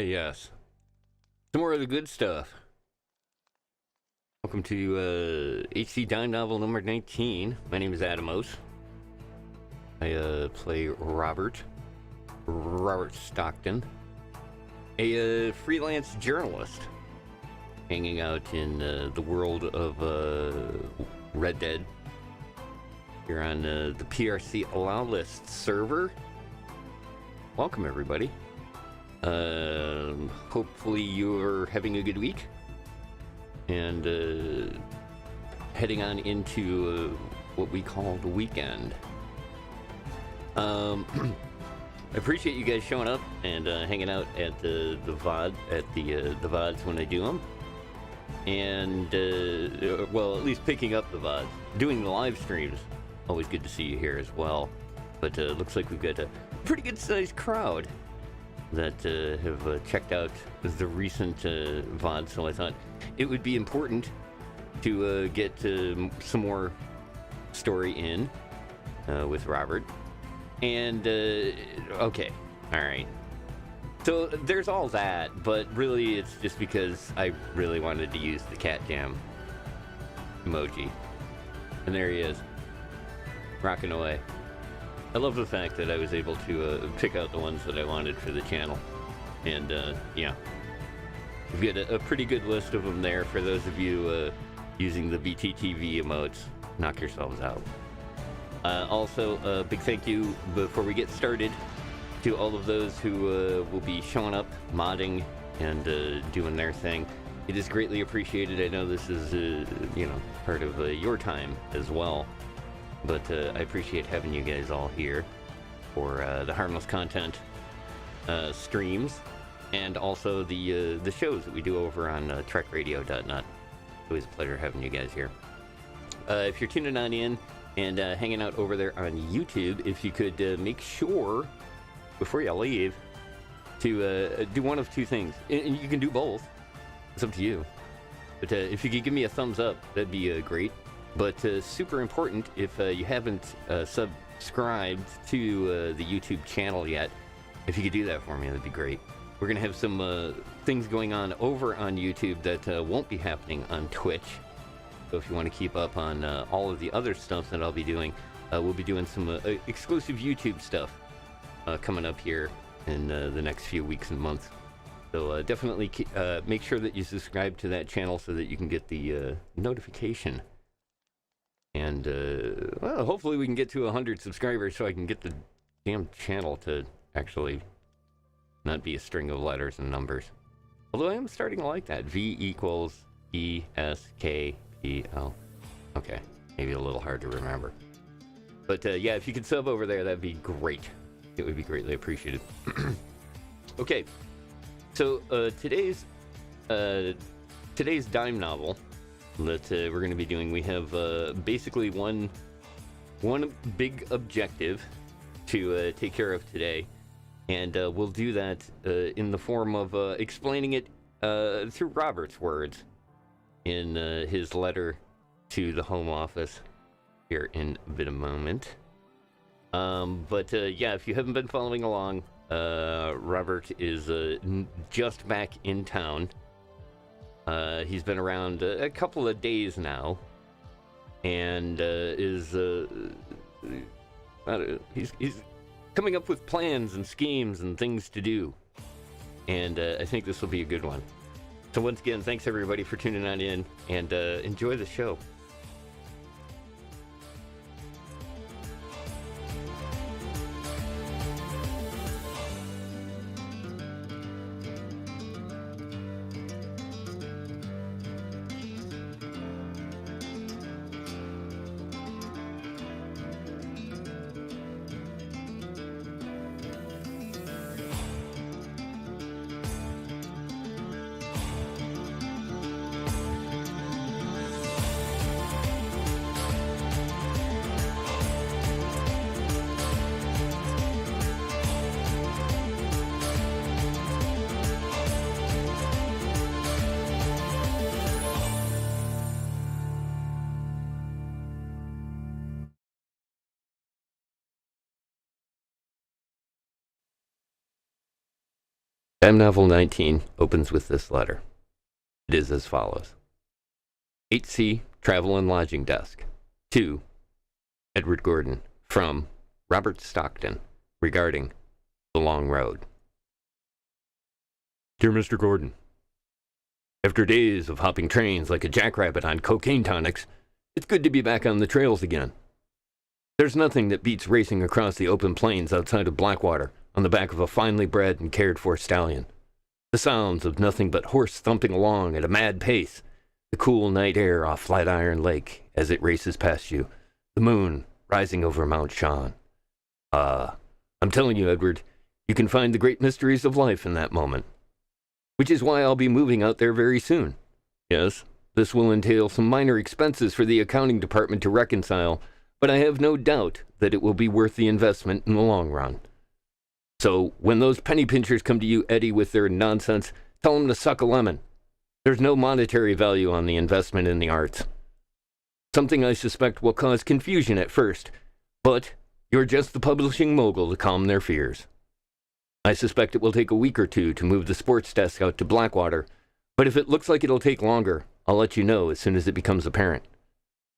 Yes. Some more of the good stuff. Welcome to HC Dime Novel number 19. My name is Adamos. I play Robert Stockton, a freelance journalist hanging out in the world of Red Dead here on the PRC Allow List server. Welcome, everybody. Hopefully you're having a good week and heading on into what we call the weekend. I appreciate you guys showing up and hanging out at the VOD, at the VODs when I do them. And, well, at least picking up the VODs. Doing the live streams, always good to see you here as well. But looks like we've got a pretty good-sized crowd that have checked out the recent VOD, so I thought it would be important to get some more story in with Robert. And, okay, alright. So there's all that, but really it's just because I really wanted to use the cat jam emoji. And there he is, rocking away. I love the fact that I was able to pick out the ones that I wanted for the channel. And, yeah. We've got a pretty good list of them there for those of you using the BTTV emotes. Knock yourselves out. Also, a big thank you before we get started to all of those who will be showing up, modding, and doing their thing. It is greatly appreciated. I know this is, you know, part of your time as well. But I appreciate having you guys all here for the Harmless Content streams and also the shows that we do over on trekradio.net. Always a pleasure having you guys here. If you're tuning on in and hanging out over there on YouTube, if you could make sure, before you leave, to do one of two things. And you can do both. It's up to you. But if you could give me a thumbs up, that'd be great. But super important, if you haven't subscribed to the YouTube channel yet, if you could do that for me, that'd be great. We're going to have some things going on over on YouTube that won't be happening on Twitch. So if you want to keep up on all of the other stuff that I'll be doing, we'll be doing some exclusive YouTube stuff coming up here in the next few weeks and months. So definitely make sure that you subscribe to that channel so that you can get the notification. And, well, hopefully we can get to 100 subscribers so I can get the damn channel to actually not be a string of letters and numbers. Although I am starting to like that. V equals ESKPL. Okay, maybe a little hard to remember. But, yeah, if you could sub over there, that'd be great. It would be greatly appreciated. Okay, so today's dime novel that we're going to be doing, we have basically one big objective to take care of today, and we'll do that in the form of explaining it through Robert's words in his letter to the Home Office here in a bit of a moment. But yeah, if you haven't been following along, Robert is just back in town. He's been around a couple of days now, and is he's coming up with plans and schemes and things to do, and I think this will be a good one. So once again, thanks everybody for tuning on in, and enjoy the show. Time Novel 19 opens with this letter. It is as follows. 8C Travel and Lodging Desk. To Edward Gordon from Robert Stockton regarding the long road. Dear Mr. Gordon, after days of hopping trains like a jackrabbit on cocaine tonics, it's good to be back on the trails again. There's nothing that beats racing across the open plains outside of Blackwater on the back of a finely bred and cared for stallion. The sounds of nothing but horse thumping along at a mad pace, the cool night air off Flatiron Lake as it races past you, the moon rising over Mount Sean. I'm telling you, Edward, you can find the great mysteries of life in that moment. Which is why I'll be moving out there very soon. Yes, this will entail some minor expenses for the accounting department to reconcile, but I have no doubt that it will be worth the investment in the long run. So, when those penny pinchers come to you, Eddie, with their nonsense, tell them to suck a lemon. There's no monetary value on the investment in the arts. Something I suspect will cause confusion at first, but you're just the publishing mogul to calm their fears. I suspect it will take a week or two to move the sports desk out to Blackwater, but if it looks like it'll take longer, I'll let you know as soon as it becomes apparent.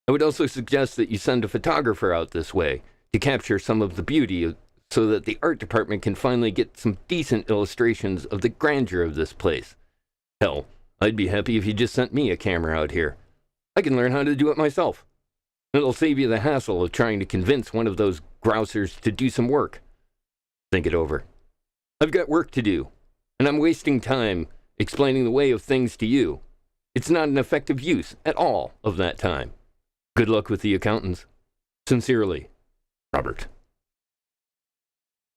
I would also suggest that you send a photographer out this way to capture some of the beauty so that the art department can finally get some decent illustrations of the grandeur of this place. Hell, I'd be happy if you just sent me a camera out here. I can learn how to do it myself. It'll save you the hassle of trying to convince one of those grousers to do some work. Think it over. I've got work to do, and I'm wasting time explaining the way of things to you. It's not an effective use at all of that time. Good luck with the accountants. Sincerely, Robert.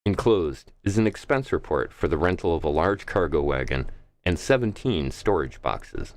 Enclosed is an expense report for the rental of a large cargo wagon and 17 storage boxes.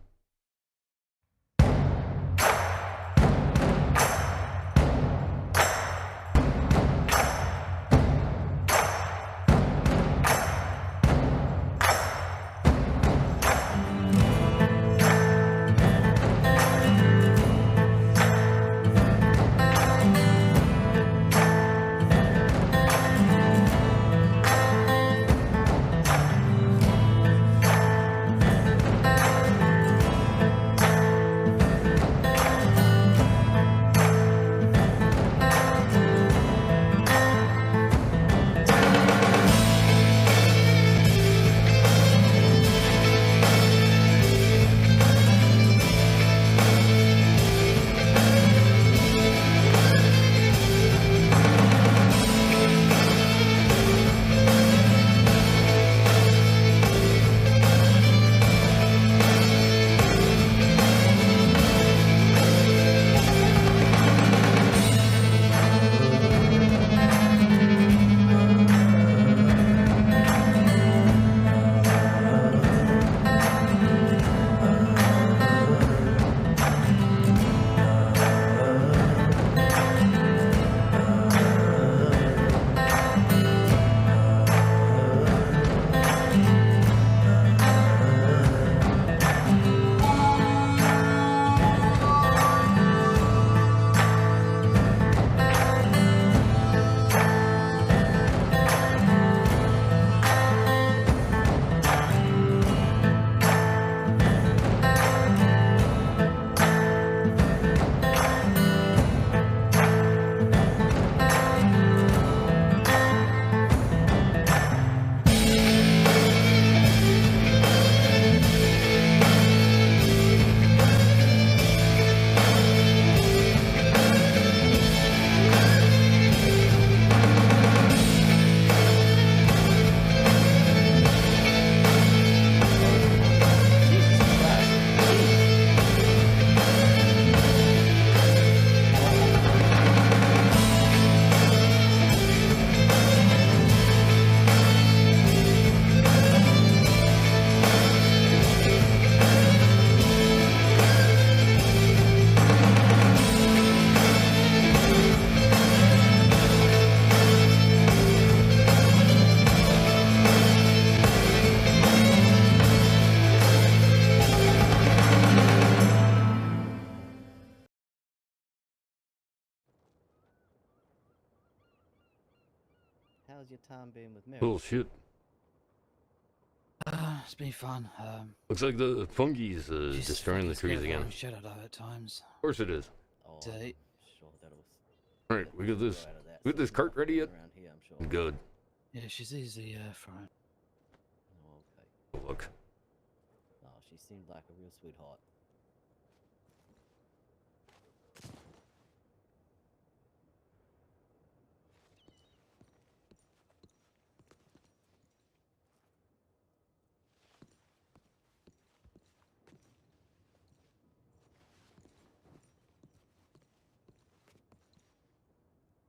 How's your time been with Mary? Bullshit. It's been fun. Looks like the fungi's She's destroying the fucking trees scared again. the shit out of it at times. Of course it is. Oh, So, I'm sure that'll All right, we got this. grow out of that We got this sort of cart ready yet? around here, I'm sure. Good. yeah, she's easy fried. Oh, okay. Look. Oh, she seemed like a real sweetheart.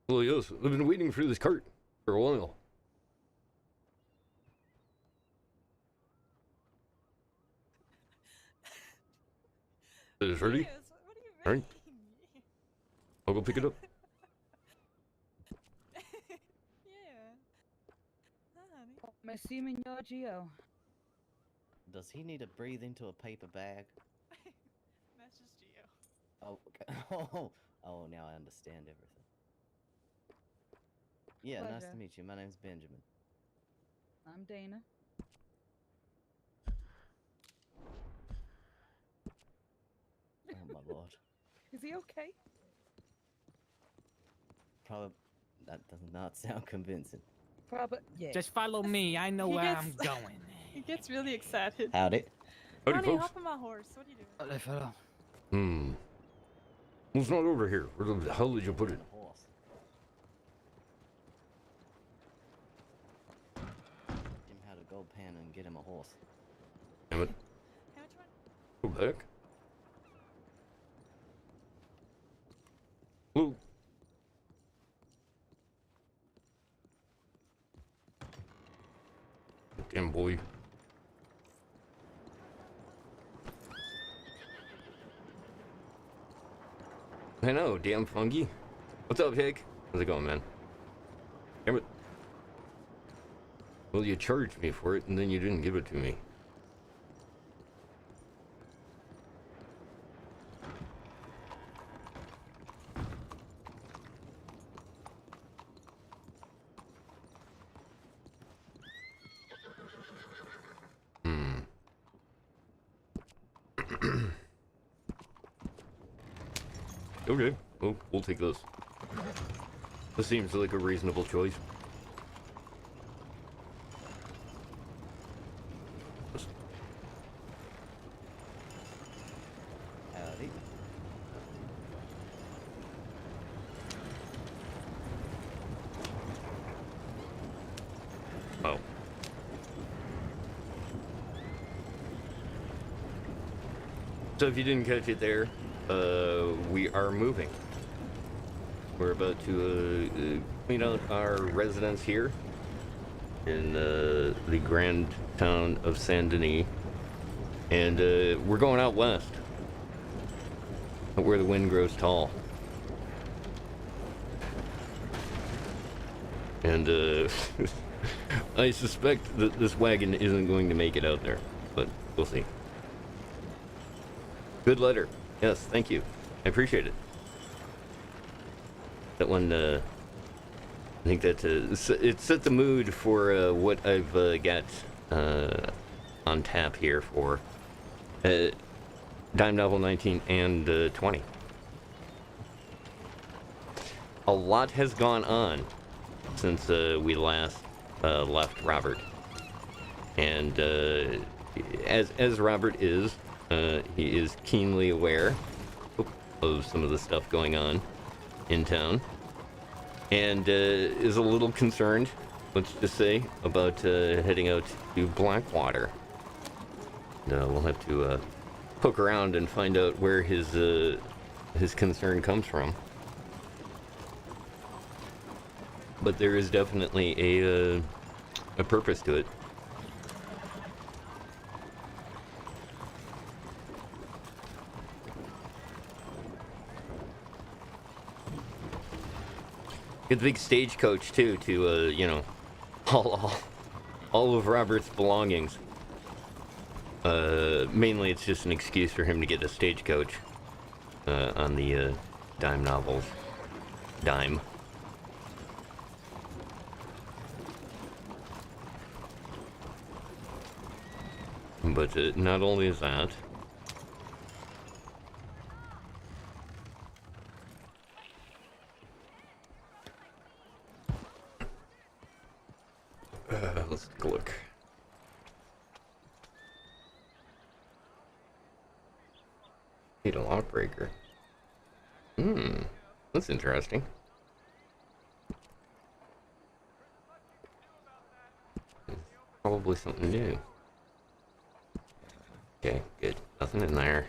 Well, yes, I've been waiting for this cart for a while. Is it ready? Yes, what do you All mean? right. I'll go pick it up. Yeah. Hi, honey. Merci, Mignon Gio. Does he need to breathe into a paper bag? That's just Gio. Oh, okay. Oh, now I understand everything. Yeah, nice Pleasure. to meet you. My name's Benjamin. I'm Dana. Oh my lord. Is he okay? Probably that does not sound convincing. Probably. Yeah. Just follow me. I know He where gets- I'm going. He gets really excited. Howdy. Howdy, Honey, folks. hop on my horse. What are you doing? Hello, fella. Well, it's not over here. Where the hell did you put it? A horse. Teach him how to go pan and get him a horse. Damn it. How much you want? Go back. Blue. Damn boy. I know, damn fungi. What's up, Hick? How's it going, man? Damn it. Well, you charged me for it, and then you didn't give it to me. Okay, well, we'll take this. This seems like a reasonable choice. Howdy. Oh. So if you didn't catch it there, we are moving. We're about to clean out our residence here in the grand town of Saint Denis, and we're going out west, where the wind grows tall. And I suspect that this wagon isn't going to make it out there, but we'll see. Good letter. Yes, thank you. I appreciate it. That one, I think that it set the mood for what I've got on tap here for Dime Novel 19 and 20. A lot has gone on since we last left Robert, and as Robert is, he is keenly aware of some of the stuff going on in town, and is a little concerned, let's just say, about heading out to Blackwater. We'll have to poke around and find out where his concern comes from. But there is definitely a purpose to it. Get the big stagecoach too, to haul all of Robert's belongings. Mainly, it's just an excuse for him to get a stagecoach on the Dime novels. Dime. But not only is that, let's take a look. Need a lock breaker. That's interesting. Probably something new. Okay, good. Nothing in there.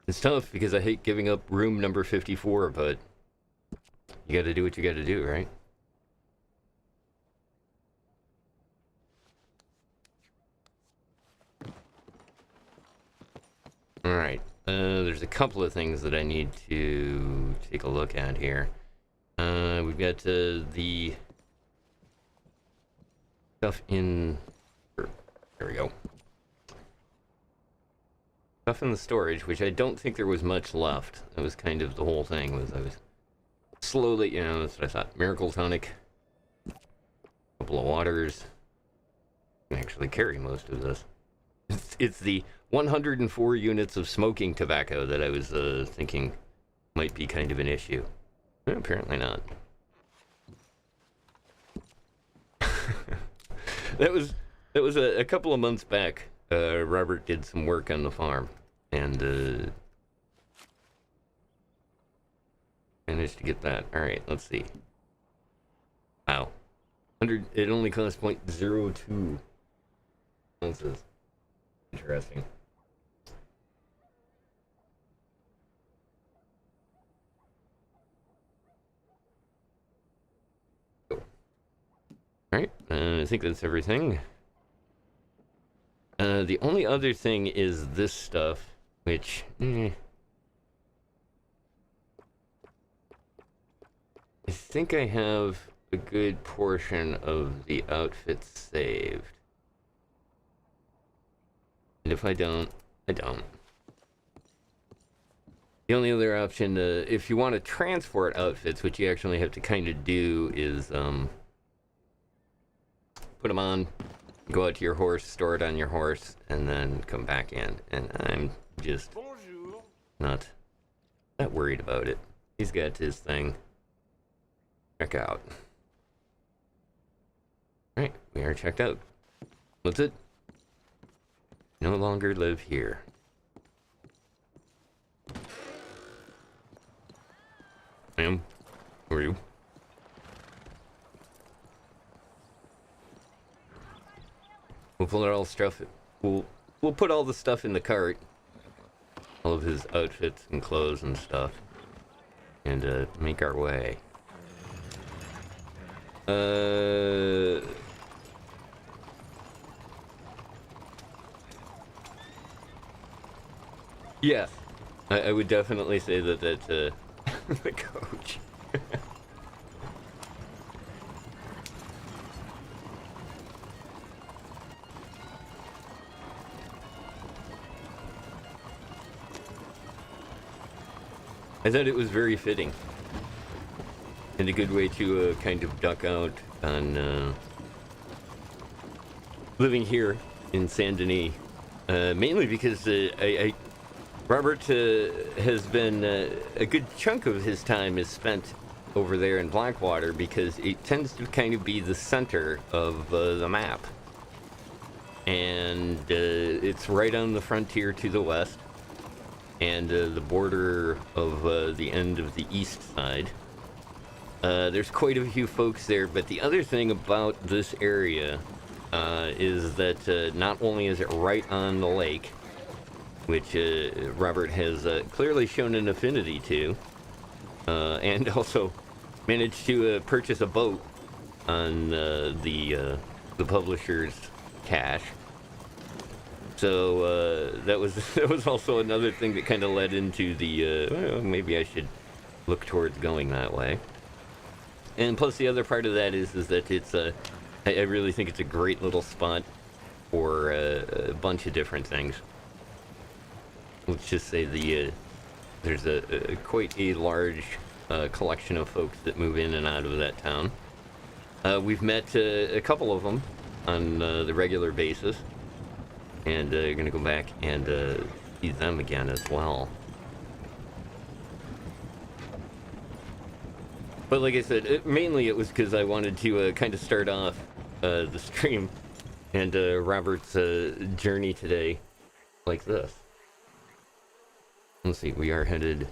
It's tough because I hate giving up room number 54, but you gotta do what you gotta do, right? Alright, there's a couple of things that I need to take a look at here. We've got the stuff in... There we go. Stuff in the storage, which I don't think there was much left. That was kind of the whole thing, was I was slowly, you know, that's what I thought. Miracle tonic. A couple of waters. I can actually carry most of this. It's the 104 units of smoking tobacco that I was thinking might be kind of an issue. Apparently not. That was a couple of months back. Robert did some work on the farm and managed to get that. All right, let's see. Wow, it only costs 0.02 ounces. Interesting. Cool. All right, I think that's everything. The only other thing is this stuff, which, I think I have a good portion of the outfits saved. And if I don't, I don't. The only other option, if you want to transport outfits, which you actually have to kind of do, is put them on, go out to your horse, store it on your horse, and then come back in. And I'm just not that worried about it. He's got his thing. Check out. Alright, we are checked out. What's it? No longer live here. Ma'am, who are you? We'll pull it all stuff. We'll put all the stuff in the cart, all of his outfits and clothes and stuff, and make our way. Yes, I would definitely say that that's the coach. I thought it was very fitting and a good way to kind of duck out on living here in Saint Denis, mainly because Robert has been a good chunk of his time is spent over there in Blackwater because it tends to kind of be the center of the map, and it's right on the frontier to the west and the border of the end of the east side. There's quite a few folks there, but the other thing about this area is that not only is it right on the lake, which Robert has clearly shown an affinity to, and also managed to purchase a boat on the publisher's cash. So that was also another thing that kind of led into the well, maybe I should look towards going that way. And plus the other part of that is that it's I really think it's a great little spot for a bunch of different things. Let's just say there's a quite a large collection of folks that move in and out of that town. We've met a couple of them on the regular basis, and going to go back and see them again as well. But like I said, mainly it was because I wanted to kind of start off the stream and Robert's journey today like this. Let's see, we are headed...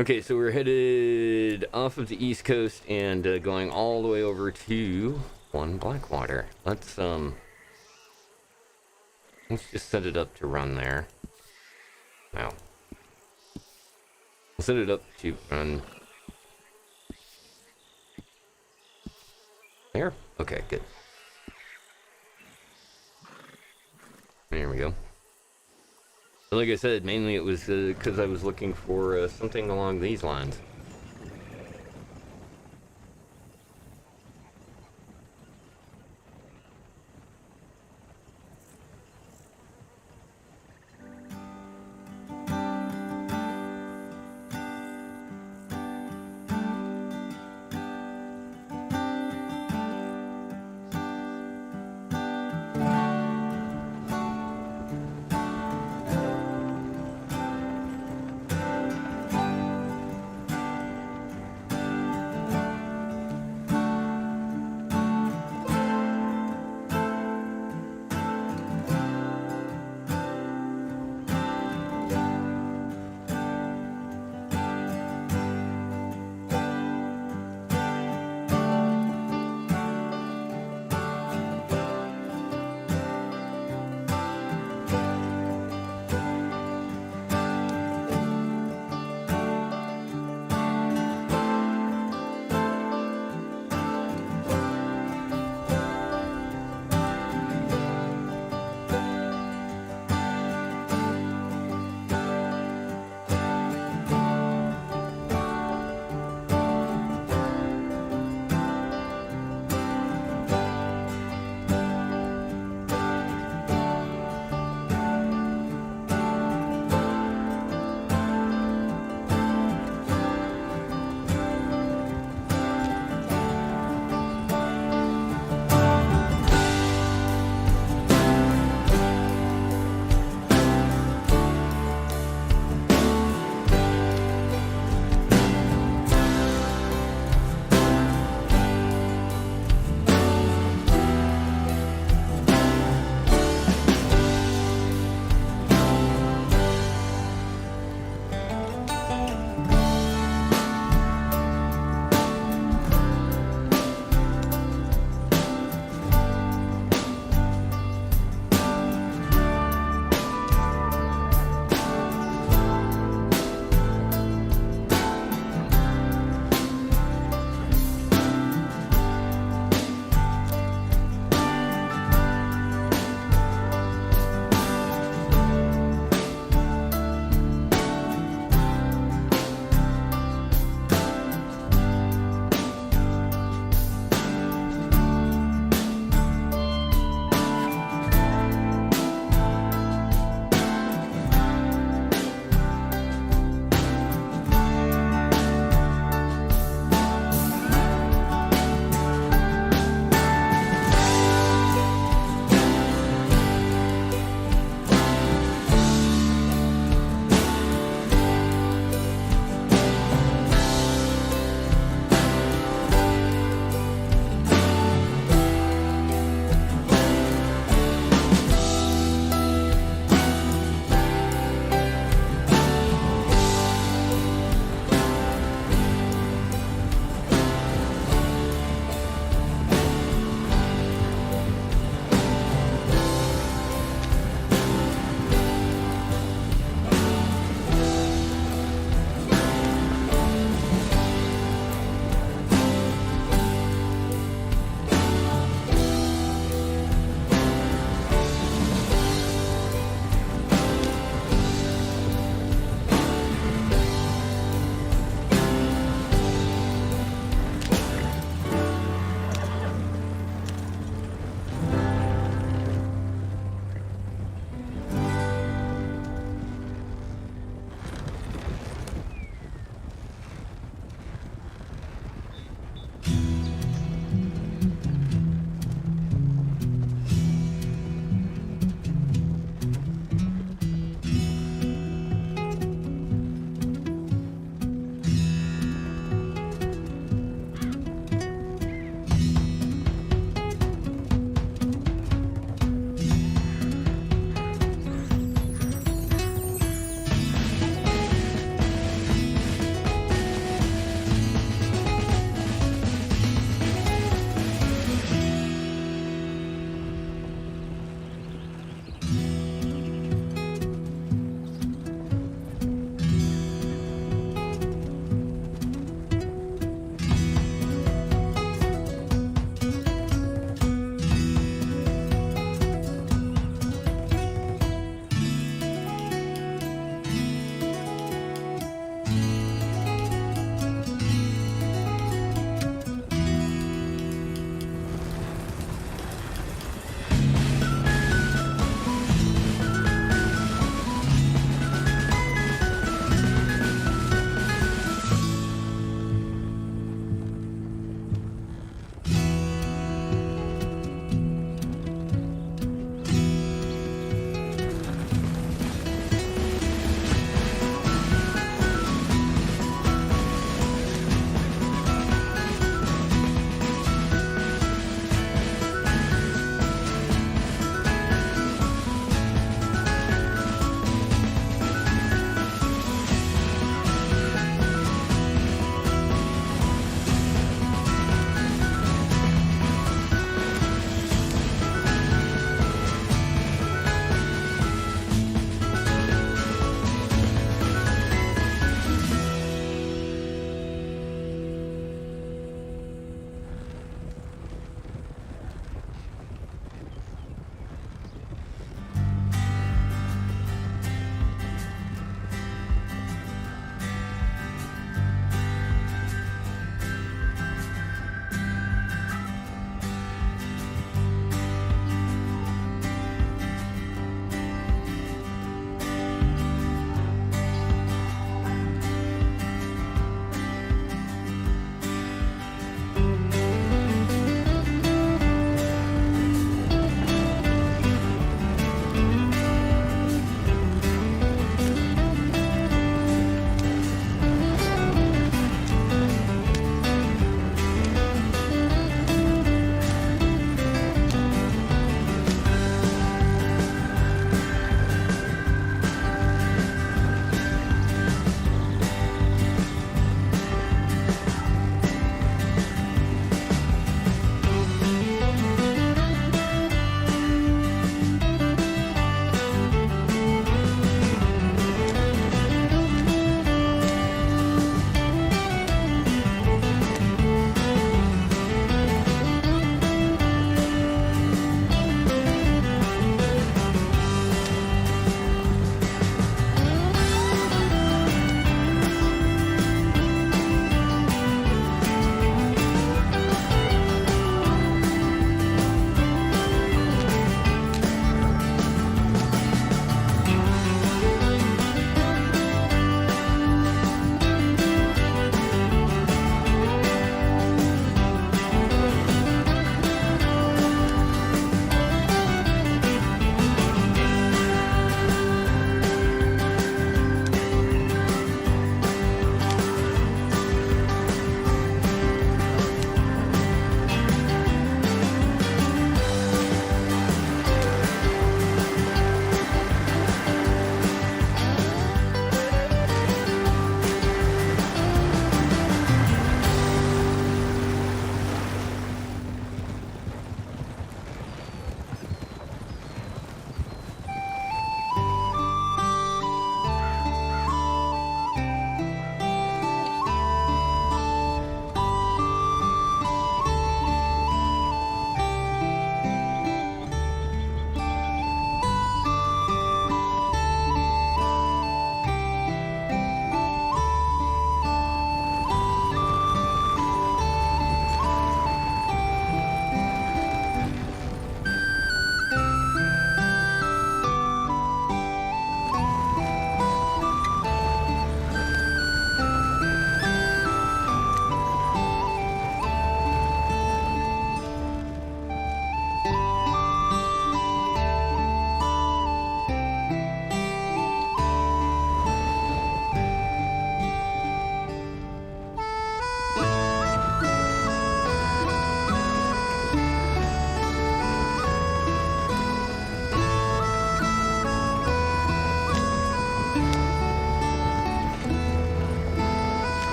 Okay, so we're headed off of the East Coast and going all the way over to Blackwater. Let's just set it up to run there. Wow. We'll set it up to run there. Okay, good. There we go. So like I said, mainly it was because I was looking for something along these lines.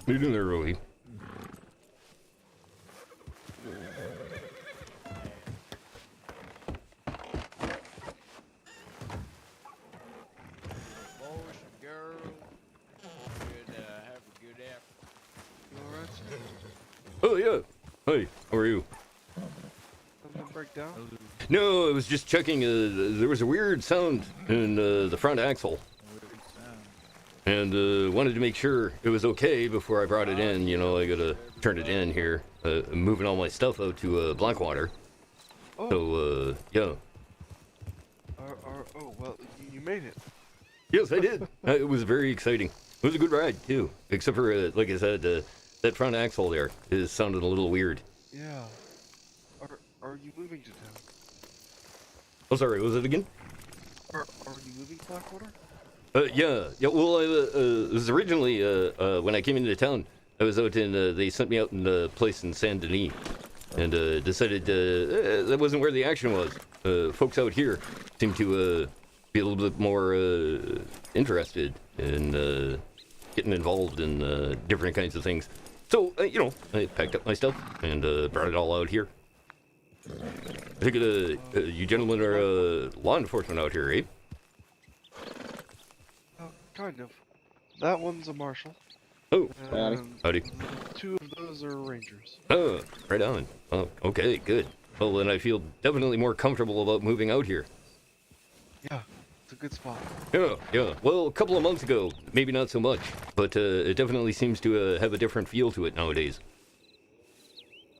What are you doing there, Rohi? Boys and girls, should have a good afternoon. You alright, sir? Oh, yeah. Hi, how are you? Something break down? No, I was just checking. There was a weird sound in the front axle. And wanted to make sure it was okay before I brought it in. You know, I gotta turn it in here. I'm moving all my stuff out to Blackwater. Oh. So, yeah. Oh, well, you made it. Yes, I did. It was very exciting. It was a good ride, too. Except for, like I said, that front axle there is sounded a little weird. Yeah. Are you moving to town? Oh, sorry, what was it again? Are you moving to Blackwater? Yeah. Well, it was originally, when I came into town, I was out in, they sent me out in a place in Saint Denis, and decided that wasn't where the action was. Folks out here seem to be a little bit more interested in getting involved in different kinds of things. So, you know, I packed up my stuff and brought it all out here. I think you gentlemen are law enforcement out here, eh? Kind of. That one's a marshal. Oh, And howdy. 2 of those are rangers. Oh, right on. Oh, okay, good. Well, then I feel definitely more comfortable about moving out here. Yeah, it's a good spot. Yeah. Well, a couple of months ago, maybe not so much, but it definitely seems to have a different feel to it nowadays.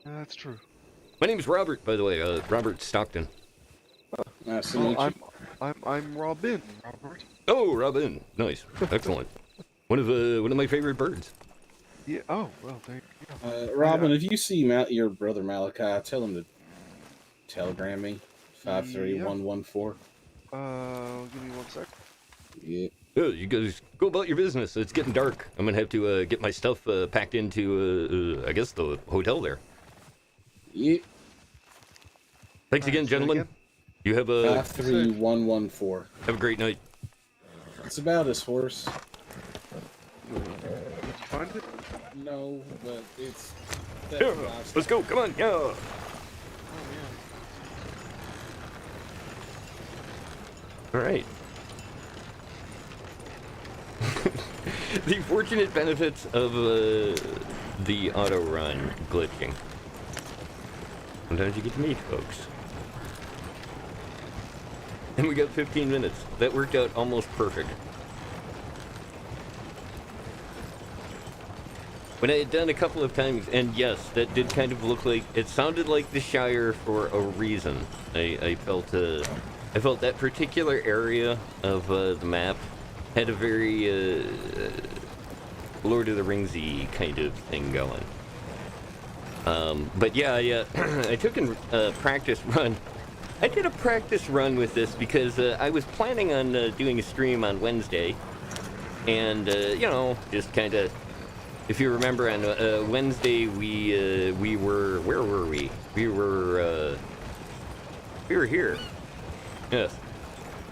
That's true. My name's Robert, by the way, Robert Stockton. Nice to meet you. I'm Robin, Robert. Oh, Robin. Nice. Excellent. One of my favorite birds. Yeah, oh, well, there you go. Robin, if you see your brother Malachi, tell him to telegram me. 53114. Give me 1 sec. Yeah. Yeah, you guys go about your business. It's getting dark. I'm gonna have to get my stuff packed into, I guess, the hotel there. Yeah. Thanks again, say it gentlemen. again? You have a 53114. have a great night. It's about his horse. Did you find it? No, but it's. Yeah, let's go. Come on. Yeah. Oh, All right. The fortunate benefits of the auto run glitching. Sometimes you get to meet folks. And we got 15 minutes. That worked out almost perfect. When I had done a couple of times, and yes, that did kind of look like, it sounded like the Shire for a reason. I felt that particular area of the map had a very Lord of the Ringsy kind of thing going. But yeah, I took a practice run. I did a practice run with this because I was planning on doing a stream on Wednesday, and you know, just kind of. If you remember, on Wednesday we were, where were we? We were here. Yes,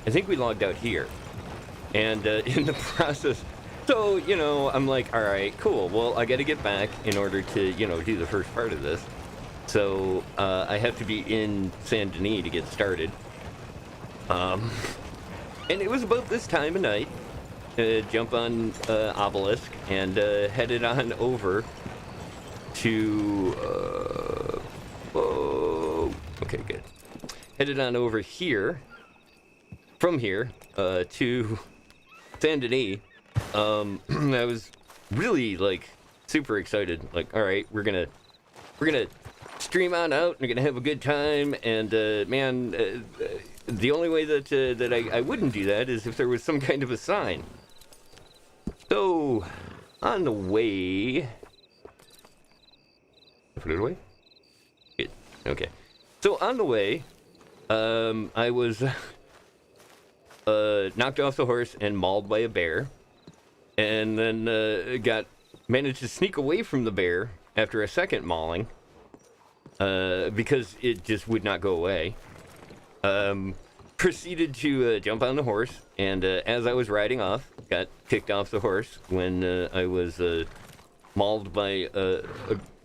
I think we logged out here, and in the process. So, you know, I'm like, all right, cool. Well, I got to get back in order to, you know, do the first part of this. So, I have to be in Saint Denis to get started. And it was about this time of night. Jump on Obelisk and headed on over to... oh, okay, good. Headed on over here. From here to Saint Denis. I was really like super excited. Like, all right, we're gonna stream on out. We're gonna have a good time. And man, the only way that I wouldn't do that is if there was some kind of a sign. So on the way, put it away. Good. Okay. So on the way, I was knocked off the horse and mauled by a bear. And then managed to sneak away from the bear after a second mauling, because it just would not go away. Proceeded to jump on the horse, and as I was riding off, got kicked off the horse when I was mauled by a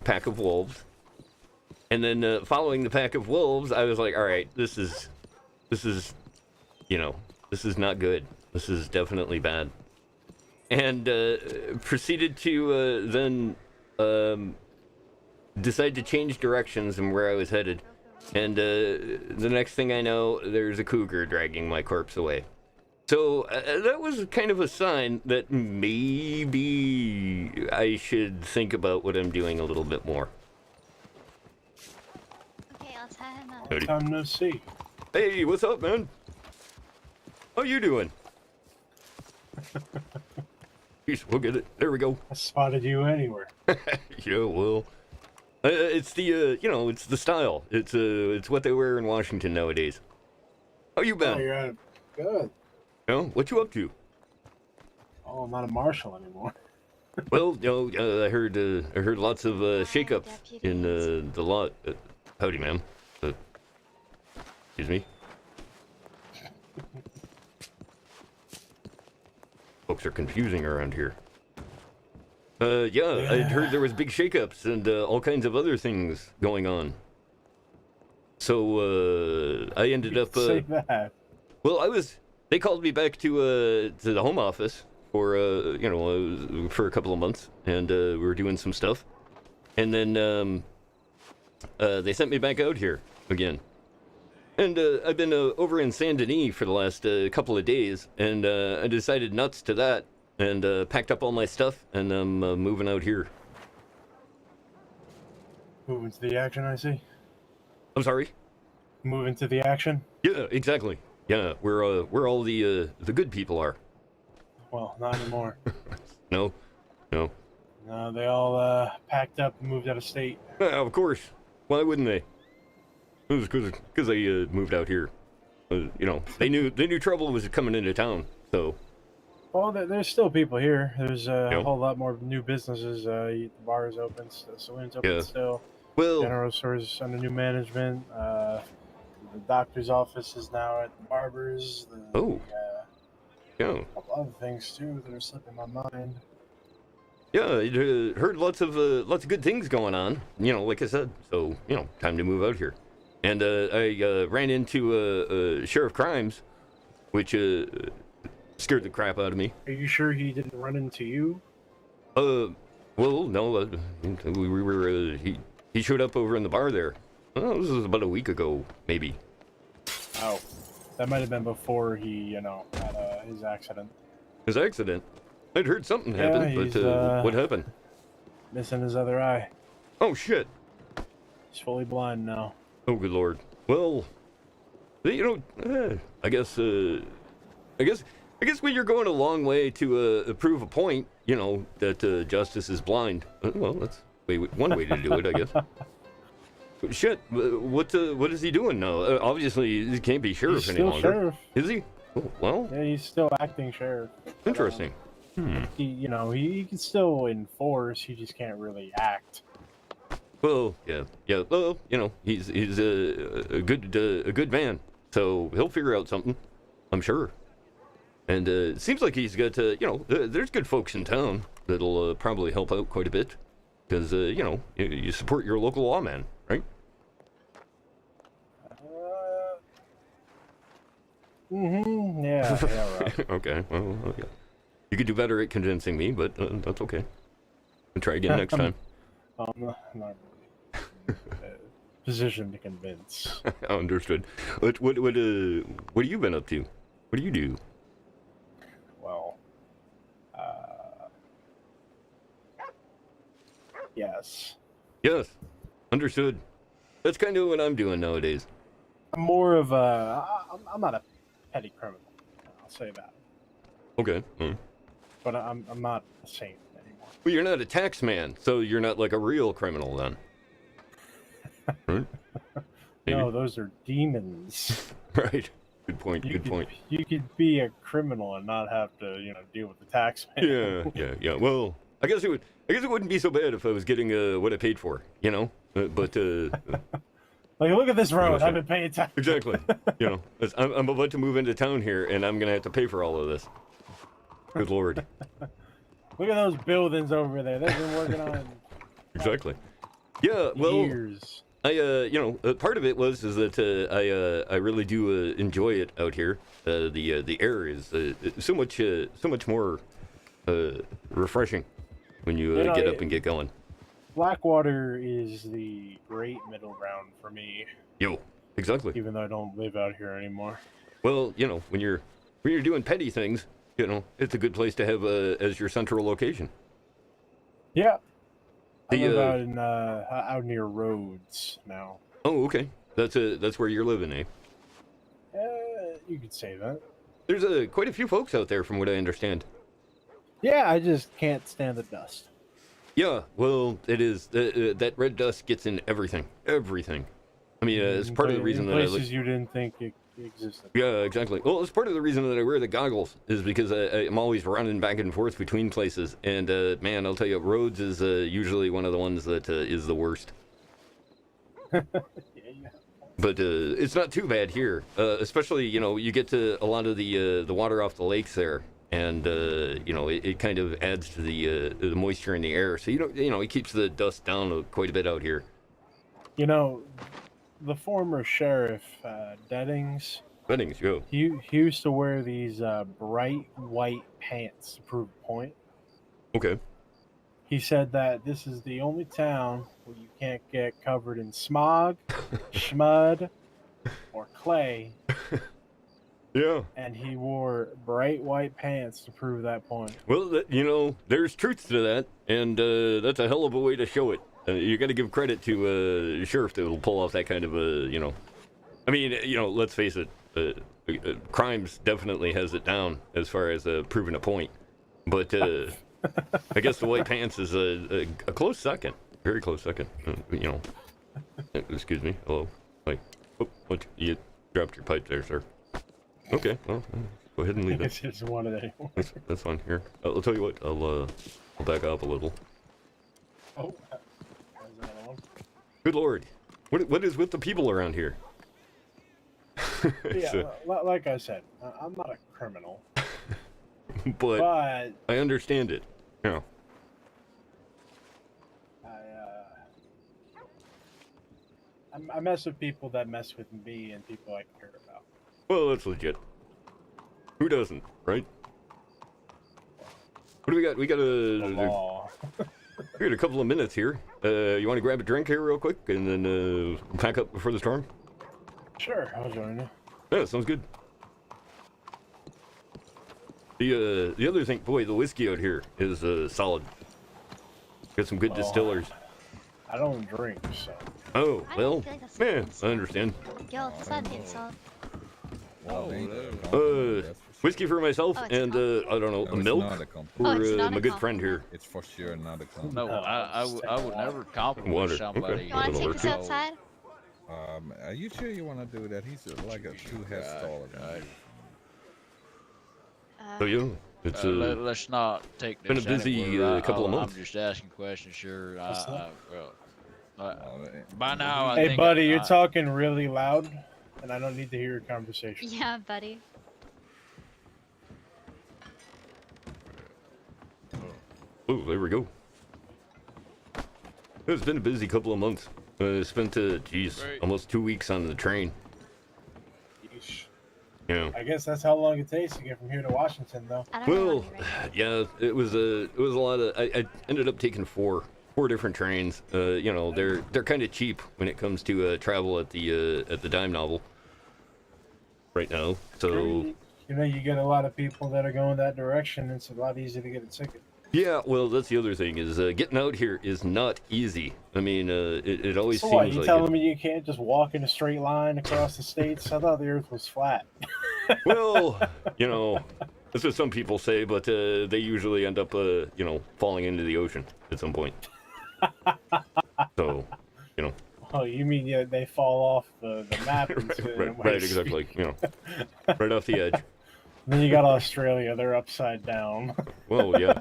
pack of wolves. And then following the pack of wolves, I was like, all right, this is, you know, this is not good. This is definitely bad. And proceeded to then decide to change directions and where I was headed. And the next thing I know, there's a cougar dragging my corpse away. So that was kind of a sign that maybe I should think about what I'm doing a little bit more. Okay, I'll tell him that. Howdy. Time no see. Hey, what's up, man? How you doing? Jeez, we'll get it. There we go. I spotted you anywhere. Yeah, well, it's the you know, it's the style. It's what they wear in Washington nowadays. How you Oh, been? you're at good. You know, what you up to? Oh, I'm not a marshal anymore. Well, you know, I heard lots of shakeups in the lot. Howdy, ma'am. Excuse me. Folks are confusing around here. Yeah, I'd heard there was big shakeups and all kinds of other things going on. So I ended up. Say that. Well, they called me back to the home office for you know, for a couple of months, and we were doing some stuff, and then they sent me back out here again. And I've been over in Saint Denis for the last couple of days, and I decided nuts to that, and packed up all my stuff, and I'm moving out here. Moving to the action, I see. I'm sorry? Moving to the action? Yeah, exactly. Yeah, where all the good people are. Well, not anymore. No. No, they all packed up and moved out of state. Yeah, of course. Why wouldn't they? It was because they moved out here. You know, they knew trouble was coming into town, so. Well, there's still people here. There's a Yeah. whole lot more new businesses. The bar is open, the saloon's open Yeah. still. Well, General stores under new management. The doctor's office is now at the barber's. Oh. Yeah. A couple other things too that are slipping my mind. Yeah, I heard lots of good things going on. You know, like I said, so you know, time to move out here. And I ran into Sheriff Crimes, which scared the crap out of me. Are you sure he didn't run into you? Well, no, we were. He showed up over in the bar there. Oh, this was about a week ago, maybe. Oh, that might have been before he, you know, had his accident. His accident? I'd heard something happened, he's, but what happened? Missing his other eye. Oh shit! He's fully blind now. Oh good lord. Well, you know, I guess when you're going a long way to prove a point, you know, that justice is blind. Well, that's one way to do it, I guess. Shit, what is he doing now? Obviously, he can't be sheriff He's any still longer. sheriff. Is he? Oh, well, Yeah, he's still acting sheriff. interesting. He, you know, he can still enforce. He just can't really act. Well, yeah. Well, you know, he's a good man, so he'll figure out something, I'm sure. And it seems like he's got, you know, there's good folks in town that'll probably help out quite a bit, because you know, you support your local lawman, right? Yeah, right. Okay. Well, okay. You could do better at convincing me, but that's okay. I'll try again next time. Not really positioned to convince. Understood. What have you been up to? What do you do? Well, yes. Yes. Understood. That's kind of what I'm doing nowadays. I'm more of a. I'm not a petty criminal. I'll say that. Okay. But I'm not a saint anymore. Well, you're not a tax man, so you're not like a real criminal then. Right? Maybe. No, those are demons. Right. Good point. Good point. You could be a criminal and not have to, you know, deal with the tax man. Yeah. Well, I guess it wouldn't be so bad if I was getting what I paid for, you know. But Like, look at this road. I've been paying tax. exactly. You know, I'm about to move into town here, and I'm gonna have to pay for all of this. Good lord. Look at those buildings over there. They've been working on Exactly. Yeah, well, years. part of it is that I really do enjoy it out here. The air is so much more refreshing when you get up and get going. Blackwater is the great middle ground for me. Yo, exactly. Even though I don't live out here anymore. Well, when you're doing petty things, it's a good place to have as your central location. Yeah. I live out near Rhodes now. Oh, okay. That's where you're living, eh? You could say that. There's quite a few folks out there, from what I understand. Yeah, I just can't stand the dust. Yeah, well, it is that red dust gets in everything. Everything. I mean, it's part of the reason that places you didn't think it existed. Yeah, exactly. Well, it's part of the reason that I wear the goggles is because I'm always running back and forth between places, and man, I'll tell you, Rhodes is usually one of the ones that is the worst. But it's not too bad here, especially you get to a lot of the water off the lakes there, and it kind of adds to the moisture in the air, so it keeps the dust down quite a bit out here. The former sheriff, Deddings, yeah. He used to wear these bright white pants to prove a point. Okay. He said that this is the only town where you can't get covered in smog, schmud, or clay. Yeah. And he wore bright white pants to prove that point. Well, there's truth to that, and that's a hell of a way to show it. You got to give credit to sheriff that will pull off that kind of I mean, let's face it, Crimes definitely has it down as far as proving a point, but I guess the white pants is a close second, very close second. Excuse me, hello, what? You dropped your pipe there, sir. Okay, well, go ahead and leave it. It's just one of them. That's fine. Here, I'll tell you what. I'll back up a little. Oh. Another one. Good Lord, what is with the people around here? Yeah, like I said, I'm not a criminal, but I understand it. Yeah. I mess with people that mess with me and people I care about. Well, that's legit. Who doesn't, right? What do we got? We got we got a couple of minutes here. You want to grab a drink here real quick and then pack up before the storm? Sure, I'll join you. Yeah, sounds good. The other thing, boy, the whiskey out here is solid. Got some good distillers. I don't drink, so. Oh, well, man, I understand. Whiskey for myself and, I don't know, a milk for my good friend here. It's for sure not a compliment. No, I would never compliment somebody. Okay. You want to take this outside? Are you sure you want to do that? He's like a 2 heads taller than you. So yeah, it's let's not take this been a busy couple of months. I'm just asking questions, sure. By now, I hey, think buddy, you're talking really loud, and I don't need to hear your conversation. Yeah, buddy. Oh, there we go. It's been a busy couple of months. Spent, almost 2 weeks on the train. Yeah. I guess that's how long it takes to get from here to Washington, though. Well, yeah, it was a lot of. I ended up taking four different trains. They're kind of cheap when it comes to travel at the dime novel. Right now, so. You get a lot of people that are going that direction. It's a lot easier to get a ticket. Yeah, well, that's the other thing is getting out here is not easy. I mean, it always so seems what, you like telling me you can't just walk in a straight line across the states? I thought the Earth was flat. Well, that's what some people say, but they usually end up, falling into the ocean at some point. So, Oh, you mean they fall off the map? right, exactly. Right off the edge. Then you got Australia; they're upside down. Well, yeah,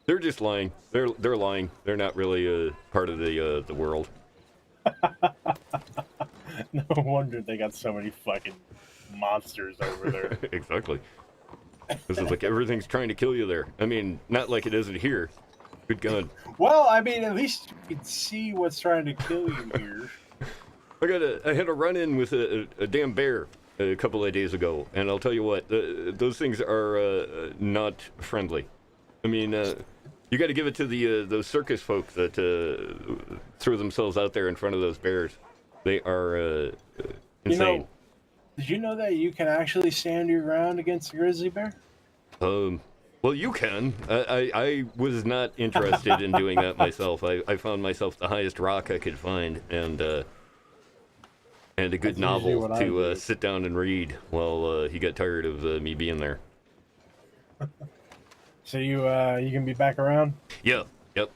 they're just lying. They're lying. They're not really part of the world. No wonder they got so many fucking monsters over there. Exactly. This is like everything's trying to kill you there. I mean, not like it isn't here. Good God. Well, I mean, at least you can see what's trying to kill you here. I had a run-in with a damn bear a couple of days ago, and I'll tell you what, those things are not friendly. I mean, you got to give it to those circus folk that throw themselves out there in front of those bears. They are insane. Did you know that you can actually stand your ground against a grizzly bear? Well, you can. I was not interested in doing that myself. I found myself the highest rock I could find, and a good novel to sit down and read while he got tired of me being there. So you can be back around? Yeah. Yep.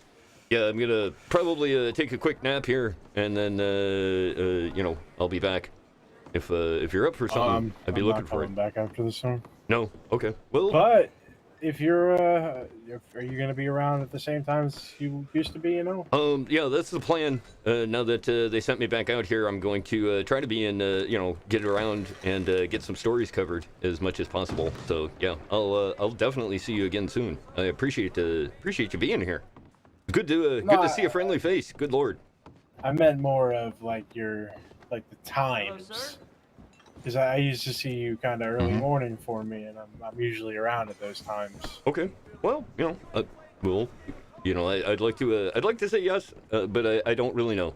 Yeah, I'm gonna probably take a quick nap here, and then I'll be back. If you're up for something, I'd be looking for it. Back after the storm. No. Okay. Well. But if you're are you gonna be around at the same time as you used to be? You know. Yeah, that's the plan. Now that they sent me back out here, I'm going to try to be in. Get around and get some stories covered as much as possible. So yeah, I'll definitely see you again soon. I appreciate you being here. Good to see a friendly face. Good Lord. I meant more of like the times. Because I used to see you kind of early morning for me, and I'm usually around at those times. Okay. Well, I'd like to say yes, but I don't really know.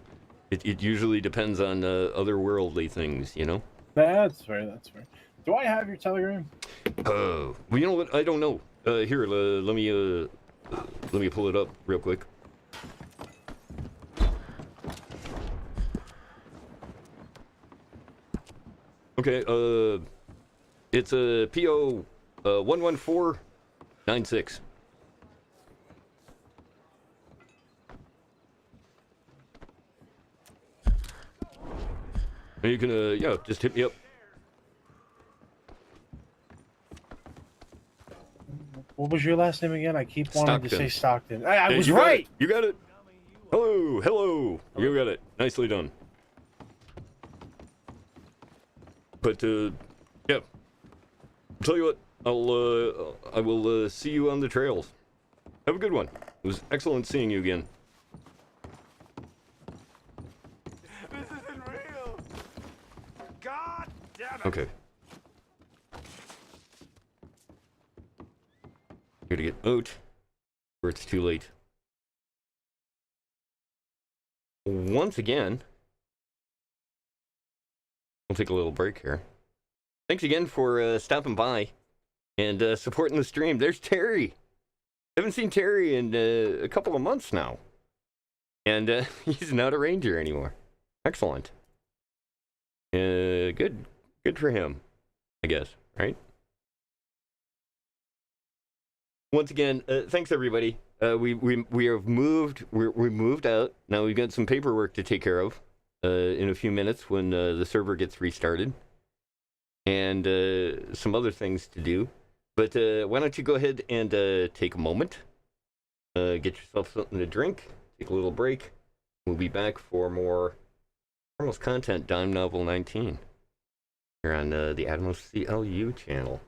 It usually depends on otherworldly things, you know. That's fair. That's fair. Do I have your telegram? Well, you know what? I don't know. Here, let me pull it up real quick. Okay, it's a PO 11496. You can, just hit me up. What was your last name again? I keep wanting to say Stockton. I was you right! You got it. Hello. You got it. Nicely done. But, yeah. Tell you what, I will see you on the trails. Have a good one. It was excellent seeing you again. This isn't real. God damn it. Okay. Gotta get out, or it's too late. Once again, we'll take a little break here. Thanks again for stopping by and supporting the stream. There's Terry. Haven't seen Terry in a couple of months now. And he's not a ranger anymore. Excellent. Good for him, I guess, right? Once again, thanks everybody. We have moved. We moved out. Now we've got some paperwork to take care of in a few minutes when the server gets restarted, and some other things to do. But why don't you go ahead and take a moment, get yourself something to drink, take a little break. We'll be back for more Admiral's content, Dime Novel 19, here on the Admiral's CLU channel.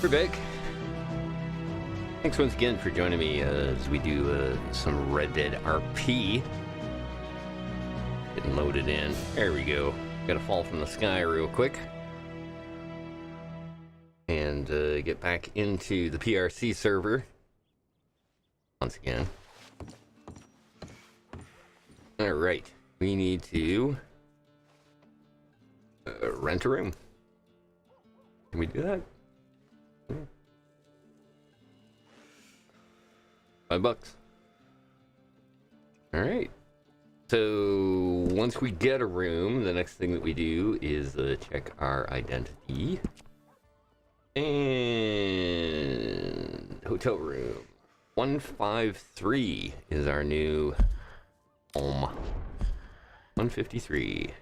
We're back. Thanks once again for joining me as we do some Red Dead RP. Getting loaded in. There we go. Gotta fall from the sky real quick. And get back into the PRC server. Once again. Alright. We need to rent a room. Can we do that? $5. Alright. So, once we get a room, the next thing that we do is check our identity. And hotel room. 153 is our new home. 153.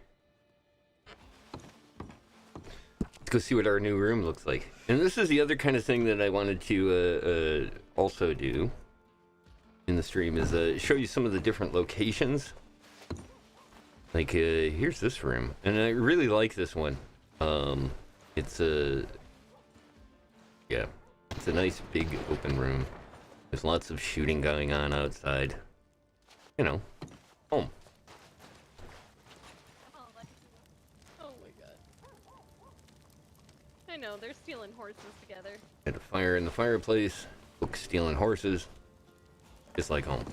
Let's go see what our new room looks like. And this is the other kind of thing that I wanted to also do in the stream is show you some of the different locations. Like here's this room, and I really like this one. It's a it's a nice big open room. There's lots of shooting going on outside. You know, home. Oh my god. I know, they're stealing horses together. Had a fire in the fireplace. Folks stealing horses. Just like home.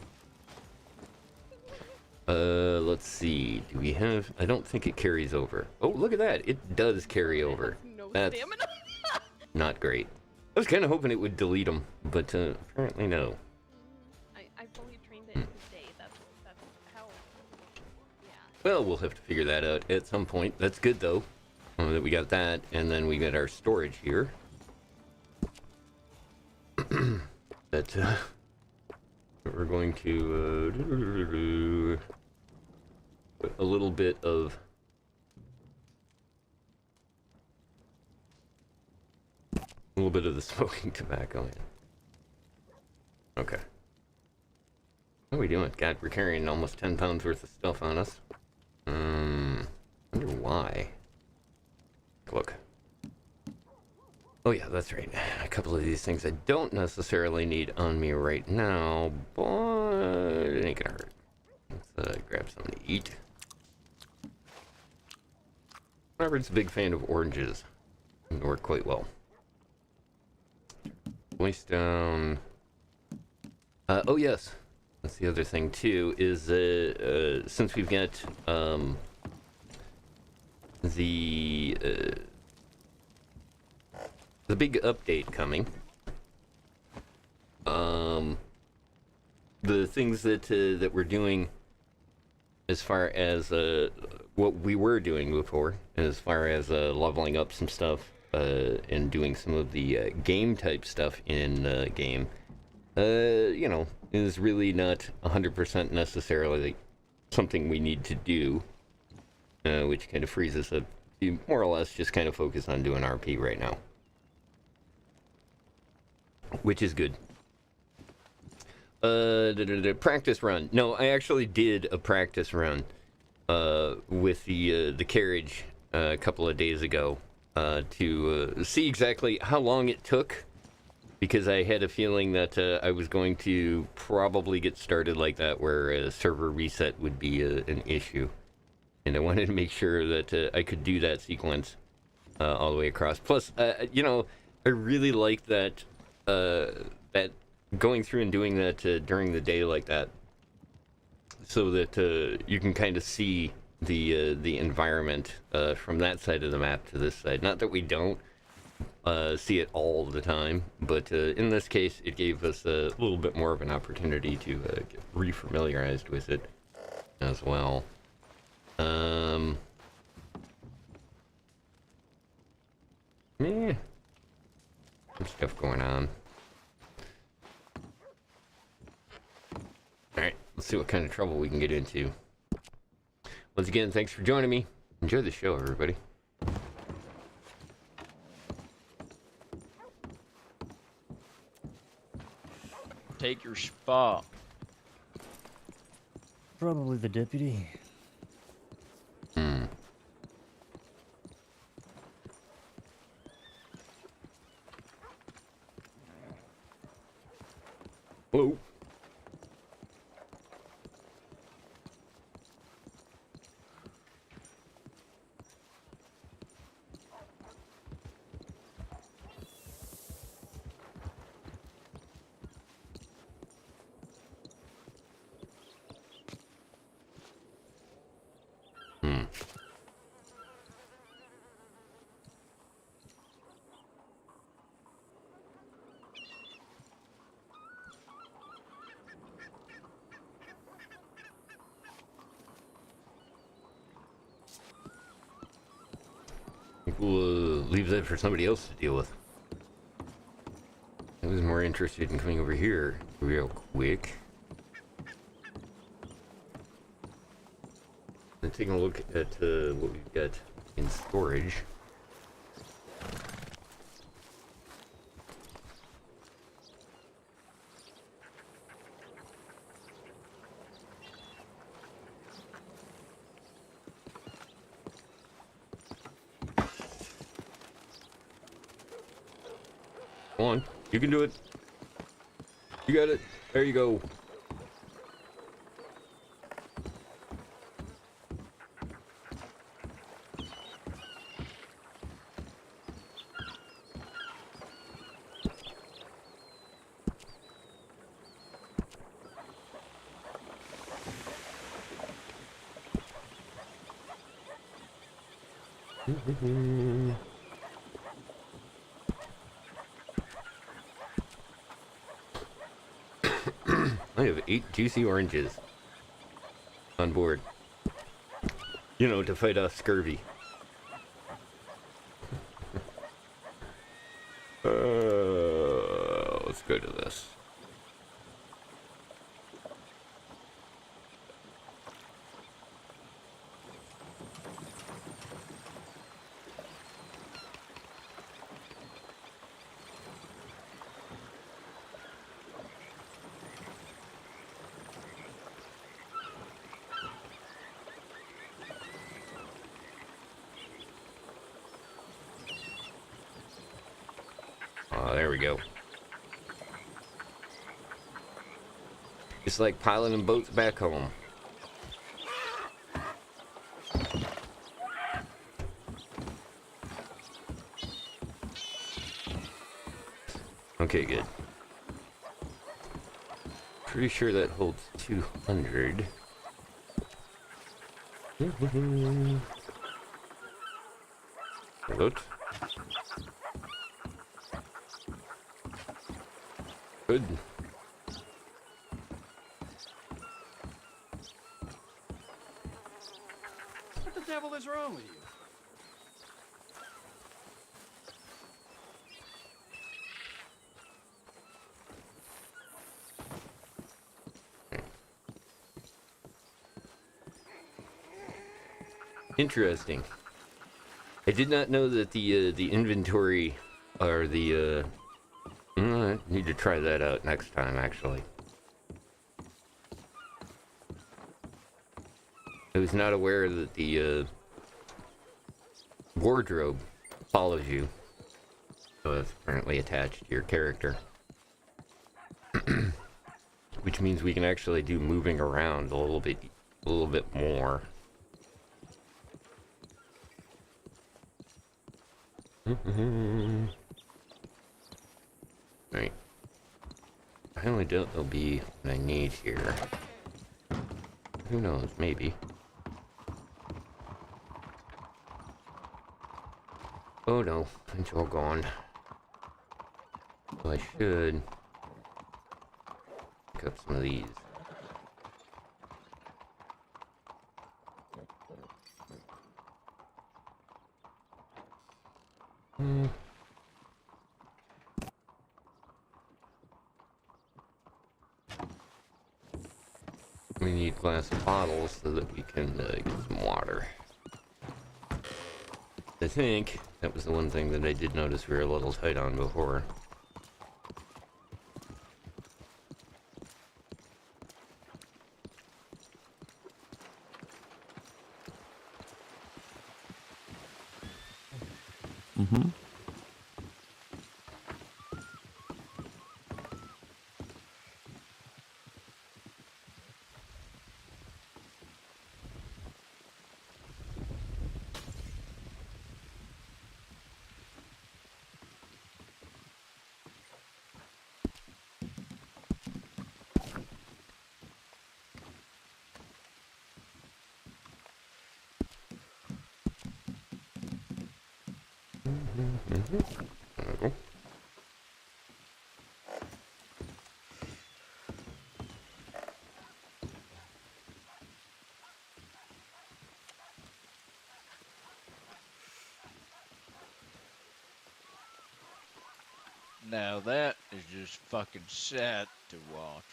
Let's see. Do we have... I don't think it carries over. Oh, look at that. It does carry over. No That's stamina. not great. I was kind of hoping it would delete them, but apparently no. I fully trained it today. That's how. Yeah. Well, we'll have to figure that out at some point. That's good, though. That we got that, and then we got our storage here. That, we're going to put a little bit of the smoking tobacco in. Okay. What are we doing? God, we're carrying almost 10 pounds worth of stuff on us. Wonder why. Look. Oh yeah, that's right. A couple of these things I don't necessarily need on me right now, but it ain't gonna hurt. Let's grab something to eat. Robert's a big fan of oranges. They work quite well. Waste down. Oh yes, that's the other thing too. Is since we've got the big update coming. The things that we're doing as far as what we were doing before, as far as leveling up some stuff and doing some of the game type stuff in game, you know, is really not 100% necessarily something we need to do, which kind of frees us up to more or less just kind of focus on doing RP right now. Which is good. Practice run. No, I actually did a practice run with the carriage a couple of days ago to see exactly how long it took, because I had a feeling that I was going to probably get started like that, where a server reset would be an issue, and I wanted to make sure that I could do that sequence all the way across. Plus, you know, I really liked that. That going through and doing that during the day like that, so that you can kind of see the environment from that side of the map to this side. Not that we don't see it all the time, but in this case, it gave us a little bit more of an opportunity to get refamiliarized with it as well. Yeah. Some stuff going on. Alright, let's see what kind of trouble we can get into. Once again, thanks for joining me. Enjoy the show, everybody. Take your spot. Probably the deputy. Hello. We'll leave that for somebody else to deal with. I was more interested in coming over here real quick. And taking a look at what we've got in storage. Come on, you can do it. You got it. There you go. I have 8 juicy oranges on board. You know, to fight off scurvy. Let's go to this. There we go. It's like piloting boats back home. Okay, good. Pretty sure that holds 200. Good. Good. What the devil is wrong with you? Interesting. I did not know that the inventory or the I need to try that out next time, actually. I was not aware that the wardrobe follows you, so it's apparently attached to your character. Which means we can actually do moving around a little bit more. Right. I only doubt there'll be what I need here. Who knows? Maybe. Oh no, it's all gone. So I should pick up some of these. We need glass bottles so that we can get some water. I think that was the one thing that I did notice we were a little tight on before. Mm-hmm. Oh. Now that is just fucking sad to watch.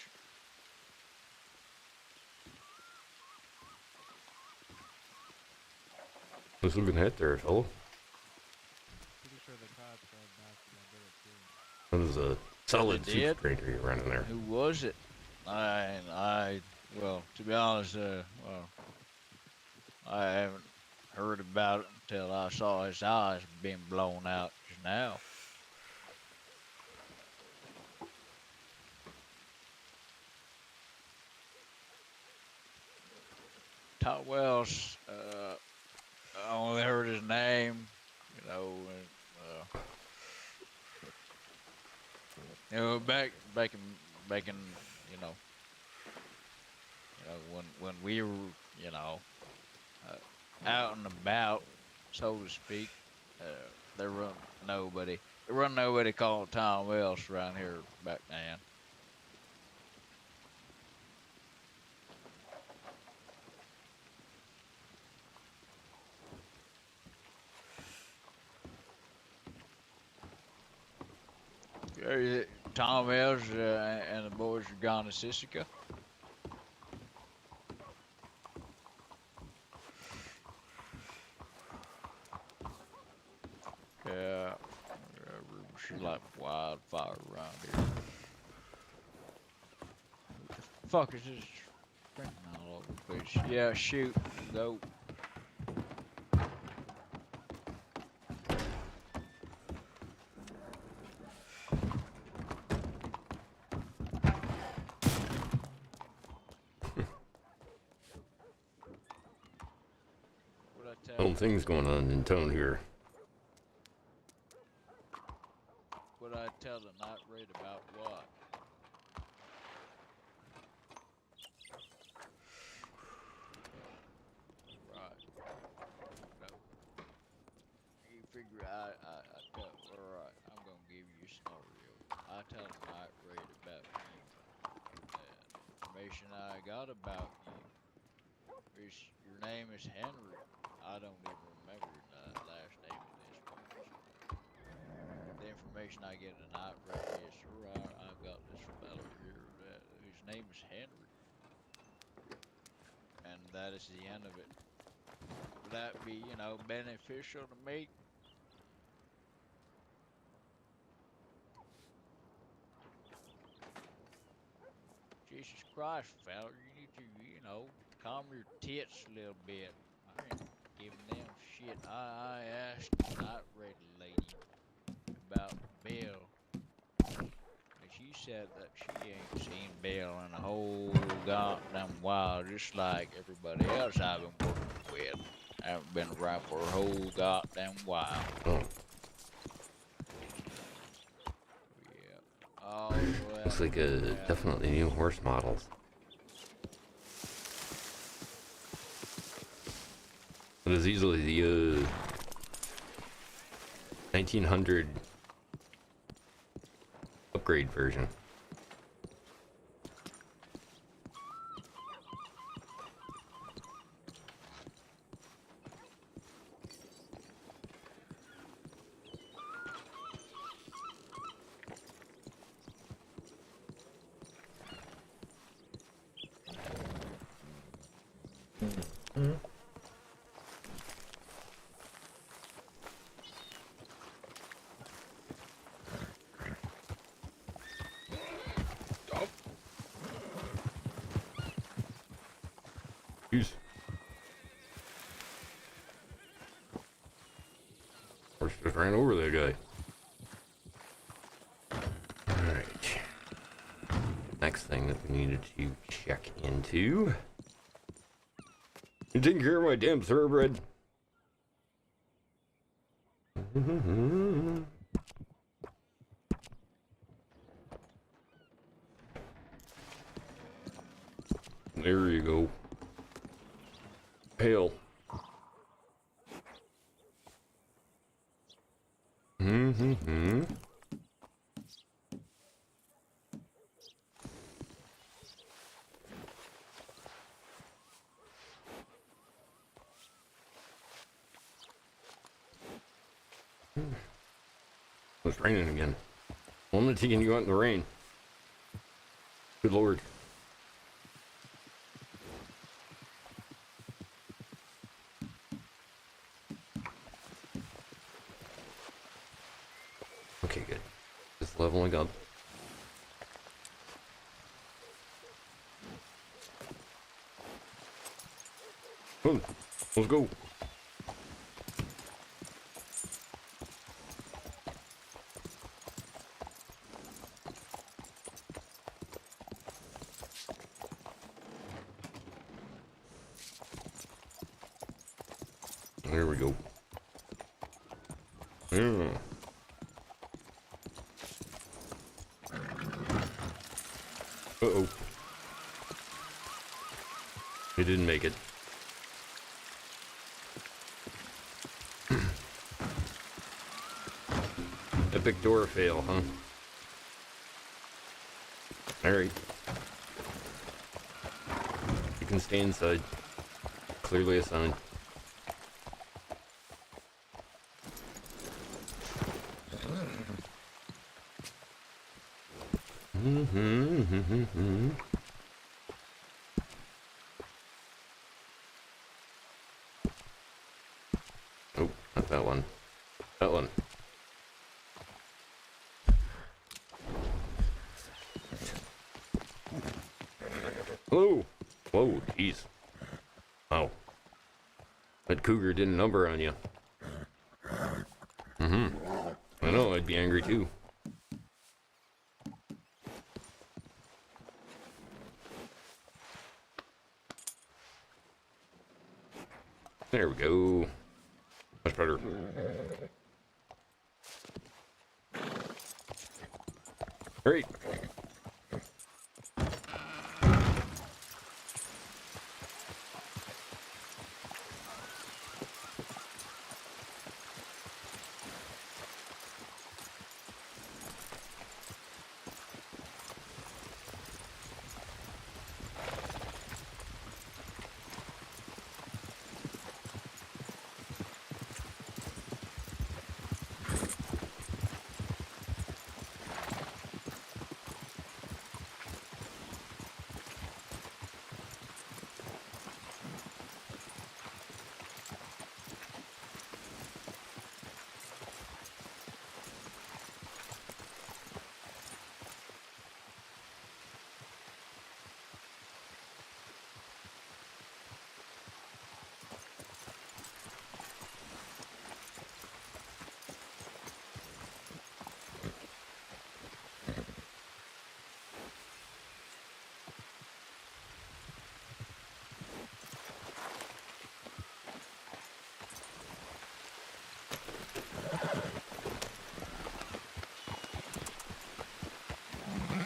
Nice looking hat there, fellow. Pretty sure the cops are back from That is a solid They super did? trader you're running there. Who was it? Well, to be honest, I haven't heard about it until I saw his eyes being blown out just now. Todd Wells, I only heard his name, you know, back in, when we were, out and about, so to speak, there wasn't nobody called Tom Wells around here back then. Tom Wells and the boys are gone to Sissica. Yeah, she's like wildfire around here. What the fuck is this? Sprinting all over the place. Yeah, shoot, go. Some things going on in town here. What I tell the night raid about what? Right. No. You figure I tell, alright, I'm gonna give you a scenario. I tell the night raid about you. And information I got about you is your name is Henry. I don't even remember your last name at this point. The information I get tonight, right? Yes, sir. I've got this fellow here whose name is Henry, and that is the end of it. Would that be, beneficial to me? Jesus Christ, fella, you need to, calm your tits a little bit. I ain't giving them shit. I asked the night raid lady about Bill, and she said that she ain't seen Bill in a whole goddamn while, just like everybody else I've been working with. I haven't been around for a whole goddamn while. Oh. Yeah. Oh, well, Looks like definitely new horse models. It is easily the 1900 upgrade version. Horse just ran over that guy. Alright. Next thing that we needed to check into. You taking care of my damn thoroughbred? There you go. Hail. Mm-hmm. It's raining again. Well, I'm not taking you out in the rain. Good lord. Okay, good. Just leveling up. Boom. Let's go. There we go. Yeah. Uh-oh. It didn't make it. Epic door fail, huh? Alright. You can stay inside. Clearly a sign. Oh, not that one. That one. Hello! Whoa, jeez. Wow. That cougar did a number on you. Mm-hmm. I know, I'd be angry too. There we go. Much better. Great.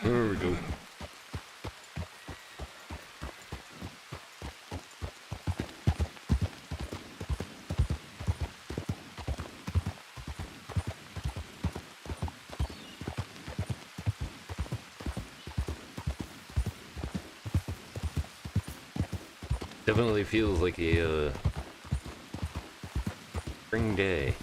There we go. Definitely feels like a spring day.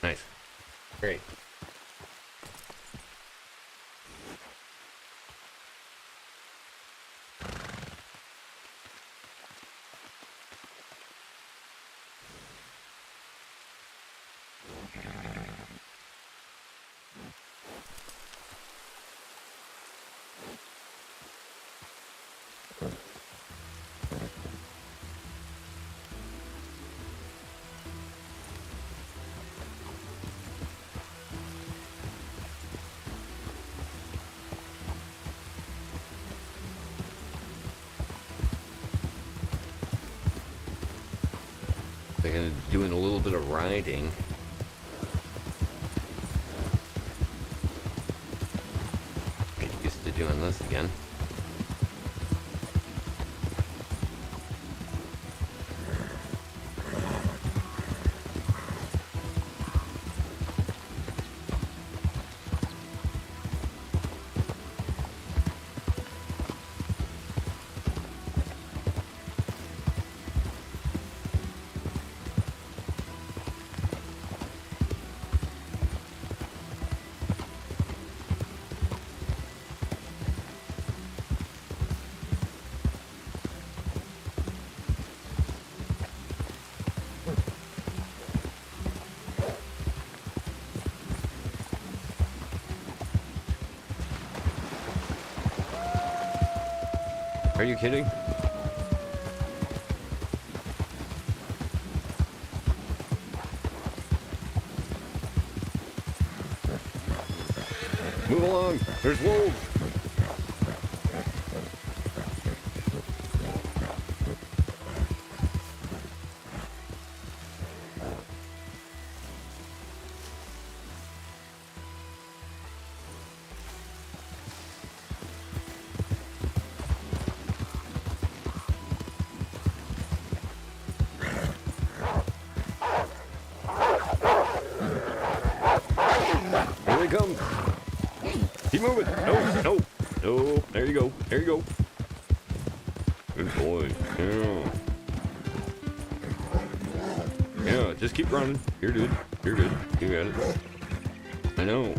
Nice. Great. Gonna doing a little bit of riding. Get used to doing this again. Are you kidding? Move along. There's wolves. Here they come. Keep moving. No, no, no. There you go. There you go. Good boy. Yeah. Yeah, just keep running. You're good. You're good. You got it. I know.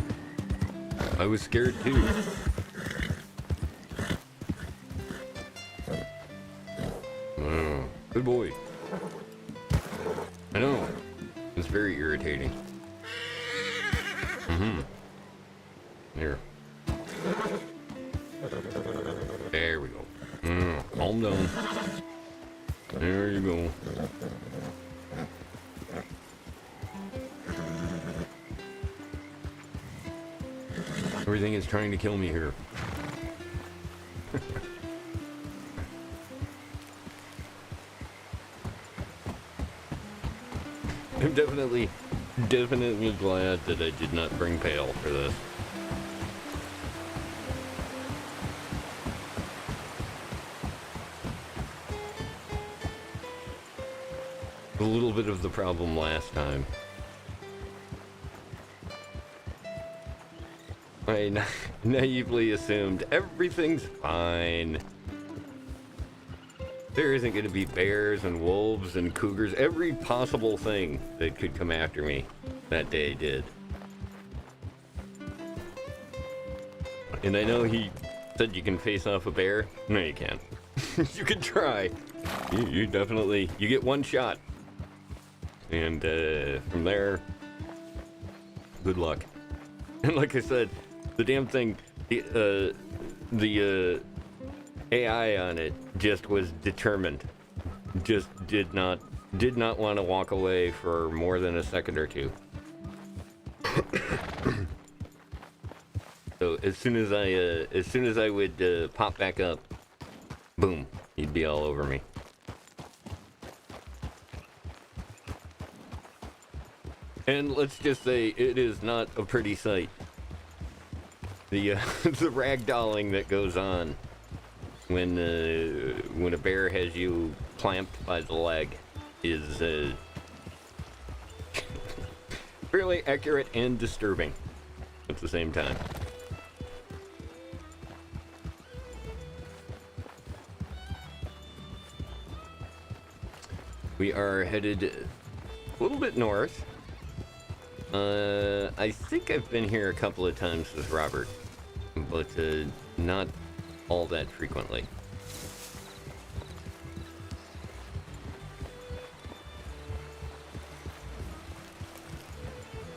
I was scared too. Good boy. I know. It's very irritating. Here. There we go. Calm down. There you go. Everything is trying to kill me here. I'm definitely glad that I did not bring Pale for this. A little bit of the problem last time. I naively assumed everything's fine. There isn't going to be bears and wolves and cougars. Every possible thing that could come after me that day did. And I know he said you can face off a bear. No, you can't. You can try. You definitely, you get one shot. And from there, good luck. And like I said, the damn thing, the AI on it just was determined. Just did not want to walk away for more than a second or two. So as soon as I would pop back up, boom, he'd be all over me. And let's just say it is not a pretty sight. The the ragdolling that goes on when a bear has you clamped by the leg is fairly accurate and disturbing at the same time. We are headed a little bit north. I think I've been here a couple of times with Robert, but not all that frequently.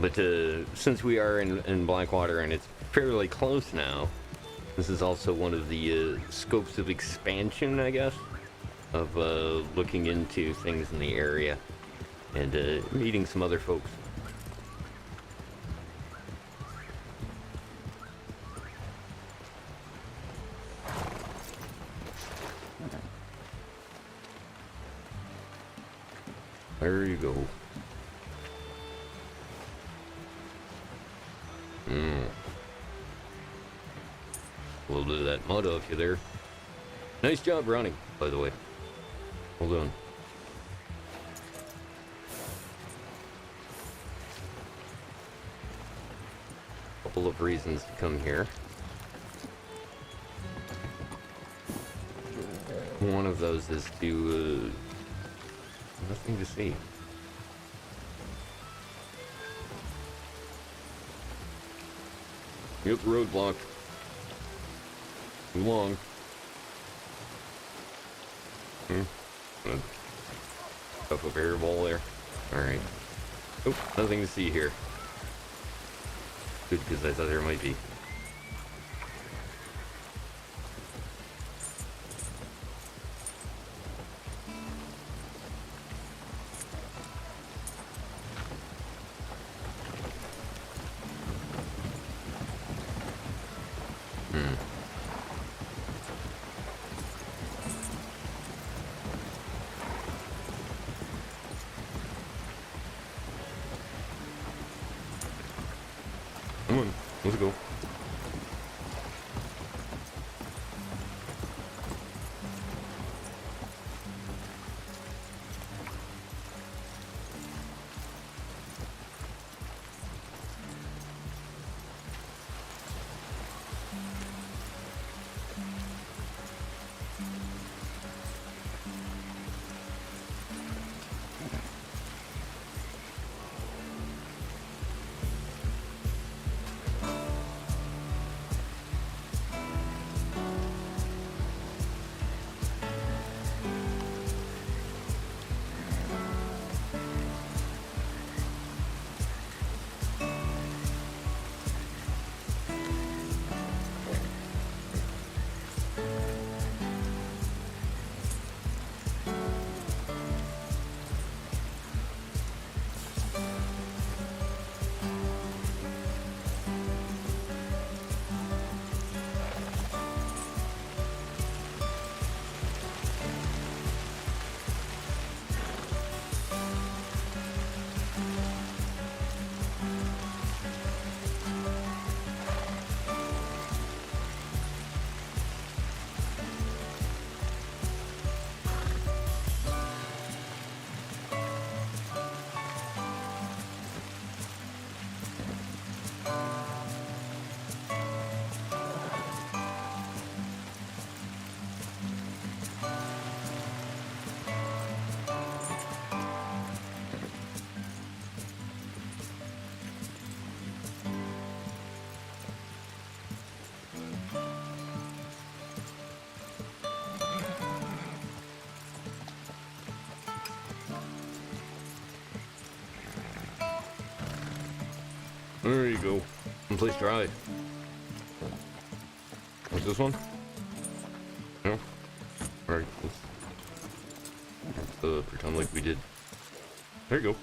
But since we are in Blackwater and it's fairly close now, this is also one of the scopes of expansion, I guess, of looking into things in the area and meeting some other folks. There you go. A little bit of that mud off you there. Nice job running, by the way. Hold on. Couple of reasons to come here. One of those is to nothing to see. Yep, roadblock. Too long. Stuff a barrier wall there. Alright. Oh, nothing to see here. Good, because I thought there might be. Come on, let's go. There you go. Please drive. What's this one? No? Alright, let's pretend like we did. There you go.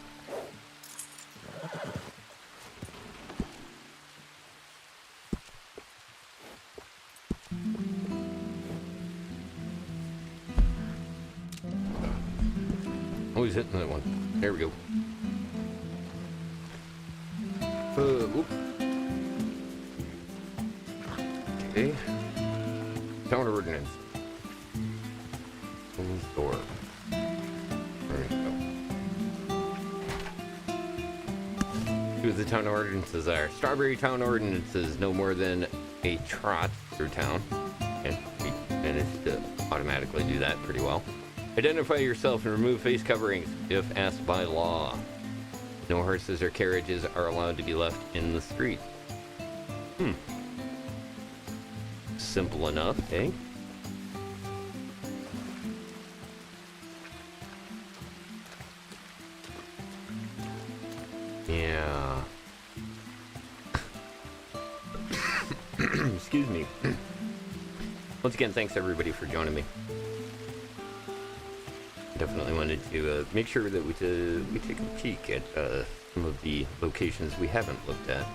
Oh, he's hitting that one. There we go. Whoop. Okay. Town ordinance. Close door. There we go. Two of the town ordinances are Strawberry Town ordinances, no more than a trot through town. And we managed to automatically do that pretty well. Identify yourself and remove face coverings if asked by law. No horses or carriages are allowed to be left in the street. Simple enough, eh? Yeah. Excuse me. Once again, thanks everybody for joining me. Definitely wanted to make sure that we take a peek at some of the locations we haven't looked at.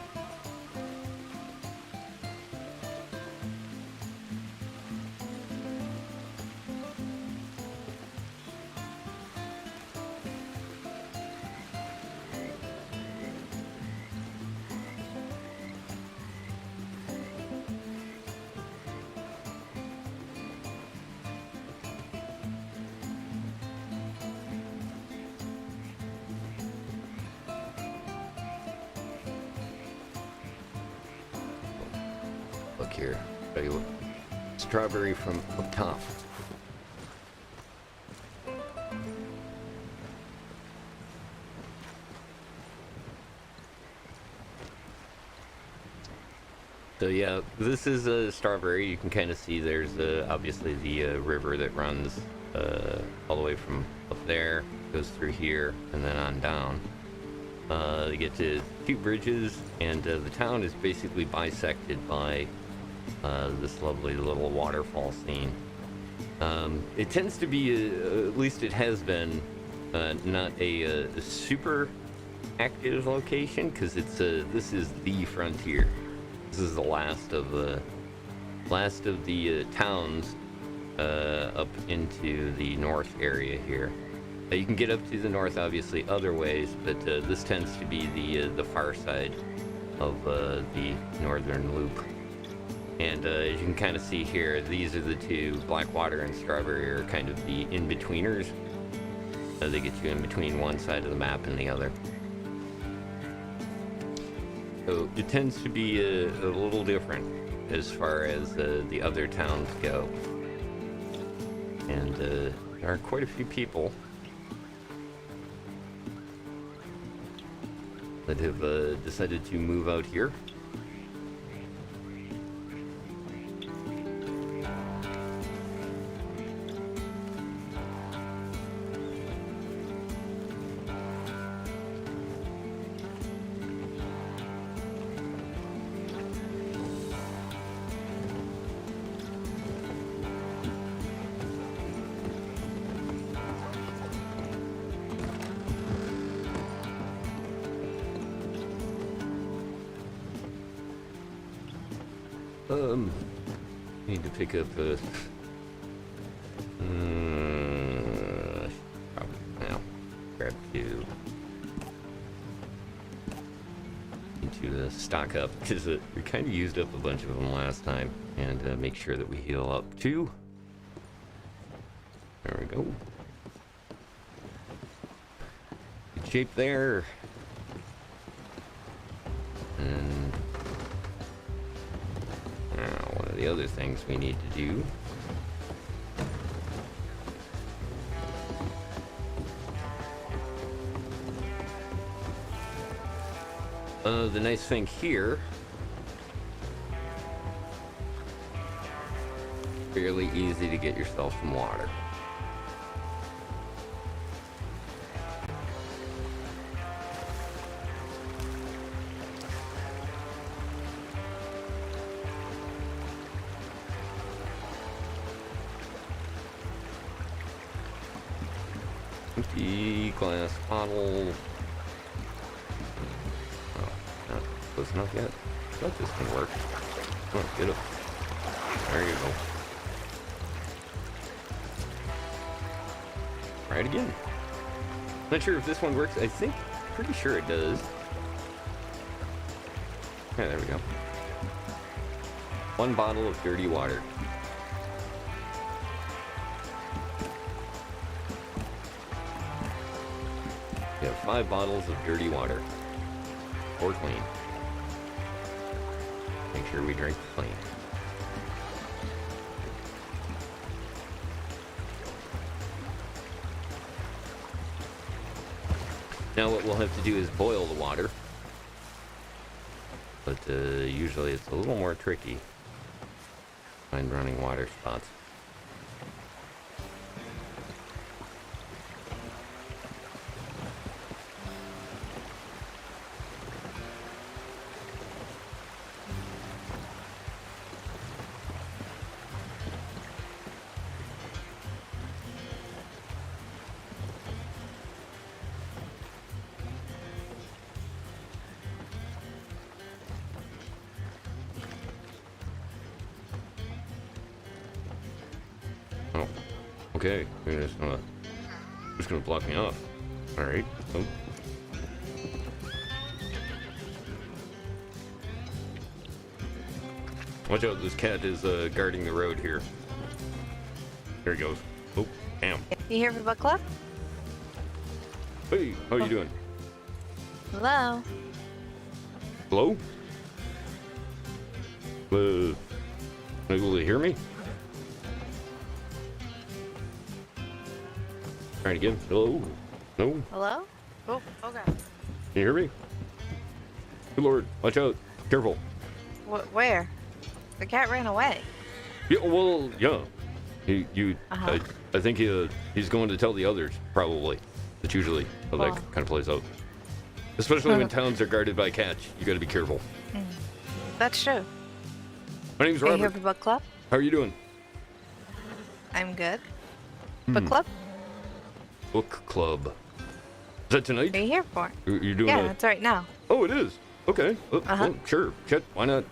look here. Show you strawberry from up top. So yeah, this is a strawberry. You can kind of see there's obviously the river that runs all the way from up there, goes through here, and then on down. You get to 2 bridges, and the town is basically bisected by this lovely little waterfall scene. It tends to be, at least it has been, not a super active location, because it's this is the frontier. This is the last of the towns up into the north area here. You can get up to the north, obviously, other ways, but this tends to be the far side of the northern loop. And as you can kind of see here, these are the 2, Blackwater and Strawberry, are kind of the in-betweeners. They get you in between one side of the map and the other. So it tends to be a little different as far as the other towns go. And there are quite a few people that have decided to move out here. Need to pick up now. Grab 2. Need to stock up, because we kind of used up a bunch of them last time, and make sure that we heal up too. There we go. Good shape there. And now, one of the other things we need to do the nice thing here, fairly easy to get yourself some water. Empty glass bottle. Oh, not close enough yet. I thought this can work. Oh, get up. There you go. Try it again. Not sure if this one works. I think, pretty sure it does. Yeah, there we go. 1 bottle of dirty water. We have 5 bottles of dirty water. Or clean. Make sure we drink clean. Now what we'll have to do is boil the water. But usually it's a little more tricky. Find running water spots. Okay, you're just gonna block me off. All right. Oh. Watch out! This cat is guarding the road here. There he goes. Oh, damn. You here for book club? Hey, how you doing? Hello. Hello? Are you able to hear me? Trying again. Hello? No? Hello? Oh, okay. Can you hear me? Good Lord, watch out. Careful. Where? The cat ran away. Yeah, well, yeah. Uh-huh. I think he's going to tell the others, probably. That's usually how that kind of plays out. Especially when towns are guarded by cats. You gotta be careful. That's true. My name's Are you Robert. here for book club? How are you doing? I'm good. Book club? Book club. Is that tonight? What are you here for? You're doing Yeah, a... it's right now. Oh, it is. Okay. Well, sure. Shit, why not?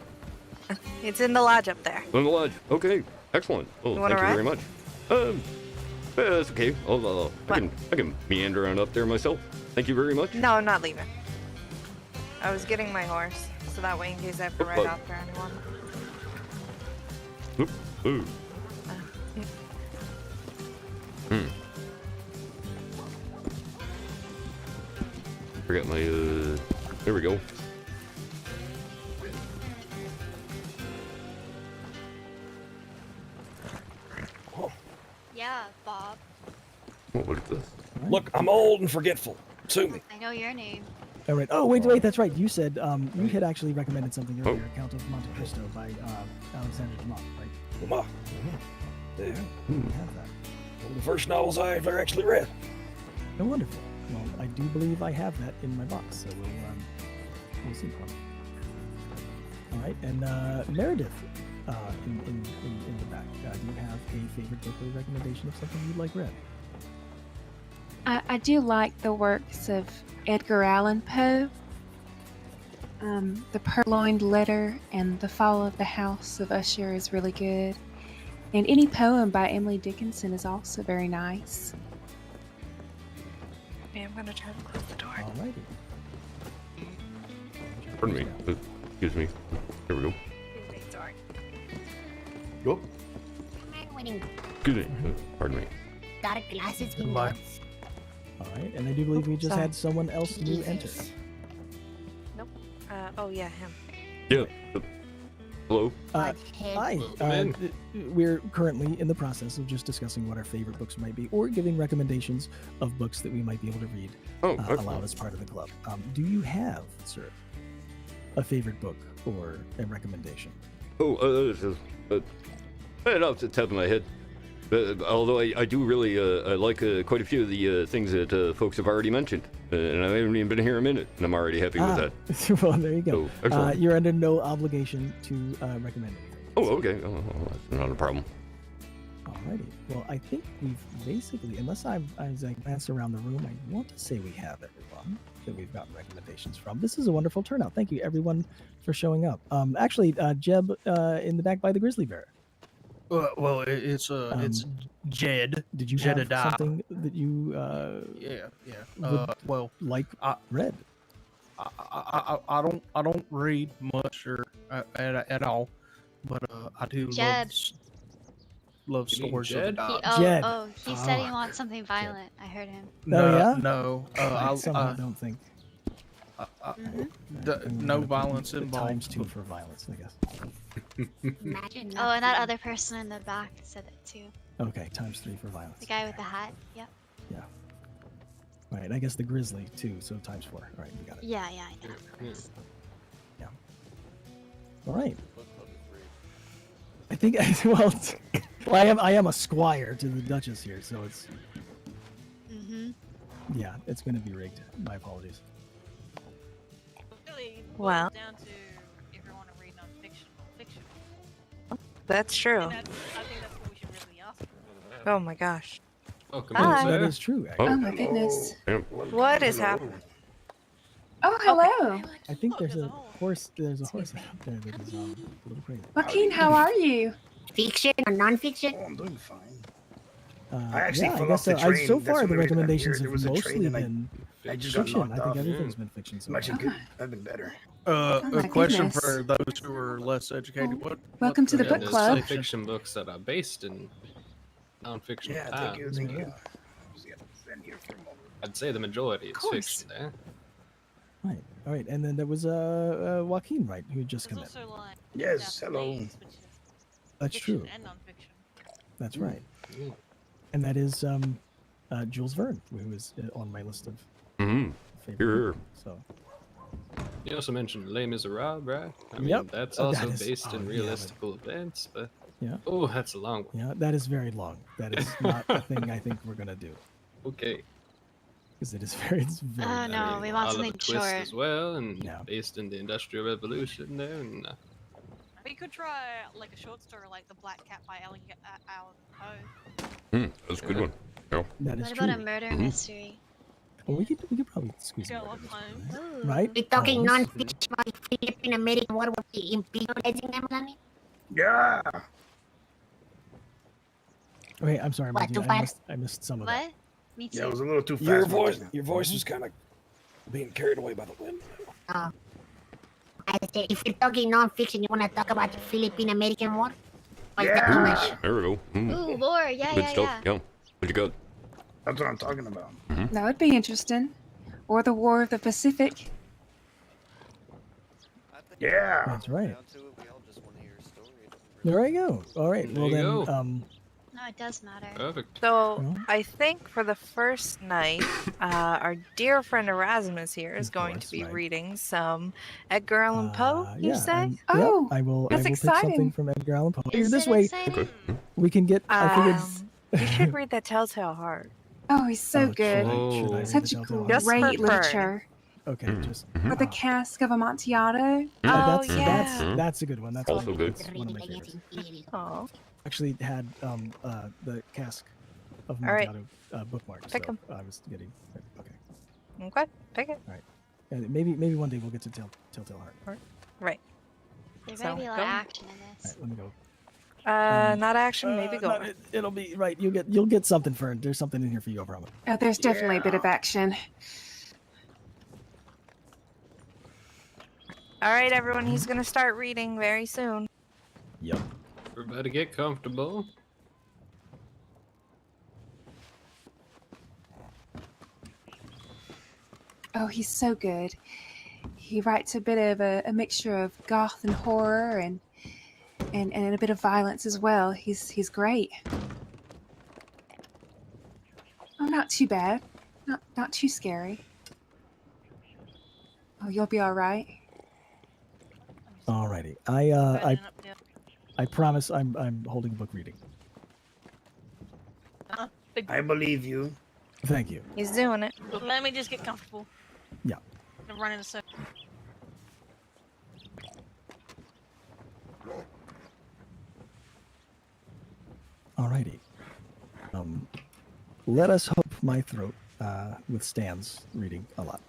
It's in the lodge up there. On the lodge. Okay. Excellent. Oh, You wanna thank you very ride? much. That's okay. I can meander around up there myself. Thank you very much. No, I'm not leaving. I was getting my horse, so that way in case I have to ride after anyone. Oop. Ooh. Forgot my, there we go. Yeah, Bob. Oh, what is this? Look, I'm old and forgetful. Sue me. I know your name. All right. Oh, wait, that's right. You said you had actually recommended something earlier, Count of Monte Cristo by Alexander Dumas, right? Dumas. Yeah. You have that. One of the first novels I ever actually read. Oh, wonderful. Well, I do believe I have that in my box, so we'll see. All right, and Meredith, in the back, do you have a favorite book or recommendation of something you'd like read? I do like the works of Edgar Allan Poe. The Purloined Letter and The Fall of the House of Usher is really good. And any poem by Emily Dickinson is also very nice. Okay, I'm gonna try to close the door. Alrighty. Pardon me. Excuse me. There we go. Sorry. Go. Winning. Excuse me. Pardon me. Got a glasses in All right, and I do believe we just sorry. had someone else new enter. Nope. Oh yeah, him. Yeah. Hello. Hi. We're currently in the process of just discussing what our favorite books might be, or giving recommendations of books that we might be able to read aloud as part of the club. Do you have, sir, a favorite book or a recommendation? Right off the top of my head. Although I do really I like quite a few of the things that folks have already mentioned, and I haven't even been here a minute, and I'm already happy with that. Well, there you go. So, excellent. You're under no obligation to recommend anything. Oh, okay. That's not a problem. Alrighty. Well, I think we've basically, unless I glance around the room, I want to say we have everyone that we've gotten recommendations from. This is a wonderful turnout. Thank you, everyone, for showing up. Actually, Jeb in the back by the grizzly bear. Well, it's Jed. Did you Jedediah. have something that you well, like read? I don't read much or at all, but I do Jed. love stories. Jed? Of Jed. He said he wants something violent. I heard him. No. I somehow don't think. No violence The involved. times two for violence, I guess. Oh, and that other person in the back said it too. Okay, times 3 for violence. The guy with the hat. Yep. Yeah. All right, I guess the grizzly too, so times 4. All right, we got it. Yeah, I know. Yeah. All right. I think well, I am a squire to the Duchess here, so it's. Yeah, it's going to be rigged. My apologies. Well. Down to if you want to read non-fiction or fiction. That's true. I think that's what we should really ask. Oh my gosh. Hi. That is true. Actually. Oh my goodness. What is happening? Oh, hello. I think there's a horse. There's a horse out there that is a little crazy. Joaquin, how are you? Fiction or non-fiction? Oh, I'm doing fine. I actually yeah, I fell guess off the so. train. So That's far, when the we were down recommendations here. have There was a mostly train and been I just got fiction. I knocked think off. everything's been fiction. So I'm actually far. good. I've been better. my A question goodness. for those who are less educated. Welcome to the book club. There's fiction books that are based in non-fiction. Yeah, thank you. Thank you. Been here for a moment. I'd say the majority is fiction there. Right. All right. And then there was Joaquin, right, who had just come in. Also like Yes, hello. That's true. And nonfiction. That's right. And that is Jules Verne, who is on my list of favorite Sure. people, so. You also mentioned Les Miserables, right? I mean, Yep. that's That also is- based in yeah, realistical events, but Yeah. oh, that's a long one. Yeah, that is very long. That is not a thing I think we're gonna do. Okay. Because it is very, it's very. Oh no, we want something Twist short. as well, and based in the Industrial Revolution there, and We could try like a short story like The Black Cat by Allan Poe. That's a good one. Yeah. That is What true. about a murder mystery? Well, we could probably squeeze in Sherlock Holmes. right? We're talking Holmes. non-fiction about Philippine American War with the imperializing them, Lani? Yeah. Okay, I'm sorry, What, Margie, too fast? I missed some of What? that. Me too. Yeah, it was a little too fast. Your voice was kind of being carried away by the wind. I said, if you're talking non-fiction, you want to talk about the Philippine American War? Or is that too much? There we go. Ooh, war, yeah, Good yeah, stuff. yeah. Yeah. What you got? That's what I'm talking about. That would be interesting. Or the War of the Pacific. Yeah. That's right. There I go. All right. There Well you then, go. No, it does matter. Perfect. So I think for the first night, our dear friend Erasmus here is going to be reading some Edgar Allan Poe. You yeah, say? and- yep, Oh, I will. that's I will exciting. pick something from Edgar Allan Poe. Here, Is this it way, exciting? we can get. I figured. You should read The Telltale Heart. Oh, he's so good. should I read Such the Telltale Heart? Just for great fun. literature. Okay, just. With the cask of Amontillado. That's a good one. That's Also good. That's one of my favorites. Oh. Actually, had the cask of All right. Montado bookmarked. Pick so 'em. I was getting. Okay. Okay, pick it. All right. And maybe one day we'll get to Telltale Heart. Right. There So, better be a lot go. of action in All this. right, let me go. Not action, maybe go. No, it'll be right. You'll get something, Fern. There's something in here for you, I promise. Oh, there's definitely a bit of action. All right, everyone, he's going to start reading very soon. Yep. Everybody get comfortable. Oh, he's so good. He writes a bit of a mixture of goth and horror and a bit of violence as well. He's great. Oh, not too bad. Not too scary. Oh, you'll be all right. Alrighty. I promise I'm holding book reading. I believe you. Thank you. He's doing it. Let me just get comfortable. Yeah. I'm running a circle. Alrighty. Let us hope my throat withstands reading a lot.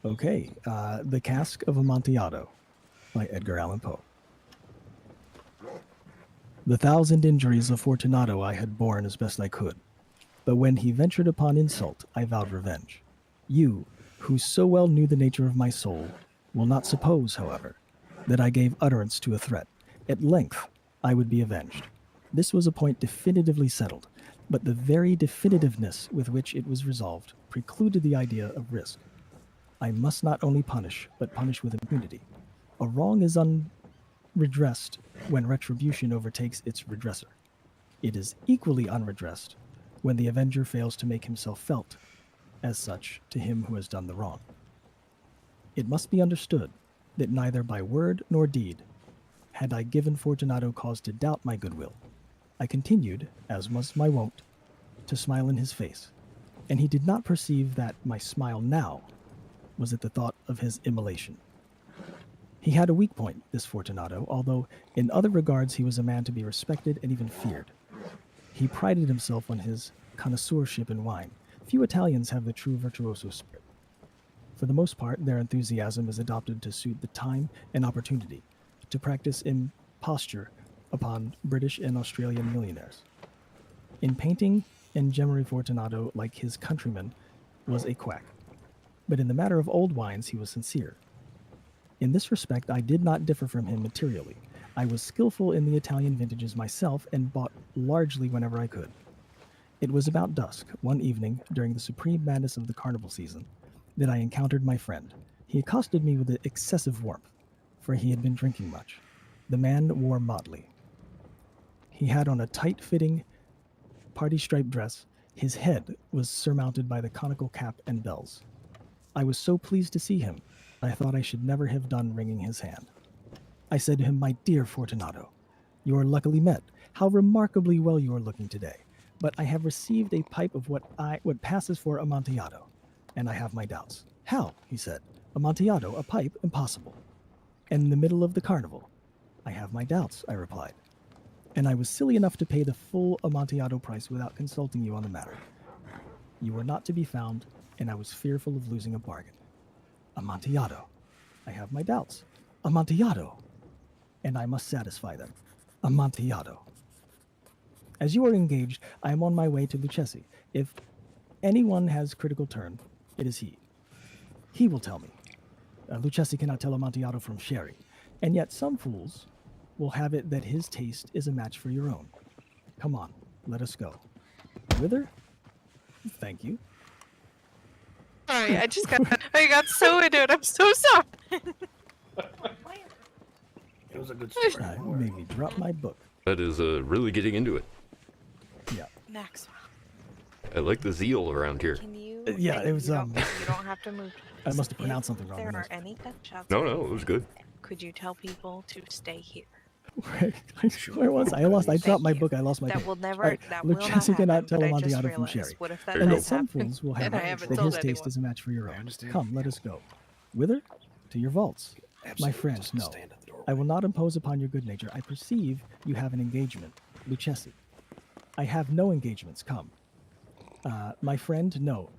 Okay, The Cask of Amontillado by Edgar Allan Poe. The 1,000 injuries of Fortunato I had borne as best I could, but when he ventured upon insult, I vowed revenge. You, who so well knew the nature of my soul, will not suppose, however, that I gave utterance to a threat. At length, I would be avenged. This was a point definitively settled, but the very definitiveness with which it was resolved precluded the idea of risk. I must not only punish, but punish with impunity. A wrong is unredressed when retribution overtakes its redresser. It is equally unredressed when the avenger fails to make himself felt as such to him who has done the wrong. It must be understood that neither by word nor deed had I given Fortunato cause to doubt my goodwill. I continued, as was my wont, to smile in his face, and he did not perceive that my smile now was at the thought of his immolation. He had a weak point, this Fortunato, although in other regards he was a man to be respected and even feared. He prided himself on his connoisseurship in wine. Few Italians have the true virtuoso spirit. For the most part, their enthusiasm is adopted to suit the time and opportunity, to practice imposture upon British and Australian millionaires. In painting, Engemery Fortunato, like his countrymen, was a quack. But in the matter of old wines, he was sincere. In this respect, I did not differ from him materially. I was skillful in the Italian vintages myself and bought largely whenever I could. It was about dusk, one evening during the supreme madness of the carnival season, that I encountered my friend. He accosted me with excessive warmth, for he had been drinking much. The man wore motley. He had on a tight-fitting, party-striped dress. His head was surmounted by the conical cap and bells. I was so pleased to see him, I thought I should never have done wringing his hand. I said to him, "My dear Fortunato, you are luckily met. How remarkably well you are looking today. But I have received a pipe of what passes for Amontillado, and I have my doubts." "How?" he said. "Amontillado, a pipe? Impossible." "And in the middle of the carnival?" "I have my doubts," I replied. "And I was silly enough to pay the full Amontillado price without consulting you on the matter. You were not to be found, and I was fearful of losing a bargain. Amontillado. I have my doubts. Amontillado. And I must satisfy them. Amontillado. As you are engaged, I am on my way to Lucchesi. If anyone has critical turn, it is he. He will tell me. Lucchesi cannot tell Amontillado from Sherry, and yet some fools will have it that his taste is a match for your own. Come on, let us go. Whither? Thank you. Sorry, I got so into it. I'm so sorry. It was a good story. Made me drop my book. That is really getting into it. Yeah. Maxwell. I like the zeal around here. Can you? Yeah, it was You don't have to move. I must have pronounced something wrong. If there There are any gunshots. No, it was good. Could you tell people to stay here? Where was I? I dropped my book. I lost my That book. will never. All right, That will not Lucchesi cannot happen. tell But I just Amontillado from realized, Sherry. what if that And yet does some happen? fools will have And I it haven't that told his taste anyone. is a match for your own. Come, let us go. Whither? To your vaults. My friend, no. I will not impose upon your good nature. I perceive you have an engagement. Lucchesi. I have no engagements. Come. My friend, no.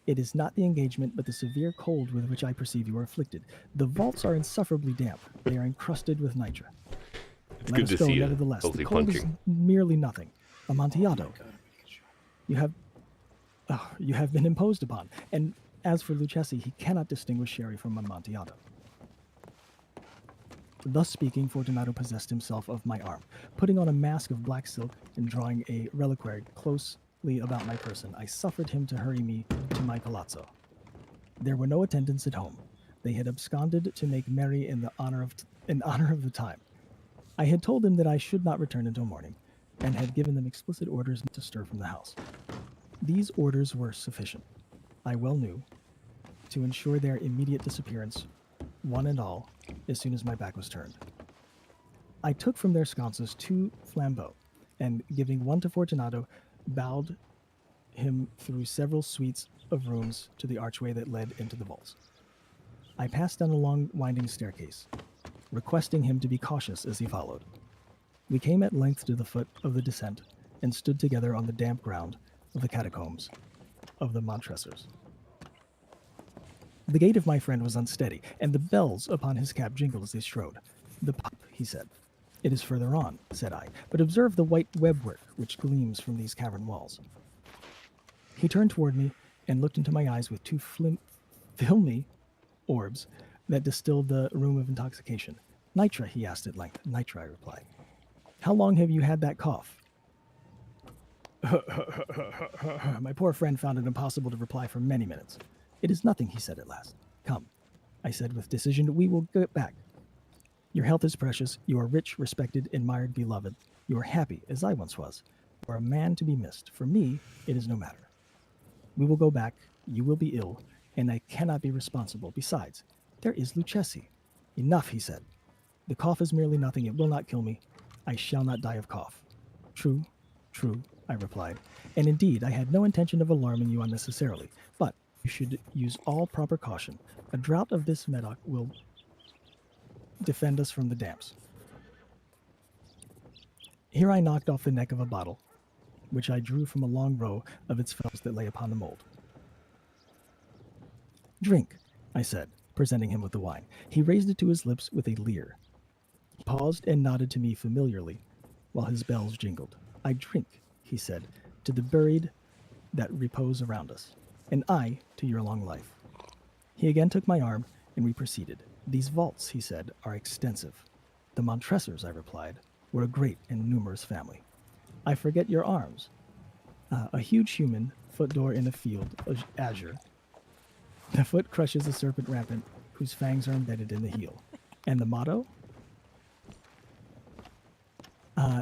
It is not the engagement, but the severe cold with which I perceive you are afflicted. The vaults are insufferably damp. They are encrusted with nitra. It's Let good us to go, see you nevertheless. The healthy cold is punching. merely nothing. Amontillado. You have been imposed upon. And as for Lucchesi, he cannot distinguish Sherry from Amontillado. Thus speaking, Fortunato possessed himself of my arm. Putting on a mask of black silk and drawing a reliquary closely about my person, I suffered him to hurry me to my palazzo. There were no attendants at home. They had absconded to make merry in honor of the time. I had told them that I should not return until morning, and had given them explicit orders not to stir from the house. These orders were sufficient, I well knew, to ensure their immediate disappearance, one and all, as soon as my back was turned. I took from their sconces 2 flambeaux, and giving one to Fortunato, bowed him through several suites of rooms to the archway that led into the vaults. I passed down a long winding staircase, requesting him to be cautious as he followed. We came at length to the foot of the descent, and stood together on the damp ground of the catacombs of the Montresors. The gait of my friend was unsteady, and the bells upon his cap jingled as they strode. "The pipe," he said. "It is further on," said I, "but observe the white webwork which gleams from these cavern walls." He turned toward me and looked into my eyes with 2 filmy orbs that distilled the rheum of intoxication. "Nitra," he asked at length. "Nitra," I replied. "How long have you had that cough?" My poor friend found it impossible to reply for many minutes. "It is nothing," he said at last. "Come," I said with decision, "we will get back. Your health is precious. You are rich, respected, admired, beloved. You are happy, as I once was. You are a man to be missed. For me, it is no matter. We will go back. You will be ill, and I cannot be responsible. Besides, there is Lucchesi." "Enough," he said. "The cough is merely nothing. It will not kill me. I shall not die of cough." "True, true," I replied. "And indeed, I had no intention of alarming you unnecessarily. But you should use all proper caution. A draught of this Medoc will defend us from the damps." Here I knocked off the neck of a bottle, which I drew from a long row of its fellows that lay upon the mold. "Drink," I said, presenting him with the wine. He raised it to his lips with a leer. He paused and nodded to me familiarly, while his bells jingled. "I drink," he said, "to the buried that repose around us, and I to your long life." He again took my arm, and we proceeded. "These vaults," he said, "are extensive." "The Montresors," I replied, "were a great and numerous family." "I forget your arms." A huge human, foot door in a field, azure. The foot crushes a serpent rampant whose fangs are embedded in the heel. And the motto?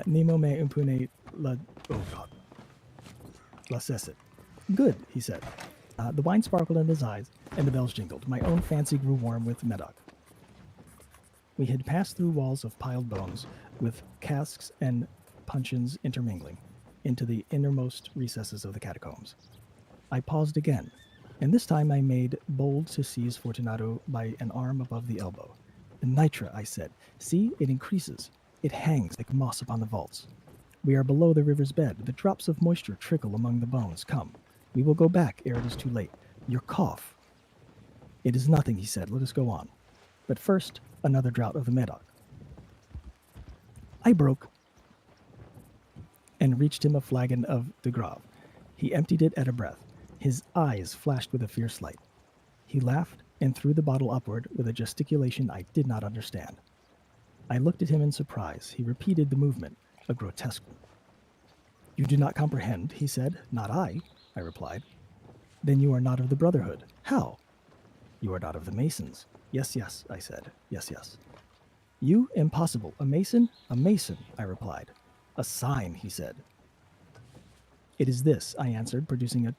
Nemo me impune la... Oh, God. La cessit. Good, he said. The wine sparkled in his eyes, and the bells jingled. My own fancy grew warm with Medoc. We had passed through walls of piled bones, with casks and puncheons intermingling, into the innermost recesses of the catacombs. I paused again, and this time I made bold to seize Fortunato by an arm above the elbow. The nitra, I said. See, it increases. It hangs like moss upon the vaults. We are below the river's bed. The drops of moisture trickle among the bones. Come. We will go back ere it is too late. Your cough. It is nothing, he said. Let us go on. But first, another draught of the Medoc. I broke and reached him a flagon of de Grave. He emptied it at a breath. His eyes flashed with a fierce light. He laughed and threw the bottle upward with a gesticulation I did not understand. I looked at him in surprise. He repeated the movement, a grotesque one. You do not comprehend, he said. Not I replied. Then you are not of the Brotherhood. How? You are not of the Masons. Yes, yes, I said. Yes, yes. You? Impossible. A Mason? A Mason, I replied. A sign, he said. It is this, I answered, producing a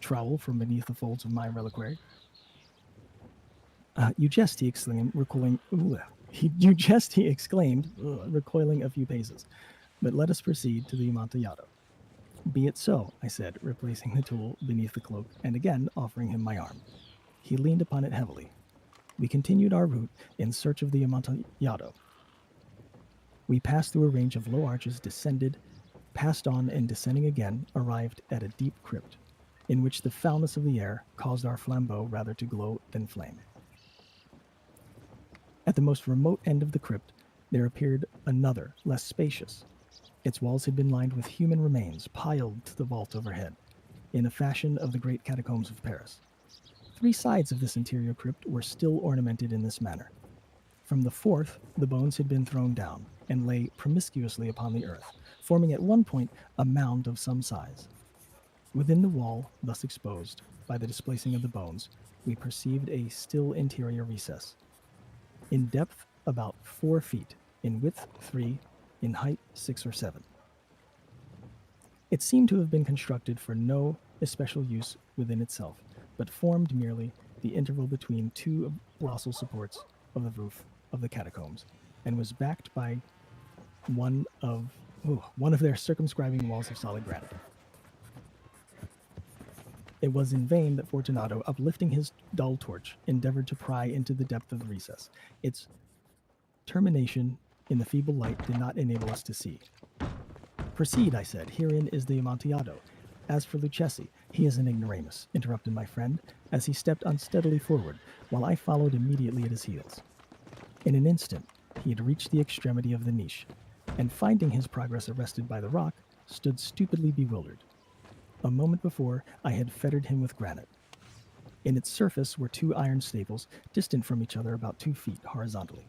trowel from beneath the folds of my reliquary. You jest, he exclaimed, recoiling. You jest, he exclaimed, recoiling a few paces. But let us proceed to the Amontillado. Be it so, I said, replacing the tool beneath the cloak and again offering him my arm. He leaned upon it heavily. We continued our route in search of the Amontillado. We passed through a range of low arches, descended, passed on, and descending again, arrived at a deep crypt, in which the foulness of the air caused our flambeau rather to glow than flame. At the most remote end of the crypt, there appeared another, less spacious. Its walls had been lined with human remains piled to the vault overhead, in a fashion of the great catacombs of Paris. 3 sides of this interior crypt were still ornamented in this manner. From the 4th, the bones had been thrown down and lay promiscuously upon the earth, forming at one point a mound of some size. Within the wall, thus exposed by the displacing of the bones, we perceived a still interior recess. In depth, about 4 feet, in width, 3, in height, 6 or 7. It seemed to have been constructed for no especial use within itself, but formed merely the interval between 2 colossal supports of the roof of the catacombs, and was backed by one of their circumscribing walls of solid granite. It was in vain that Fortunato, uplifting his dull torch, endeavored to pry into the depth of the recess. Its termination in the feeble light did not enable us to see. Proceed, I said. Herein is the Amontillado. As for Lucchesi, he is an ignoramus, interrupted my friend, as he stepped unsteadily forward, while I followed immediately at his heels. In an instant, he had reached the extremity of the niche, and finding his progress arrested by the rock, stood stupidly bewildered. A moment before, I had fettered him with granite. In its surface were 2 iron staples, distant from each other about 2 feet horizontally.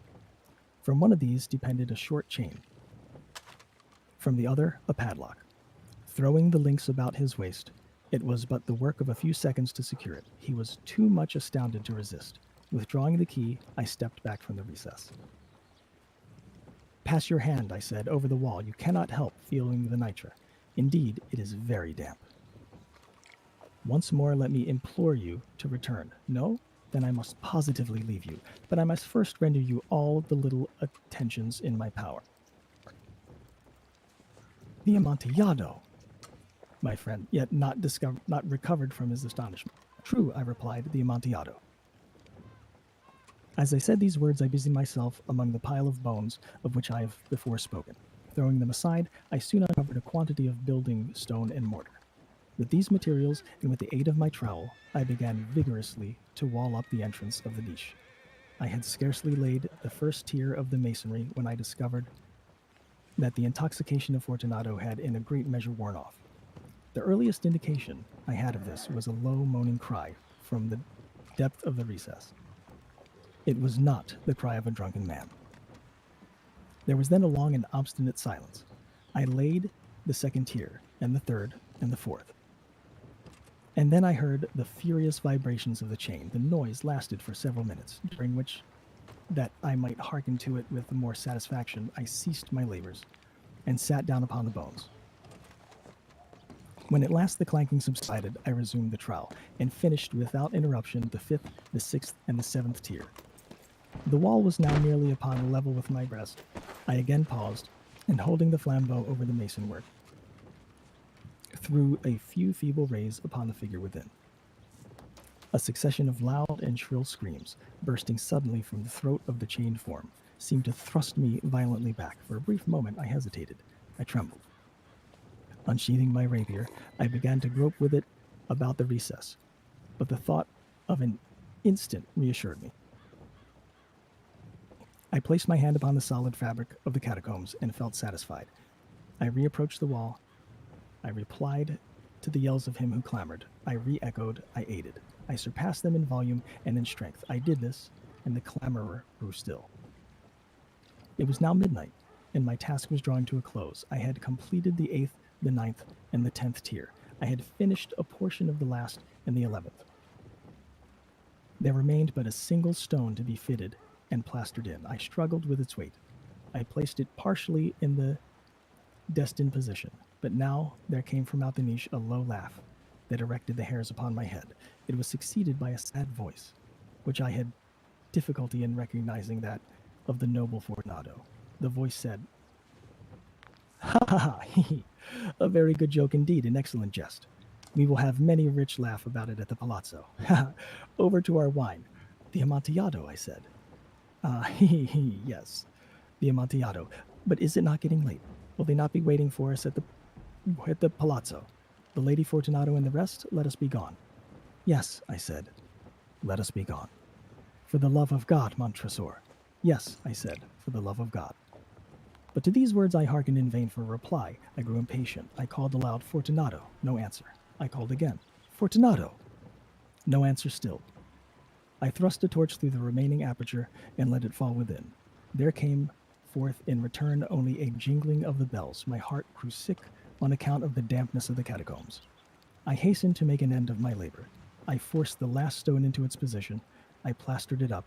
From one of these depended a short chain. From the other, a padlock. Throwing the links about his waist, it was but the work of a few seconds to secure it. He was too much astounded to resist. Withdrawing the key, I stepped back from the recess. Pass your hand, I said, over the wall. You cannot help feeling the nitra. Indeed, it is very damp. Once more, let me implore you to return. No? Then I must positively leave you, but I must first render you all the little attentions in my power. The Amontillado, my friend, yet not recovered from his astonishment. True, I replied, the Amontillado. As I said these words, I busied myself among the pile of bones of which I have before spoken. Throwing them aside, I soon uncovered a quantity of building stone and mortar. With these materials, and with the aid of my trowel, I began vigorously to wall up the entrance of the niche. I had scarcely laid the first tier of the masonry when I discovered that the intoxication of Fortunato had in a great measure worn off. The earliest indication I had of this was a low moaning cry from the depth of the recess. It was not the cry of a drunken man. There was then a long and obstinate silence. I laid the second tier, and the third, and the fourth. And then I heard the furious vibrations of the chain. The noise lasted for several minutes, during which, that I might hearken to it with more satisfaction, I ceased my labors and sat down upon the bones. When at last the clanking subsided, I resumed the trowel and finished without interruption the fifth, the sixth, and the seventh tier. The wall was now nearly upon a level with my breast. I again paused, and holding the flambeau over the mason work, threw a few feeble rays upon the figure within. A succession of loud and shrill screams, bursting suddenly from the throat of the chained form, seemed to thrust me violently back. For a brief moment I hesitated. I trembled. Unsheathing my rapier, I began to grope with it about the recess, but the thought of an instant reassured me. I placed my hand upon the solid fabric of the catacombs and felt satisfied. I reapproached the wall. I replied to the yells of him who clamored. I re-echoed. I aided. I surpassed them in volume and in strength. I did this, and the clamorer grew still. It was now midnight, and my task was drawing to a close. I had completed the 8th, the 9th, and the 10th tier. I had finished a portion of the last and the 11th. There remained but a single stone to be fitted and plastered in. I struggled with its weight. I placed it partially in the destined position, but now there came from out the niche a low laugh that erected the hairs upon my head. It was succeeded by a sad voice, which I had difficulty in recognizing that of the noble Fortunato. The voice said, "Ha ha ha, hee hee, a very good joke indeed, an excellent jest. We will have many a rich laugh about it at the palazzo. Over to our wine. The Amontillado," I said. Hee hee, yes, the Amontillado. But is it not getting late? Will they not be waiting for us at the palazzo? The Lady Fortunato and the rest, let us be gone. Yes, I said, let us be gone. For the love of God, Montresor. Yes, I said, for the love of God. But to these words I hearkened in vain for a reply. I grew impatient. I called aloud, Fortunato. No answer. I called again, Fortunato. No answer still. I thrust a torch through the remaining aperture and let it fall within. There came forth in return only a jingling of the bells. My heart grew sick on account of the dampness of the catacombs. I hastened to make an end of my labor. I forced the last stone into its position. I plastered it up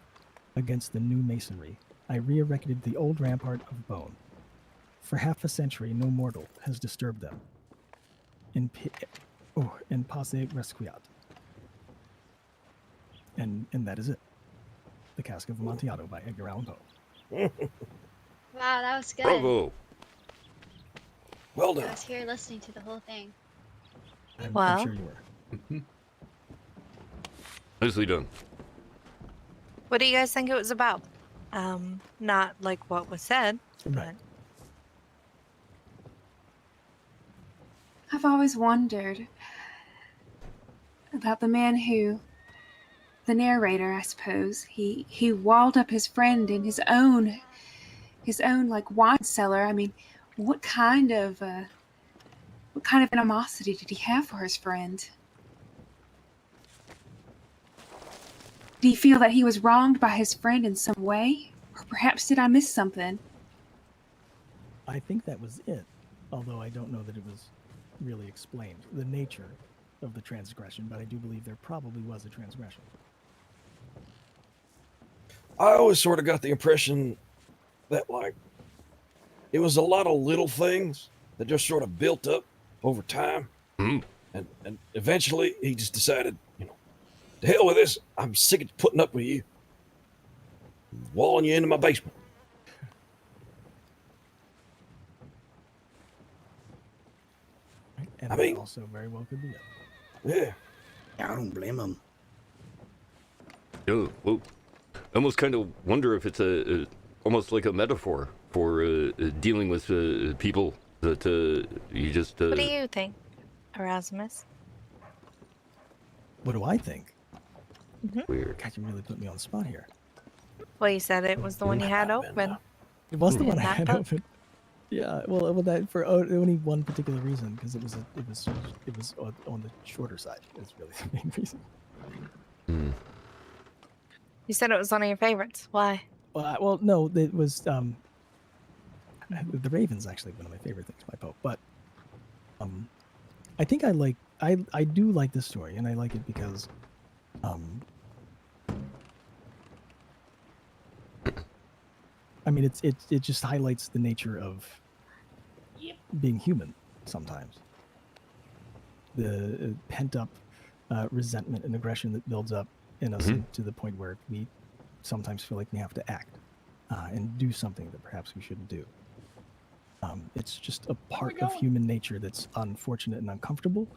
against the new masonry. I re-erected the old rampart of bone. For half a century, no mortal has disturbed them. In pace resquiat. And that is it. The Cask of Amontillado by Edgar Allan Poe. Wow, that was good. Bravo. Well I done. was here listening to the whole thing. I'm sure you were. Nicely done. What do you guys think it was about? Not like what was said, but I've always wondered about the man who, the narrator, I suppose, he walled up his friend in his own like wine cellar. I mean, what kind of animosity did he have for his friend? Did he feel that he was wronged by his friend in some way? Or perhaps did I miss something? I think that was it, although I don't know that it was really explained, the nature of the transgression, but I do believe there probably was a transgression. I always sort of got the impression that, like, it was a lot of little things that just sort of built up over time. And eventually he just decided, to hell with this. I'm sick of putting up with you. Walling you into my basement. And I mean, also very well could be it. Yeah. I don't blame him. Yeah, well, I almost kind of wonder if it's almost like a metaphor for dealing with people that you just. what do you think, Erasmus? What do I think? Weird. God, you really put me on the spot here. Well, you said it was the one you had open. It was the one I that had book? open. Yeah, well, that for only one particular reason, because it was on the shorter side. That's really the main reason. You said it was one of your favorites. Why? Well, no, it was the Raven's actually one of my favorite things by Pope, but I think I do like this story, and I like it because I mean it just highlights the nature of being human sometimes. The pent up resentment and aggression that builds up in us to the point where we sometimes feel like we have to act and do something that perhaps we shouldn't do. It's just a part of human nature that's unfortunate and uncomfortable,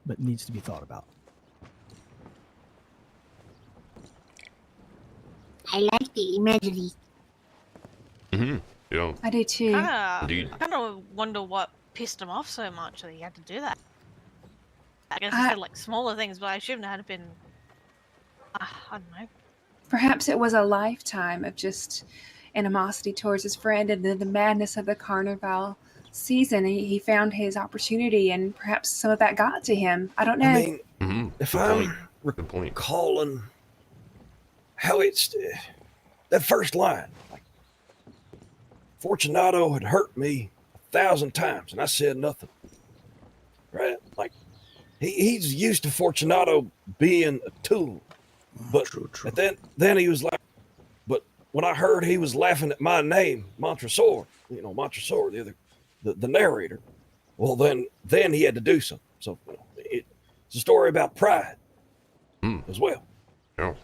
but needs to be thought about. I like the imagery. Yeah. I do too. Indeed. I kind of wonder what pissed him off so much that he had to do that. I guess it's like smaller things, but I assume it had been. I don't know. Perhaps it was a lifetime of just animosity towards his friend, and then the madness of the carnival season. He found his opportunity, and perhaps some of that got to him. I don't know. I mean, if I'm recalling how it's that first line, like, Fortunato had hurt me 1,000 times, and I said nothing. Right? Like, he's used to Fortunato being a tool, but then he was like, but when I heard he was laughing at my name, Montresor, Montresor, the narrator, well, then he had to do something. So it's a story about pride as well. Yeah.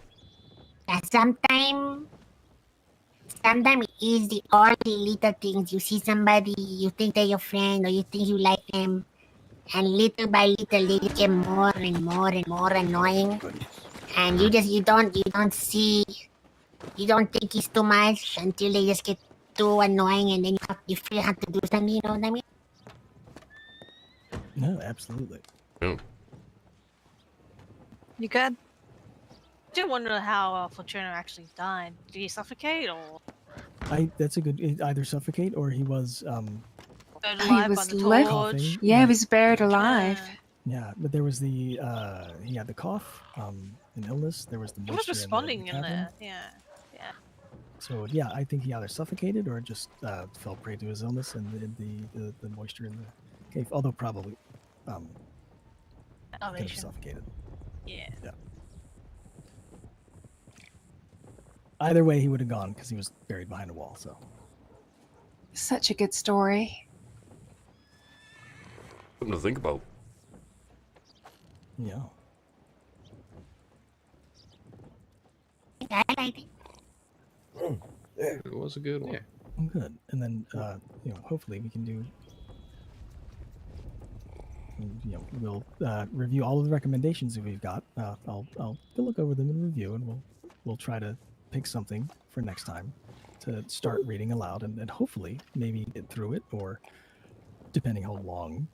Sometimes it is all the little things. You see somebody, you think they're your friend, or you think you like them, and little by little they just get more and more and more annoying. And you don't think it's too much until they just get too annoying, and then you feel you have to do something. You know what I mean? No, absolutely. Yeah. You good? I do wonder how Fortuna actually died. Did he suffocate or? That's a good. Either suffocate or he was. Buried He alive by was the left. torch? Yeah, he was buried alive. Yeah, but there was the he had the cough, an illness. There was the. He was responding in there. Yeah. So yeah, I think he either suffocated or just fell prey to his illness and the moisture in the cave. Although probably could have suffocated. Yeah. Either way, he would have gone because he was buried behind a wall. So Such a good story. Something to think about. Yeah. I like it. Yeah, it was a good one. Yeah. Good. And then hopefully we can do. We'll review all of the recommendations that we've got. I'll look over them and review, and we'll try to pick something for next time to start reading aloud, and hopefully maybe get through it, or depending how long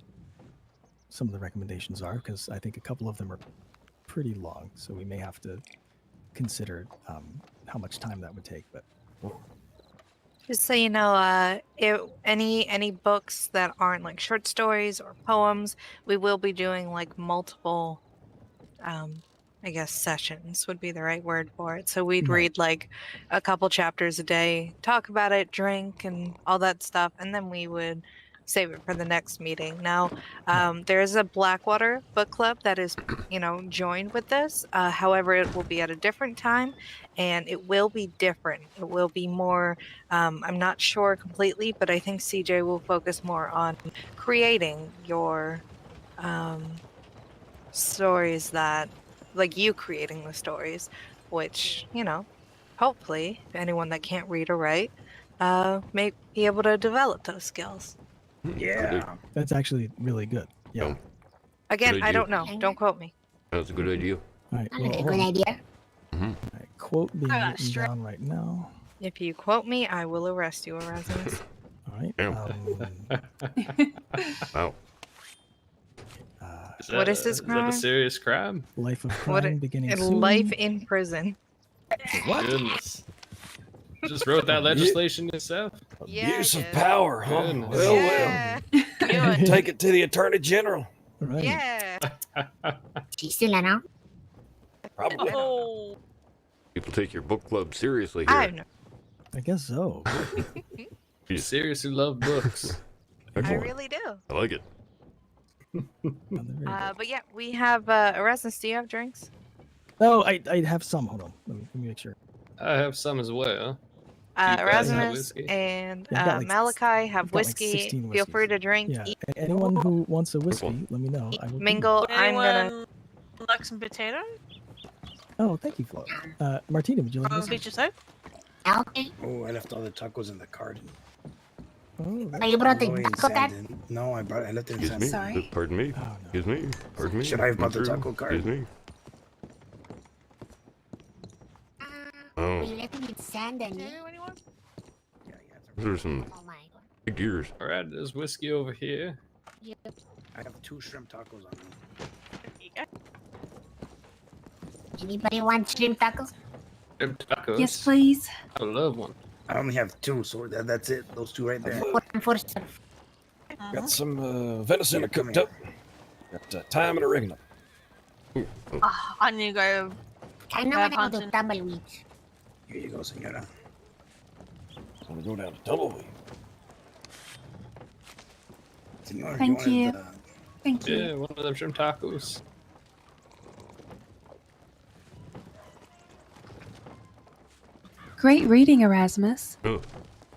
some of the recommendations are, because I think a couple of them are pretty long, so we may have to consider how much time that would take. But Just so you know, any books that aren't like short stories or poems, we will be doing like multiple, I guess sessions would be the right word for it. So we'd read like a couple chapters a day, talk about it, drink, and all that stuff, and then we would save it for the next meeting. Now, there is a Blackwater book club that is, joined with this. However, it will be at a different time, and it will be different. It will be more, I'm not sure completely, but I think CJ will focus more on creating your stories that, like you creating the stories, which, hopefully anyone that can't read or write may be able to develop those skills. yeah, that's actually really good. Yeah. Again, Good I idea. don't know. Don't quote me. That's a good idea. All right. That's a good idea. All right, quote being Ah, written down right now. If you quote me, I will arrest you, Erasmus. All right. Wow. What is his Is that crime? a serious crime? Life of What crime a- beginning in soon. life in prison. What? Goodness. Just wrote that legislation itself. Abuse of power, huh? Goodness. Well, Yeah. well. Take it to the Attorney General. Right. Yeah. She's still around. Probably. Oh. People take your book club seriously here. I know. I guess so. You seriously love books. I Excellent. really do. I like it. But yeah, we have Erasmus. Do you have drinks? Oh, I have some. Hold on. Let me make sure. I have some as well. Cheap ass Erasmus whiskey. and Yeah, I've got, like, Malachi have I've got, like, whiskey. 16 Feel free to drink. Yeah. Eat, Anyone who wants a whiskey, let me know. I will give you mingle. one. I'm gonna. Anyone like some potato? Oh, thank you, Flo. Martina, would you like From whiskey? Beach Soap? Okay. Oh, I left all the tacos in the carton. Oh, Oh, you brought the No, in taco card? Sandon. No, I left it in Excuse me. Sandon. Pardon me. Excuse me. Pardon me. Should I have brought the Intruder. taco card? Excuse me. Oh, We left it in sand and those are some big gears. All right, there's whiskey over here. I have 2 shrimp tacos on me. Anybody want shrimp tacos? Shrimp tacos. Yes, please. I love one. I only have 2, so that's it. Those 2 right there. Got some venison I cooked up. Got thyme and oregano. I need to go. I know herb how to hunting. tumbleweeds. Here you go, senora. So we go down to Tumbleweed. Senora, Thank wanted, you. Thank you. Yeah, one of them shrimp tacos. Great reading, Erasmus. Oh,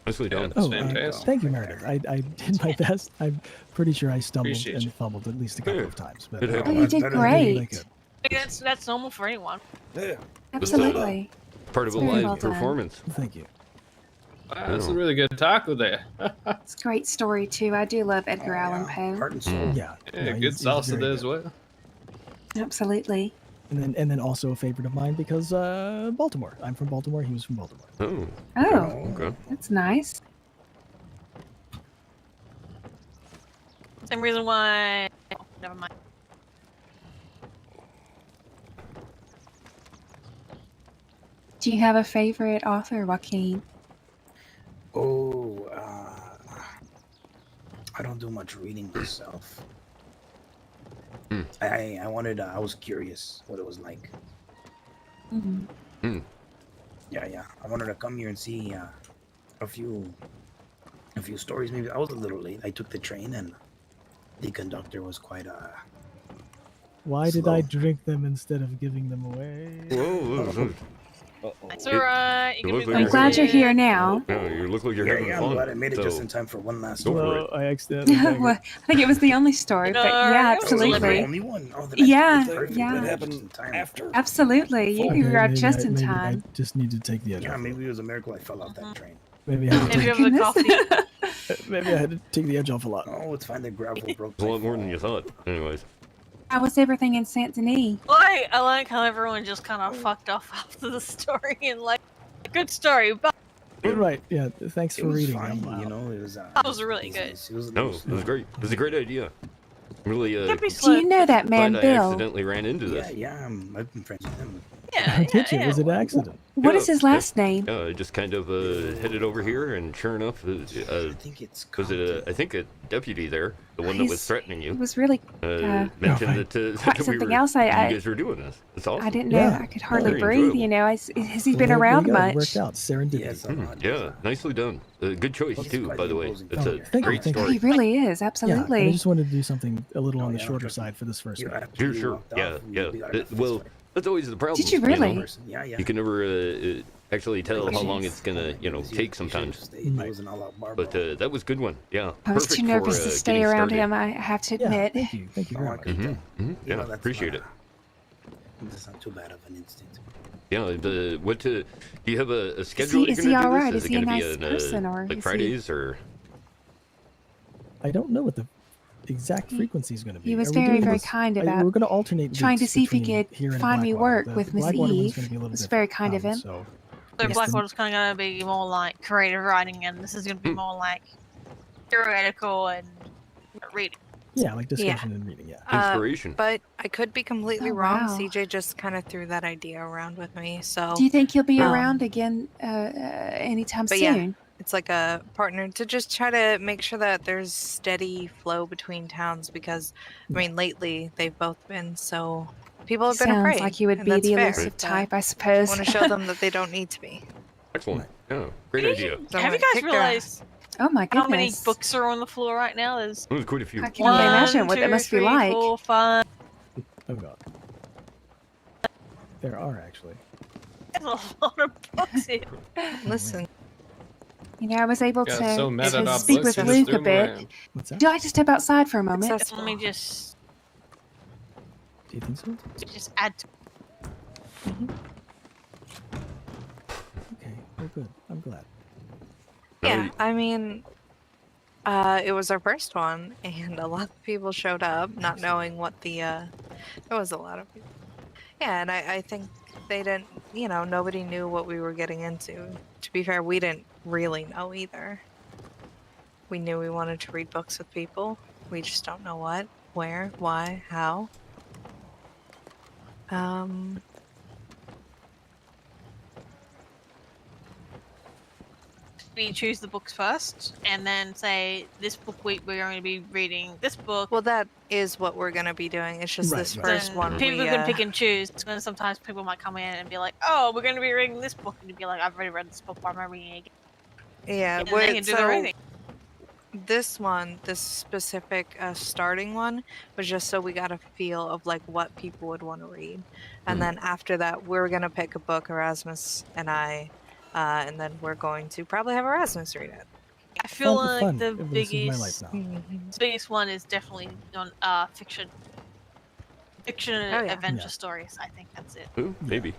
nicely done. That's Oh, fantastic. thank you, Meredith. I did my best. I'm pretty sure I stumbled Appreciate and you. fumbled at least a couple of times. But It Oh, happened. you did I did really great. good. I think that's normal for anyone. Yeah. Absolutely. Part of a It's very live well done. performance. Thank you. Wow, that's a really good taco there. It's a great story too. I do love Edgar Allan Poe. Heart and soul. Yeah. Yeah, no, good he's salsa very there as good. well. Absolutely. And then also a favorite of mine because Baltimore. I'm from Baltimore. He was from Baltimore. Oh. Oh, Okay. that's nice. Same reason why. Oh, never mind. Do you have a favorite author, Joaquin? Oh, I don't do much reading myself. I was curious what it was like. Mm-hmm. Yeah. I wanted to come here and see a few stories. Maybe I was a little late. I took the train and the conductor was quite Why did I drink them instead of giving them away? Whoa. It's alright. You can look be like I'm glad you're here now. Yeah, you look like you're having I'm fun. glad I made it just so in time for one last go for story. it. I accidentally. Well, I think it was the only story, but No, yeah, it was the absolutely. only one. Oh, Yeah, perfect. yeah. That happened after. Absolutely. You Okay, arrived maybe just I- in maybe time. I just need to take the edge Yeah, off. maybe it was a miracle I fell off that train. Maybe I had to Maybe take, over the coffee. maybe I had to take the edge off a lot. Oh, it's fine. The gravel broke. It's a lot more than you thought. Anyways. How was everything in Saint Denis? I like how everyone just kind of fucked off after the story and like, good story, but You're right. Yeah. Thanks It for was reading. fine, them. you know. It was. that was really good. It was. No, it was great. It was a great idea. I'm really Can't be Do you know that man, glad I Bill? accidentally ran into this. Yeah. I've been friends with him. Yeah, Did you? Was it an accident? What is his last name? I just kind of headed over here, and sure enough, I think it's. was it I think a deputy there, the one that was He's- threatening you, It was really mentioned that, quite that something we were, else. you guys were doing this. It's awesome. I didn't know Yeah. I could hardly Very breathe. enjoyable. You know, has he Well, been there you around go. It much? worked out. Serendipity. Yes, Yeah, nicely done. Good choice too, by the way. It's a Thank you, great thank you. story. He really is. Yeah, Absolutely. and I just wanted to do something a little on the shorter side for this first one. Sure. Yeah. Well, that's always the problem. Did you really? know? Yeah. You can never actually tell how long it's gonna, take sometimes. But that was a good one. Yeah. I was perfect too nervous for, to stay getting around started. him. I have to Yeah, admit. thank you. Thank you very much. Yeah, appreciate it. It's not too bad of an instinct. Yeah, do you have a schedule is you're he gonna do alright? this? Is he a it gonna nice be person, or like is Fridays or? I don't know what the exact frequency is going to be. He was Are we very, doing very this- kind we're about going to alternate trying to weeks see if he between could here and find me Blackwater. work The with Miss Blackwater one's Eve. gonna be a little It was different. very kind of him. So So Yes. Blackwater's kind of gonna be more like creative writing, and this is gonna be more like theoretical and reading. yeah, like discussion and reading. Yeah. Inspiration. But I could be completely Oh, wrong. wow. CJ just kind of threw that idea around with me. So Do you think he'll be Um, around again anytime but soon? yeah, it's like a partner to just try to make sure that there's steady flow between towns because, I mean, lately they've both been so. People have been Sounds afraid. like you would and be that's the fair, elusive but type, I suppose. I want to show them that they don't need to be. Excellent. Yeah, great idea. So I'm Have you gonna guys kick their realized? Oh my How many goodness. books are on the floor right now? There's There's quite a few. I can't even imagine what that must be 3, like. 4, 5. Oh god. There are actually. There's a lot of books here. Listen. You know, I was able Got to, so mad at our speak books, with we just Luke threw a 'em bit. around. What's that? Do I just step outside for a moment? Let me just Do you think so? just add to Okay, well good. I'm glad. Yeah, I mean, it was our first one, and a lot of people showed up, not knowing what the, there was a lot of people. Yeah, and I think they didn't, you know, nobody knew what we were getting into. To be fair, we didn't really know either. We knew we wanted to read books with people. We just don't know what, where, why, how. we choose the books first, and then say this book week we're going to be reading this book. Well, that is what we're going to be doing. It's just this first one. People we, can pick and choose. Because sometimes people might come in and be like, "Oh, we're going to be reading this book," and you'd be like, "I've already read this book. Why am I reading it again?" Yeah, and they can do their reading. This one, this specific starting one, was just so we got a feel of like what people would want to read, and then after that, we're gonna pick a book, Erasmus and I, and then we're going to probably have Erasmus read it. I feel Fun, like fun. the This is my life biggest, now. biggest one is definitely on fiction. Fiction adventure stories. I think that's it. Ooh, maybe.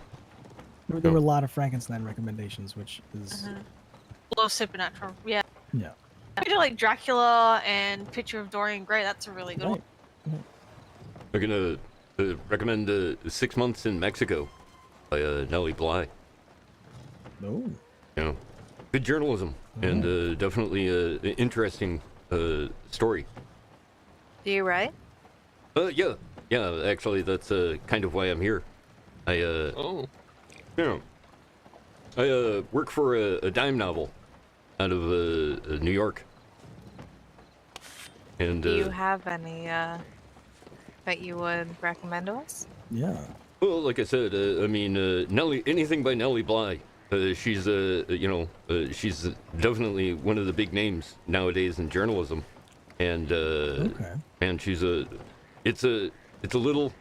There were a lot of Frankenstein recommendations, which is A lot of supernatural. Yeah. yeah. I do like Dracula and Picture of Dorian Gray. That's a really good one. I'm gonna recommend 6 Months in Mexico by Nellie Bly. Oh. You know, good journalism and definitely an interesting story. Do you write? Yeah. Actually, that's kind of why I'm here. I work for a dime novel out of New York. And Do you have any that you would recommend to us? Yeah. Well, like I said, I mean, Nellie, anything by Nellie Bly. She's she's definitely one of the big names nowadays in journalism, and and she's it's a little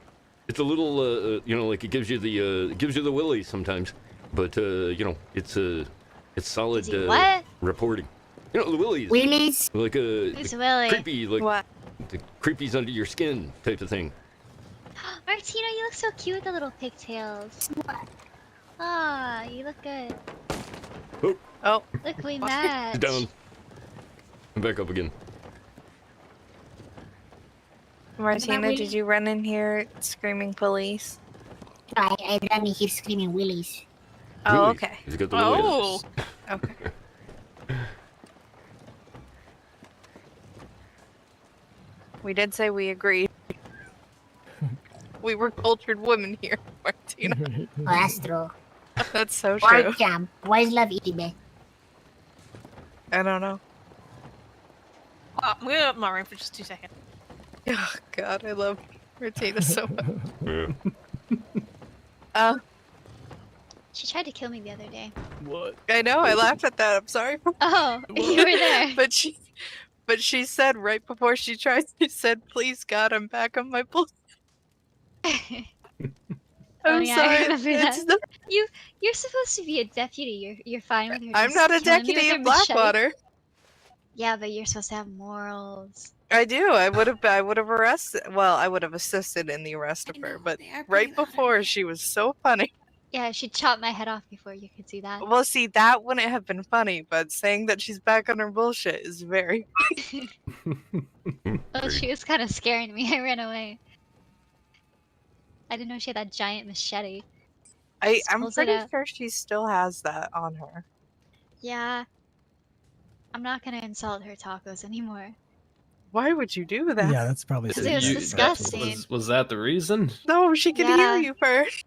like it gives you the willies sometimes, but it's solid what? reporting. You know, the willies. Willies? Like Who's a willy? creepy, like What? the creepies under your skin type of thing. Martina, you look so cute with the little pigtails. Ah, you look good. Oh. Look, we match. Down. I'm back up again. Martina, did you run in here screaming police? I ran in here screaming willies. Oh, Willies. okay. He's got the Oh. willies. Okay. We did say we agreed. We were cultured women here, Martina. Oh, that's true. That's so true. Pork jam. Boys love eating. I don't know. I'm gonna up my room for just 2 seconds. Oh God, I love Martina so much. She tried to kill me the other day. What? I know. I laughed at that. I'm sorry. Oh, you were there. But she said right before she tried. She said, "Please God, I'm back on my bull." I'm yeah, sorry. I remember that. It's not- You're supposed to be a deputy. You're fine with her. I'm just not a killing me deputy with in her machete. Blackwater. Yeah, but you're supposed to have morals. I do. I would have arrested. Well, I would have assisted in the arrest of her. But right before, she was so funny. Yeah, she chopped my head off before you could do that. Well, see, that wouldn't have been funny. But saying that she's back on her bullshit is very. Oh, she was kind of scaring me. I ran away. I didn't know she had that giant machete. I'm pulls it pretty out. sure she still has that on her. Yeah. I'm not gonna insult her tacos anymore. Why would you do that? Yeah, that's probably. Because it was disgusting. Was that the reason? No, she could hear you first.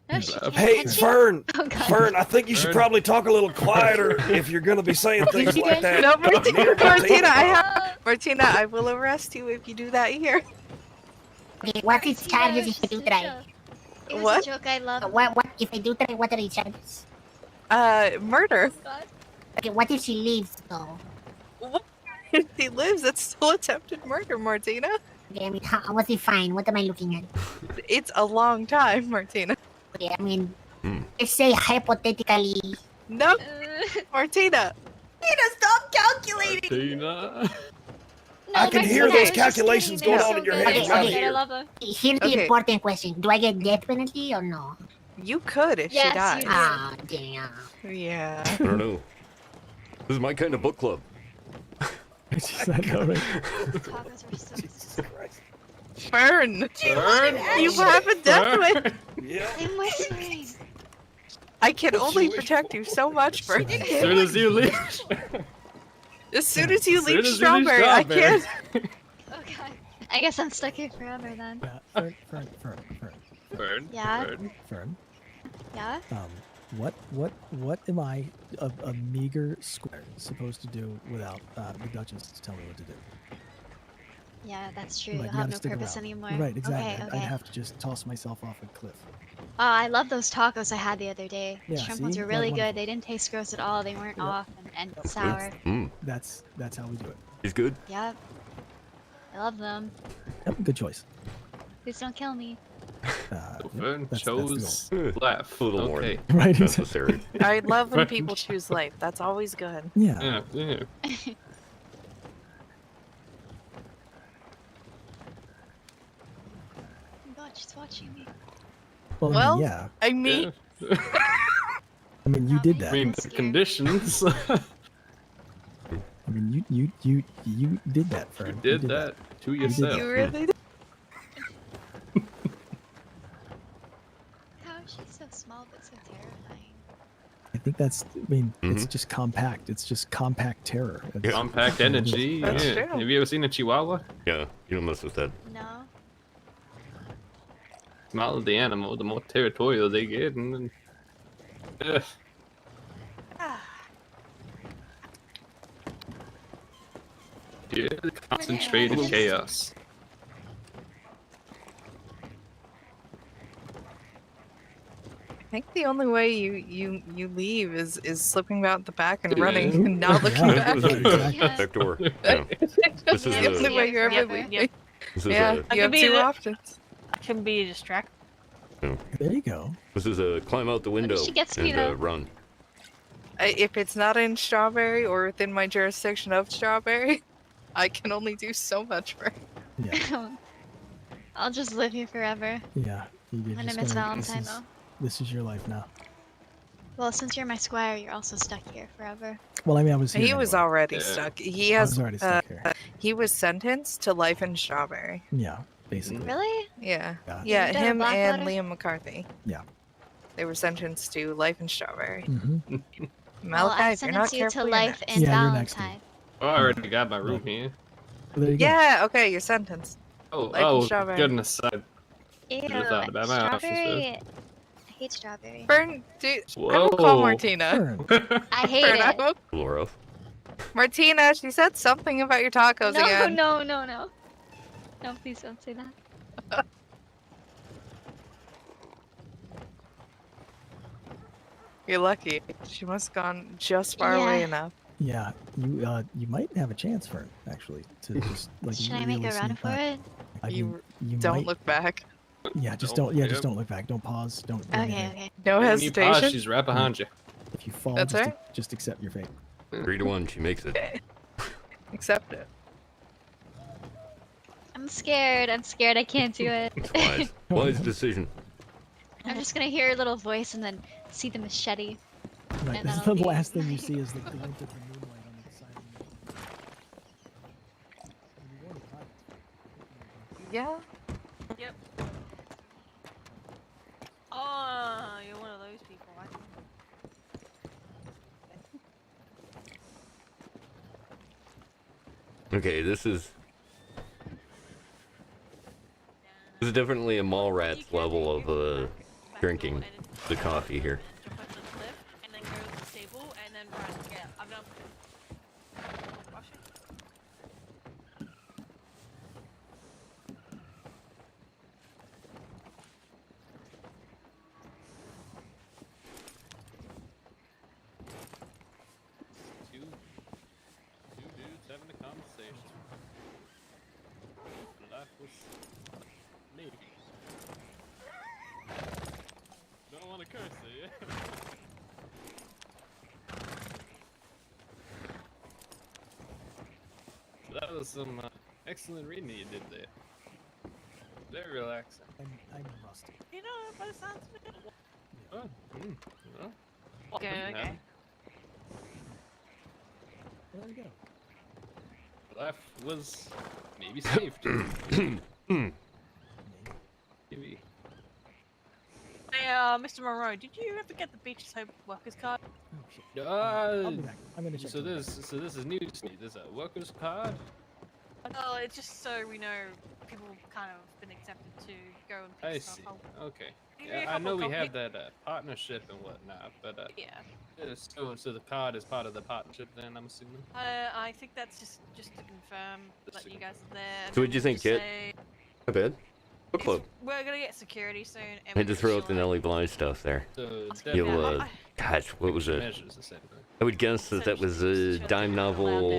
No, she can't. Hey, Can she? Fern! Oh, God. Fern, I think you should Fern. probably talk a little quieter if you're going to be saying things like that. No, Martina, Oh. Martina, I will arrest you if you do that here. Okay, what is charges if I do try? It was What? a joke. I love. What if I do try? What are the charges? Murder. Okay, what if she leaves though? If he lives, it's still attempted murder, Martina. Okay, I mean, what's he fine? What am I looking at? It's a long time, Martina. Okay, I mean, let's say hypothetically. No, Martina. Martina, stop calculating. Tina. I can hear those calculations going on in your head Okay, from out okay. here. Here's the Okay. important question: do I get death penalty or no? You could if Yes, she you died. do. Ah, damn. Yeah. I don't know. This is my kind of book club. I know, right? Fern. Fern? You have a death Fern? wish. Yeah. I'm whispering. I can only protect you so much, Fern. As soon as you leave. As soon as you As soon leave as you leave Strawberry, I Strawberry. can't. Okay. I guess I'm stuck here forever then. Fern. Fern. Yeah? Fern. Yeah? What am I, a meager square, supposed to do without the Duchess telling me what to do? Yeah, that's true. Like, You'll you have gotta no stick purpose around. anymore. Right, exactly. Okay, okay. I'd have to just toss myself off a cliff. Oh, I love those tacos I had the other day. The Yeah, shrimp see? ones were Like, really wonderful. good. They didn't taste gross at all. They weren't Yep. off and sour. That's how we do it. He's good. Yep. I love them. Yep, good choice. Please don't kill me. Fern that's the chose laugh. A little more Okay. than Right, necessary. I love when people choose life. That's always good. Yeah. Yeah. Oh my god, she's watching me. Well, Well, yeah. I mean, I mean, you did I that. mean, the conditions. I mean, you did that, Fern. You did that to yourself. you really did. How is she so small but so terrifying? I think that's. I mean, it's just compact. It's just compact terror. It's, Compact energy. That's Yeah. true. Have you ever seen a Chihuahua? Yeah, you don't mess with that. No. Smaller the animal, the more territorial they get, and then. Ugh. Yeah, concentrated chaos. I think the only way you leave is slipping out the back and Yeah. running and not looking back. Back door. Yeah. This is the only way you're ever Yep, leaving. yep. This is Yeah, a, you have two options. I can be distracted. There you go. this is a climb out the window she gets me, and though. run. If it's not in Strawberry or within my jurisdiction of Strawberry, I can only do so much for. Yeah. I'll just live here forever. Yeah. You did. I'm just gonna miss gotta- Valentine though. This is your life now. Well, since you're my squire, you're also stuck here forever. Well, I mean, I was. He here was anyway. already stuck. He I has. was already stuck here. He was sentenced to life in Strawberry. Yeah, basically. Really? Yeah. Yeah. Yeah, You done a him black and letter? Liam McCarthy. Yeah. They were sentenced to life in Strawberry. Mm-hmm. Well, Malachi, I if you're not sentence you careful, to you're life next. in Yeah, you're next to Valentine. Oh, I already got my room here. There you go. Yeah, okay, you're sentenced. Oh, Life in oh, Strawberry. goodness. I Ew, should have thought about my options strawberry. I hate strawberry. Fern, dude, I Whoa. will call Martina. Fern. I hate Fern, I it. will- Laura. Martina, she said something about your tacos No, again. no, no, no. No, please don't say that. You're lucky. She must have gone just far away Yeah. enough. Yeah, you might have a chance, Fern, actually, to just like. Should I make really a run sneak for back. it? I mean, You you Don't might, look back. Yeah, just Nope, don't. Yeah, just yep. don't look back. Don't pause. Don't. do Okay, anything. okay. No When you pause, hesitation. she's right behind you. If you fall, That's just, right. just accept your fate. 3 to 1, she makes it. Accept it. I'm scared. I'm scared. I can't do it. It's wise. Wise decision. I'm just gonna hear a little voice and then see the machete. Right. And That's that'll the be- last thing you see is the glint of the moonlight on the side of the Yeah. Yep. Oh, you're one of those people. I think. Okay, this is definitely a mall rat's level of drinking the coffee here. Jump off the cliff and then go to the stable and then run. Yeah, I've done. Watch it. Two dudes Life was neat. Don't want to curse it, yeah? That was some excellent reading you did there. Very relaxing. I'm rusty. You know, by the sounds of it. Oh, well, Okay, okay. There we go. Life was maybe saved. Maybe. Hey, Mr. Monroe, did you ever get the Beach Soap workers card? I'll be back. I'm gonna check. So this is news to me. There's a workers card. Oh, it's just so we know people kind of been accepted to go and pick I stuff see. up. Okay. Give me a Yeah, I couple know we copies. have that partnership and whatnot, but Yeah. So the card is part of the partnership then, I'm assuming. I think that's just to confirm that you guys are there. and So what'd you then think, just kid? say, Not bad. Book club. We're gonna get security soon. And I had to throw out the Nelly Bly stuff there. So You'll, gosh, what was it? measures, essentially. I would guess that was a dime novel.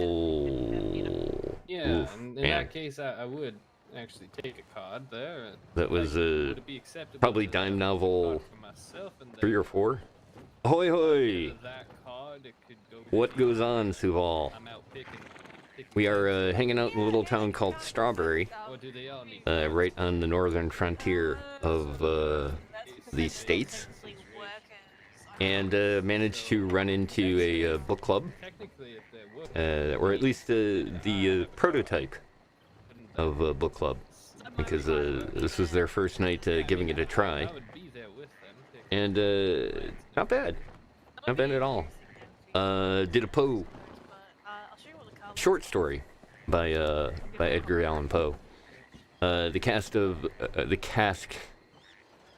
Yeah, Oof, in man. that case, I would actually take a card there. That was would it be acceptable probably to dime have a novel card for myself and then 3 or 4. Ahoy hoy! that card, it could go What goes on, Suval? I'm out picking We are hanging out in a little town called Strawberry, or do they all need right on the northern frontier of the states, and managed to run into a book club, or at least the prototype of a book club, because this was their first night giving it a try, and not bad at all. Did a Poe short story by Edgar Allan Poe. The cask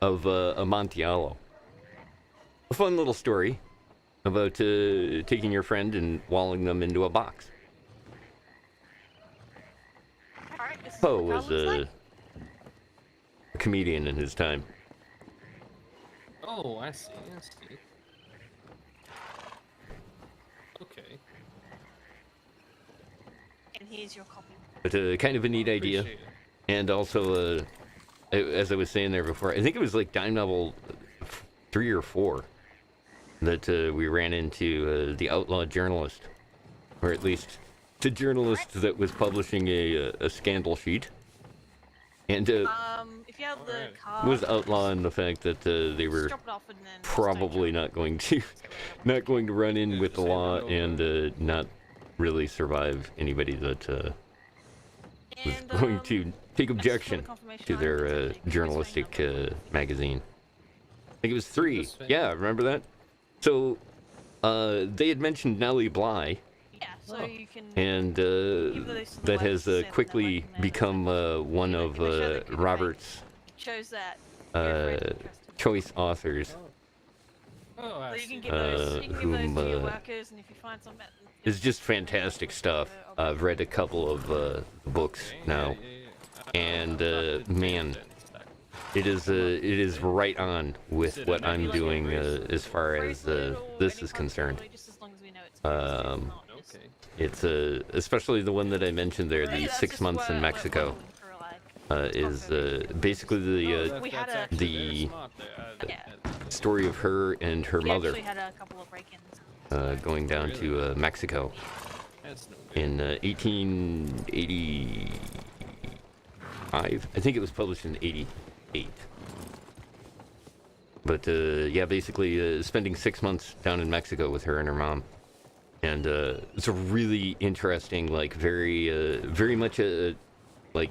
of Amontillado. A fun little story about taking your friend and walling them into a box. Poe was a comedian in his time. Oh, I see. Okay. And here's your copy. But kind of a neat idea. Appreciate it. And also, as I was saying there before, I think it was like dime novel 3 or 4 that we ran into the outlaw journalist, or at least the journalist that was publishing a scandal sheet, and If you have the card, was outlawing the fact that they were drop it off and then probably not going to run in with the law and not really survive anybody that was going to take objection to their journalistic magazine. I think it was 3. Yeah, remember that? So they had mentioned Nellie Bly, yeah, so you can. and that has quickly become one of Robert's shows that choice authors. Oh, I so you see. can give those, you can give those to your workers, and if you find something. It's just fantastic stuff. I've read a couple of books now, and man, it is right on with what I'm doing as far as this is concerned. It's especially the one that I mentioned there, the 6 months in Mexico, is basically the story of her and her mother going down to Mexico in 1885. I think it was published in 88. But yeah, basically spending 6 months down in Mexico with her and her mom. And it's a really interesting, like very much like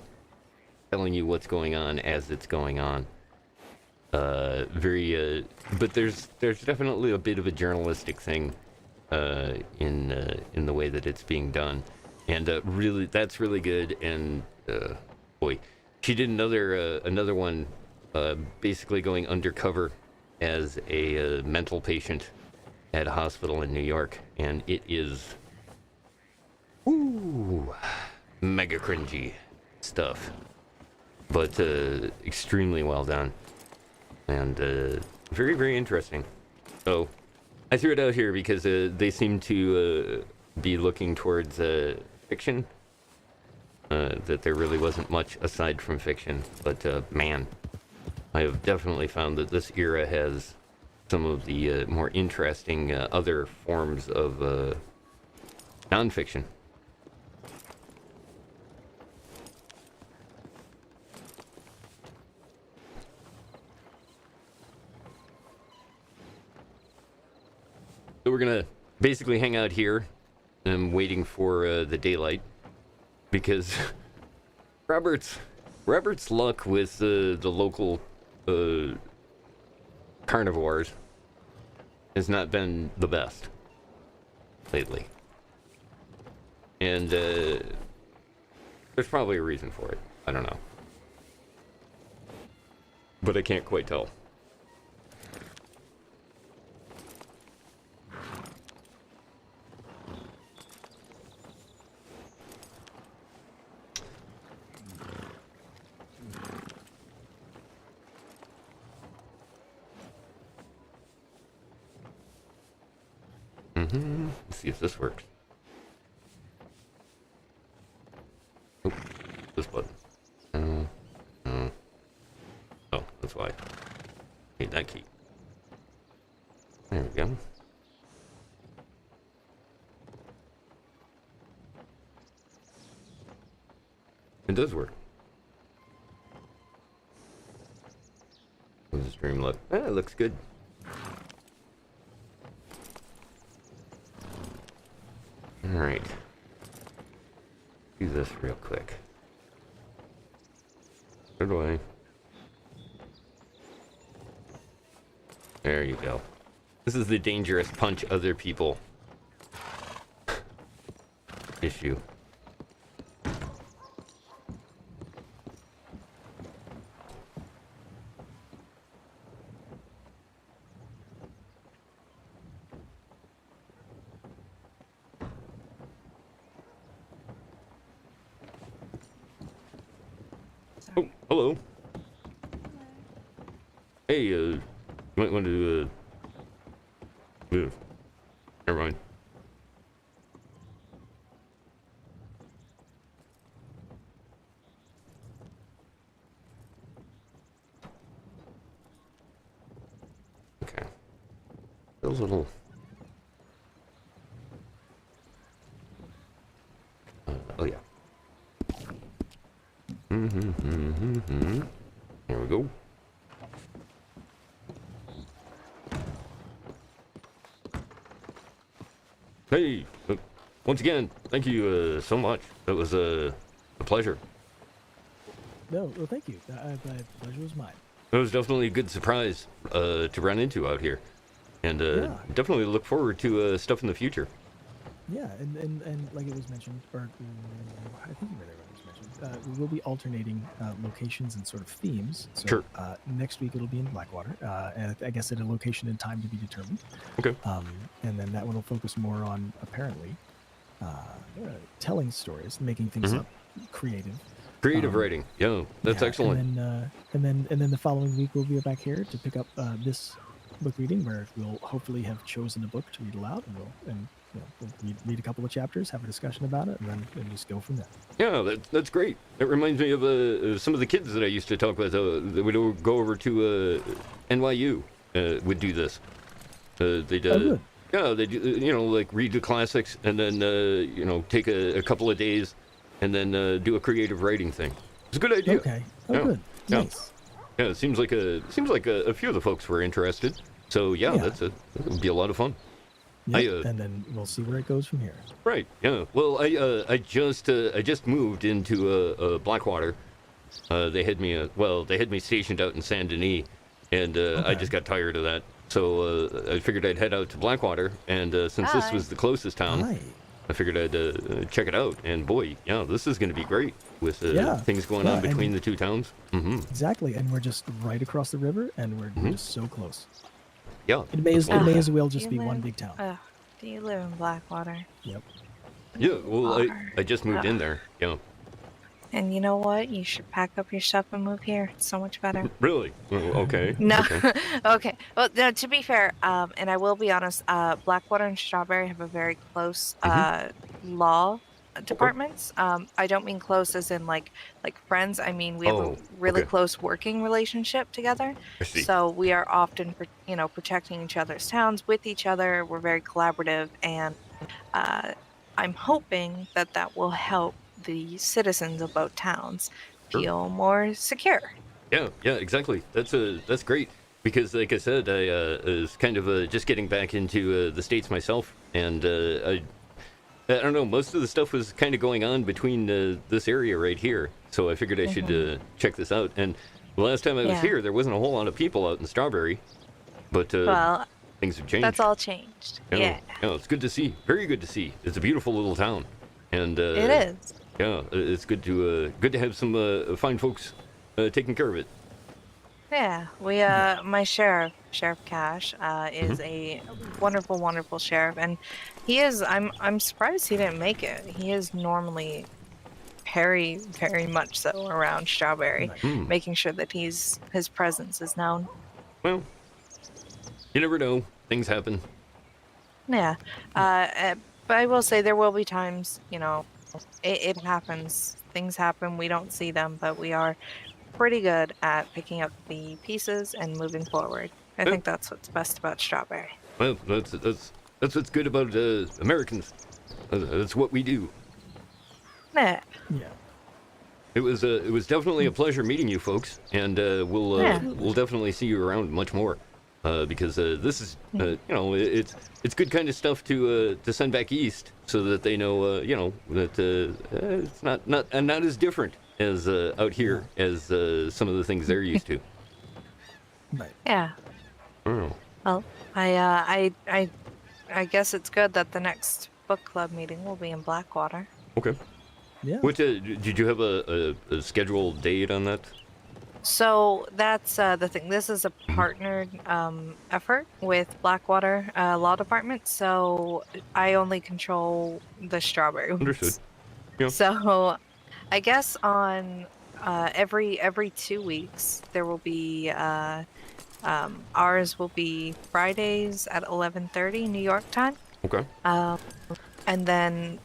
telling you what's going on as it's going on. But there's definitely a bit of a journalistic thing in the way that it's being done, and really that's really good. And boy, she did another one, basically going undercover as a mental patient at a hospital in New York, and it is mega cringy stuff, but extremely well done. And very, very interesting. So I threw it out here because they seem to be looking towards fiction that there really wasn't much aside from fiction. But man, I have definitely found that this era has some of the more interesting other forms of nonfiction. So we're gonna basically hang out here. I'm waiting for the daylight because Robert's luck with the local carnivores has not been the best lately, and there's probably a reason for it. I don't know, but I can't quite tell. Let's see if this works. Oh, this button. Oh, that's why. Need that key. There we go. It does work. How does the stream look? It looks good. Alright. Do this real quick. Where do I? There you go. This is the dangerous punch other people issue. Oh, hello. Hey, you might want to, move. Never mind. Okay. A little... oh, yeah. There we go. Hey, once again, thank you so much. That was a pleasure. No, well, thank you. The pleasure was mine. It was definitely a good surprise to run into out here, and definitely look forward to stuff in the future. Yeah, and like it was mentioned, or I think you it was mentioned, we will be alternating locations and sort of themes. So, sure. Next week it'll be in Blackwater, and I guess at a location and time to be determined. Okay. And then that one will focus more on apparently telling stories, making things up, creative. Creative writing, yeah, that's excellent. And then the following week we'll be back here to pick up this book reading, where we'll hopefully have chosen a book to read aloud, and we'll read a couple of chapters, have a discussion about it, and then just go from there. Yeah, that's great. It reminds me of some of the kids that I used to talk with that would go over to NYU. Would do this. They did. Oh, good. Yeah, they do. Like read the classics and then take a couple of days and then do a creative writing thing. It's a good idea. Okay. Oh, yeah. good. Yeah. Nice. Yeah, it seems like a few of the folks were interested. So yeah. That would be a lot of fun. Yep, and then we'll see where it goes from here. Right. Yeah. Well, I just moved into Blackwater. They had me stationed out in Saint Denis, and I just got tired of that. So I figured I'd head out to Blackwater, and since this was the closest town, I figured I'd check it out. And boy, yeah, this is going to be great with things going on between the two towns. Mm-hmm. Exactly, and we're just right across the river, and we're just so close. Yeah. It may as well just be one big town. Do you live in Blackwater? Yep. Yeah, well, I just moved in there. Yeah. And you know what? You should pack up your stuff and move here. It's so much better. Really? Okay. No. Okay. Okay. Well, no, to be fair, and I will be honest, Blackwater and Strawberry have a very close law departments. I don't mean close as in like friends. I mean we have a really close working relationship together. I see. So we are often, protecting each other's towns with each other. We're very collaborative, and I'm hoping that will help the citizens of both towns feel more secure. Yeah, exactly. That's great because, like I said, I was kind of just getting back into the States myself, and I don't know, most of the stuff was kind of going on between this area right here, so I figured I should check this out. And the last time I was here, there wasn't a whole lot of people out in Strawberry, but well, things have changed. That's all changed. Yeah. It's good to see. Very good to see. It's a beautiful little town, and it is. Yeah, it's good to have some fine folks taking care of it. Yeah, we my Sheriff Cash is a wonderful, wonderful sheriff, and he is. I'm surprised he didn't make it. He is normally very, very much so around Strawberry, making sure that his presence is known. Well, you never know. Things happen. Yeah, but I will say there will be times, it happens. Things happen. We don't see them, but we are pretty good at picking up the pieces and moving forward. I think that's what's best about Strawberry. Well, that's what's good about Americans. That's what we do. Yeah. It was definitely a pleasure meeting you folks, and we'll definitely see you around much more, because this is it's good kind of stuff to send back east so that they know that it's not as different as out here as some of the things they're used to. Right. Yeah. Oh. Well, I guess it's good that the next book club meeting will be in Blackwater. Okay. Yeah. What did you have a scheduled date on that? So that's the thing. This is a partnered effort with Blackwater Law Department, so I only control the Strawberry ones. Understood. Yeah. So I guess on every 2 weeks there will be ours will be Fridays at 11:30 New York time. Okay. And then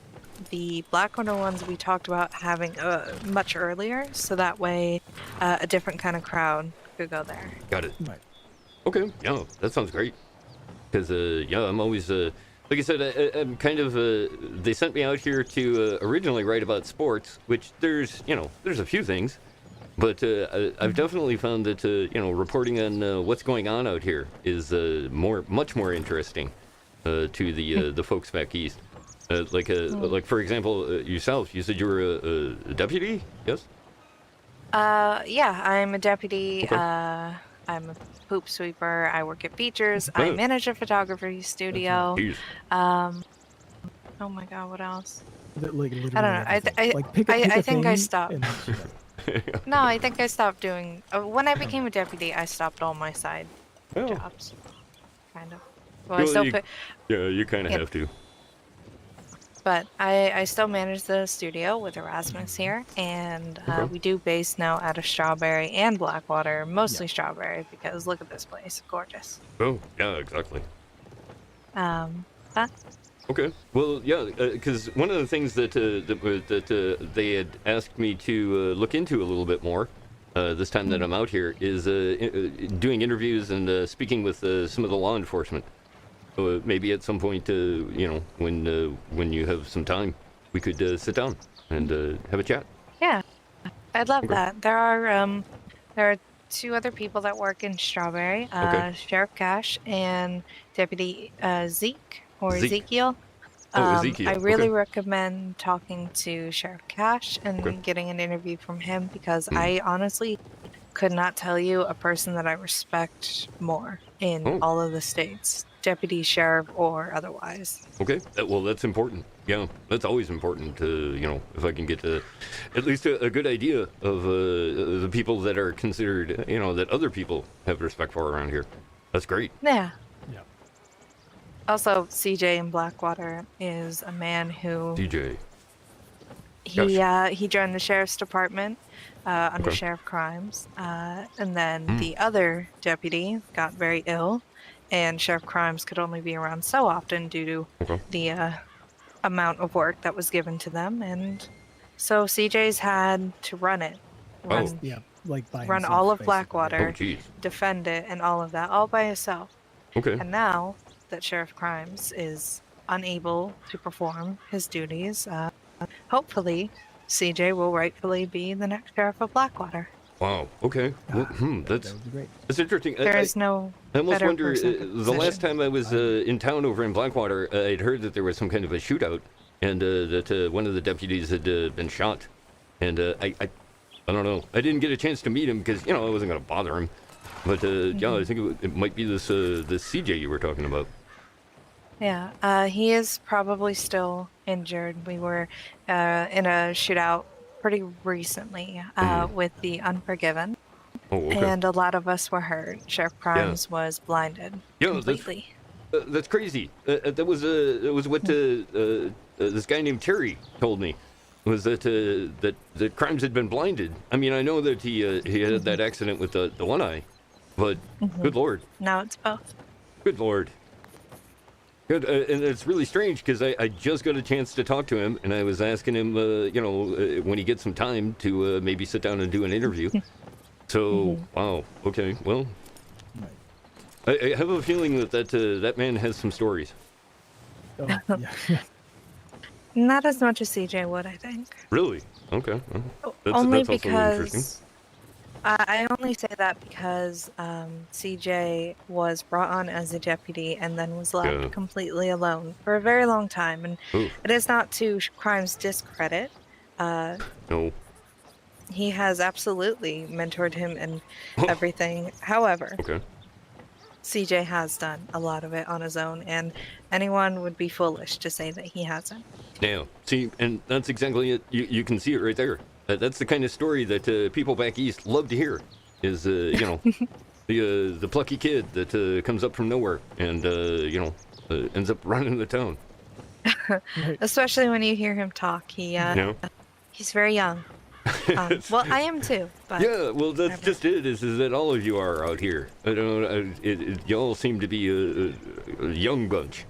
the Blackwater ones we talked about having much earlier, so that way a different kind of crowd could go there. Got it. Right. Okay. Yeah, that sounds great. Because I'm always like I said, I'm kind of they sent me out here to originally write about sports, which there's a few things, but I've definitely found that reporting on what's going on out here is much more interesting to the folks back east. Like for example, yourself, you said you were a deputy, yes? Yeah, I'm a deputy. Okay. I'm a poop sweeper. I work at Features. Oh. I manage a photography studio. Jeez. Oh my god, what else? Like, literally I don't know. everything. Like, pick a I think I thing stopped. and then she's No, I think I stopped doing. When I became a deputy, I stopped all my side jobs. Kind of. Well, I still you kind of have to. But I still manage the studio with Erasmus here, and we do base now out of Strawberry and Blackwater, mostly Strawberry, because look at this place, gorgeous. Oh, yeah, exactly. But Okay. Well, yeah, because one of the things that they had asked me to look into a little bit more this time that I'm out here is doing interviews and speaking with some of the law enforcement. Maybe at some point, when you have some time, we could sit down and have a chat. yeah, I'd love that. There are two other people that work in Strawberry, Sheriff Cash and Deputy Zeke or Ezekiel. Ezekiel. I really recommend talking to Sheriff Cash and getting an interview from him, because I honestly could not tell you a person that I respect more in all of the states, deputy, sheriff, or otherwise. Okay. Well, that's important. Yeah, that's always important to, if I can get at least a good idea of the people that are considered, that other people have respect for around here. That's great. Yeah. Yeah. Also, CJ in Blackwater is a man who... CJ. He joined the sheriff's department under Sheriff Crimes, and then the other deputy got very ill, and Sheriff Crimes could only be around so often due to the amount of work that was given to them, and so CJ's had to run it. Run, Yeah, like by run himself, all of basically. Blackwater, Oh, jeez. defend it, and all of that, all by himself. Okay. And now that Sheriff Crimes is unable to perform his duties, hopefully CJ will rightfully be the next Sheriff of Blackwater. Wow. Okay. Well, that's would be great. That's interesting. There is no I almost better wonder. person for The last time I was in town over in Blackwater, I'd heard that there was some kind of a shootout, and that one of the deputies had been shot. And I don't know. I didn't get a chance to meet him because I wasn't going to bother him. But yeah, I think it might be this CJ you were talking about. Yeah, he is probably still injured. We were in a shootout pretty recently with the Unforgiven. Oh, okay. And a lot of us were hurt. Sheriff Crimes was blinded completely. That's crazy. That was what this guy named Terry told me. Was that that Crimes had been blinded. I mean, I know that he had that accident with the one eye, but good lord. Now it's both. Good lord. Good, and it's really strange because I just got a chance to talk to him, and I was asking him, when he gets some time to maybe sit down and do an interview. So, wow, okay, well, I have a feeling that man has some stories. Oh, yeah. Not as much as CJ would, I think. Really? Okay. Well, Only that's also interesting. because I only say that because CJ was brought on as a deputy and then was left completely alone for a very long time, and it is not to Crimes' discredit. No. He has absolutely mentored him and everything. However, CJ has done a lot of it on his own, and anyone would be foolish to say that he hasn't. Yeah, see, and that's exactly it. You can see it right there. That's the kind of story that people back east love to hear. Is the plucky kid that comes up from nowhere and ends up running the town. Especially when you hear him talk. He's very young. Well, I am too. But yeah, well, that's just it. Is that all of you are out here? I don't. You all seem to be a young bunch,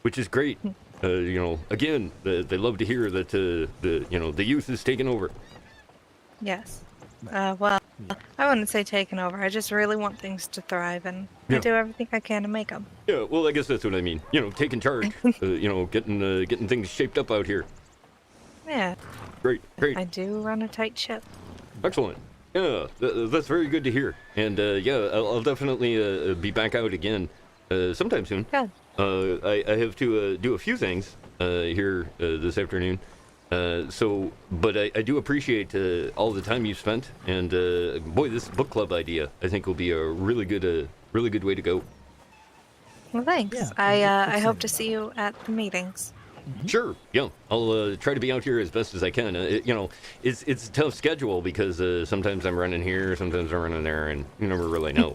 which is great. Again, they love to hear that the youth is taking over. Yes. Well, I wouldn't say taking over. I just really want things to thrive, and I do everything I can to make them. Yeah, well, I guess that's what I mean. Taking charge. Getting things shaped up out here. Yeah. Great. I do run a tight ship. Excellent. Yeah, that's very good to hear. And I'll definitely be back out again sometime soon. Good. I have to do a few things here this afternoon. But I do appreciate all the time you've spent. And boy, this book club idea I think will be a really good way to go. Well, thanks. Yeah, I hope to see you at the meetings. Sure. Yeah, I'll try to be out here as best as I can. It's a tough schedule because sometimes I'm running here, sometimes I'm running there, and you never really know.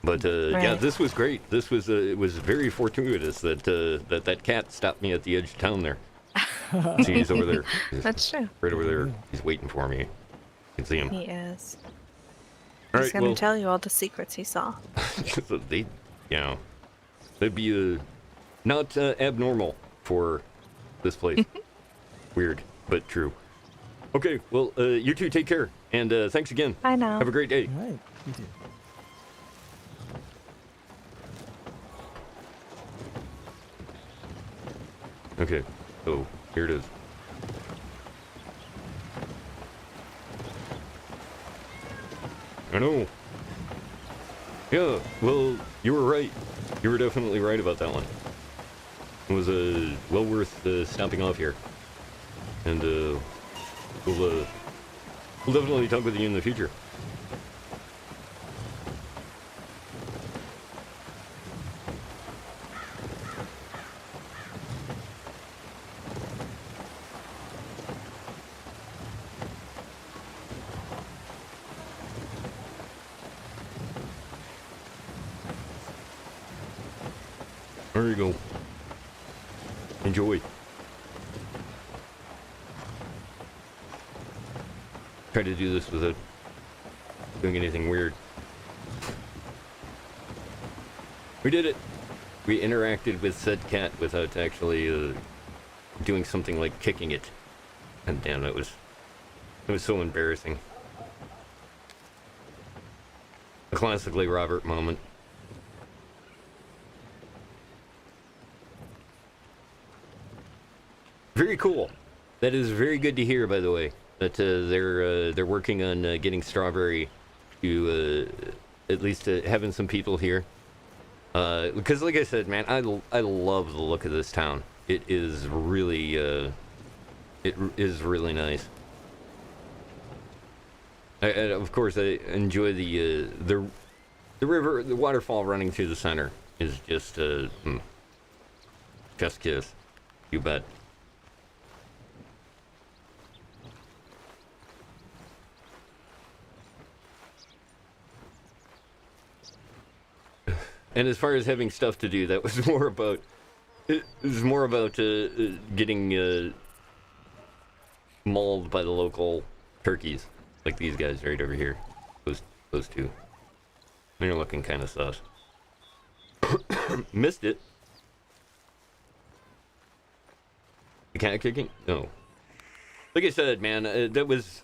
But yeah, this was great. This was it was very fortuitous that that cat stopped me at the edge of town there. See, he's over there. That's true. Right over there. He's waiting for me. You can see him. He is. All He's right, gonna tell you all the secrets he saw. That'd be not abnormal for this place. Weird, but true. Okay, well, you two take care, and thanks again. Bye now. Have a great day. All right, you too. Okay, so here it is. I know. Yeah, well, you were right. You were definitely right about that one. It was well worth stopping off here. And we'll definitely talk with you in the future. There you go. Enjoy. Try to do this without doing anything weird. We did it. We interacted with said cat without actually doing something like kicking it. And damn, it was so embarrassing. A classically Robert moment. Very cool. That is very good to hear, by the way. That they're working on getting Strawberry to at least having some people here. Because, like I said, man, I love the look of this town. It is really nice. And of course, I enjoy the river, the waterfall running through the center is just chef's kiss. You bet. And as far as having stuff to do, that was more about getting mauled by the local turkeys, like these guys right over here. Those two. They're looking kind of sus. Missed it. The cat kicking? No. Like I said, man, that was.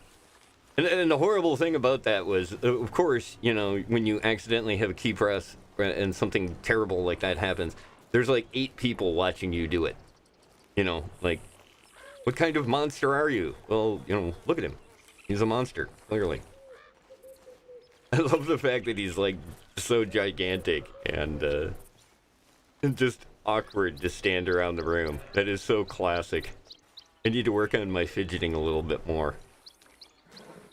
And the horrible thing about that was, of course, you know, when you accidentally have a key press and something terrible like that happens, there's like 8 people watching you do it. You know, like, what kind of monster are you? Well, you know, look at him. He's a monster, clearly. I love the fact that he's like so gigantic and just awkward to stand around the room. That is so classic. I need to work on my fidgeting a little bit more.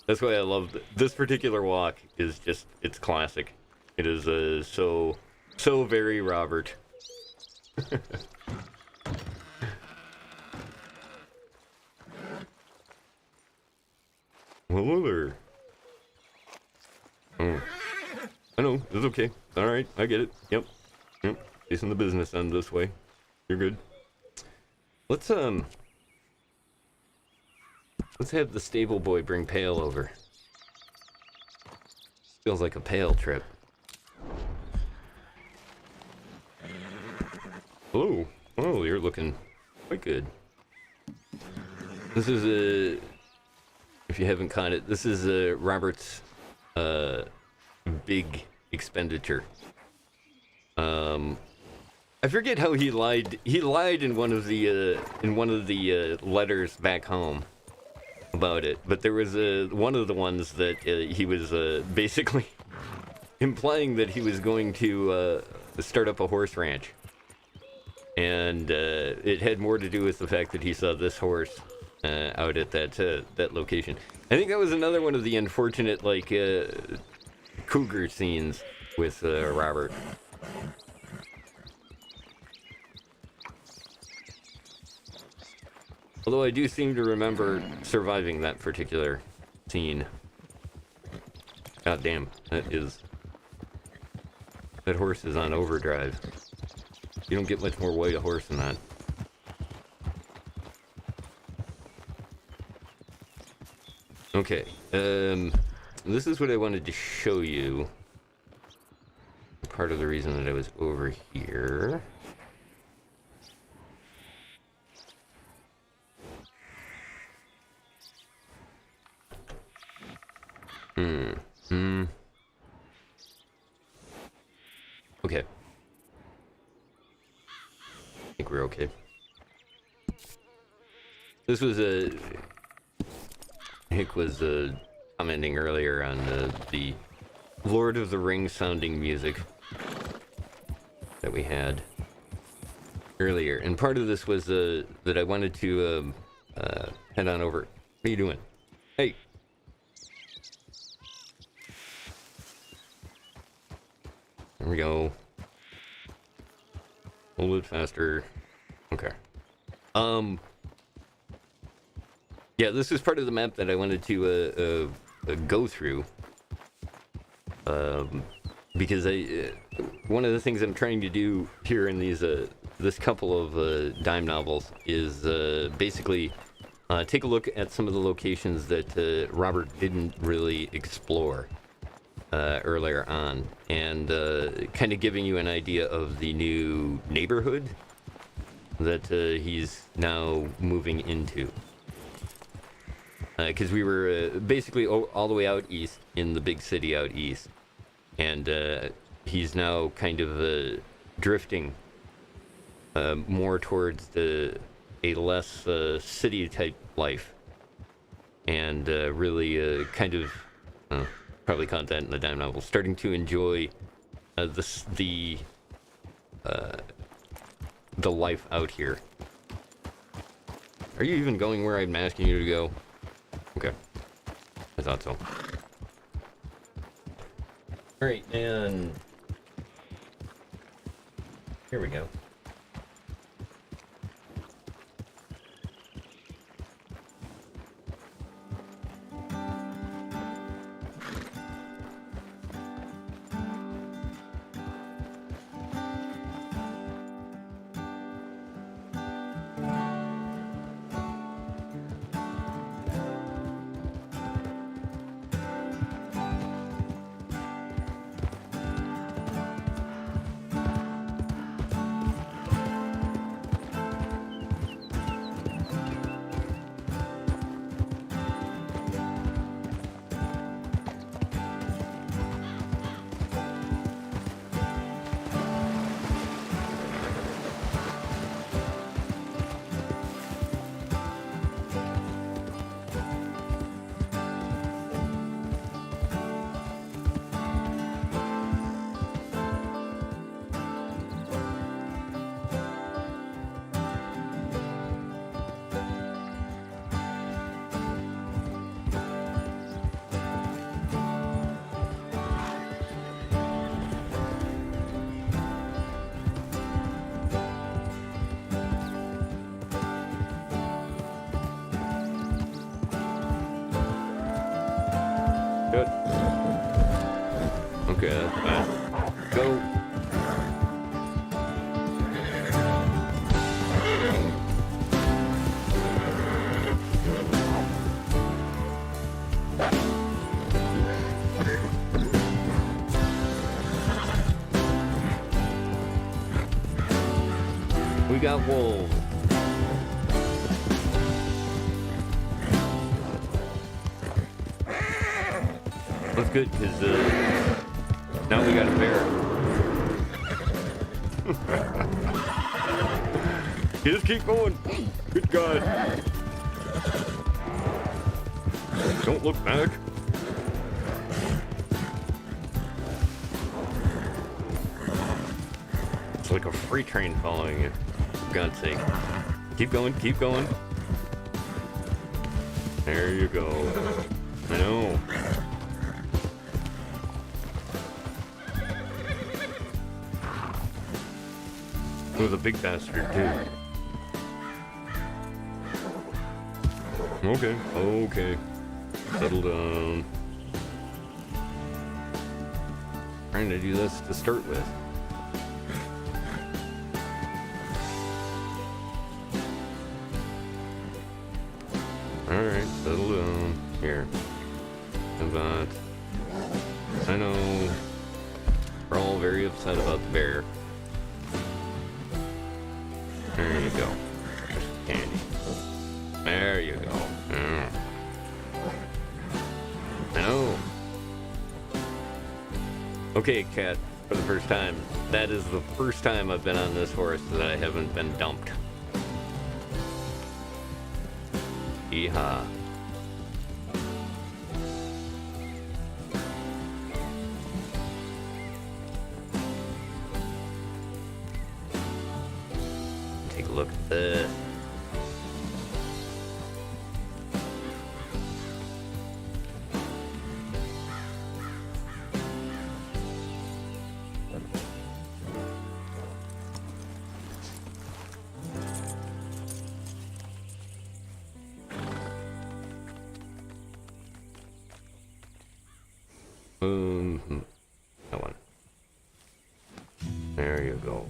That's why I love this particular walk. Is just, it's classic. It is so very Robert. Hello there. Oh. I know, it's okay. Alright, I get it. Yep. Facing the business end this way. You're good. Let's have the stable boy bring Pale over. Feels like a Pale trip. Hello. Oh, you're looking quite good. This is if you haven't caught it, this is Robert's big expenditure. I forget how he lied. He lied in one of the letters back home about it, but there was one of the ones that he was basically implying that he was going to start up a horse ranch, and it had more to do with the fact that he saw this horse out at that location. I think that was another one of the unfortunate like cougar scenes with Robert. Although I do seem to remember surviving that particular scene. God damn, that horse is on overdrive. You don't get much more white a horse than that. Okay, this is what I wanted to show you. Part of the reason that I was over here. Okay. I think we're okay. This was Hick was commenting earlier on the Lord of the Rings sounding music that we had earlier, and part of this was that I wanted to head on over. What are you doing? Hey. There we go. A little bit faster. Okay. Yeah, this is part of the map that I wanted to go through. Because one of the things I'm trying to do here in these this couple of dime novels is basically take a look at some of the locations that Robert didn't really explore earlier on, and kind of giving you an idea of the new neighborhood that he's now moving into. Because we were basically all the way out east, in the big city out east. And he's now kind of drifting more towards a less city-type life. And really kind of, probably caught that in the dime novel, starting to enjoy the life out here. Are you even going where I'm asking you to go? Okay. I thought so. Alright, and here we go. Good. Okay, that's fine. Go. We got wolves. That's good, because now we got a bear. Just keep going. Good God. Don't look back. It's like a freight train following you. For God's sake. Keep going, keep going. There you go. I know. It was a big bastard, too. Okay, okay. Settle down. Trying to do this to start with. Alright, settle down. Here. And that. I know we're all very upset about the bear. There you go. There's candy. There you go. I know. Okay, cat, for the first time. That is the first time I've been on this horse that I haven't been dumped. Yeehaw. Take a look at this. That one. There you go.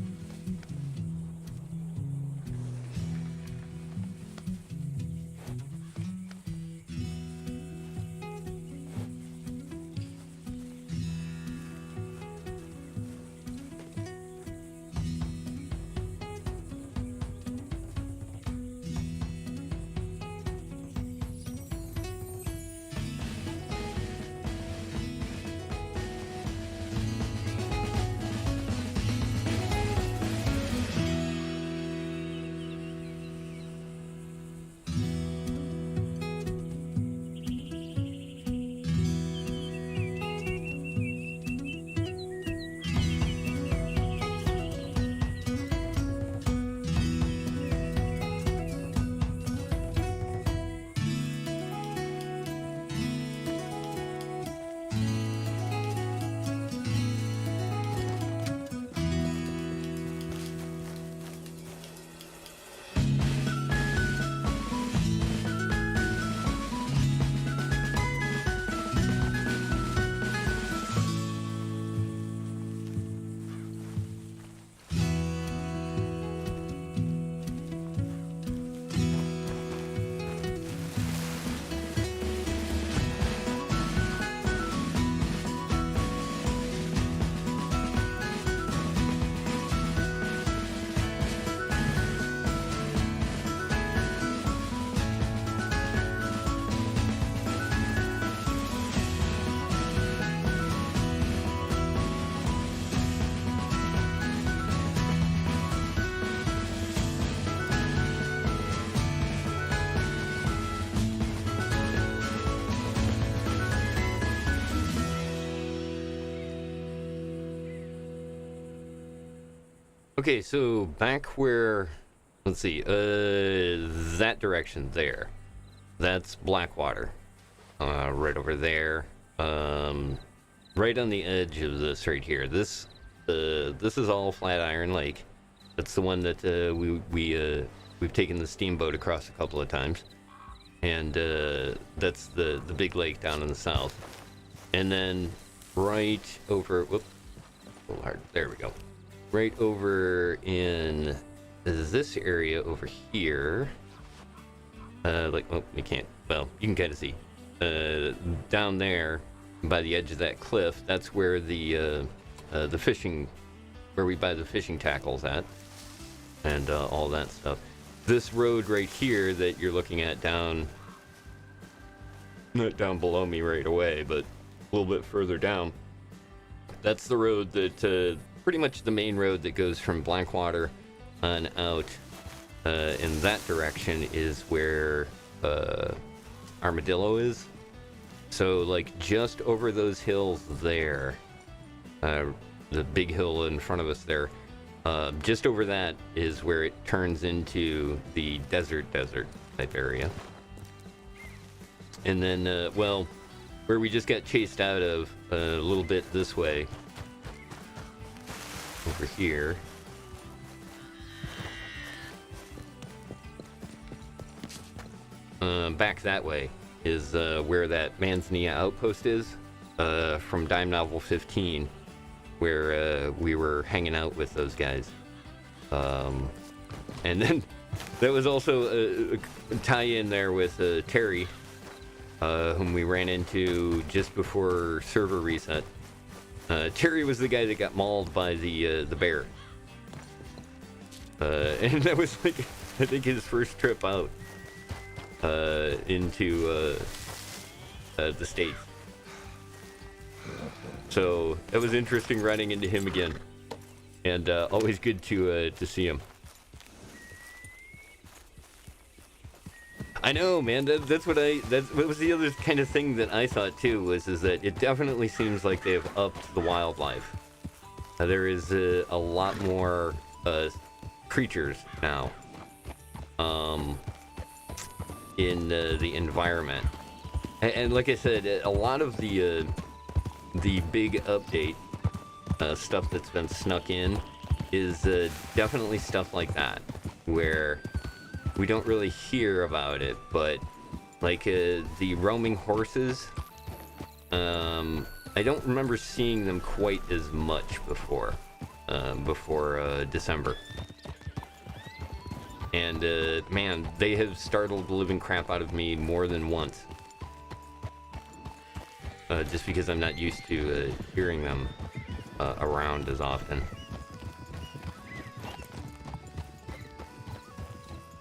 Okay, so back where, let's see, that direction there, that's Blackwater, right over there, right on the edge of this right here. This is all Flatiron Lake. That's the one that we've taken the steamboat across a couple of times, and that's the big lake down in the south. And then right over, whoop, a little hard. There we go. Right over in this area over here, like, oh, we can't. Well, you can kind of see down there by the edge of that cliff. That's where the fishing, where we buy the fishing tackles at, and all that stuff. This road right here that you're looking at down, not down below me right away, but a little bit further down, that's the road that, pretty much the main road that goes from Blackwater on out. In that direction is where Armadillo is. So, like, just over those hills there, the big hill in front of us there, just over that is where it turns into the desert type area. And then, well, where we just got chased out of a little bit this way, over here, back that way is where that Manzanilla outpost is, from Dime Novel 15, where we were hanging out with those guys. And then that was also a tie-in there with Terry, whom we ran into just before server reset. Terry was the guy that got mauled by the bear. And that was, like, I think his first trip out into the States. So it was interesting running into him again, and always good to see him. I know, man. That's what was the other kind of thing that I thought too, is that it definitely seems like they've upped the wildlife. There is a lot more creatures now in the environment, and like I said, a lot of the big update stuff that's been snuck in is definitely stuff like that, where we don't really hear about it, but like the roaming horses, I don't remember seeing them quite as much before December. And man, they have startled the living crap out of me more than once, just because I'm not used to hearing them around as often.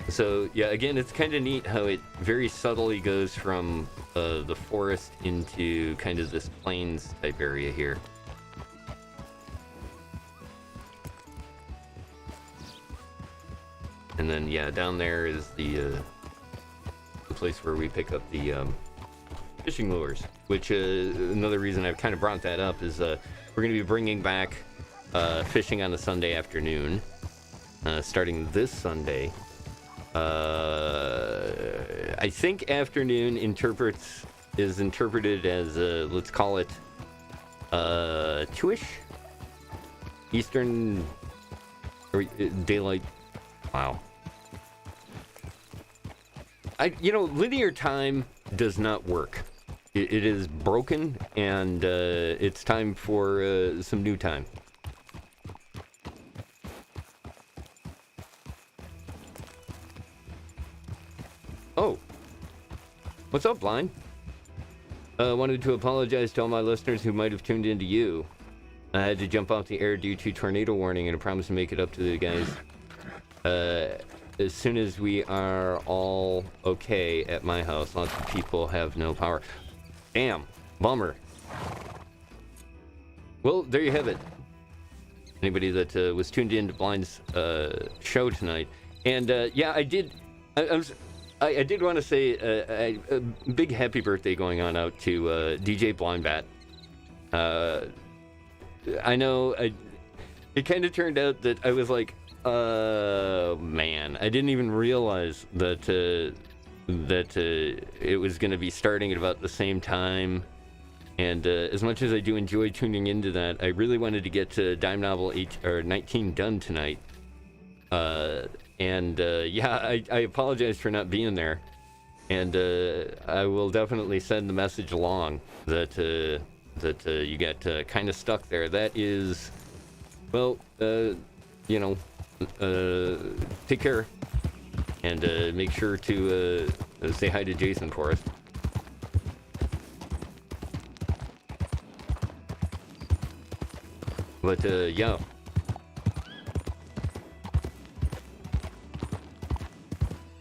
So yeah, again, it's kind of neat how it very subtly goes from the forest into kind of this plains type area here. And then yeah, down there is the place where we pick up the fishing lures, which another reason I've kind of brought that up is we're going to be bringing back fishing on a Sunday afternoon, starting this Sunday. I think afternoon is interpreted as let's call it 2ish Eastern or daylight. Wow. Linear time does not work. It is broken, and it's time for some new time. Oh, what's up, Blind? Wanted to apologize to all my listeners who might have tuned into you. I had to jump off the air due to tornado warning, and I promised to make it up to the guys as soon as we are all okay at my house. Lots of people have no power. Damn, bummer. Well, there you have it. Anybody that was tuned in to Blind's show tonight, and yeah, I did want to say a big happy birthday going on out to DJ Blindbat. I know it kind of turned out that I was like, man, I didn't even realize that it was going to be starting at about the same time. And as much as I do enjoy tuning into that, I really wanted to get Dime Novel 19 done tonight. Yeah, I apologize for not being there. And I will definitely send the message along that you got kind of stuck there. That is, well, take care. And make sure to say hi to Jason for us. But yeah.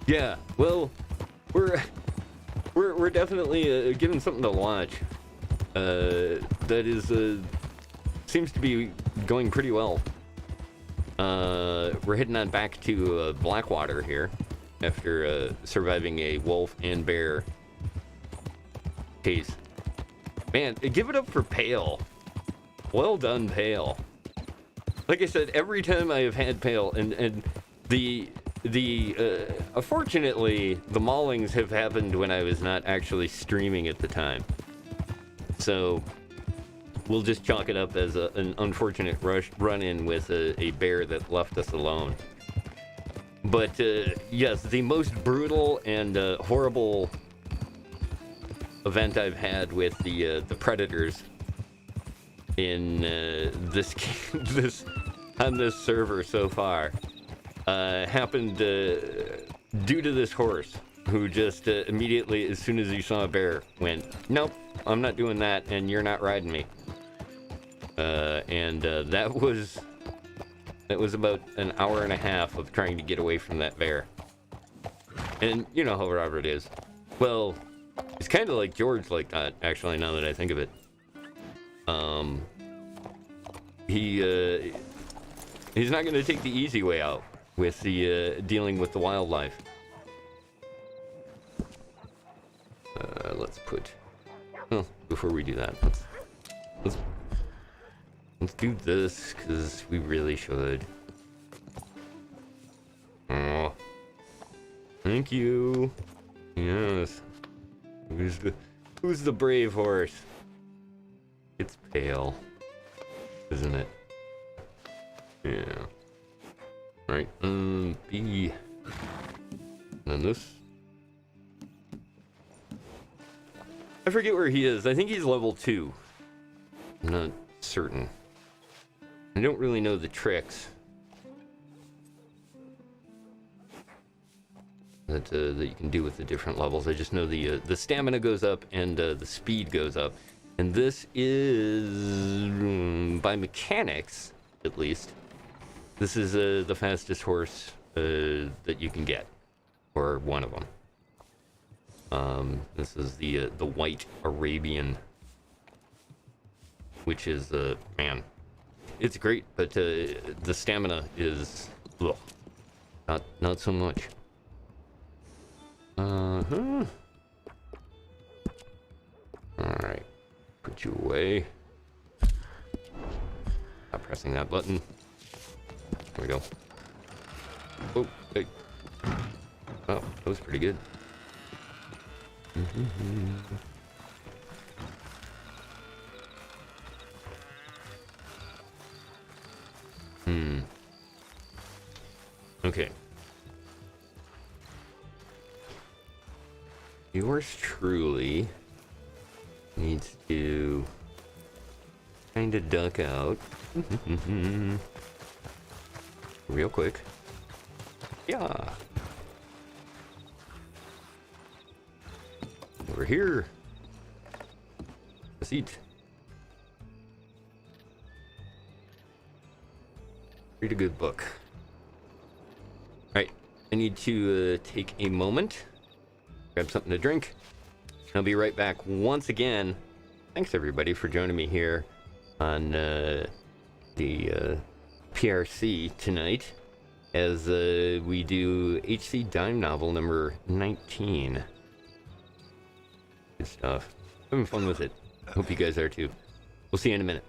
Yeah, well, we're definitely giving something to watch. That is seems to be going pretty well. We're heading on back to Blackwater here after surviving a wolf and bear case. Man, give it up for Pale. Well done, Pale. Like I said, every time I have had Pale, and unfortunately, the maulings have happened when I was not actually streaming at the time. So we'll just chalk it up as an unfortunate run-in with a bear that left us alone. But yes, the most brutal and horrible event I've had with the predators in on this server so far happened due to this horse who just immediately, as soon as he saw a bear, went, nope, I'm not doing that, and you're not riding me. That was about an hour and a half of trying to get away from that bear. And you know how Robert is. Well, it's kind of like George like that, actually, now that I think of it. He's not going to take the easy way out with the dealing with the wildlife. Let's put. Well, before we do that, let's do this because we really should. Oh, thank you. Yes. Who's the brave horse? It's Pale, isn't it? Yeah. Right. B. And then this. I forget where he is. I think he's level 2. I'm not certain. I don't really know the tricks that you can do with the different levels. I just know the stamina goes up and the speed goes up. And this is, by mechanics, at least, this is the fastest horse that you can get, or one of them. This is the White Arabian, which is, man, it's great, but the stamina is, ugh, not so much. All right. Put you away. Stop pressing that button. There we go. Oh, hey. Oh, that was pretty good. Okay. Yours truly needs to kind of duck out real quick. Yeah. Over here. Let's eat. Read a good book. Alright, I need to take a moment, grab something to drink. I'll be right back once again. Thanks everybody for joining me here on the PRC tonight as we do HC Dime Novel number 19. Good stuff. Having fun with it. Hope you guys are too. We'll see you in a minute.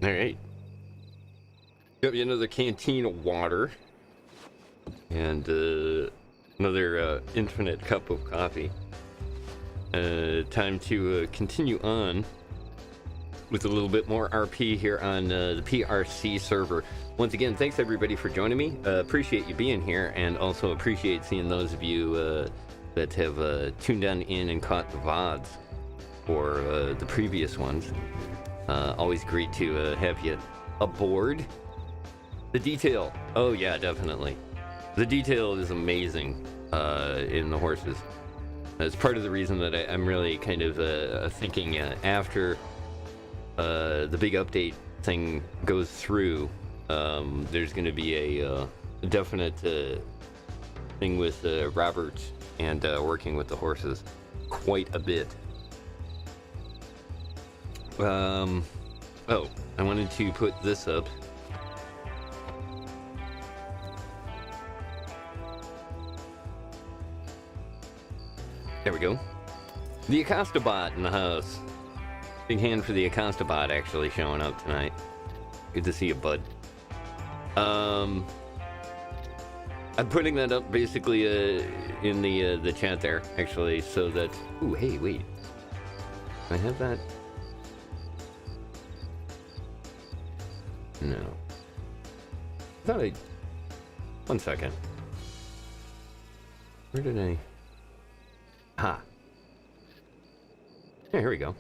All right. Got me another canteen of water. And another infinite cup of coffee. Time to continue on with a little bit more RP here on the PRC server. Once again, thanks everybody for joining me. Appreciate you being here, and also appreciate seeing those of you that have tuned on in and caught the VODs for the previous ones. Always great to have you aboard. The detail. Oh yeah, definitely. The detail is amazing in the horses. That's part of the reason that I'm really kind of thinking after the big update thing goes through, there's going to be a definite thing with Robert and working with the horses quite a bit. Oh, I wanted to put this up. There we go. The Acosta bot in the house. Big hand for the Acosta bot actually showing up tonight. Good to see you, bud. I'm putting that up basically in the chat there, actually, so that... Ooh, hey, wait. Can I have that? No. I thought I... One second. Where did I... Ha. Yeah, here we go.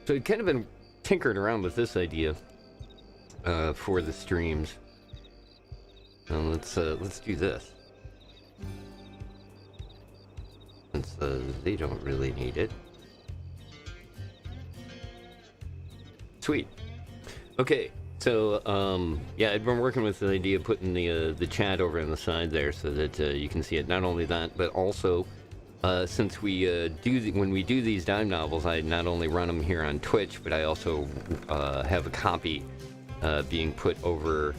So I've kind of been tinkering around with this idea for the streams. Let's do this. Since they don't really need it. Sweet. Okay. So, yeah, I've been working with the idea of putting the chat over on the side there so that you can see it. Not only that, but also, since we when we do these dime novels, I not only run them here on Twitch, but I also have a copy being put over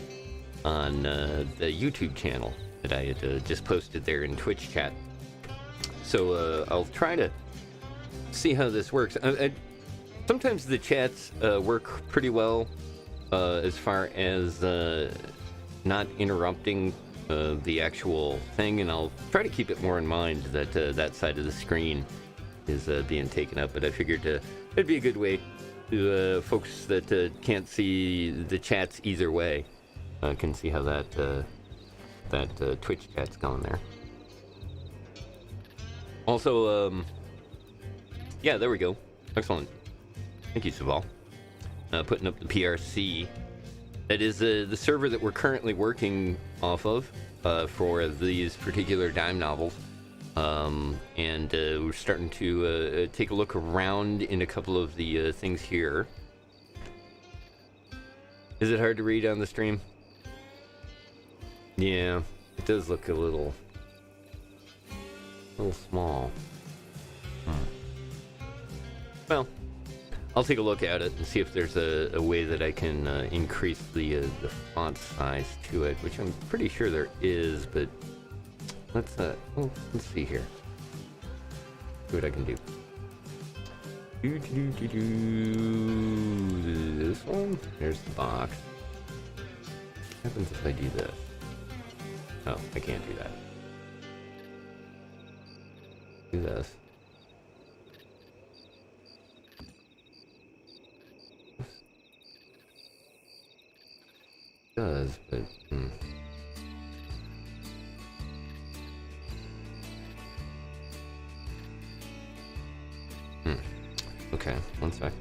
on the YouTube channel that I had just posted there in Twitch chat. So I'll try to see how this works. Sometimes the chats work pretty well. As far as not interrupting the actual thing, and I'll try to keep it more in mind that that side of the screen is being taken up, but I figured it'd be a good way to folks that can't see the chats either way can see how that Twitch chat's going there. Also, yeah, there we go. Excellent. Thank you, Saval. Putting up the PRC. That is the server that we're currently working off of for these particular dime novels. And we're starting to take a look around in a couple of the things here. Is it hard to read on the stream? Yeah, it does look a little small. Well, I'll take a look at it and see if there's a way that I can increase the font size to it, which I'm pretty sure there is, but let's see here. See what I can do. This one? There's the box. What happens if I do this? Oh, I can't do that. Do this. Does, but okay, one sec.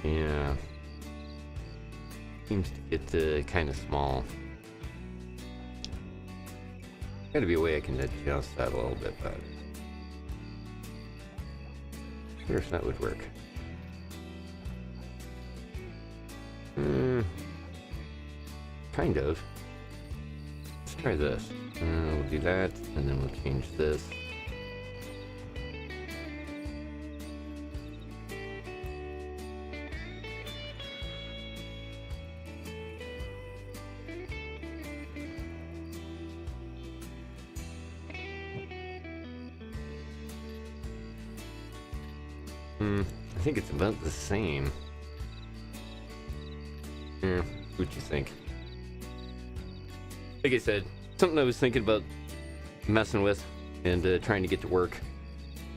Yeah, seems to get kind of small. Gotta be a way I can adjust that a little bit better. Sure if that would work. Kind of. Let's try this. We'll do that, and then we'll change this. I think it's about the same. Yeah, what you think? Like I said, something I was thinking about messing with and trying to get to work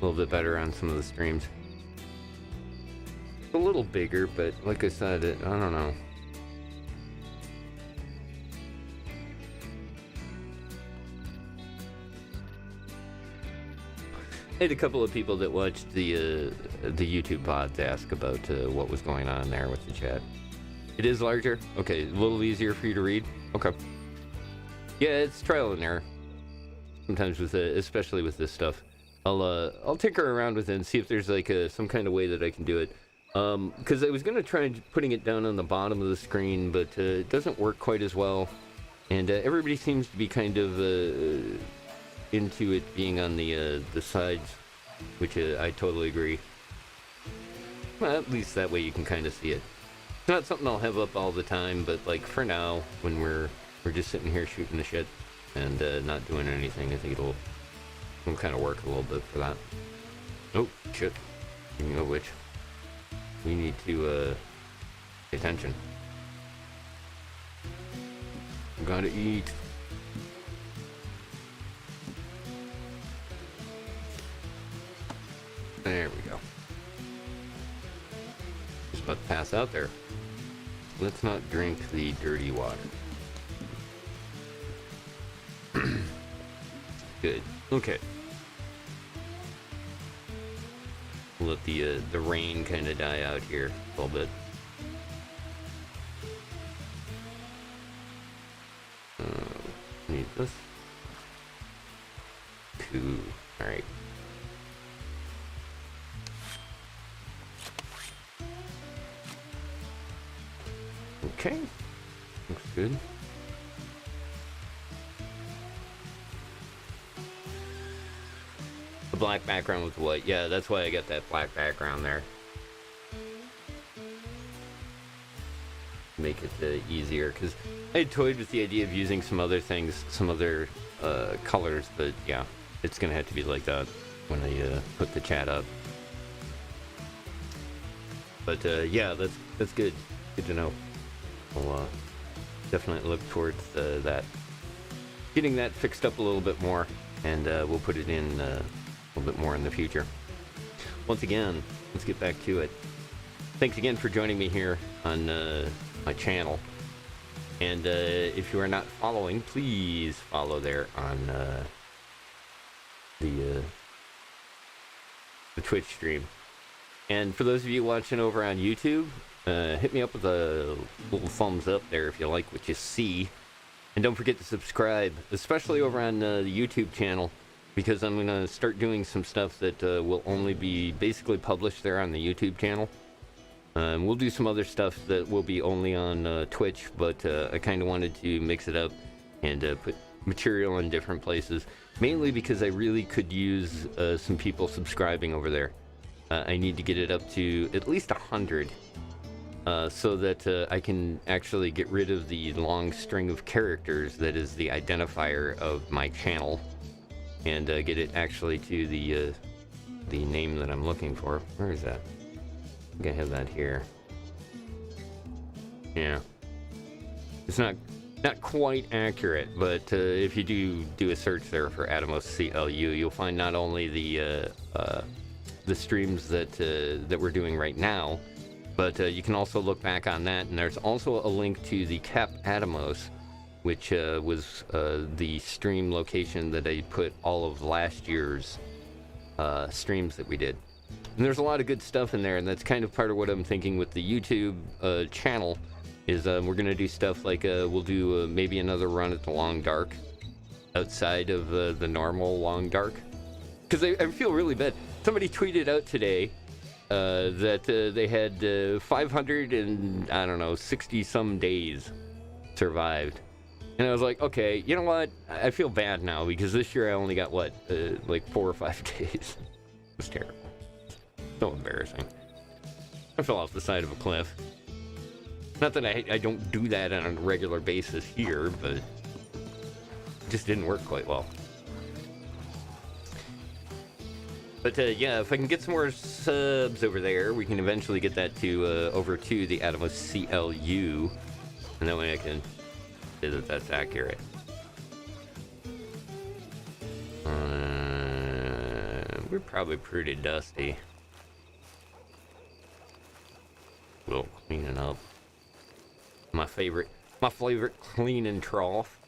a little bit better on some of the streams. A little bigger, but like I said, I don't know. I had a couple of people that watched the YouTube VODs ask about what was going on there with the chat. It is larger? Okay, a little easier for you to read? Okay. Yeah, it's trial and error. Sometimes with especially with this stuff. I'll tinker around with it and see if there's like some kind of way that I can do it. Because I was going to try putting it down on the bottom of the screen, but it doesn't work quite as well. And everybody seems to be kind of into it being on the sides, which I totally agree. Well, at least that way you can kind of see it. It's not something I'll have up all the time, but like for now, when we're just sitting here shooting the shit and not doing anything, I think it'll kind of work a little bit for that. Oh, shit. Speaking of which, we need to pay attention. Gotta eat. There we go. Just about to pass out there. Let's not drink the dirty water. Good. Okay. We'll let the rain kind of die out here a little bit. Need this. Cool. All right. Okay. Looks good. The black background with white. Yeah, that's why I got that black background there. Make it easier, because I had toyed with the idea of using some other things, some other colors, but yeah, it's gonna have to be like that when I put the chat up. But yeah, that's good. Good to know. I'll definitely look towards that, getting that fixed up a little bit more, and we'll put it in a little bit more in the future. Once again, let's get back to it. Thanks again for joining me here on my channel, and if you are not following, please follow there on the Twitch stream. And for those of you watching over on YouTube, hit me up with a little thumbs up there if you like what you see. And don't forget to subscribe, especially over on the YouTube channel, because I'm going to start doing some stuff that will only be basically published there on the YouTube channel. We'll do some other stuff that will be only on Twitch, but I kind of wanted to mix it up and put material in different places, mainly because I really could use some people subscribing over there. I need to get it up to at least 100. So that I can actually get rid of the long string of characters that is the identifier of my channel, and get it actually to the name that I'm looking for. Where is that? I think I have that here. Yeah, it's not quite accurate, but if you do a search there for Atomos CLU, you'll find not only the streams that we're doing right now, but you can also look back on that, and there's also a link to the Cap Atomos, which was the stream location that I put all of last year's streams that we did. And there's a lot of good stuff in there, and that's kind of part of what I'm thinking with the YouTube channel, is we're going to do stuff like we'll do maybe another run at the Long Dark, outside of the normal Long Dark. Because I feel really bad. Somebody tweeted out today that they had 500 and, I don't know, 60 some days survived. And I was like, okay, you know what? I feel bad now, because this year I only got, what, like 4 or 5 days. It was terrible. So embarrassing. I fell off the side of a cliff. Not that I don't do that on a regular basis here, but it just didn't work quite well. But yeah, if I can get some more subs over there, we can eventually get that to over to the Atomos CLU, and that way I can say that that's accurate. We're probably pretty dusty. We'll clean it up. My favorite cleaning trough.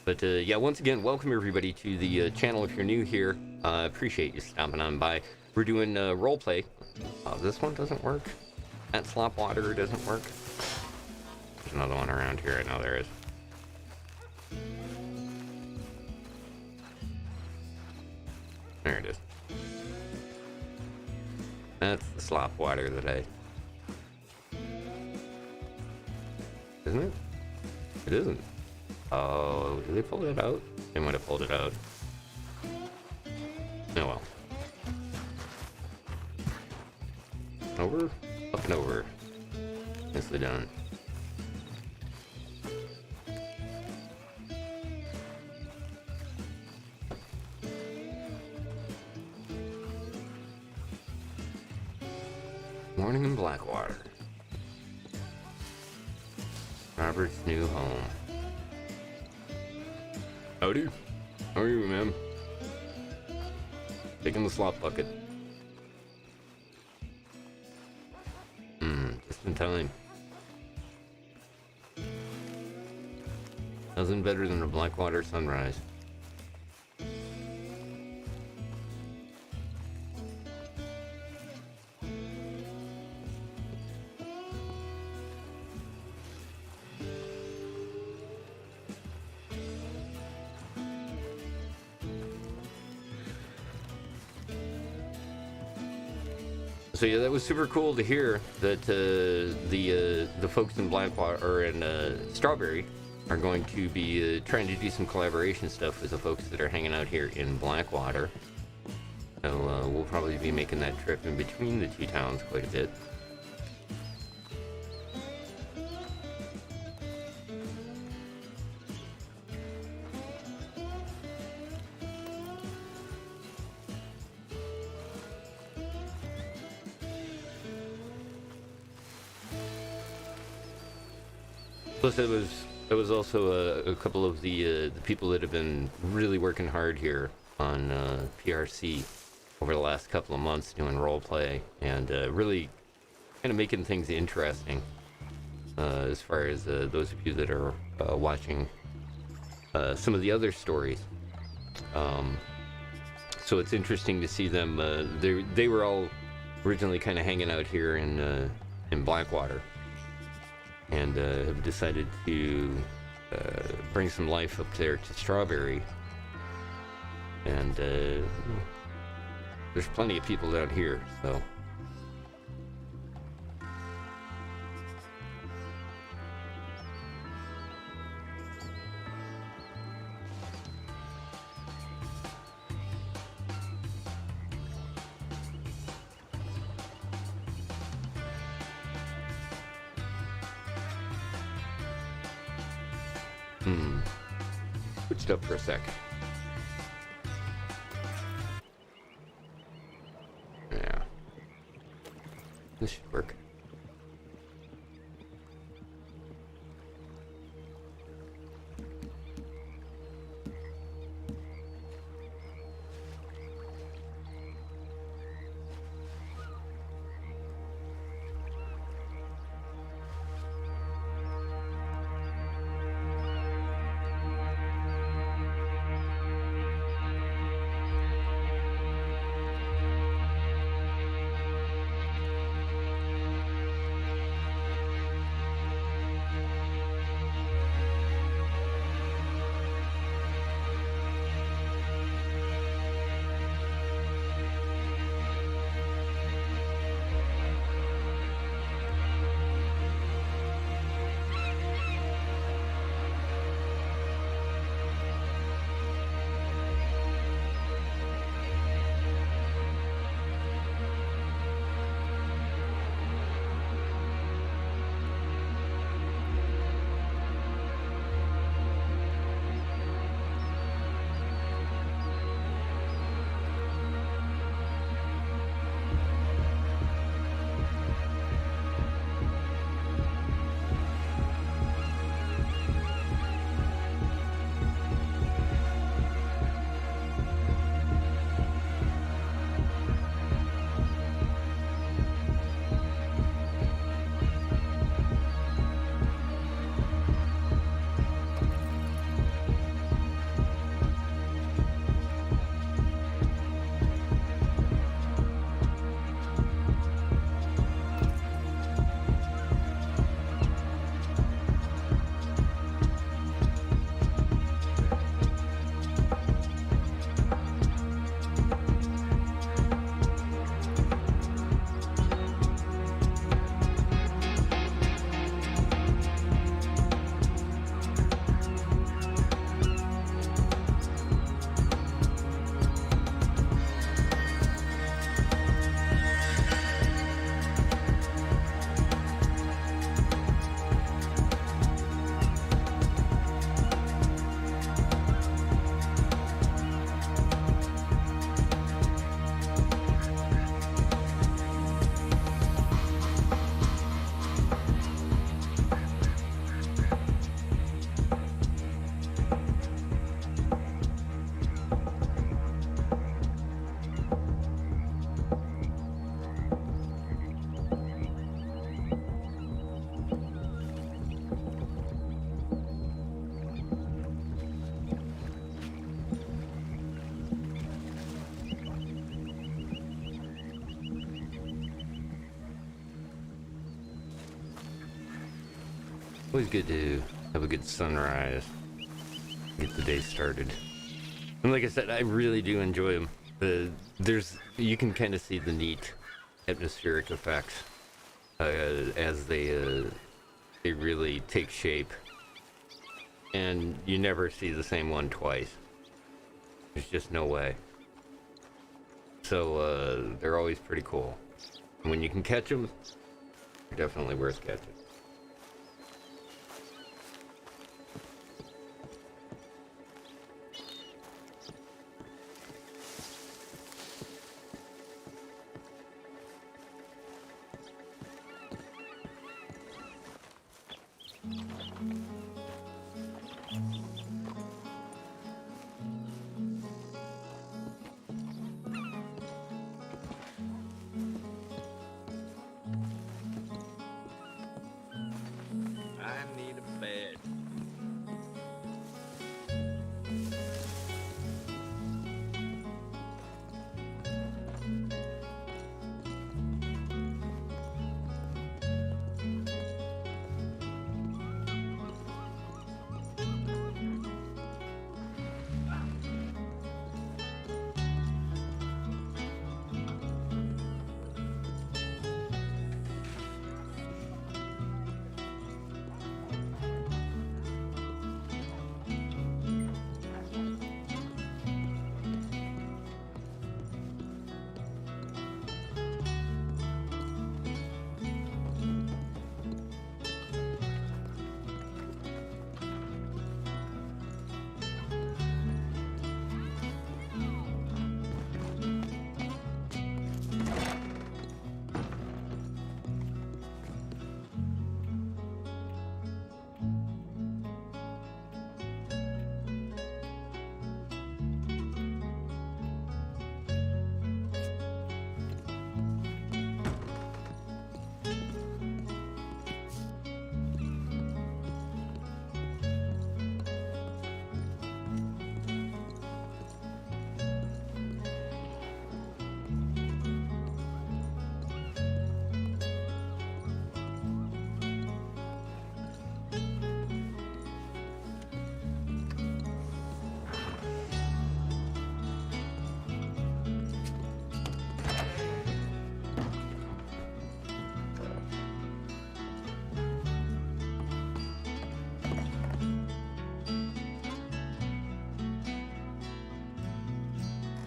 But yeah, once again, welcome everybody to the channel. If you're new here, I appreciate you stopping on by. We're doing roleplay. This one doesn't work. That slop water doesn't work. There's another one around here. I know there is. There it is. That's the slop water that I... Isn't it? It isn't. Oh, did they pull it out? They might have pulled it out. Oh well. Over? Up and over. Nicely done. Morning in Blackwater. Robert's new home. Howdy. How are you, ma'am? Taking the slop bucket. Just in time. Nothing better than a Blackwater sunrise. So yeah, that was super cool to hear that the folks in Blackwater or in Strawberry are going to be trying to do some collaboration stuff with the folks that are hanging out here in Blackwater. So we'll probably be making that trip in between the two towns quite a bit. Plus, it was also a couple of the people that have been really working hard here on PRC over the last couple of months doing roleplay and really kind of making things interesting as far as those of you that are watching some of the other stories. So it's interesting to see them. They were all originally kind of hanging out here in Blackwater. And have decided to bring some life up there to Strawberry. And there's plenty of people down here, so. Switched up for a sec. Yeah. This should work. Always good to have a good sunrise. Get the day started. And like I said, I really do enjoy them. You can kind of see the neat atmospheric effects as they really take shape. And you never see the same one twice. There's just no way. So they're always pretty cool. And when you can catch them, they're definitely worth catching. I need a bed.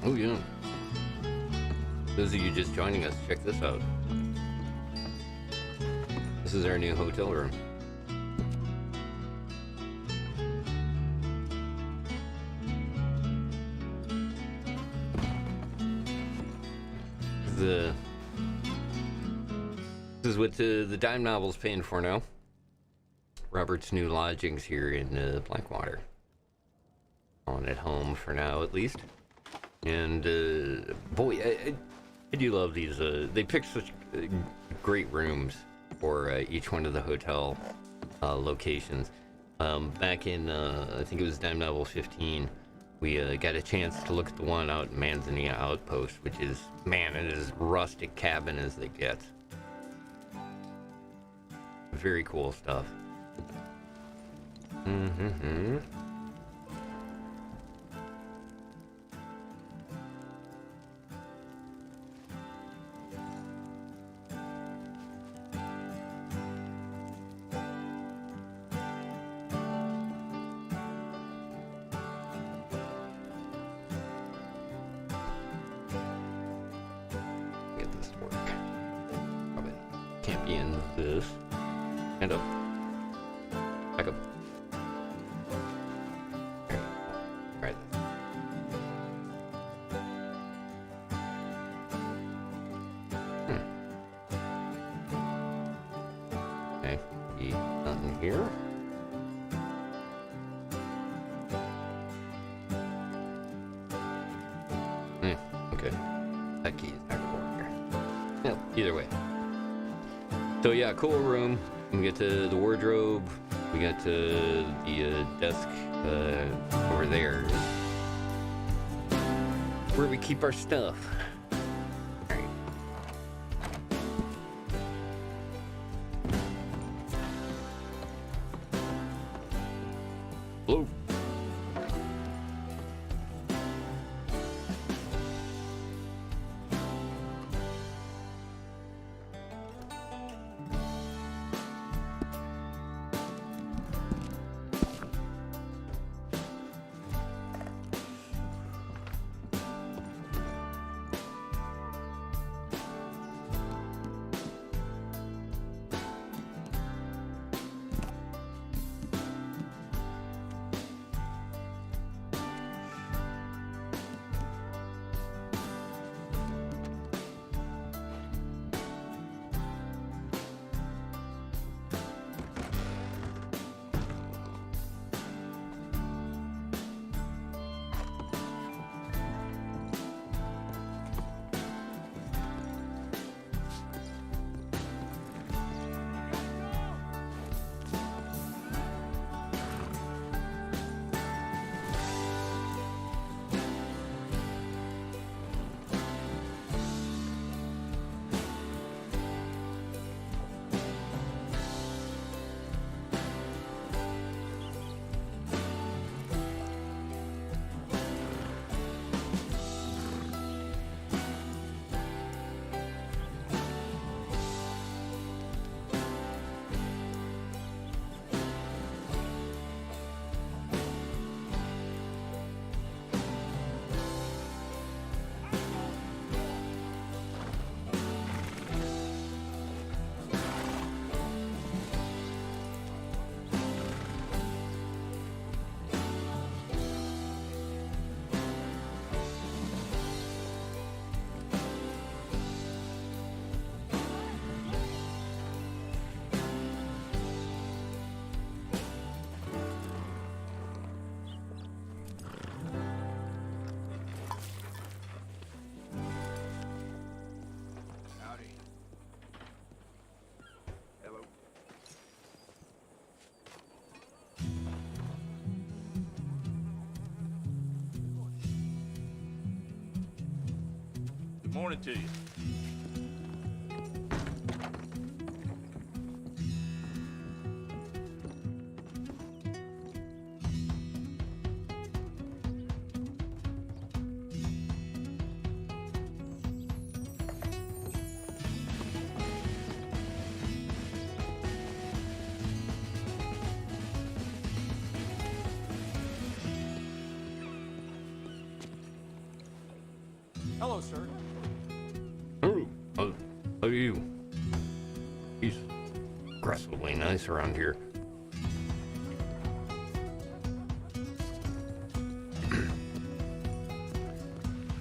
Oh yeah. Those of you just joining us, check this out. This is our new hotel room. This is what the dime novel's paying for now. Robert's new lodgings here in Blackwater. On at home for now, at least. And boy, I do love these. They pick such great rooms for each one of the hotel locations. Back in I think it was Dime Novel 15, we got a chance to look at the one out in Manzanilla Outpost, which is, man, it is rustic cabin as they get. Very cool stuff. Mm-hmm. Get this to work. Probably can't be in this. Hand up. Back up. There. Try this. Okay. Nothing here. Okay. That key is not gonna work here. Well, either way. So yeah, cool room. We get to the wardrobe. We got to the desk over there, where we keep our stuff. All right. Morning to you. Hello, sir. Oh, how are you? He's aggressively nice around here.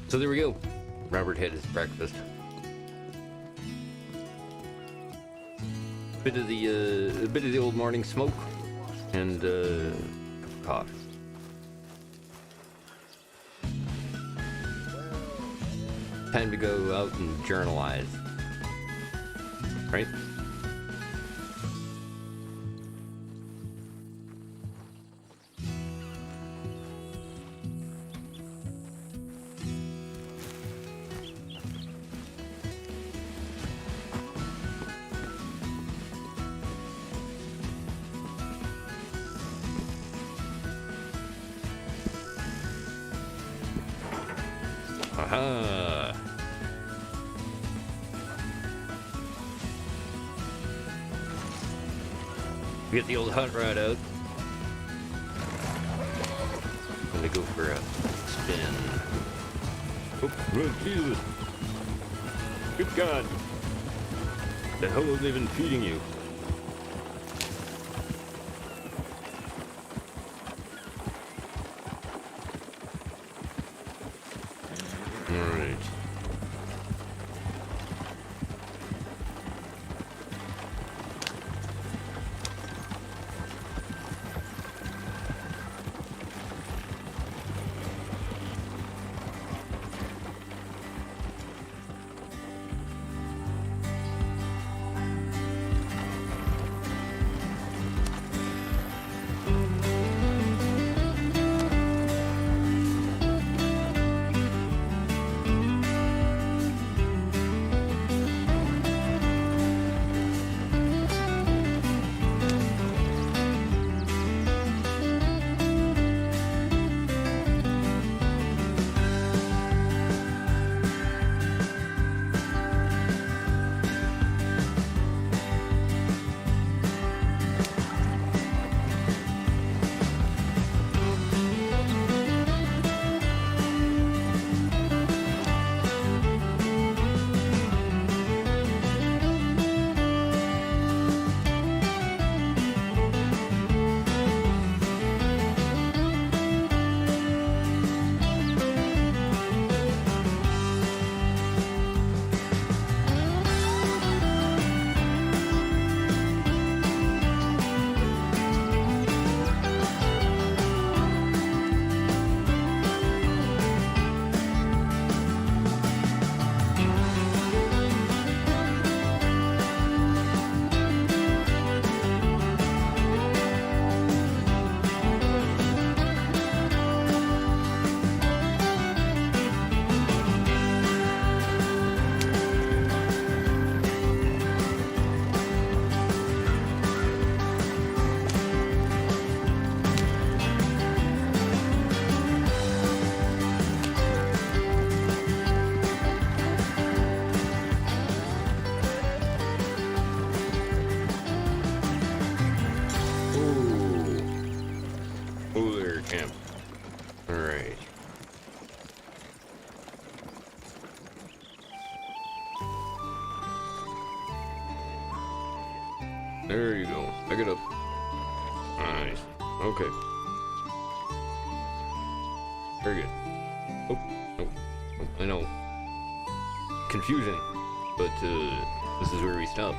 So there we go. Robert had his breakfast. Bit of the old morning smoke, and coffee. Time to go out and journalize, right? Aha! Get the old hunt rod out. I'm gonna go for a spin. Oh, Jesus! Good God! The hell have they been feeding you? Alright. Camp. Alright. There you go. Pick it up. Nice. Okay. Very good. Oh, I know. Confusing, but this is where we stop.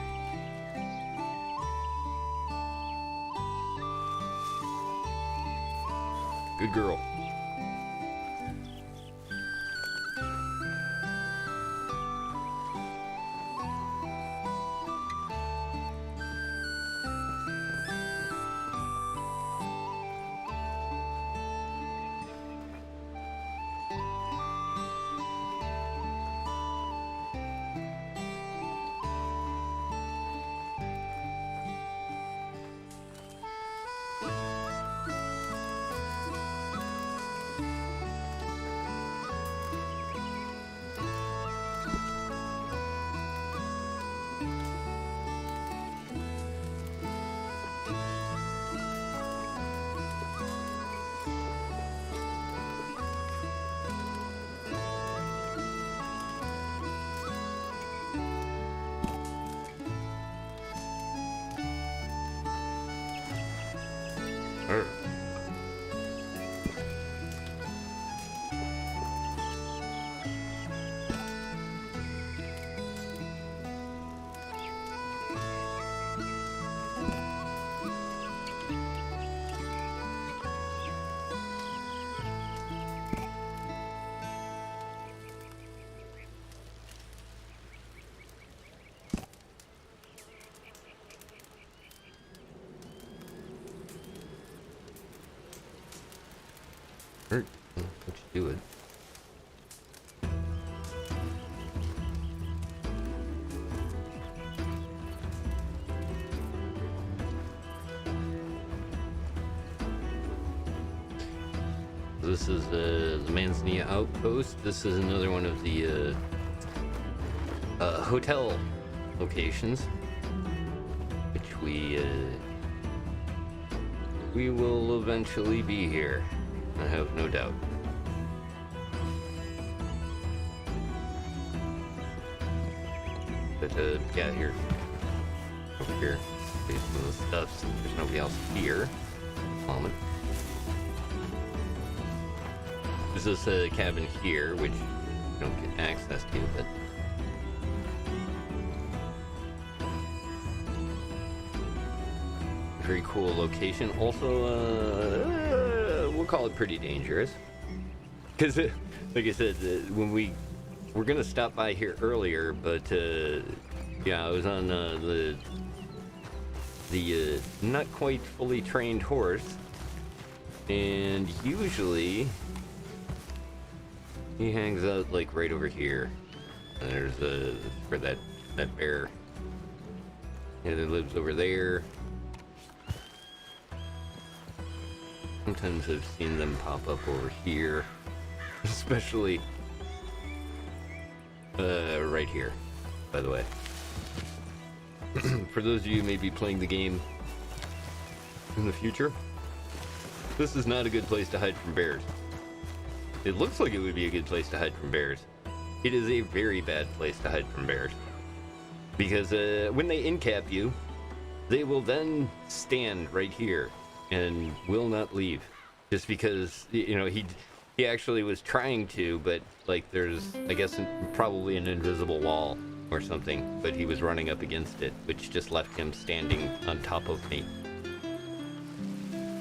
Good girl. What you doing? This is the Manzanilla Outpost. This is another one of the hotel locations, which we will eventually be here. I have no doubt. But yeah, here, over here, these some of the stuff. Since there's nobody else here at the moment. There's this cabin here, which you don't get access to, but very cool location. Also, we'll call it pretty dangerous, because, like I said, when we're gonna stop by here earlier, but yeah, I was on the not quite fully trained horse, and usually he hangs out like right over here. And there's for that bear. Yeah, that lives over there. Sometimes I've seen them pop up over here, especially right here, by the way. For those of you who may be playing the game in the future, this is not a good place to hide from bears. It looks like it would be a good place to hide from bears. It is a very bad place to hide from bears. Because when they incap you, they will then stand right here and will not leave. Just because, you know, he actually was trying to, but like there's, I guess, probably an invisible wall or something, but he was running up against it, which just left him standing on top of me.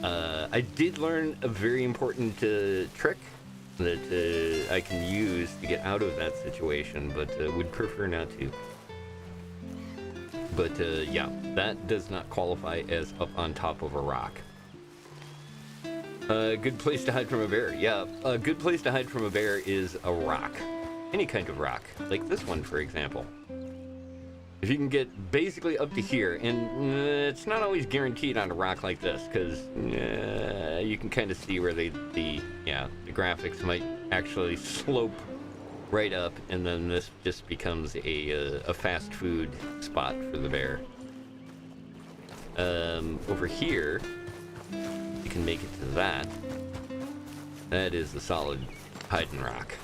I did learn a very important trick that I can use to get out of that situation, but would prefer not to. But yeah, that does not qualify as up on top of a rock. Good place to hide from a bear. Yeah, a good place to hide from a bear is a rock. Any kind of rock, like this one, for example. If you can get basically up to here, and it's not always guaranteed on a rock like this, because you can kind of see where the graphics might actually slope right up, and then this just becomes a fast food spot for the bear. Over here, you can make it to that. That is a solid hiding rock.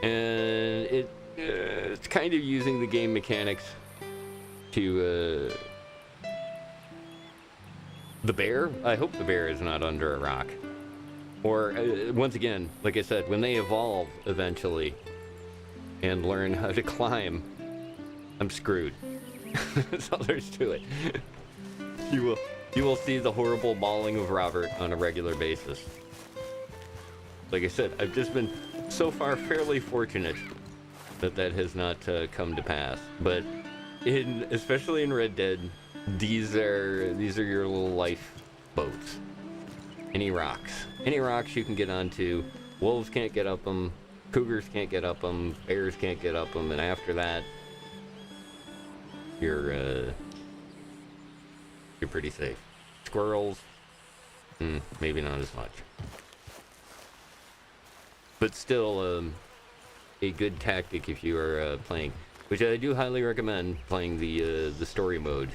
And it's kind of using the game mechanics to the bear. I hope the bear is not under a rock. Or once again, like I said, when they evolve eventually and learn how to climb, I'm screwed. That's all there is to it. You will see the horrible mauling of Robert on a regular basis. Like I said, I've just been so far fairly fortunate that has not come to pass. But especially in Red Dead, these are your little life boats. Any rocks you can get onto. Wolves can't get up them, cougars can't get up them, bears can't get up them, and after that, you're pretty safe. Squirrels, maybe not as much, but still a good tactic if you are playing, which I do highly recommend playing the story mode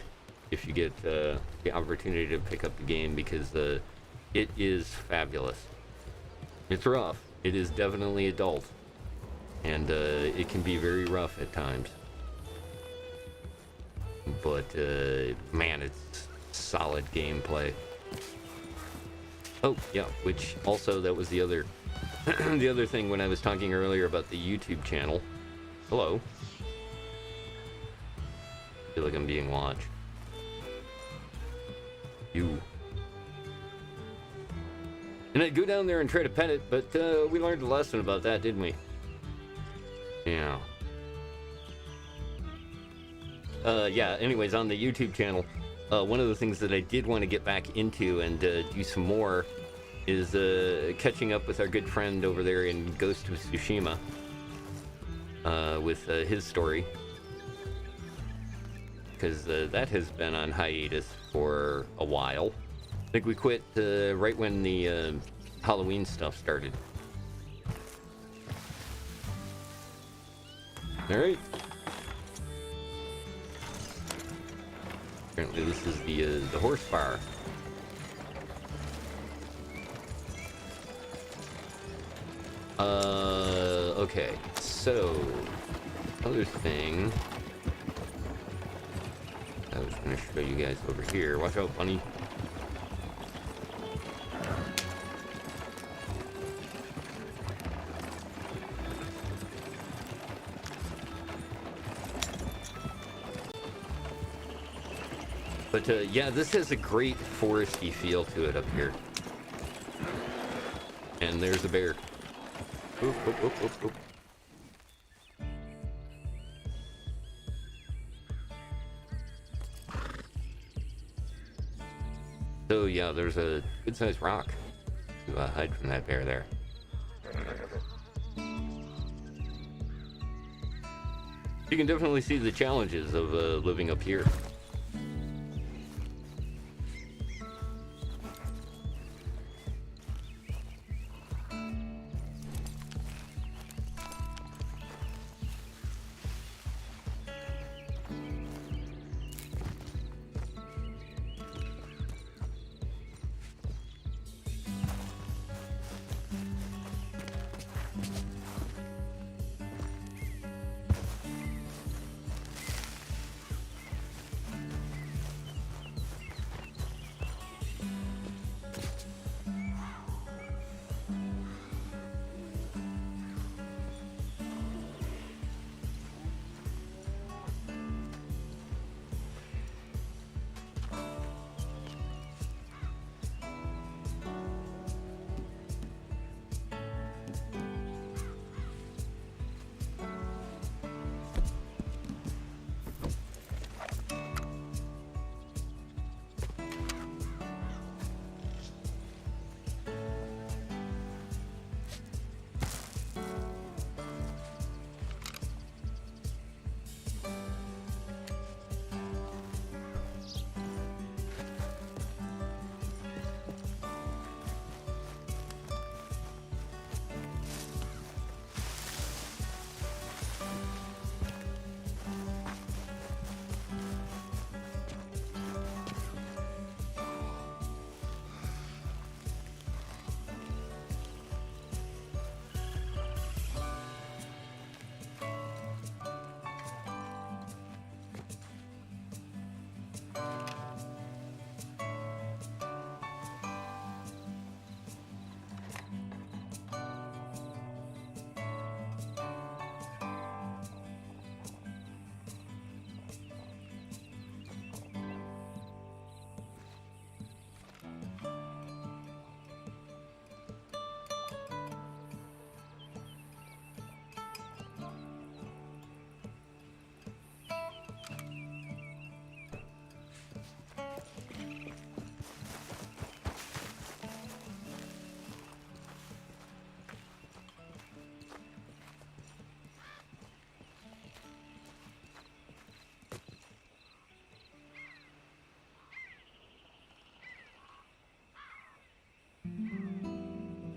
if you get the opportunity to pick up the game, because it is fabulous. It's rough. It is definitely adult, and it can be very rough at times. But man, it's solid gameplay. Oh yeah, which also that was the other the other thing when I was talking earlier about the YouTube channel. Hello. I feel like I'm being watched. You. And I'd go down there and try to pet it, but we learned a lesson about that, didn't we? Yeah. Yeah, anyways, on the YouTube channel, one of the things that I did want to get back into and do some more is catching up with our good friend over there in Ghost of Tsushima with his story. Because that has been on hiatus for a while. I think we quit right when the Halloween stuff started. Alright. Apparently this is the horse bar. Okay, so other thing I was gonna show you guys over here. Watch out, bunny. But yeah, this has a great foresty feel to it up here. And there's a bear. Oop, oop, oop, oop, oop. So yeah, there's a good-sized rock to hide from that bear there. You can definitely see the challenges of living up here.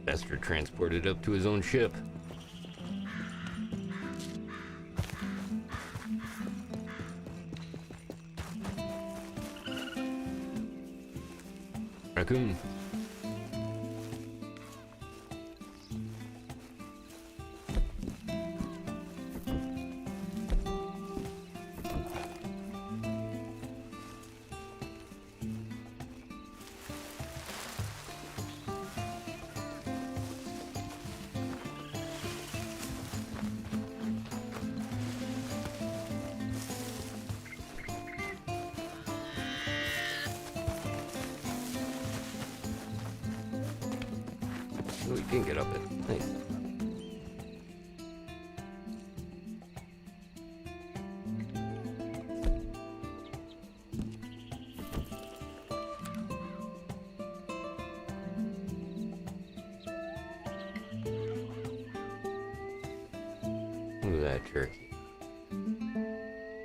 Bester transported up to his own ship. Raccoon. You can get up it. Nice. Look at that turkey.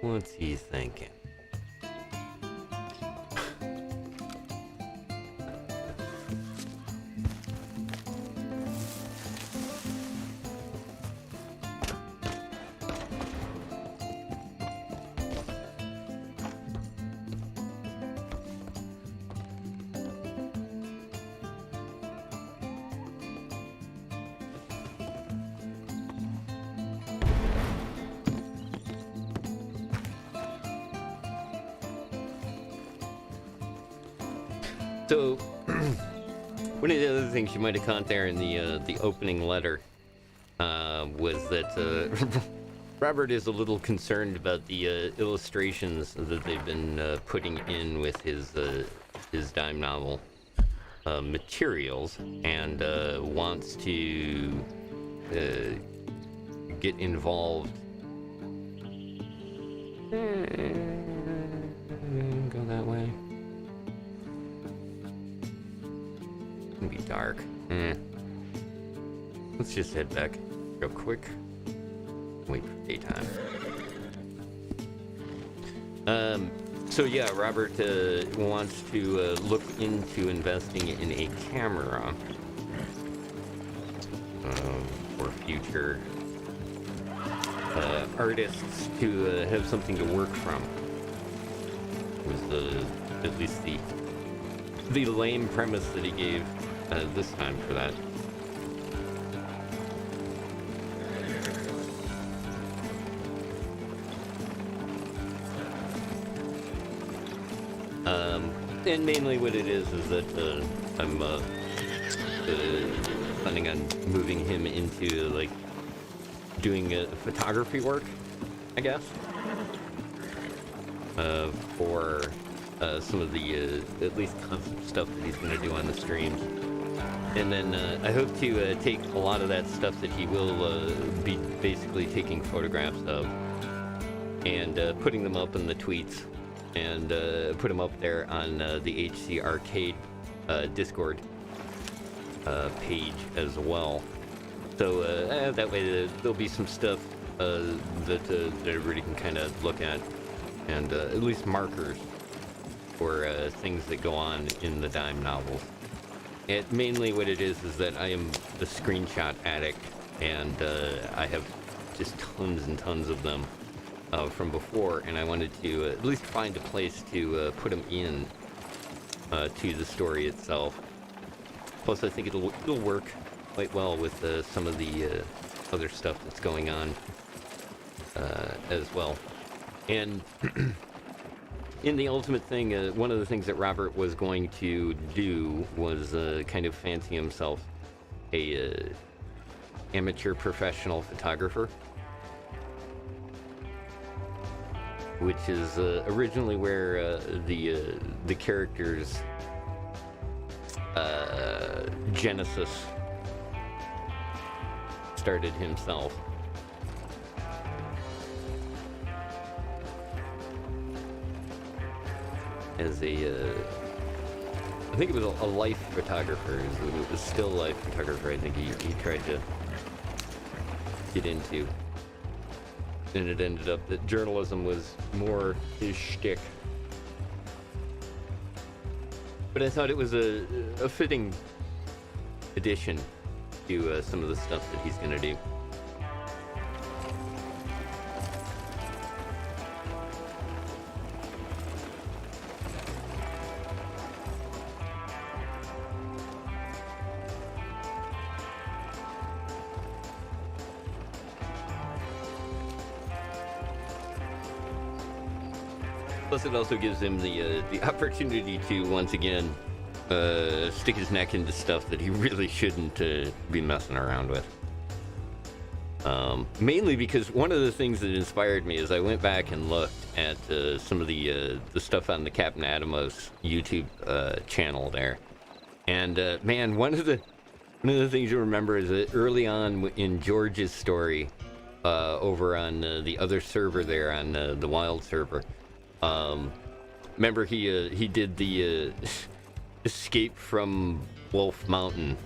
What's he thinking? So, one of the other things you might have caught there in the opening letter was that Robert is a little concerned about the illustrations that they've been putting in with his dime novel materials, and wants to get involved. Go that way. It's gonna be dark. Let's just head back real quick. Wait for daytime. So yeah, Robert wants to look into investing in a camera for future artists to have something to work from. Was at least the lame premise that he gave this time for that. And mainly what it is that I'm planning on moving him into like doing photography work, I guess, for some of the at least concept stuff that he's going to do on the streams. And then I hope to take a lot of that stuff that he will be basically taking photographs of and putting them up in the tweets and put them up there on the HC Arcade Discord page as well. So that way there'll be some stuff that everybody can kind of look at, and at least markers for things that go on in the dime novels. And mainly what it is that I am the screenshot addict, and I have just tons and tons of them from before, and I wanted to at least find a place to put them in to the story itself. Plus, I think it'll work quite well with some of the other stuff that's going on as well. And in the ultimate thing, one of the things that Robert was going to do was kind of fancy himself a amateur professional photographer, which is originally where the character's genesis started himself. As a, I think it was a life photographer. It was still life photographer. I think he tried to get into. And it ended up that journalism was more his shtick. But I thought it was a fitting addition to some of the stuff that he's going to do. Plus, it also gives him the opportunity to once again stick his neck into stuff that he really shouldn't be messing around with. Mainly because one of the things that inspired me is I went back and looked at some of the stuff on the Captain Atomos YouTube channel there, and man, one of One of the things you remember is that early on in George's story, over on the other server there, on the Wild server, remember he did the escape from Wolf Mountain.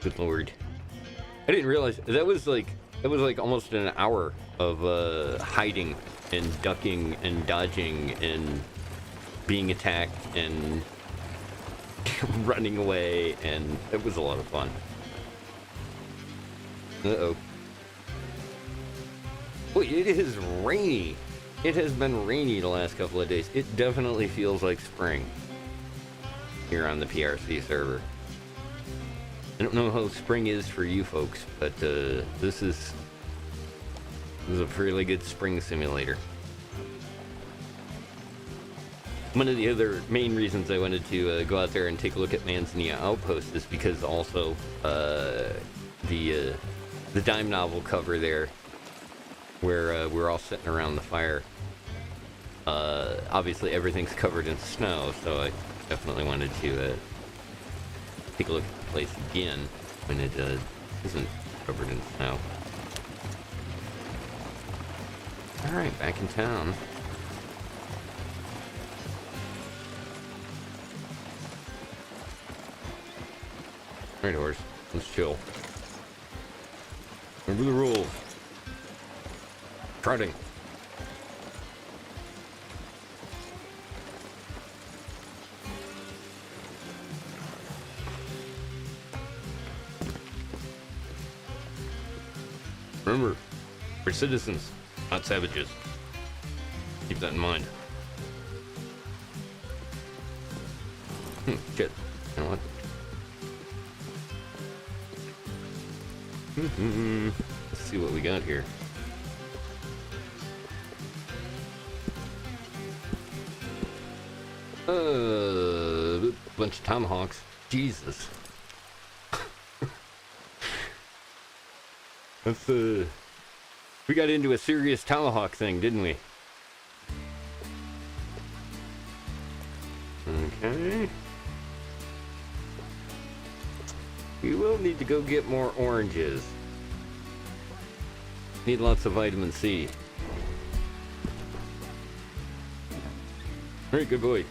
Good lord. I didn't realize that was like almost an hour of hiding and ducking and dodging and being attacked and running away, and it was a lot of fun. Uh-oh. Wait, it is rainy. It has been rainy the last couple of days. It definitely feels like spring here on the PRC server. I don't know how spring is for you folks, but this is a really good spring simulator. One of the other main reasons I wanted to go out there and take a look at Manzanilla Outpost is because also the dime novel cover there, where we're all sitting around the fire. Obviously everything's covered in snow, so I definitely wanted to take a look at the place again when it isn't covered in snow. Alright, back in town. Alright, horse. Let's chill. Remember the rules. Trotting. Remember, we're citizens, not savages. Keep that in mind. Shit. You know what? Let's see what we got here. Bunch of tomahawks. Jesus. That's we got into a serious tomahawk thing, didn't we? Okay. We will need to go get more oranges. Need lots of vitamin C. Alright, good boy.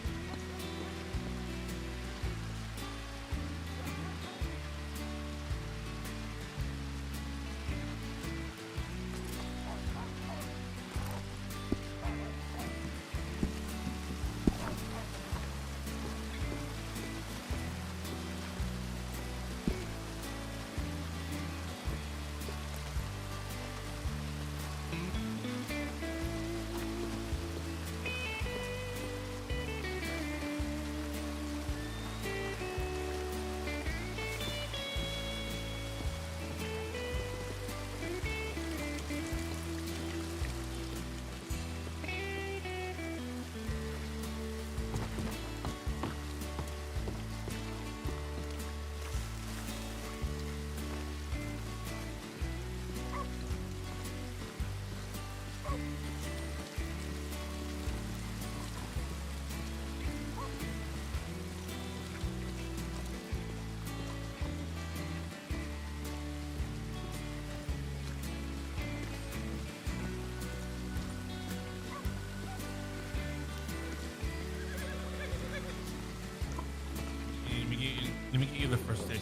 Let me get you the first taste.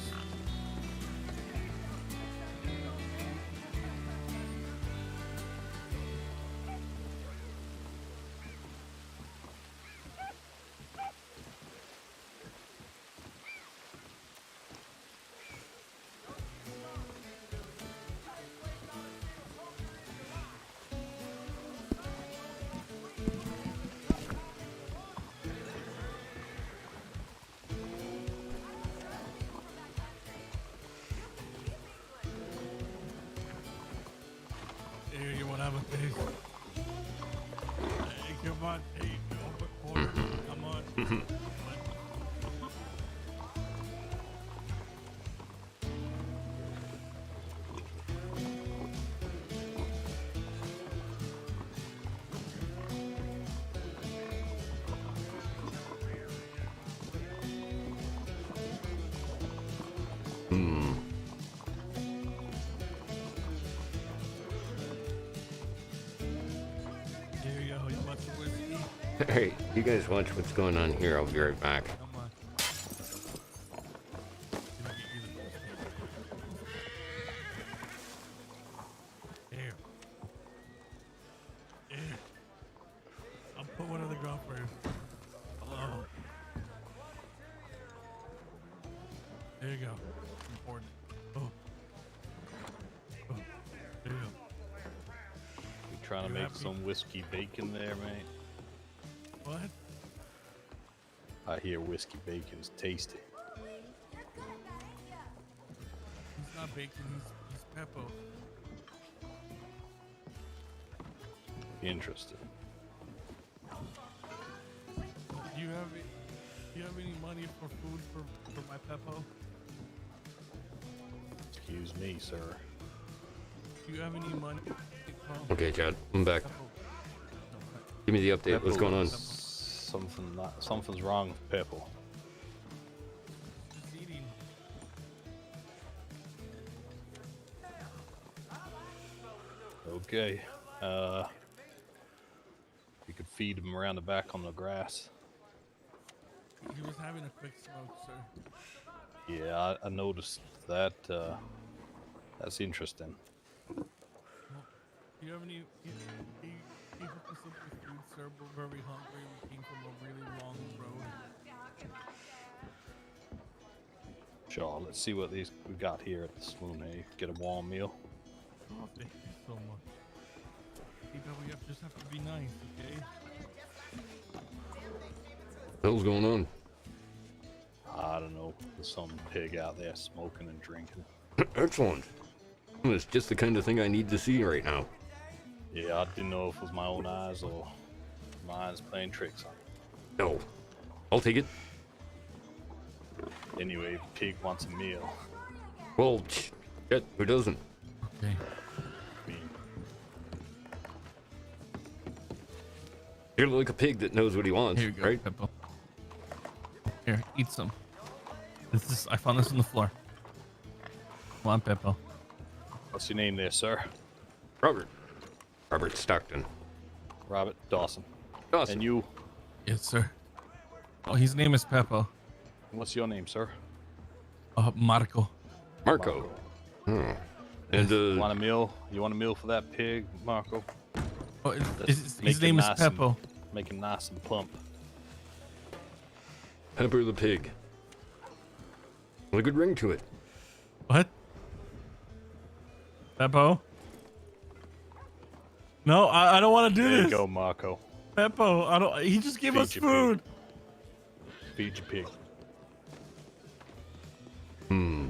Here, you want to have a taste? Hey, come on. Hey, come on. Hmm. There you go. You want some whiskey? Hey, you guys watch what's going on here. I'll be right back. Come on. Here. Here. I'll put one on the ground for you. Oh. There you go. Important. Oh. Oh. There you go. You trying to You make happy? some whiskey bacon there, mate? What? I hear whiskey bacon's tasty. He's not bacon, he's Peppo. Interesting. Do you have any money for food for my Peppo? Excuse me, sir. Do you have any money? Okay, Chad, I'm back. Give me the update. What's going on? Something's wrong with Peppo. Just eating. Okay. You could feed him around the back on the grass. He was having a quick smoke, sir. Yeah, I noticed that. That's interesting. Do you have any? He hooked us up with food, sir. We're very hungry. We came from a really long road. Sure, let's see what we got here at the saloon. Hey, get a warm meal. Oh, thank you so much. PWF just have to be nice, okay? What the hell's going on? I don't know. There's some pig out there smoking and drinking. Excellent. It's just the kind of thing I need to see right now. Yeah, I didn't know if it was my own eyes or mine's playing tricks on me. No. I'll take it. Anyway, pig wants a meal. Well, shit, who doesn't? Okay. You're like a pig that knows what he wants, Here you go, right? Peppo. Here, eat some. I found this on the floor. Come on, Peppo. What's your name there, sir? Robert. Robert Stockton. Robert Dawson. Dawson. And you? Yes, sir. Oh, his name is Peppo. What's your name, sir? Marco. Marco. Hmm. And want a meal? You want a meal for that pig, Marco? Oh, his name is Peppo. Make him nice and plump. Pepper the pig. With a good ring to it. What? Peppo? No, I don't want to do There this. you go, Marco. Peppo, I don't. He just gave Feed us your food. Feed your pig. Hmm.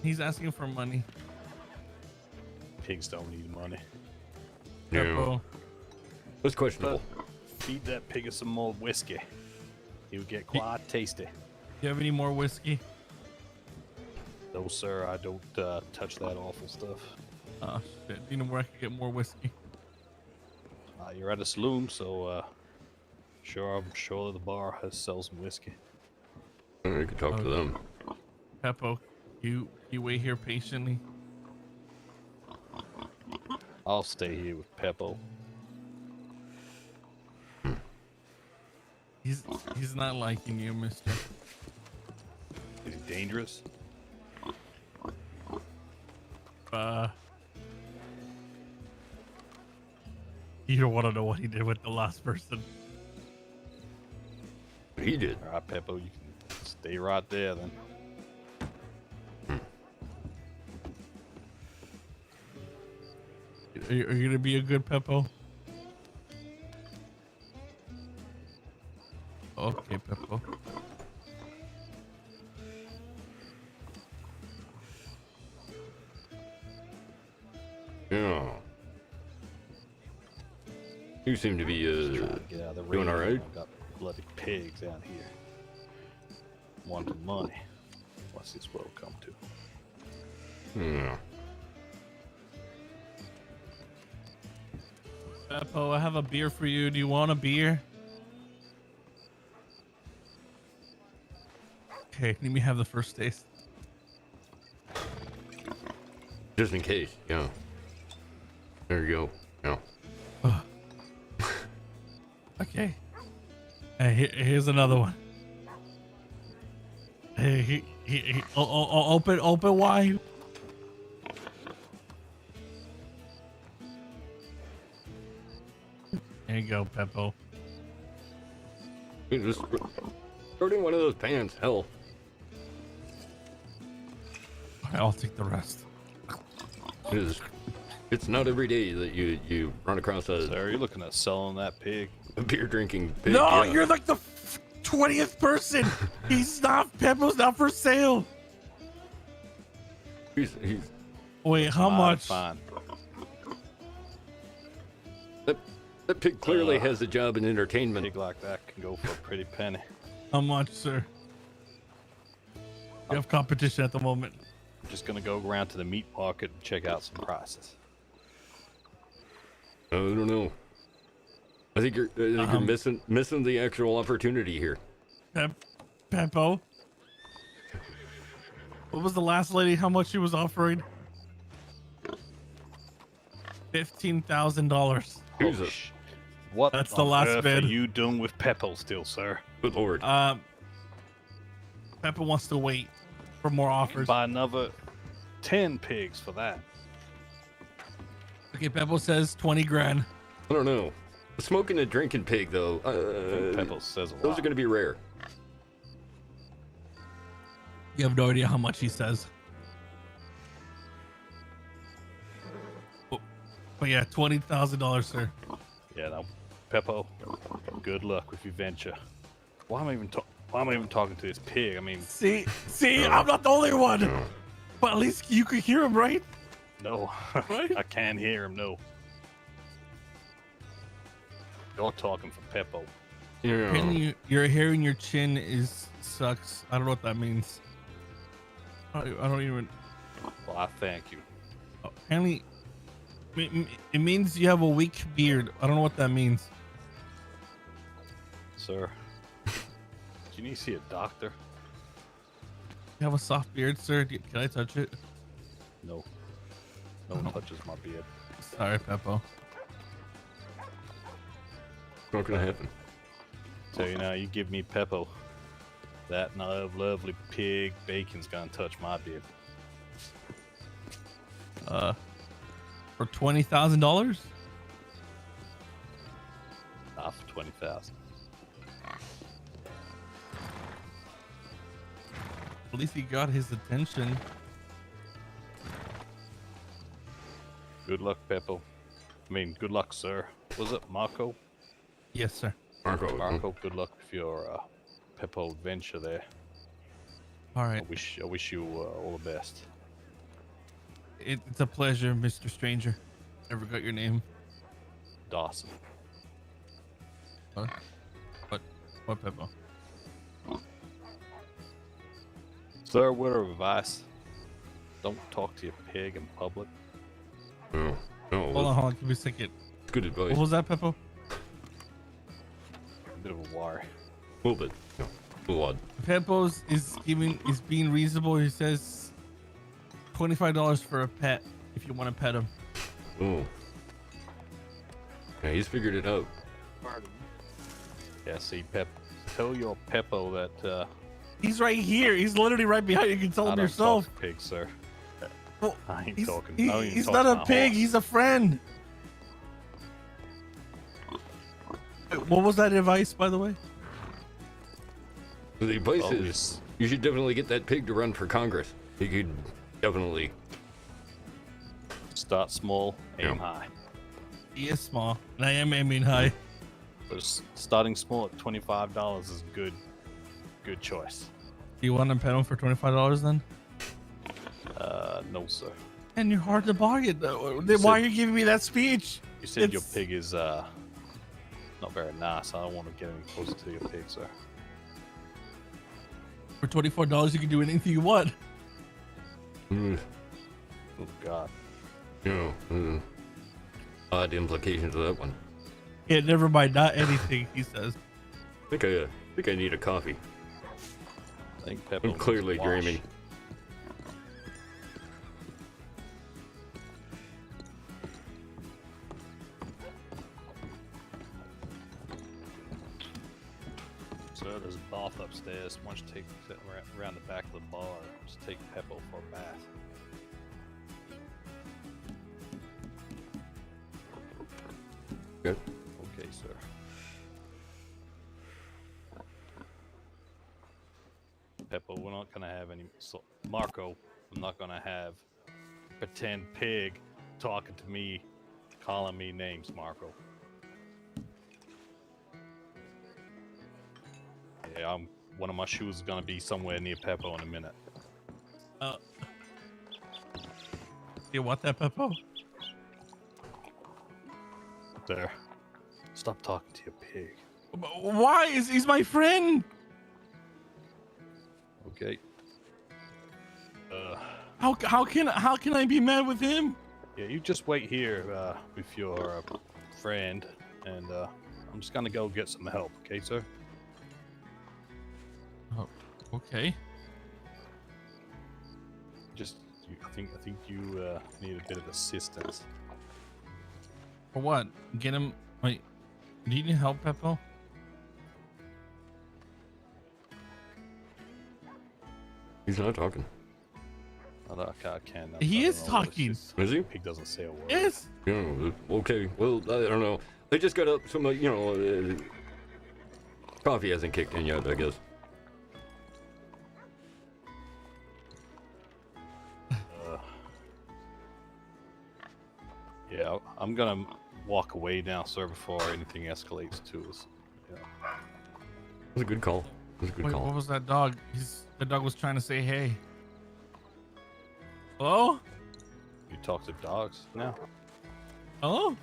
He's asking for money. Pigs don't need money. Peppo. That's questionable. Feed that pig some more whiskey. He would get quite tasty. Do you have any more whiskey? No, sir, I don't touch that awful stuff. Oh shit! Do you know where I can get more whiskey? You're at a saloon, so I'm sure the bar sells some whiskey. You could talk to them. Peppo, you wait here patiently. I'll stay here with Peppo. He's not liking you, mister. Is he dangerous? You don't want to know what he did with the last person. He did. All right, Peppo, you can stay right there then. Are you gonna be a good Peppo? Okay, Peppo. Yeah. You seem to be Get out of the doing rain. all right. I've got bloody pigs out here. Wanting money. What's this world come to? Yeah. Peppo, I have a beer for you. Do you want a beer? Okay, let me have the first taste. Just in case, yeah. There you go. Yeah. Okay. Hey, here's another one. Hey, open wide. There you go, Peppo. You just throw it in one of those pans. Hell. I'll take the rest. It's not every day that you run across a. Sir, are you looking at selling that pig? A beer drinking pig. No, yeah. you're like the 20th person. He's not. Peppo's not for sale. He's Wait, how much? Fine. That pig clearly has a job in entertainment. A pig like that can go for a pretty penny. How much, sir? You have competition at the moment. I'm just gonna go around to the meat market and check out some prices. I don't know. I think you're missing the actual opportunity here. Peppo. What was the last lady? How much she was offering? $15,000. Jesus. What? That's the last earth bid. Are you doing with Peppo still, sir? Good lord. Peppo wants to wait for more offers. Buy another 10 pigs for that. Okay, Peppo says 20 grand. I don't know. The smoking and drinking pig, though. Peppo says a lot. Those are going to be rare. You have no idea how much he says. But yeah, $20,000, sir. Yeah, no, Peppo. Good luck with your venture. Why am I even talking to this pig? I mean, See, I'm not the only one. But at least you could hear him, right? no, Right? I can't hear him. No, you're talking for Peppo. Yeah. Apparently your hair in your chin sucks. I don't know what that means. I don't even. Well, I thank you. Apparently, it means you have a weak beard. I don't know what that means. Sir, do you need to see a doctor? You have a soft beard, sir. Can I touch it? No. No one touches my beard. Sorry, Peppo. Not gonna happen. So you know, you give me Peppo, that lovely pig bacon's gonna touch my beard. For $20,000? Not for 20,000. At least he got his attention. Good luck, Peppo. I mean, good luck, sir. Was it Marco? Yes, sir. Marco, good luck with your Peppo adventure there. All right. I wish you all the best. It's a pleasure, Mr. Stranger. I forgot your name. Dawson. What? What, Peppo? Sir, word of advice. Don't talk to your pig in public. No. Hold on. Give me a second. It's good advice. What was that, Peppo? A bit of a worry. A little bit. No. A little odd. Peppo's is being reasonable. He says $25 for a pet if you want to pet him. Oh. Yeah, he's figured it out. Yeah, see, tell your Peppo that He's right here. He's literally right behind you. You can tell him yourself. Talk to pig, sir. Well, I ain't he's, talking. he- I ain't he's talking not a my pig. horse. He's a friend. What was that advice, by the way? The advice Oh, is you should definitely get that pig to run for Congress. He could definitely Start small, aim high. He is small, and I am aiming high. But starting small at $25 is a good choice. Do you want to pet him for $25 then? No, sir. And you're hard to bargain, though. Then why are you giving me that speech? You said your pig is not very nice. I don't want to get any closer to your pig, sir. For $24, you can do anything you want. Mm, Oh God. you know, odd implications of that one. Yeah, never mind. Not anything, he says. I think I need a coffee. think Pepper I'm clearly wants wash. dreaming. So there's a bath upstairs. Why don't you take that around the back of the bar? Just take Pepper for a bath. Good. Okay, sir. Pepper, we're not gonna have any. So, Marco, I'm not gonna have pretend pig talking to me, calling me names, Marco. Yeah, one of my shoes is gonna be somewhere near Peppo in a minute. You want that, Peppo? There. Stop talking to your pig. Why? He's my friend. Okay. How can I be mad with him? Yeah, you just wait here with your friend, and I'm just gonna go get some help. Okay, sir? Oh, okay. I think you need a bit of assistance. For what? Get him. Wait. Do you need help, Peppo? He's not talking. I can't. He is talking. Is he? He doesn't say a word. Yes. Yeah, okay. Well, I don't know. I just got up. Some, coffee hasn't kicked in yet, I guess. Yeah, I'm gonna walk away now, sir, before anything escalates to us. Yeah. It was a good call. It was a good Wait, call. what was that dog? The dog was trying to say hey. Hello? You talk to dogs now? Hello?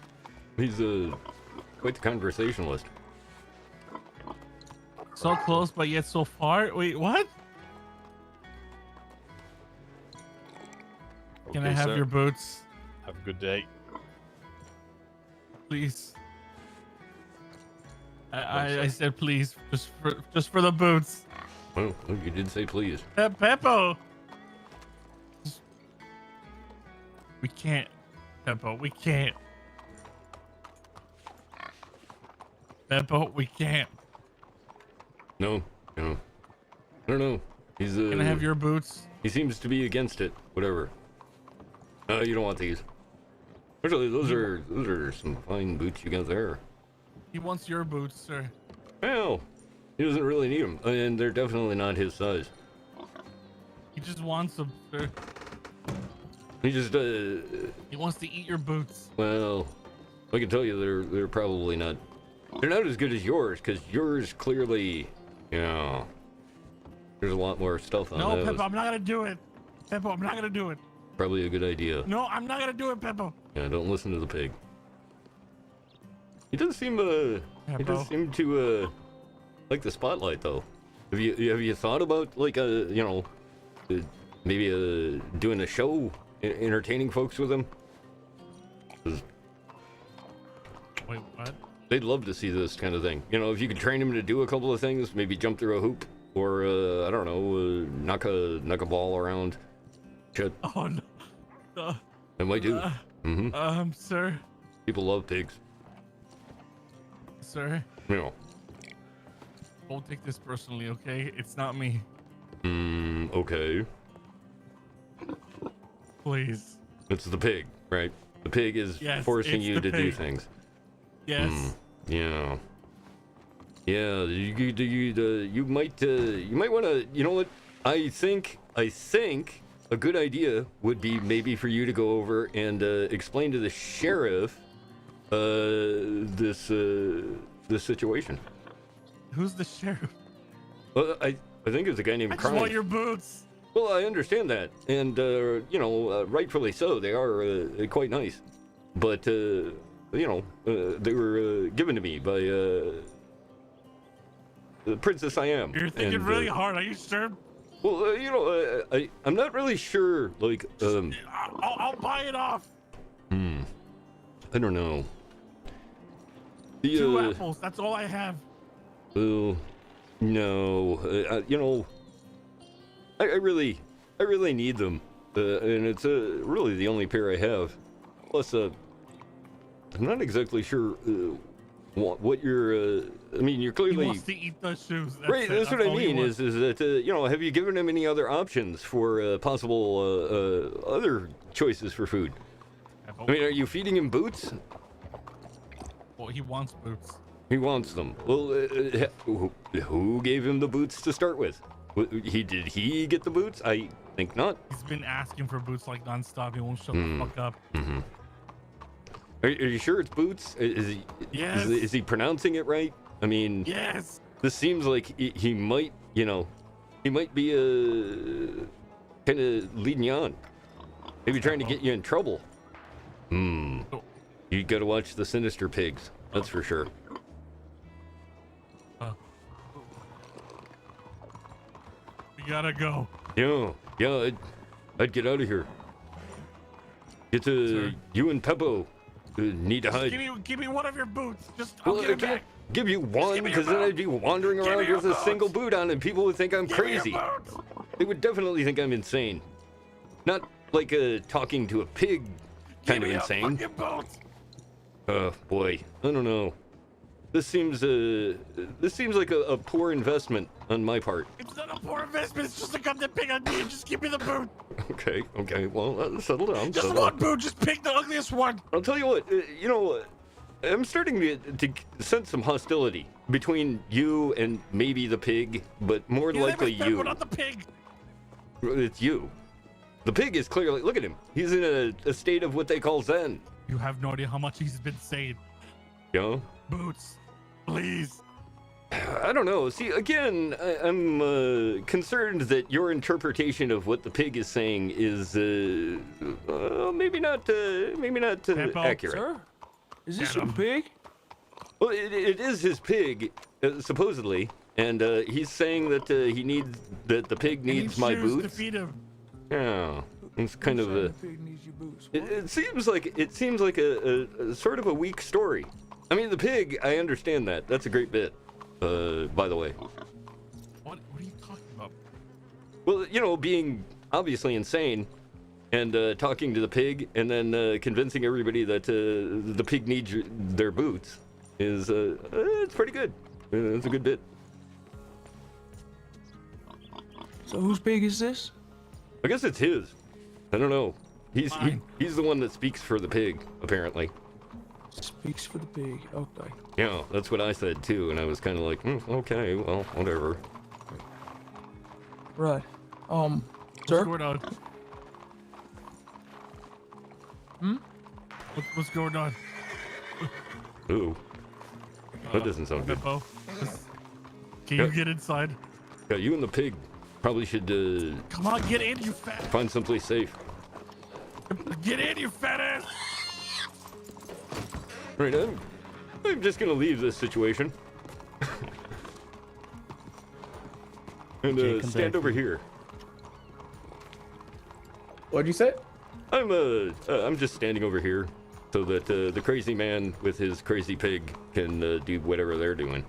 He's quite the conversationalist. So close, but yet so far. Wait, what? Can I Okay, have sir. your boots, Have a good day. please? I said please, just for the boots. Well, you did say please. Peppo. We can't, Peppo. We can't. Peppo, we can't. No. I don't know. He's Can I have your boots? He seems to be against it. Whatever. You don't want these. Actually, those are some fine boots you got there. He wants your boots, sir. Well, he doesn't really need them, and they're definitely not his size. He just wants them, sir. He just He wants to eat your boots. well, I can tell you they're probably not. They're not as good as yours, because yours clearly, there's a lot more stuff on No, those. Peppo, I'm not gonna do it. Peppo, I'm not gonna do it. Probably a good idea. No, I'm not gonna do it, Peppo. Yeah, don't listen to the pig. He does seem to like the spotlight though. Have you thought about like maybe doing a show, entertaining folks with him? 'Cause Wait, what? they'd love to see this kind of thing. If you could train him to do a couple of things, maybe jump through a hoop, or I don't know, knock a ball around. Shit. Oh no. It might do. Sir. People love pigs. Sir. Don't take this personally, okay? It's not me. Okay. Please. It's the pig, right? The pig is forcing it's you the to do pig. things. Yes. Yeah. Yeah. You might want to. You know what? I think a good idea would be maybe for you to go over and explain to the sheriff this situation. Who's the sheriff? Well, I think it's a guy named I just want Christ. your boots. Well, I understand that, and rightfully so. They are quite nice, but they were given to me by the Princess I Am. You're thinking and, really hard. Are you sure? Well, I'm not really sure. Like, I'll buy it off. I don't know. The, 2 apples. That's all I have. Well, no. I really need them, and it's really the only pair I have. Plus, I'm not exactly sure what you're. I mean, you're clearly. He wants to eat the shoes. That's Right, it. that's what I all he mean. wants. Is that have you given him any other options for possible other choices for food? I mean, are you feeding him boots? Well, he wants boots. He wants them. Well, who gave him the boots to start with? Did he get the boots? I think not. He's been asking for boots like nonstop. He won't shut the fuck up. Mm-hmm. Are you sure it's boots? Is he? Yes. Is he pronouncing it right? I mean, yes. This seems like he might, he might be kind of leading you on, maybe trying to get you in trouble. You gotta watch the sinister pigs. That's for sure. We gotta go. Yeah, I'd get out of here. Get to you and Peppo. Need to Just hide. give me one of your boots. I'll get it back. Give you one, because then I'd be wandering around with a single boot on, and people would think I'm crazy. They would definitely think I'm insane. Not like talking to a pig kind of insane. Boy, I don't know. This seems like a poor investment on my part. It's not a poor investment. It's just a goddamn pig on me. Just give me the boot. Okay. Well, settle down. Just one boot. Just pick the ugliest one. I'll tell you what. I'm starting to sense some hostility between you and maybe the pig, but more likely you. Not the pig. It's you. The pig is clearly. Look at him. He's in a state of what they call zen. You have no idea how much he's been saying. Boots, please. I don't know. See, again, I'm concerned that your interpretation of what the pig is saying is maybe not accurate. Sir? Is this your pig? Well, it is his pig, supposedly, and he's saying that the pig needs my boots. To feed him. Yeah, it's kind of a. It seems like a sort of a weak story. I mean, the pig, I understand that. That's a great bit. By the way. What are you talking about? Well, being obviously insane, and talking to the pig, and then convincing everybody that the pig needs their boots is it's pretty good. It's a good bit. So whose pig is this? I guess it's his. I don't know. He's the one that speaks for the pig, apparently. Speaks for the pig. Okay. Yeah, that's what I said too, and I was kind of like, okay, well, whatever. Right. What's Sir? going on? What's going on? Ooh. That doesn't sound good. Beppo, can you get inside? Yeah, you and the pig probably should Come on, get in, you fat. find someplace safe. Get in, you fat ass. Right, I'm just gonna leave this situation. And stand over here. What'd you say? I'm just standing over here so that the crazy man with his crazy pig can do whatever they're doing.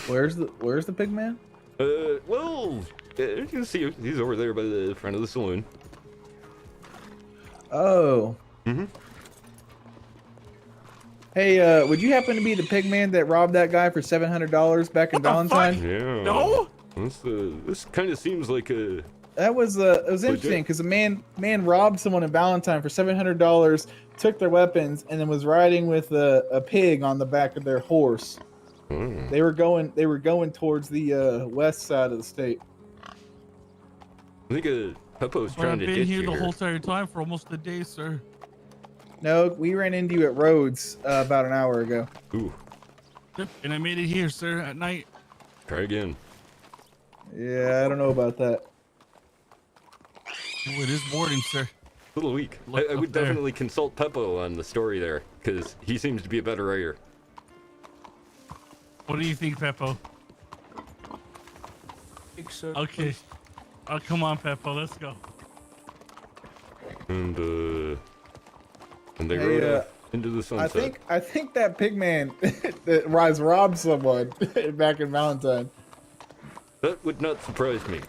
Where's the pig man? Well, you can see he's over there by the front of the saloon. Oh. Mm-hmm. Hey, would you happen to be the pig man that robbed that guy for $700 back in Valentine? Yeah. No. This kind of seems like a. That was it was interesting because a man robbed someone in Valentine for $700, took their weapons, and then was riding with a pig on the back of their horse. Hmm. They were going towards the west side of the state. I think Peppo's trying to I've been ditch here you the here. whole entire time for almost a day, sir. No, we ran into you at Rhodes about an hour ago. Ooh. Yep, and I made it here, sir, at night. Try again. Yeah, I don't know about that. Oh, it is morning, sir. A little weak. Look I up would there. definitely consult Peppo on the story there, because he seems to be a better writer. What do you think, Peppo? Okay. Oh, come on, Peppo. Let's go. And they Hey, rode off into the sunset. I think that pig man that robbed someone back in Valentine. That would not surprise me.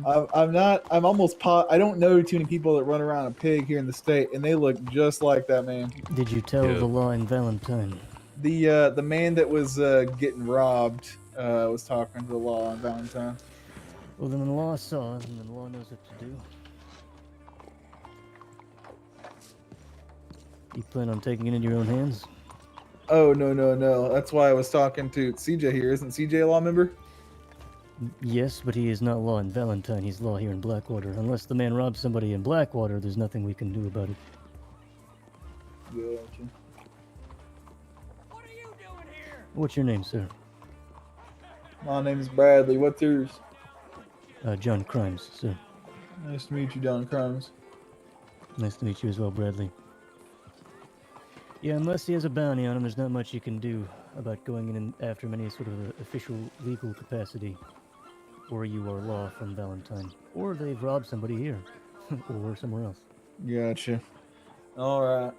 I'm not. I'm almost. I don't know too many people that run around a pig here in the state, and they look just like that man. Did you tell the law in Valentine? The man that was getting robbed was talking to the law on Valentine. Well, then the law saw it, and the law knows what to do. You plan on taking it into your own hands? Oh, no. That's why I was talking to CJ here. Isn't CJ a law member? Yes, but he is not law in Valentine. He's law here in Blackwater. Unless the man robs somebody in Blackwater, there's nothing we can do about it. Gotcha. What's your name, sir? My name is Bradley. What's yours? John Crimes, sir. Nice to meet you, John Crimes. Nice to meet you as well, Bradley. Yeah, unless he has a bounty on him, there's not much you can do about going in after him in any sort of official legal capacity. Or you are law from Valentine. Or they've robbed somebody here. Or somewhere else. Gotcha. All right.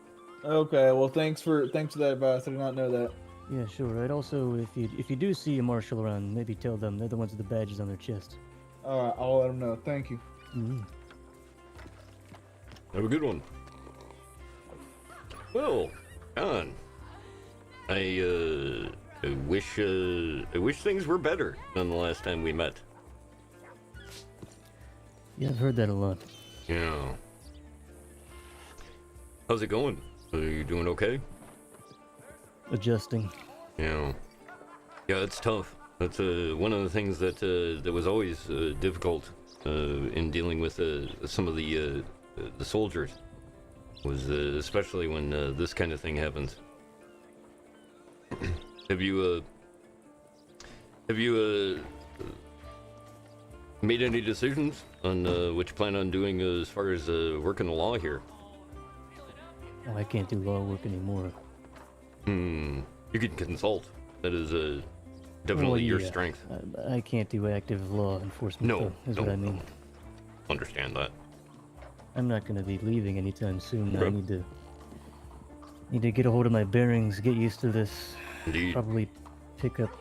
Okay. Well, thanks for that advice. I did not know that. Yeah, sure. I'd also, if you do see a marshal around, maybe tell them they're the ones with the badges on their chest. All right. I'll let them know. Thank you. Mm-hmm. Have a good one. Well, John, I wish things were better than the last time we met. Yeah, I've heard that a lot. Yeah. How's it going? Are you doing okay? Adjusting. Yeah. Yeah, it's tough. That's one of the things that was always difficult in dealing with some of the soldiers. Was especially when this kind of thing happens. Have you made any decisions on what you plan on doing as far as working the law here? Oh, I can't do law work anymore. You can consult. That is definitely your strength. I can't do active law enforcement. No, is what I mean. Understand that. I'm not going to be leaving anytime soon. Right. I need to get a hold of my bearings, get used to this. Indeed. Probably pick up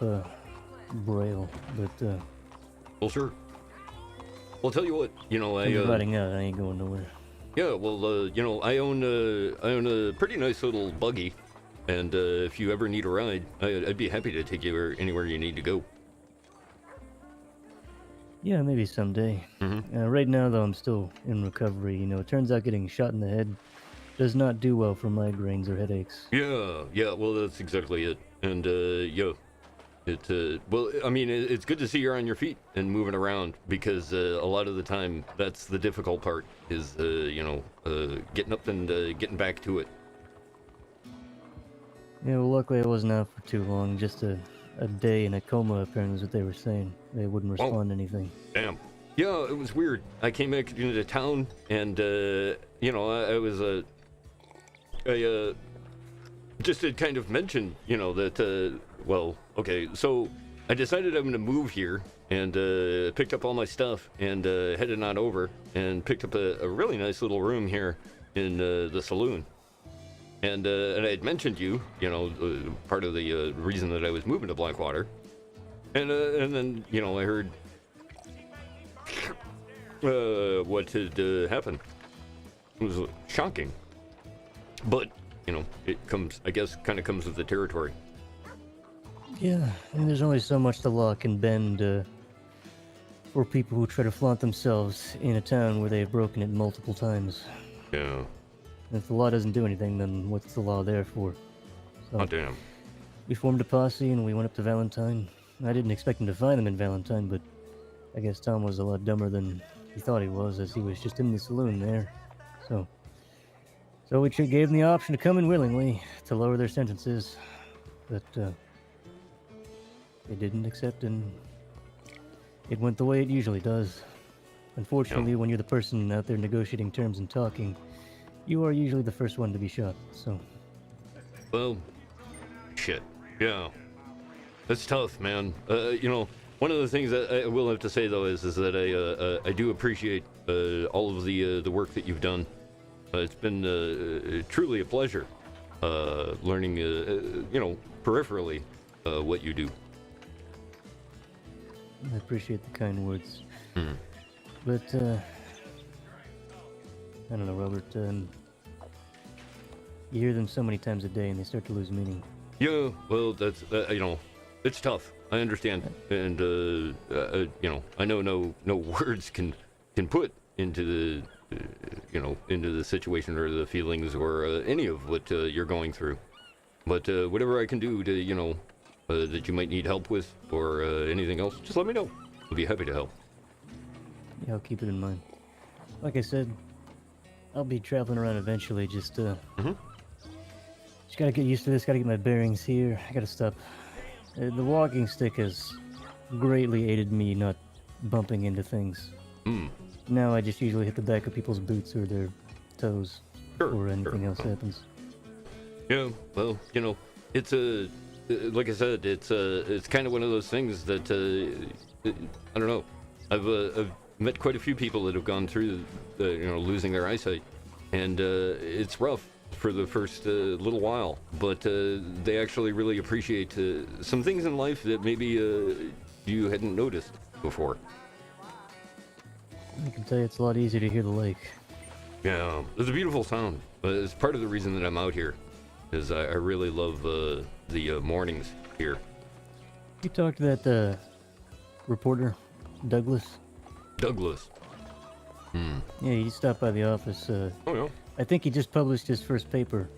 Braille, but well, sure. Well, tell you what, I'm riding out. I ain't going nowhere. Yeah, well, I own a pretty nice little buggy, and if you ever need a ride, I'd be happy to take you anywhere you need to go. Yeah, maybe someday. Right now, though, I'm still in recovery. It turns out getting shot in the head does not do well for migraines or headaches. Yeah, well, that's exactly it. And, it's good to see you're on your feet and moving around, because a lot of the time, that's the difficult part, is, getting up and getting back to it. Yeah, well, luckily I wasn't out for too long. Just a day in a coma, apparently, is what they were saying. They wouldn't respond to anything. Damn. Yeah, it was weird. I came back into town, and, I was, just had kind of mentioned, that, okay, so I decided I'm going to move here, and picked up all my stuff, and headed on over, and picked up a really nice little room here in the saloon. And I had mentioned you, part of the reason that I was moving to Blackwater. And then, I heard what had happened. It was shocking. But, it comes, I guess, kind of comes with the territory. Yeah, and there's only so much the law can bend for people who try to flaunt themselves in a town where they've broken it multiple times. Yeah. If the law doesn't do anything, then what's the law there for? So, oh, damn. We formed a posse and we went up to Valentine. I didn't expect him to find them in Valentine, but I guess Tom was a lot dumber than he thought he was, as he was just in the saloon there. So we gave them the option to come in willingly to lower their sentences, but they didn't accept, and it went the way it usually does. Unfortunately, when you're the person out there negotiating terms and talking, you are usually the first one to be shot, so... Well, shit. Yeah. That's tough, man. One of the things that I will have to say, though, is that I do appreciate all of the work that you've done. It's been truly a pleasure learning, peripherally what you do. I appreciate the kind words. But I don't know, Robert. You hear them so many times a day, and they start to lose meaning. Yeah, well, that's it's tough. I understand, and I know no words can put into the into the situation or the feelings or any of what you're going through. But whatever I can do to that you might need help with or anything else, just let me know. I'll be happy to help. Yeah, I'll keep it in mind. Like I said, I'll be traveling around eventually. Just just gotta get used to this. Gotta get my bearings here. I gotta stop. The walking stick has greatly aided me not bumping into things. Now I just usually hit the back of people's boots or their toes before anything else happens. Yeah, well, it's like I said, it's kind of one of those things that I don't know. I've met quite a few people that have gone through losing their eyesight, and it's rough for the first little while, but they actually really appreciate some things in life that maybe you hadn't noticed before. I can tell you it's a lot easier to hear the lake. Yeah, it's a beautiful sound. It's part of the reason that I'm out here, is I really love the mornings here. You talked to that reporter, Douglas? Douglas. Yeah, he stopped by the office. Oh, yeah? I think he just published his first paper.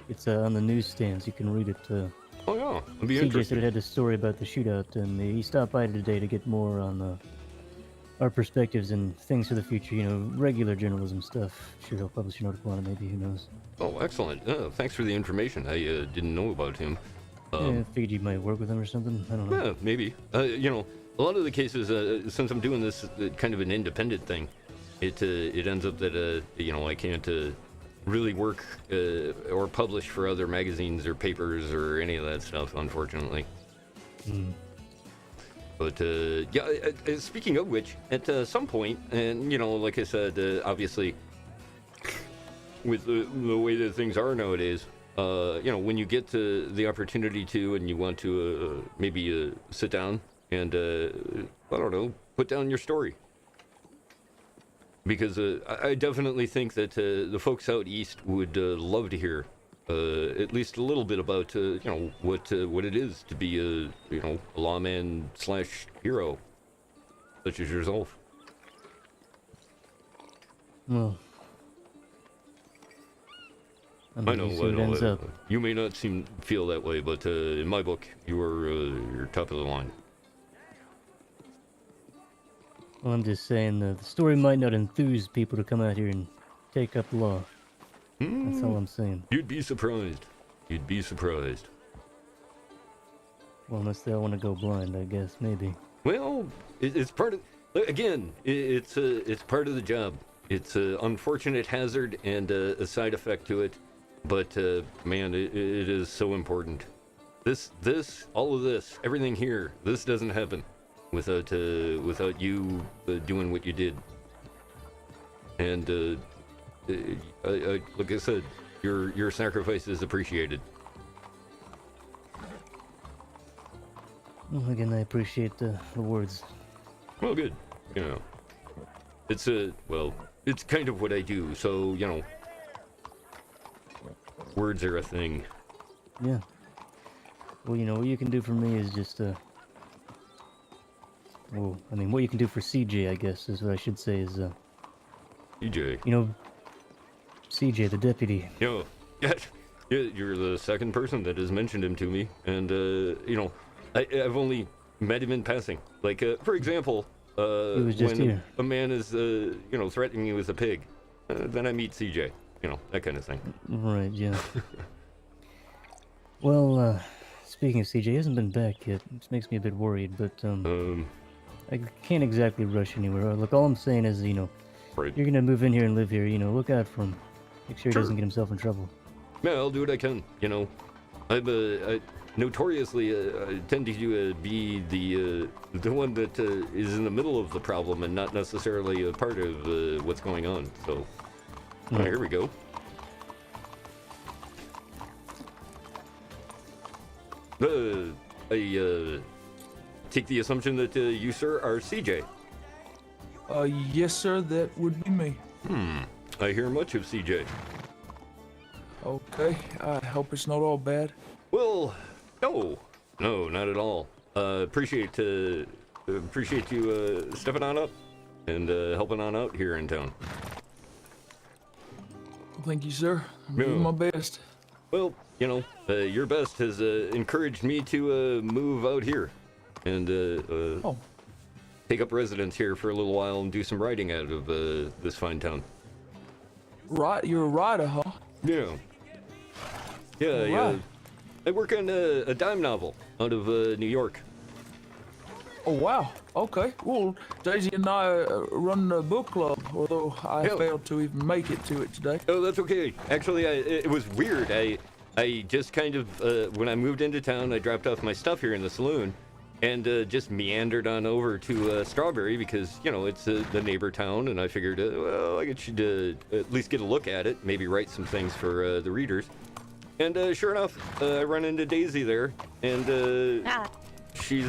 It's on the newsstands. You can read it. Oh, yeah. It'd be CJ interesting. said it had a story about the shootout, and he stopped by today to get more on our perspectives and things for the future. Regular journalism stuff. Sure, he'll publish an article on it, maybe. Who knows? Oh, excellent. Thanks for the information. I didn't know about him. Yeah, I figured you might work with him or something. I don't know. Yeah, maybe. A lot of the cases, since I'm doing this kind of an independent thing, it ends up that I can't really work or publish for other magazines or papers or any of that stuff, unfortunately. But speaking of which, at some point, and like I said, obviously, with the way that things are nowadays, when you get the opportunity to, and you want to maybe sit down and I don't know, put down your story. Because I definitely think that the folks out east would love to hear at least a little bit about what it is to be a lawman / hero such as yourself. Well, I know. You may not feel that way, but in my book, you're top of the line. Well, I'm just saying the story might not enthuse people to come out here and take up the law. That's all I'm saying. You'd be surprised. You'd be surprised. Well, unless they all want to go blind, I guess, maybe. Well, it's part of... Again, it's part of the job. It's an unfortunate hazard and a side effect to it. But, man, it is so important. All of this, everything here, this doesn't happen without you doing what you did. And, like I said, your sacrifice is appreciated. Well, again, I appreciate the words. Well, good. It's it's kind of what I do, so, words are a thing. Yeah. Well, what you can do for me is just, what you can do for CJ, I guess, is what I should say is, CJ. CJ, the deputy. Yeah, you're the second person that has mentioned him to me, and, I've only met him in passing. Like, for example, he was just when here. a man is, threatening me with a pig, then I meet CJ, that kind of thing. Right, yeah. Well, speaking of CJ, he hasn't been back yet. This makes me a bit worried, but, I can't exactly rush anywhere. Look, all I'm saying is, right. You're gonna move in here and live here, look out for him. Make sure he doesn't get himself in trouble. Yeah, I'll do what I can, I notoriously tend to be the one that is in the middle of the problem and not necessarily a part of what's going on, so... here we go. I take the assumption that you, sir, are CJ. Yes, sir, that would be me. I hear much of CJ. Okay, I hope it's not all bad. Well, no, not at all. Appreciate you stepping on up and helping on out here in town. Thank you, sir. I'm doing my best. Well, your best has encouraged me to move out here and take up residence here for a little while and do some writing out of this fine town. Right, you're a writer, huh? Yeah. Yeah. Right. I work on a dime novel out of New York. Oh, wow. Okay. Well, Daisy and I run a book club, although I failed to even make it to it today. Oh, that's okay. Actually, it was weird. I just kind of, when I moved into town, I dropped off my stuff here in the saloon and just meandered on over to Strawberry because, it's the neighbor town, and I figured, well, I should at least get a look at it, maybe write some things for the readers. And sure enough, I run into Daisy there, and she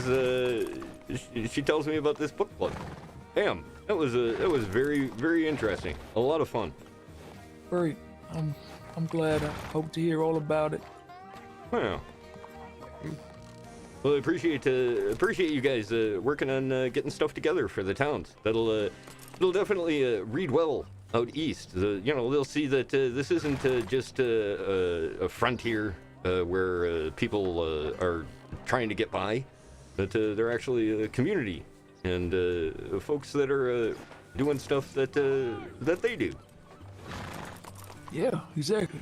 tells me about this book club. Damn, that was very, very interesting. A lot of fun. Great. I'm glad. I hope to hear all about it. Yeah. Well, I appreciate you guys working on getting stuff together for the towns. It'll definitely read well out east. They'll see that this isn't just a frontier where people are trying to get by, but they're actually a community and folks that are doing stuff that they do. Yeah, exactly.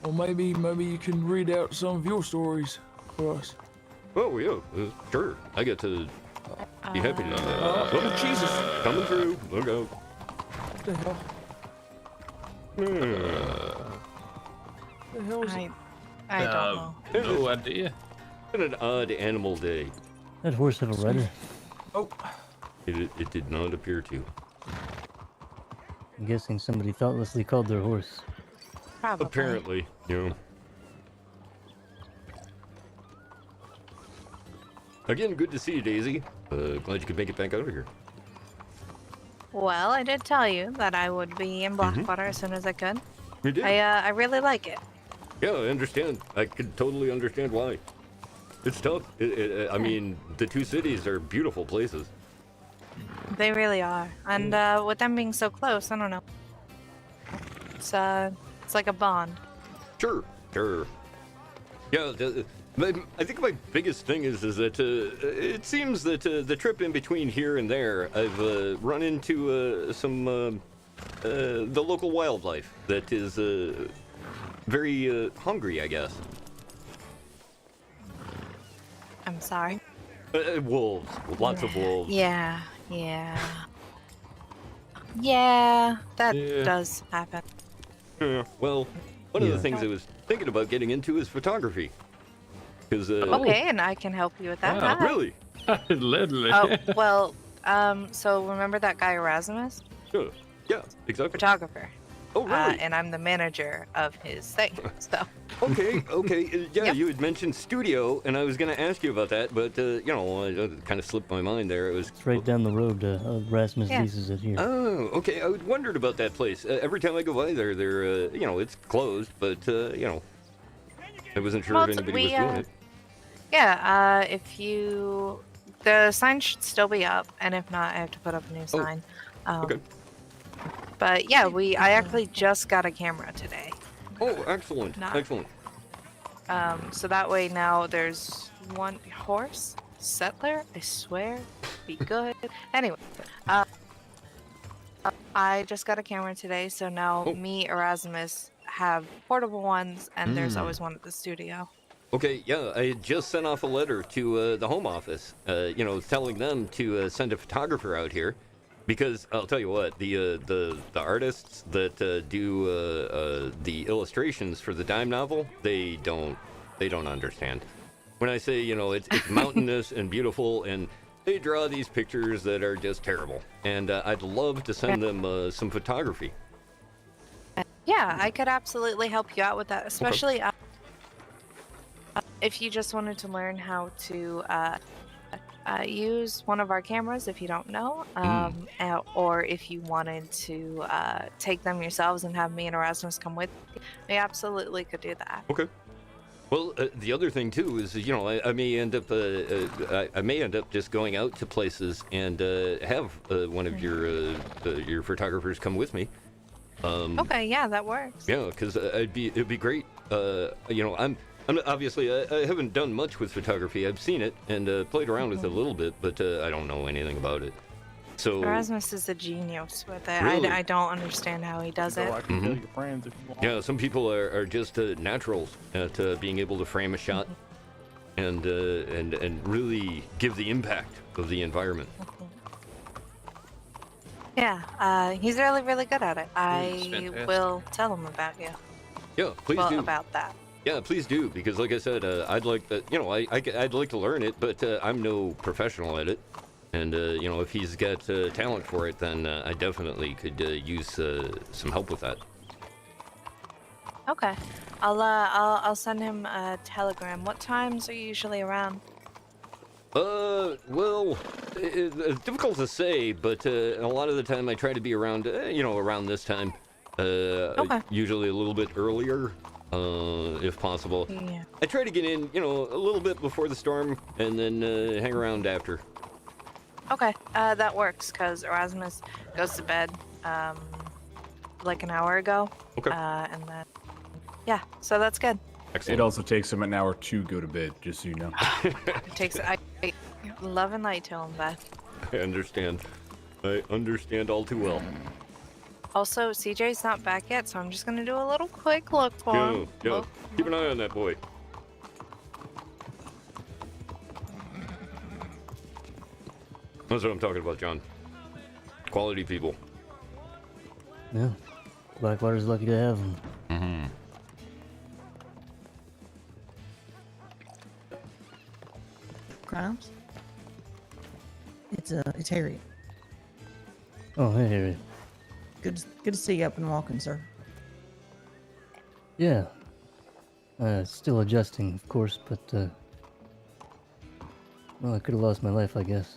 Well, maybe you can read out some of your stories for us. Oh, yeah, sure. I get to be happy to do that. Oh, Jesus. Coming through. Look out. What the hell? What the hell is it? I don't know. No idea. Been an odd animal day. That horse have a rider? Oh. It did not appear to. I'm guessing somebody thoughtlessly called their horse. Probably. Apparently, Again, good to see you, Daisy. Glad you could make it back out of here. Well, I did tell you that I would be in Blackwater as soon as I could. You did? I really like it. Yeah, I understand. I could totally understand why. It's tough. I mean, the two cities are beautiful places. They really are. And with them being so close, I don't know. It's like a bond. Sure. Yeah, I think my biggest thing is that it seems that the trip in between here and there, I've run into some the local wildlife that is very hungry, I guess. I'm sorry. Wolves. Lots of wolves. Yeah, that does happen. Yeah, well, one of the things I was thinking about getting into is photography. Okay, and I can help you with that. Wow, really? Literally. Oh, well, so remember that guy Erasmus? Sure. Yeah, exactly. Photographer. Oh, really? And I'm the manager of his thing, so. Okay. Yeah, you had mentioned studio, and I was going to ask you about that, but, it kind of slipped my mind there. It's right down the road. Rasmus leases it here. Oh, okay. I wondered about that place. Every time I go by there, it's closed, but, I wasn't sure if anybody was doing it. Yeah, the sign should still be up, and if not, I have to put up a new sign. Okay. But yeah, I actually just got a camera today. Oh, excellent. Excellent. So that way now there's one horse, settler, I swear, be good. Anyway, I just got a camera today, so now me, Erasmus, have portable ones, and there's always one at the studio. Okay, yeah, I just sent off a letter to the home office, telling them to send a photographer out here, because I'll tell you what, the artists that do the illustrations for the dime novel, they don't understand. When I say it's mountainous and beautiful, and they draw these pictures that are just terrible, and I'd love to send them some photography. Yeah, I could absolutely help you out with that, especially. If you just wanted to learn how to use one of our cameras if you don't know, or if you wanted to take them yourselves and have me and Erasmus come with you, we absolutely could do that. Okay. Well, the other thing too is, you know, I may end up just going out to places and have one of your photographers come with me. Okay, yeah, that works. Yeah, because it'd be great. You know, I'm obviously I haven't done much with photography. I've seen it and played around with it a little bit, but I don't know anything about it. So Erasmus is a genius with it. Really? I don't understand how he does it. I can tell your friends if you want. yeah, some people are just naturals at being able to frame a shot and really give the impact of the environment. Yeah, he's really, really good at it. I fantastic. will tell him about you. Yeah, please well, do. about that. Yeah, please do, because like I said, I'd like that. You know, I'd like to learn it, but I'm no professional at it. And you know, if he's got talent for it, then I definitely could use some help with that. Okay, I'll send him a telegram. What times are you usually around? Well, it's difficult to say, but a lot of the time I try to be around, you know, around this time. Okay. Usually a little bit earlier, if possible. Yeah. I try to get in, you know, a little bit before the storm, and then hang around after. Okay, that works, because Erasmus goes to bed, like an hour ago. Okay. And then, yeah, so that's good. It also takes him an hour to go to bed, just so you know. It takes, I love and light till I'm bed. I understand. I understand all too well. Also, CJ's not back yet, so I'm just gonna do a little quick look for him. Yeah, keep an eye on that boy. That's what I'm talking about, John. Quality people. Yeah. Blackwater's lucky to have him. Mm-hmm. Grimes? It's Harriet. Oh, hey, Harry. Good to see you up and walking, sir. Yeah. Still adjusting, of course, but, well, I could have lost my life, I guess.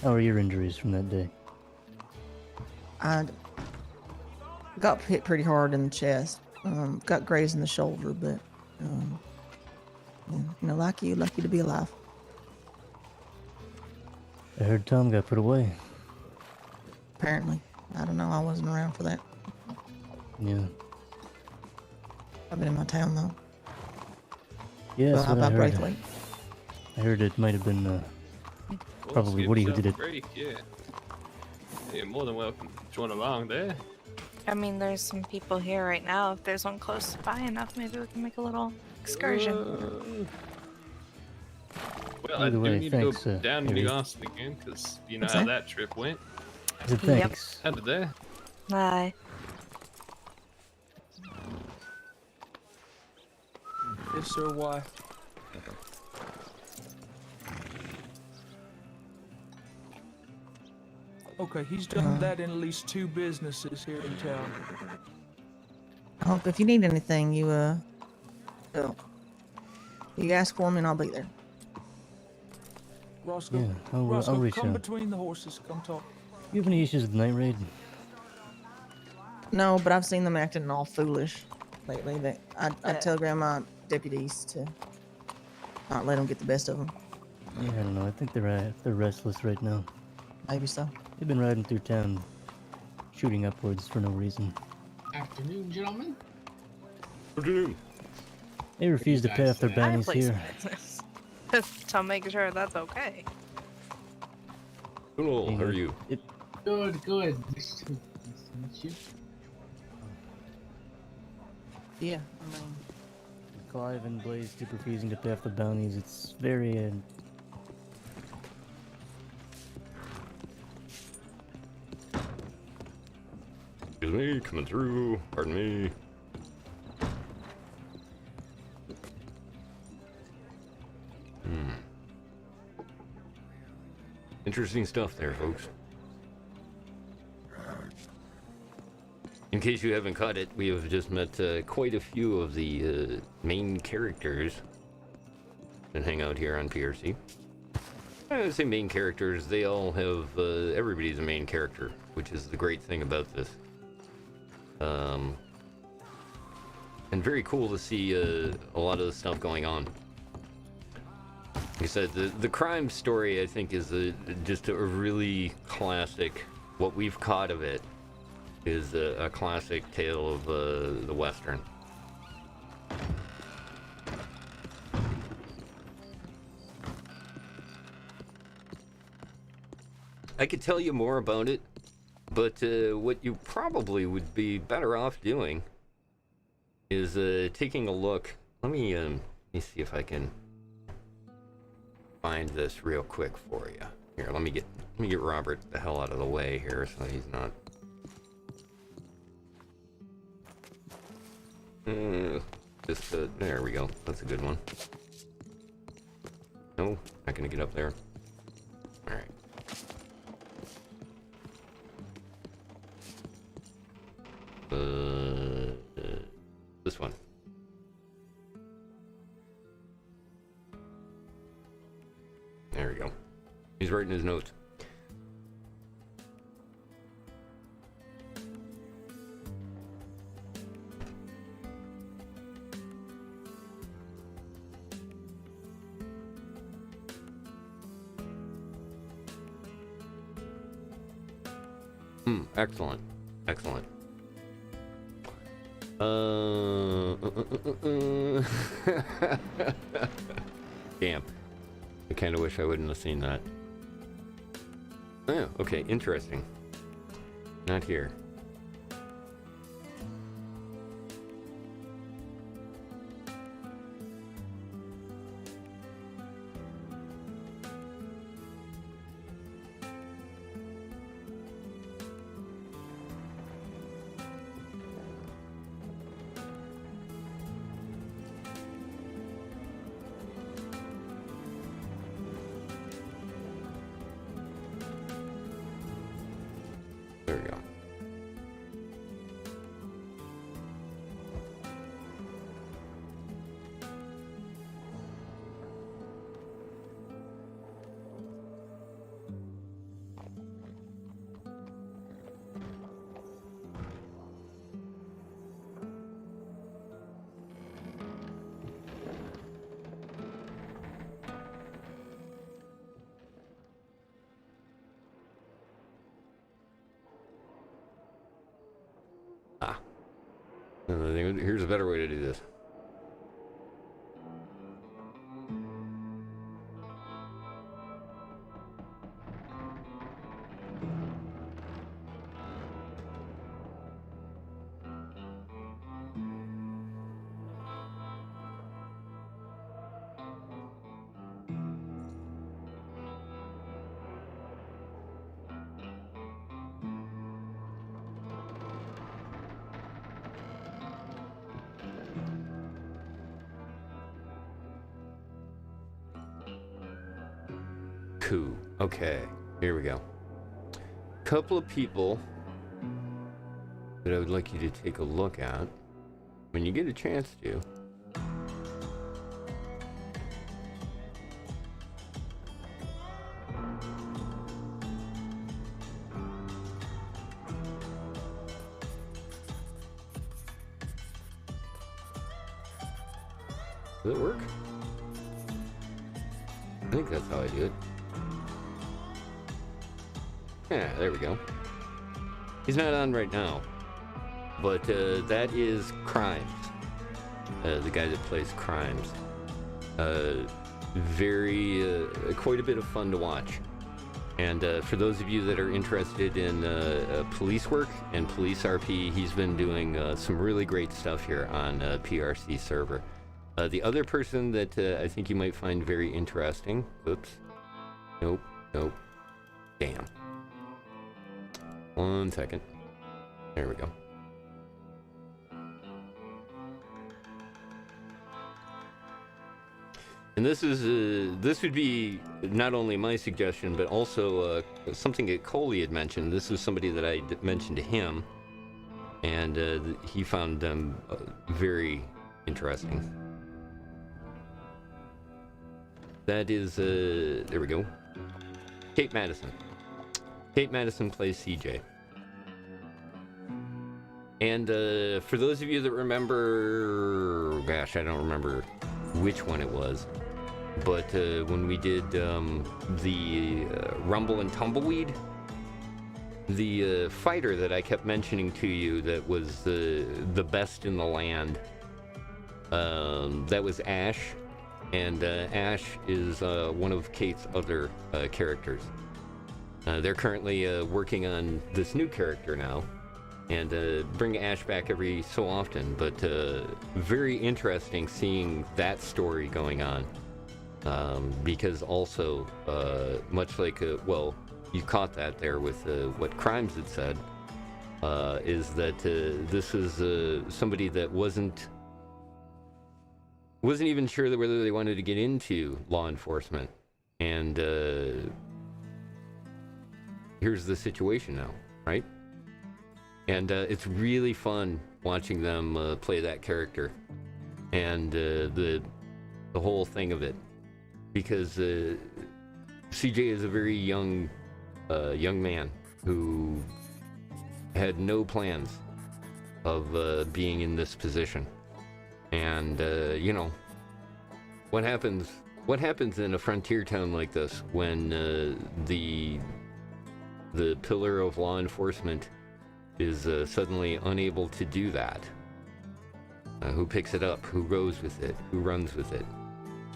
How are your injuries from that day? I got hit pretty hard in the chest. Got grazed in the shoulder, but, you know, lucky to be alive. I heard Tom got put away. Apparently. I don't know, I wasn't around for that. Yeah. I've been in my town, though. Yeah, Well, that's how what I about heard. Braithwaite? I heard it might have been, probably Woody who did it. Break, yeah. You're more than welcome to join along there. I mean, there's some people here right now. If there's one close by enough, maybe we can make a little excursion. Well, Either I do way, need thanks, to go down to Harry. New Austin again, because you know What's how that? that trip went. Good, thanks. How did that? Bye. Yes, sir. Why? Okay, he's done that in at least 2 businesses here in town. If you need anything, you ask for me and I'll be there. Roscoe, Yeah, I'll reach come out. between the horses. Come talk. You have any issues with Night Raid? No, but I've seen them acting all foolish lately. I telegram my deputies to not let them get the best of them. Yeah, I don't know. I think they're restless right now. Maybe so. They've been riding through town, shooting upwards for no reason. Afternoon, gentlemen. Afternoon. They refuse to pay off their bounties here. To make sure that's okay. Hello, how are you? Good, good. Nice to meet you. Yeah. Clive and Blaze keep refusing to pay off the bounties. It's very, Excuse me, coming through. Pardon me. Interesting stuff there, folks. In case you haven't caught it, we have just met quite a few of the main characters and hang out here on PRC. I would say main characters, they all have, everybody's a main character, which is the great thing about this. And very cool to see a lot of the stuff going on. Like I said, the crime story, I think, is just a really classic, what we've caught of it is a classic tale of the Western. I could tell you more about it, but what you probably would be better off doing is taking a look. Let me see if I can find this real quick for you. Here, let me get Robert the hell out of the way here, so he's not. There we go. That's a good one. No, not gonna get up there. All right. This one. There we go. He's writing his notes. Excellent. Excellent. Damn. I kind of wish I wouldn't have seen that. Oh, okay, interesting. Not here. There we go. Here's a better way to do this. Okay, here we go. Couple of people that I would like you to take a look at when you get a chance to. Does it work? I think that's how I do it. Yeah, there we go. He's not on right now, but that is Crimes. The guy that plays Crimes. Quite a bit of fun to watch. And for those of you that are interested in police work and police RP, he's been doing some really great stuff here on PRC server. The other person that I think you might find very interesting. Oops. Nope. Damn. 1 second. There we go. And this would be not only my suggestion, but also something that Coley had mentioned. This was somebody that I mentioned to him, and he found them very interesting. That is, there we go. Kate Madison. Kate Madison plays CJ. And for those of you that remember, gosh, I don't remember which one it was, but when we did the Rumble and Tumbleweed, the fighter that I kept mentioning to you that was the best in the land, that was Ash. And Ash is one of Kate's other characters. They're currently working on this new character now, and bring Ash back every so often, but very interesting seeing that story going on. Because also, much like, well, you caught that there with what Crimes had said, is that this is somebody that wasn't even sure that whether they wanted to get into law enforcement. And here's the situation now, right? And it's really fun watching them play that character and the whole thing of it, because CJ is a very young man who had no plans of being in this position. And you know, what happens in a frontier town like this when the pillar of law enforcement is suddenly unable to do that? Who picks it up? Who goes with it? Who runs with it?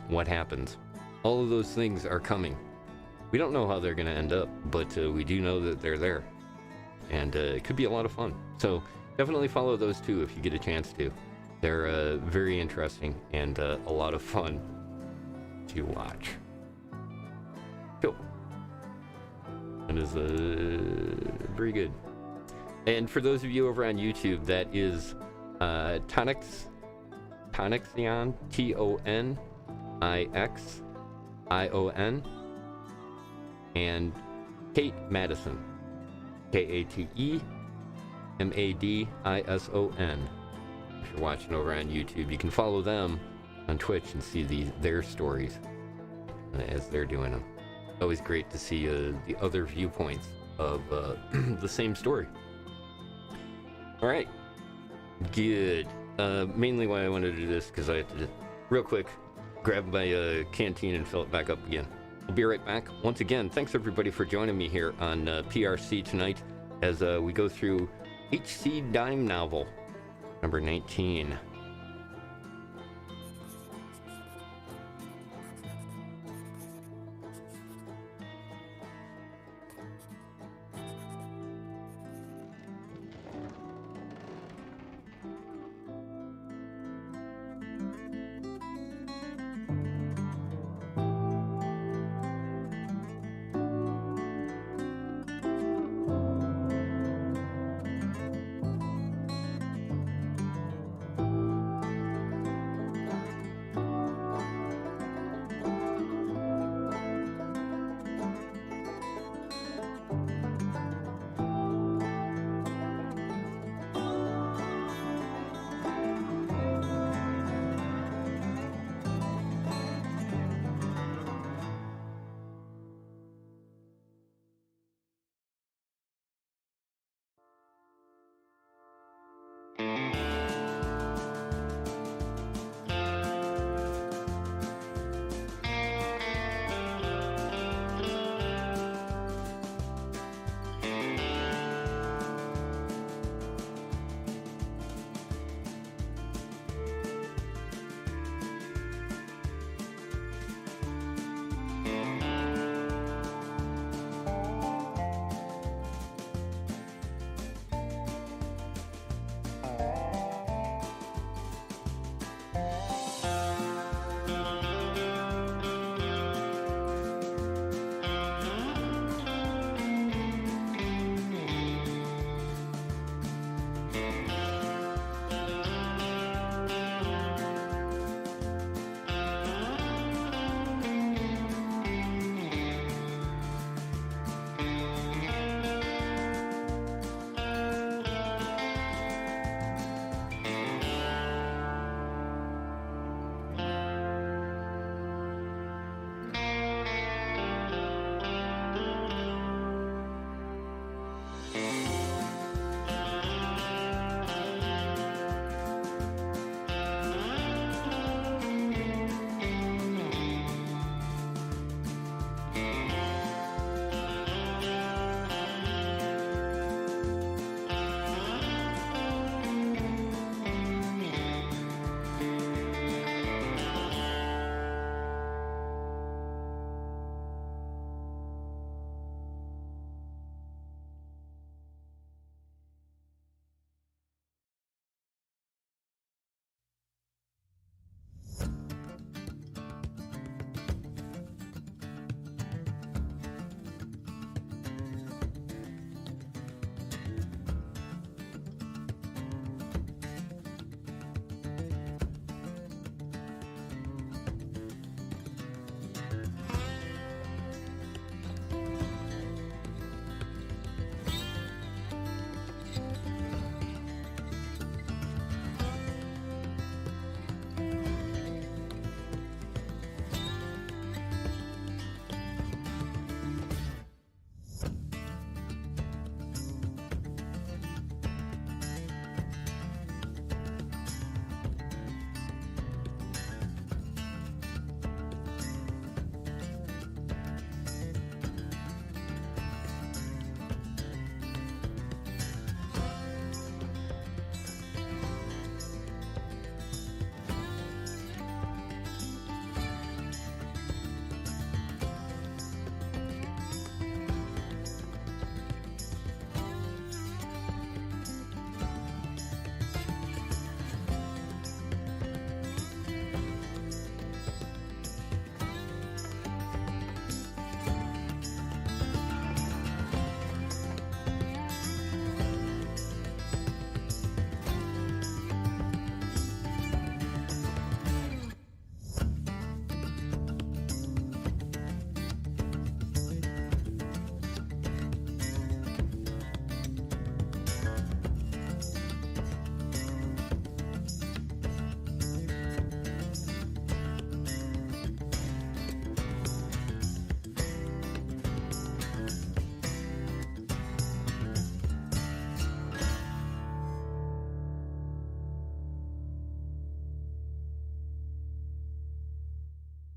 What happens? All of those things are coming. We don't know how they're going to end up, but we do know that they're there. And it could be a lot of fun. So definitely follow those two if you get a chance to. They're very interesting and a lot of fun to watch. Cool. It is very good. And for those of you over on YouTube, that is Tonixion, Tonixion, and Kate Madison, Katemadison. If you're watching over on YouTube, you can follow them on Twitch and see their stories as they're doing them. Always great to see the other viewpoints of the same story. All right, good. Mainly why I wanted to do this, because I had to, real quick, grab my canteen and fill it back up again. I'll be right back. Once again, thanks everybody for joining me here on PRC tonight as we go through H.C. Dime novel number 19.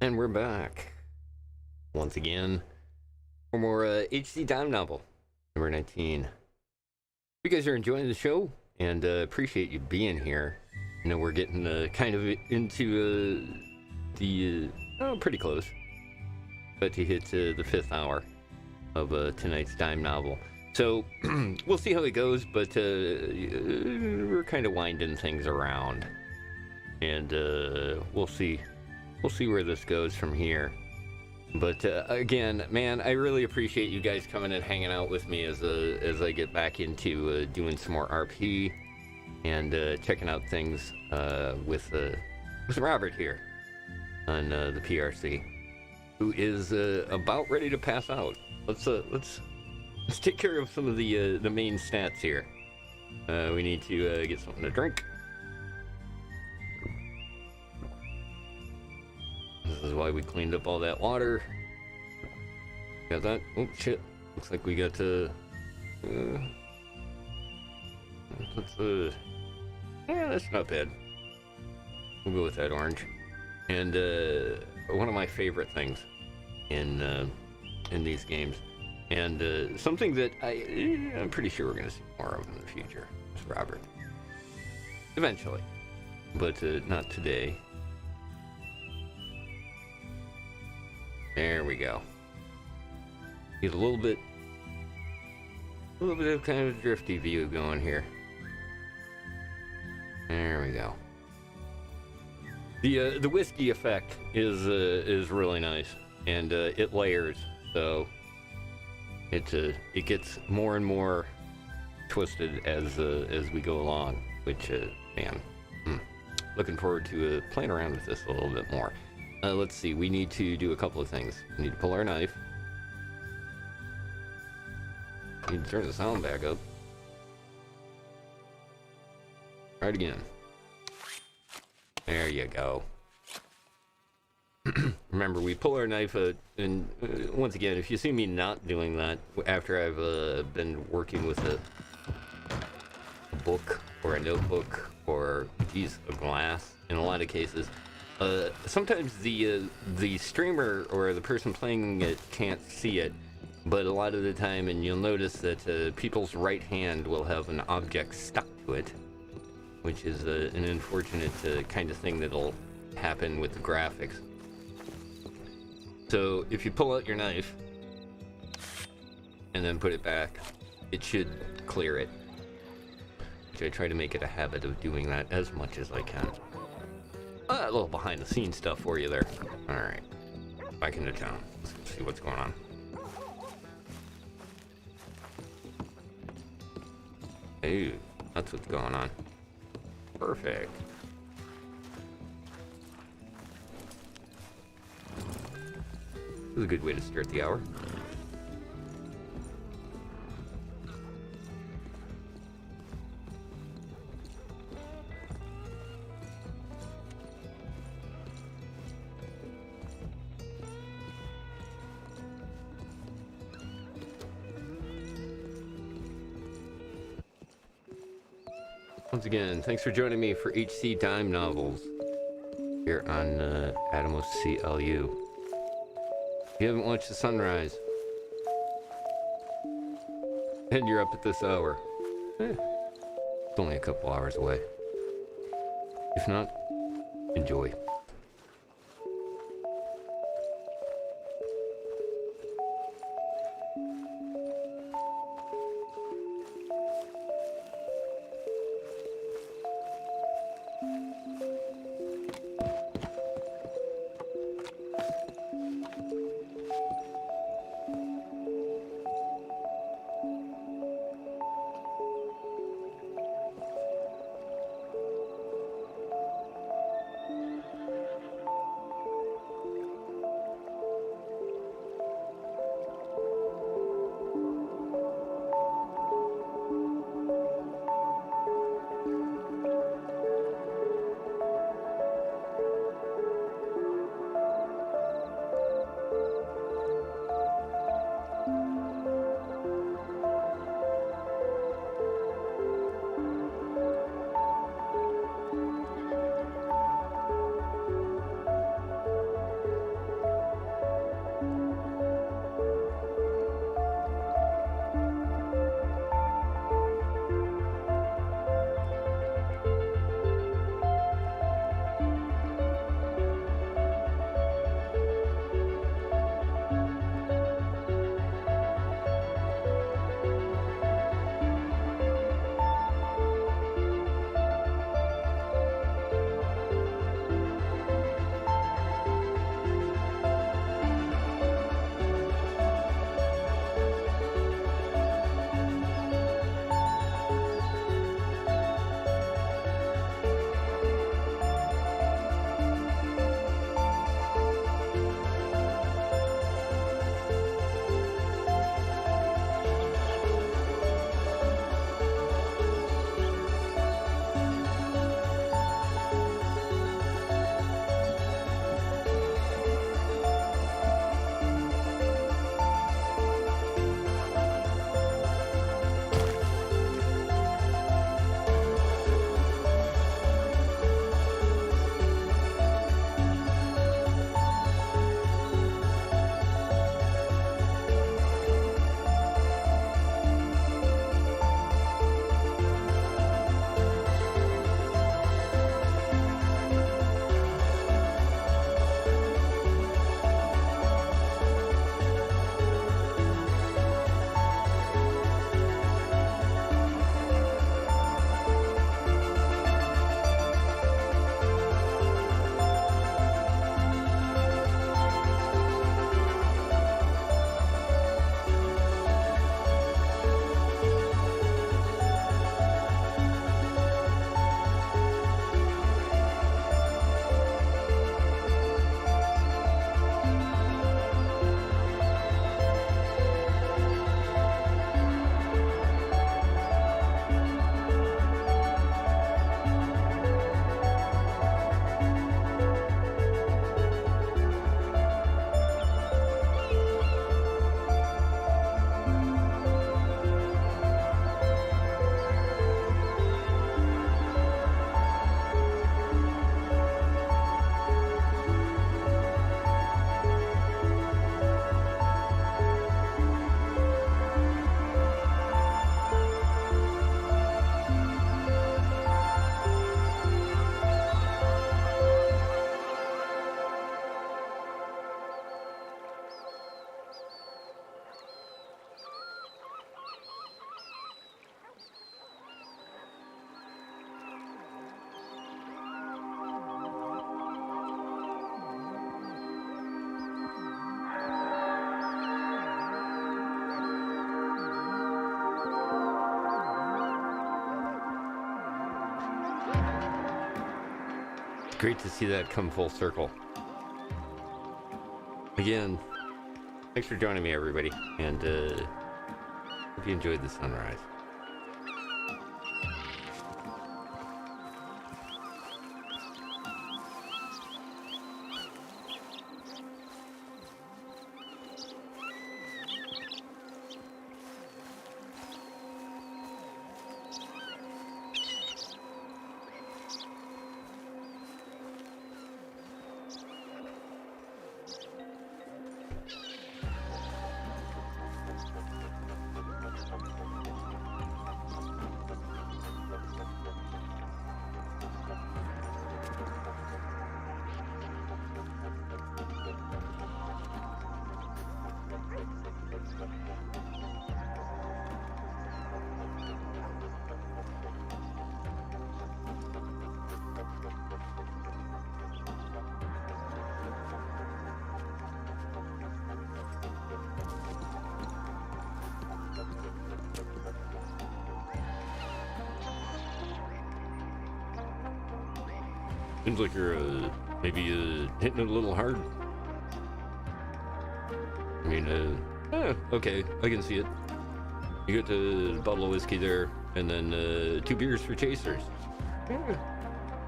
And we're back once again for more HC Dime Novel, number 19. You guys are enjoying the show, and appreciate you being here. You know, we're getting kind of into pretty close, but to hit the 5th hour of tonight's Dime Novel. So we'll see how it goes, but we're kind of winding things around, and we'll see where this goes from here. But again, man, I really appreciate you guys coming and hanging out with me as I get back into doing some more RP and checking out things with Robert here on the PRC, who is about ready to pass out. Let's take care of some of the main stats here. We need to get something to drink. This is why we cleaned up all that water. Got that? Oh shit! Looks like we got that's not bad. We'll go with that orange. And one of my favorite things in these games, and something that I'm pretty sure we're gonna see more of in the future, is Robert. Eventually, but not today. There we go. Get a little bit of kind of drifty view going here. There we go. The whiskey effect is really nice, and it layers, so it gets more and more twisted as we go along. Which man, looking forward to playing around with this a little bit more. Let's see, we need to do a couple of things. We need to pull our knife. We need to turn the sound back up. Try it again. There you go. Remember, we pull our knife out, and once again, if you see me not doing that after I've been working with a book or a notebook or, geez, a glass in a lot of cases, sometimes the streamer or the person playing it can't see it, but a lot of the time, and you'll notice that people's right hand will have an object stuck to it, which is an unfortunate kind of thing that'll happen with the graphics. So if you pull out your knife and then put it back, it should clear it. Which I try to make it a habit of doing that as much as I can. A little behind the scenes stuff for you there. Alright, back into town. Let's see what's going on. Ooh, that's what's going on. Perfect. This is a good way to start the hour. Once again, thanks for joining me for HC Dime Novels here on Adamos CLU. If you haven't watched the sunrise, and you're up at this hour, it's only a couple hours away. If not, enjoy. great to see that come full circle. Again, thanks for joining me, everybody, and hope you enjoyed the sunrise. Seems like you're maybe hitting it a little hard. I mean, okay, I can see it. You got the bottle of whiskey there, and then 2 beers for chasers.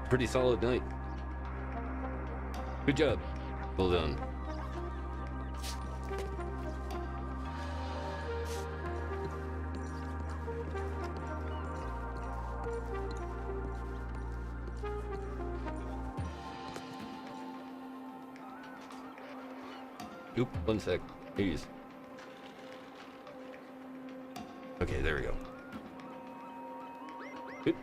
Pretty solid night. Good job. Well done. Oop, 1 sec. Please. Okay, there we go. Good.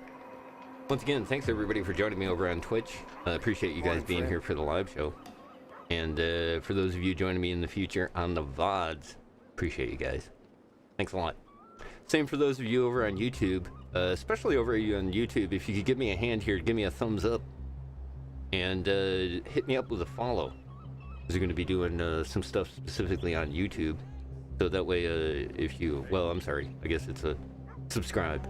Once again, thanks everybody for joining me over on Twitch. I appreciate you guys being here for the live show. And for those of you joining me in the future on the VODs, appreciate you guys. Thanks a lot. Same for those of you over on YouTube, especially over on YouTube. If you could give me a hand here, give me a thumbs up, and hit me up with a follow. We're going to be doing some stuff specifically on YouTube, so that way if you, well, I'm sorry, I guess it's a subscribe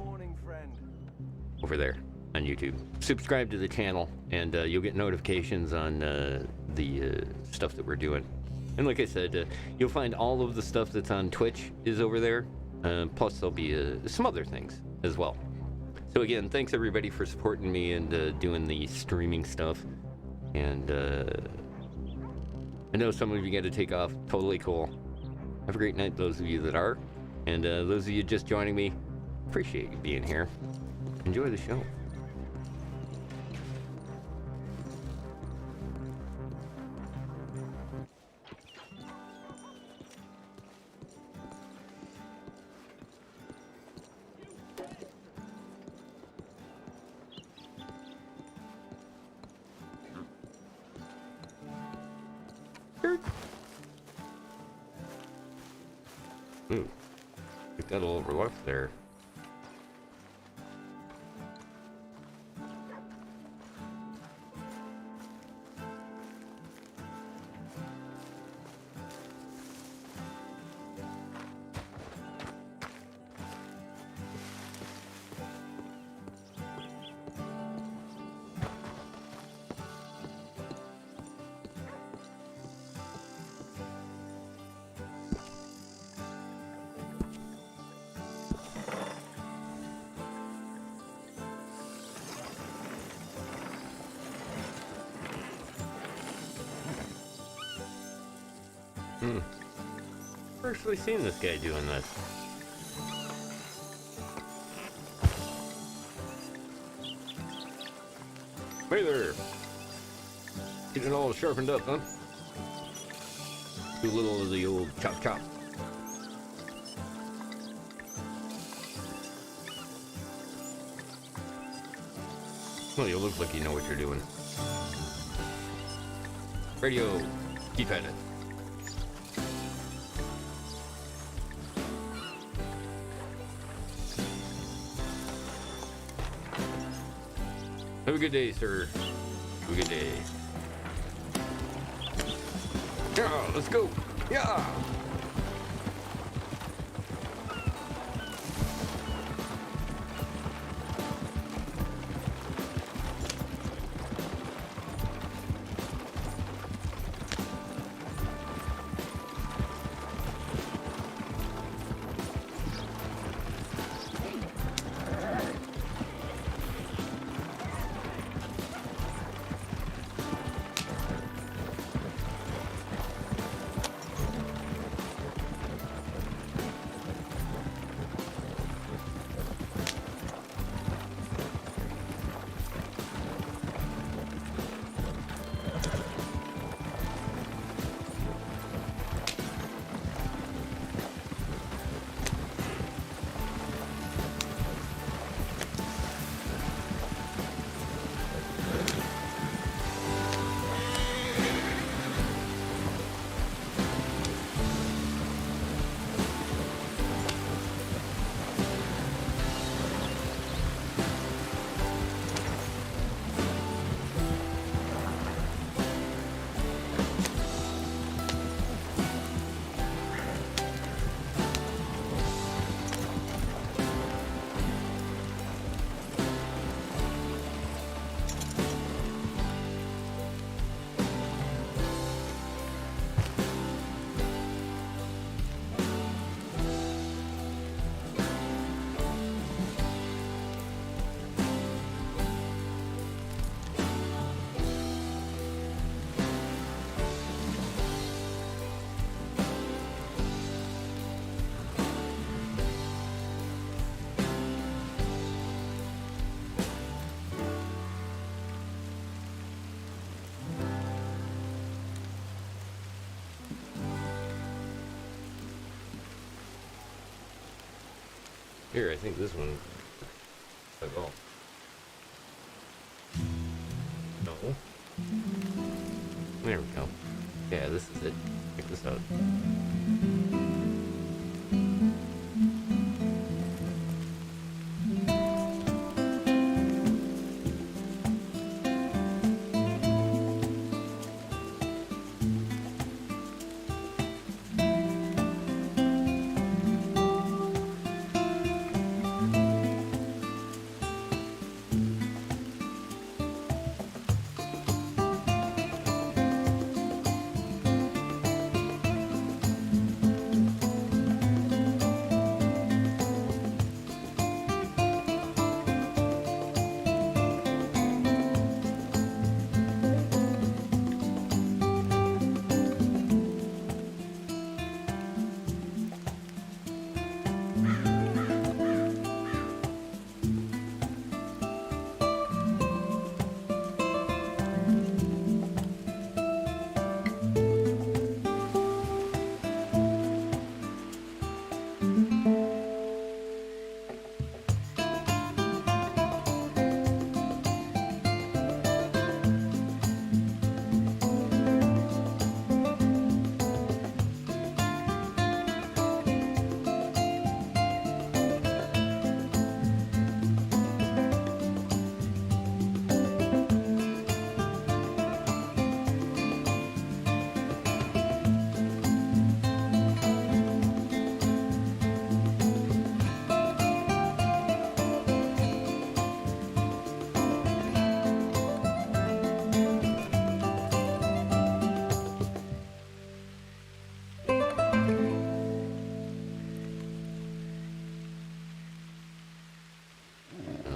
over there on YouTube. Subscribe to the channel, and you'll get notifications on the stuff that we're doing. And like I said, you'll find all of the stuff that's on Twitch is over there, plus there'll be some other things as well. So again, thanks everybody for supporting me and doing the streaming stuff. And I know some of you got to take off. Totally cool. Have a great night, those of you that are. And those of you just joining me, appreciate you being here. Enjoy the show. Ooh, we got a little left there. I've actually seen this guy doing this. Hey there. Getting it all sharpened up, huh? Do a little of the old chop chop. Well, you look like you know what you're doing. Radio, keep at it. Have a good day, sir. Have a good day. Yeah, let's go. Yeah. Here, I think this one. Oh. No. There we go. Yeah, this is it. Check this out.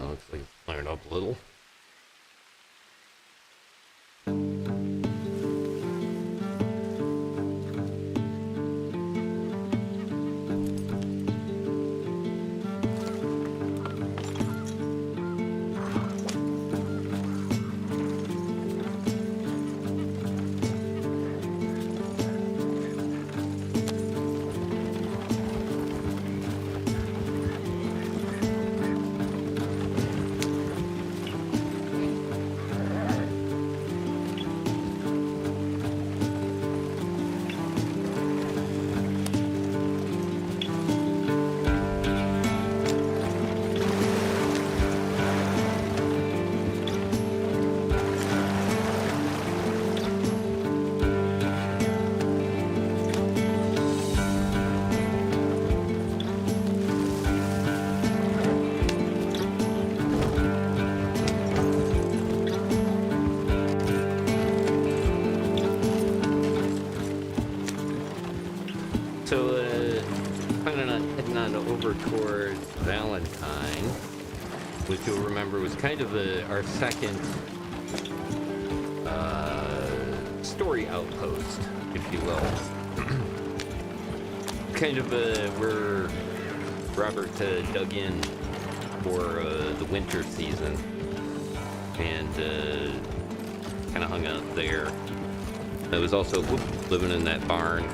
Looks like it's firing up a little. So, planning on heading on over towards Valentine, which you'll remember was kind of our second story outpost, if you will. Kind of where Robert dug in for the winter season and kind of hung out there. I was also living in that barn.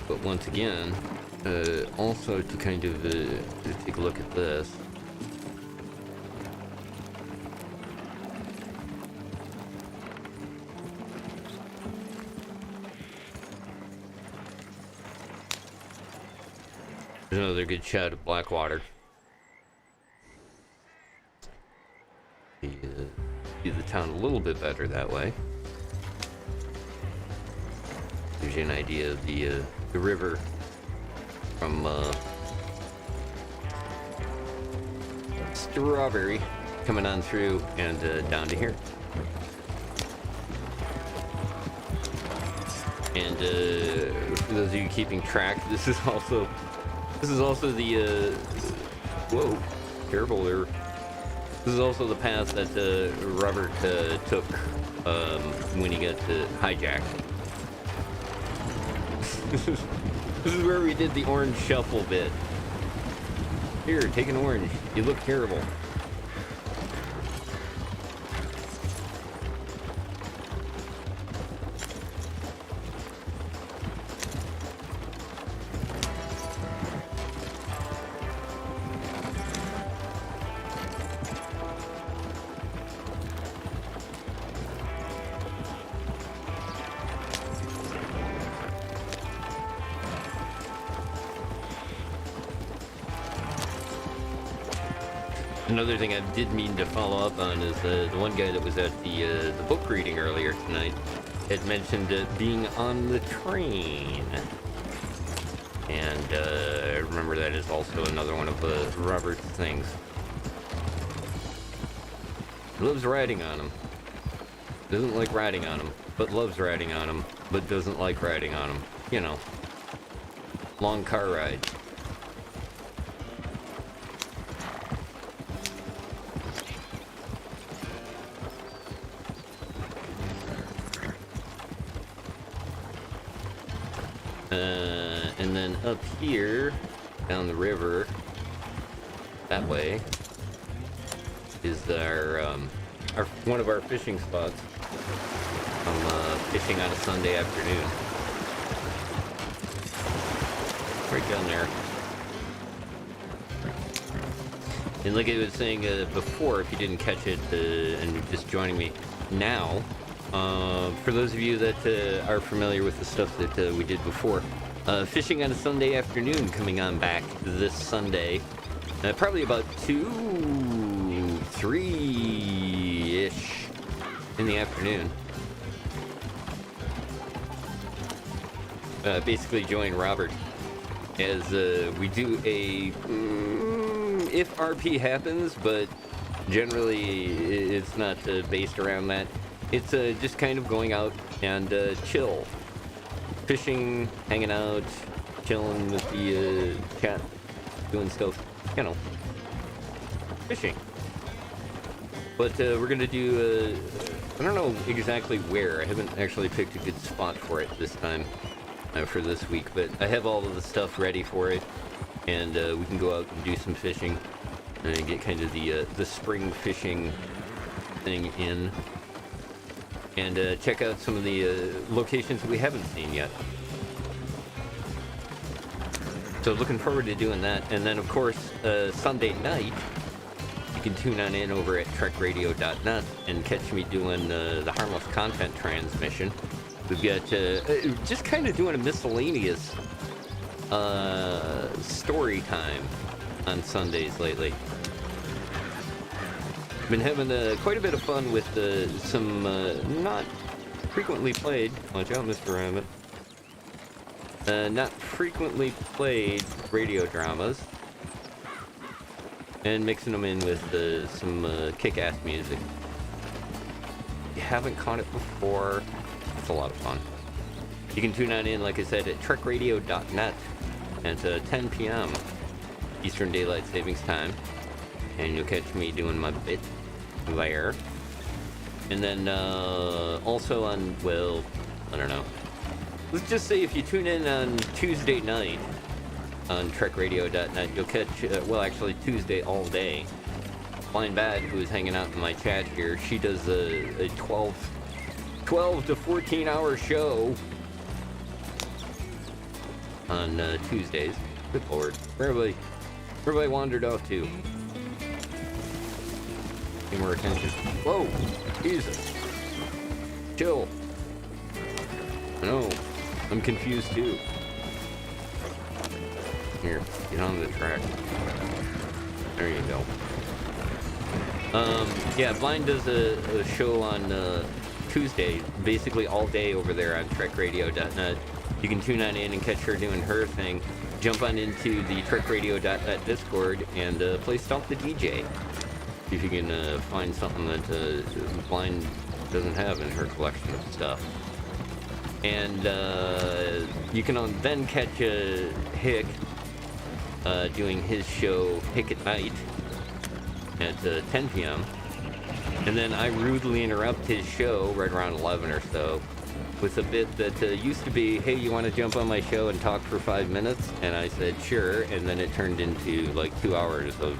But once again, also to kind of take a look at this. There's another good shot of Blackwater. See the town a little bit better that way. Gives you an idea of the river from Strawberry coming on through and down to here. And for those of you keeping track, this is also the whoa, careful there. This is also the path that Robert took when he got hijacked. This is where we did the orange shuffle bit. Here, take an orange. You look terrible. Another thing I did mean to follow up on is the one guy that was at the book reading earlier tonight had mentioned being on the train. And I remember that is also another one of Robert's things. Loves riding on them. Doesn't like riding on them, but loves riding on them, but doesn't like riding on them. You know, long car rides. And then up here, down the river, that way, is our one of our fishing spots. I'm fishing on a Sunday afternoon. Right down there. And like I was saying before, if you didn't catch it and just joining me now, for those of you that are familiar with the stuff that we did before, fishing on a Sunday afternoon coming on back this Sunday. Probably about 2, 3-ish in the afternoon. Basically join Robert as we do a if RP happens, but generally it's not based around that. It's just kind of going out and chill. Fishing, hanging out, chilling with the cat, doing stuff, you know, fishing. But we're gonna do, I don't know exactly where. I haven't actually picked a good spot for it this time, for this week, but I have all of the stuff ready for it, and we can go out and do some fishing, and get kind of the spring fishing thing in. And check out some of the locations that we haven't seen yet. So looking forward to doing that. And then, of course, Sunday night, you can tune on in over at trekradio.net and catch me doing the Harmless Content transmission. We've got just kind of doing a miscellaneous story time on Sundays lately. Been having quite a bit of fun with some not frequently played, watch out Mr. Rabbit, not frequently played radio dramas, and mixing them in with some kick-ass music. If you haven't caught it before, it's a lot of fun. You can tune on in, like I said, at trekradio.net at 10 p.m. Eastern Daylight Savings Time. And you'll catch me doing my bit there. And then also on, well, I don't know. Let's just say if you tune in on Tuesday night on trekradio.net, you'll catch, well, actually Tuesday all day. Blind Bad, who is hanging out in my chat here, she does a 12 to 14 hour show on Tuesdays. Good lord. Everybody wandered off to. Pay more attention. Whoa! Jesus. Chill. I know. I'm confused too. Here, get on the track. There you go. Yeah, Blind does a show on Tuesday, basically all day over there on trekradio.net. You can tune on in and catch her doing her thing. Jump on into the trekradio.net Discord and play Stomp the DJ. See if you can find something that Blind doesn't have in her collection of stuff. And you can then catch Hick doing his show Hick at Night at 10 p.m. And then I rudely interrupt his show right around 11 or so with a bit that used to be, hey, you want to jump on my show and talk for 5 minutes? And I said, sure. And then it turned into like 2 hours of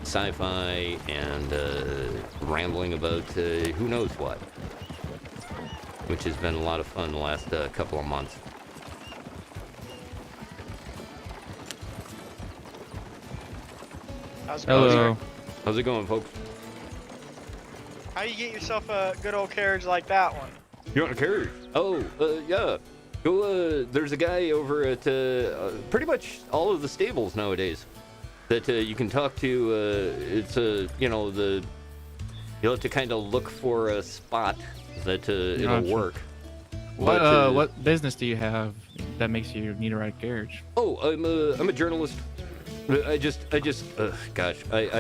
sci-fi and rambling about who knows what, which has been a lot of fun the last couple of months. How's it going, Hello. sir? How's it going, folks? How you get yourself a good old carriage like that one? You want a carriage? Oh, yeah. Go, there's a guy over at pretty much all of the stables nowadays that you can talk to. It's a you'll have to kind of look for a spot that it'll Gotcha. work. What business do you have that makes you need a ride carriage? Oh, I'm a journalist. I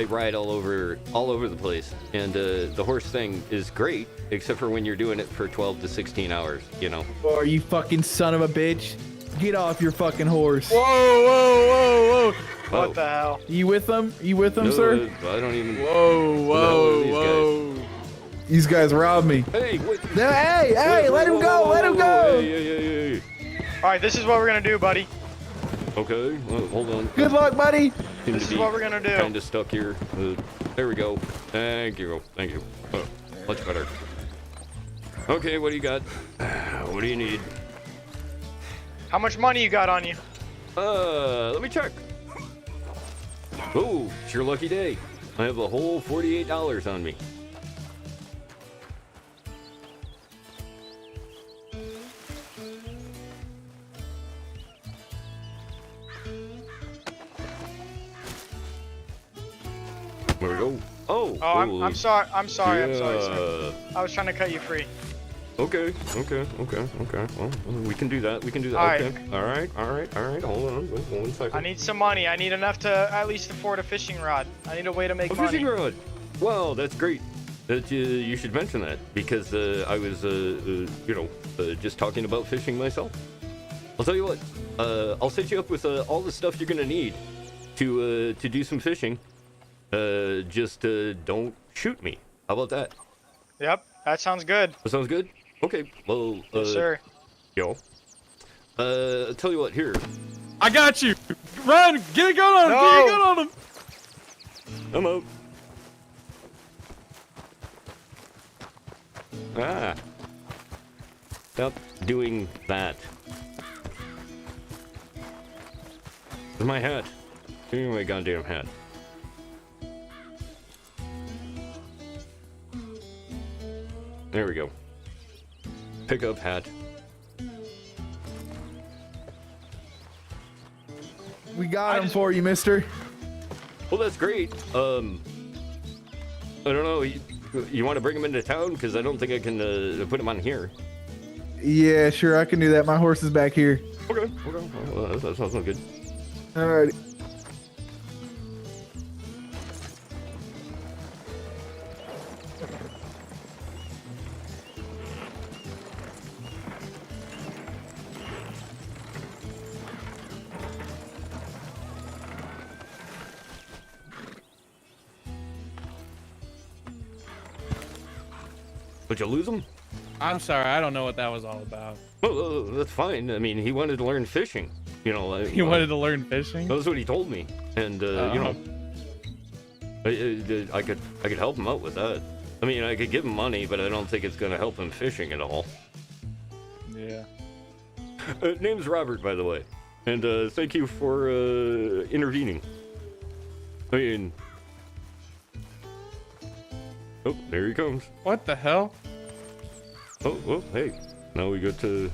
ride all over the place, and the horse thing is great, except for when you're doing it for 12 to 16 hours. Oh, you fucking son of a bitch! Get off your fucking horse! Whoa, whoa, whoa, whoa! What the hell? You with them? You with them, No, sir? I don't even. Whoa, whoa, whoa! These guys robbed me. Hey, what? Hey, let him go! Let him go! Hey. All right, this is what we're gonna do, buddy. Okay, well, hold on. Good luck, buddy. This is what we're gonna do. Kind of stuck here. There we go. Thank you. Oh, much better. Okay, what do you got? What do you need? How much money you got on you? Let me check. Oh, it's your lucky day. I have a whole $48 on me. There we go. Oh, I'm sorry. I'm sorry, yeah. sir. I was trying to cut you free. Okay. Well, we can do that. All right. Okay. All right. Hold on. Wait 1 second. I need some money. I need enough to at least afford a fishing rod. I need a way to make money. Fishing rod. Wow, that's great. That you should mention that because I was just talking about fishing myself. I'll tell you what. I'll set you up with all the stuff you're gonna need to do some fishing. Just don't shoot me. How about that? Yep, that sounds good. That sounds good. Okay. Well. Yes, sir. Yo. Tell you what. Here. I got you. Run! Get a gun on him! No. Get a gun on him! I'm out. Ah. Stop doing that. Where's my hat? Give me my goddamn hat. There we go. Pick up hat. We got him for you, mister. Well, that's great. I don't know. You want to bring him into town? Because I don't think I can put him on here. Yeah, sure, I can do that. My horse is back here. Okay. Well, that sounds good. Alrighty. But you lose him? I'm sorry, I don't know what that was all about. Well, that's fine. I mean, he wanted to learn fishing. He wanted to learn fishing? That's what he told me. And, I could help him out with that. I mean, I could give him money, but I don't think it's going to help him fishing at all. Yeah. Name's Robert, by the way. And thank you for intervening. I mean... Oh, there he comes. What the hell? Oh, well, hey. Now we get to...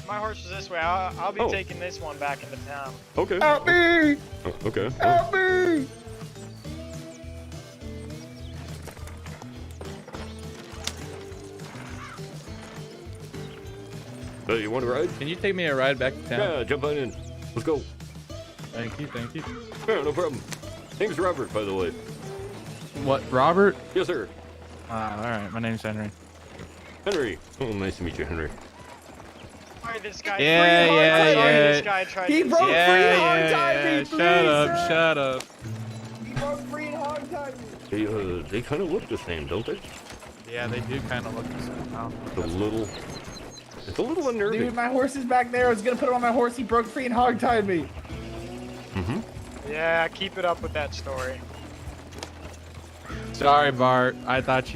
My horse is this way. I'll be taking this one back into town. Okay. Help me! Okay. Help me! You want to ride? Can you take me a ride back to town? Yeah, jump on in. Let's go. Thank you. Yeah, no problem. Name's Robert, by the way. What, Robert? Yes, sir. Alright, my name's Henry. Henry. Oh, nice to meet you, Henry. Sorry, this guy. Yeah. This guy tried He to broke free hog-tied me, please, Shut up. He broke free and hog-tied me. They kind of look the same, don't they? Yeah, they do kind of look the same now. It's a little unnerving. Dude, my horse is back there. I was gonna put him on my horse. He broke free and hog-tied me. Mm-hmm. Yeah, keep it up with that story. Sorry, Bart. I thought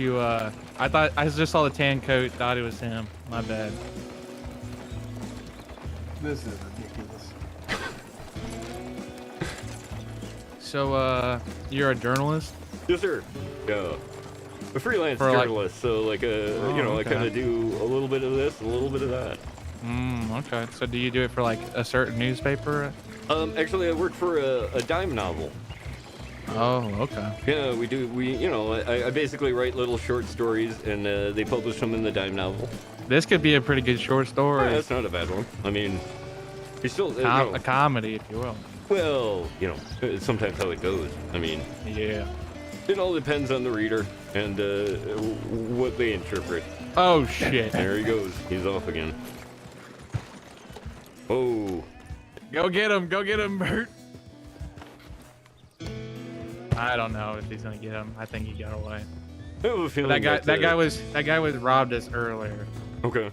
I just saw the tan coat, thought it was him. My bad. This is ridiculous. So, you're a journalist? Yes, sir. Yeah. A freelance journalist, so I kind of do a little bit of this, a little bit of that. Okay. So do you do it for like a certain newspaper? Actually, I work for a dime novel. Oh, okay. Yeah, we do. I basically write little short stories, and they publish them in the dime novel. This could be a pretty good short story. Yeah, that's not a bad one. I mean, it's still a comedy, if you will. Well, it's sometimes how it goes. I mean, yeah. It all depends on the reader and what they interpret. Oh shit! There he goes. He's off again. Oh. Go get him! Go get him, Bert! I don't know if he's gonna get him. I think he got away. I have a feeling that guy was robbed us earlier. Okay.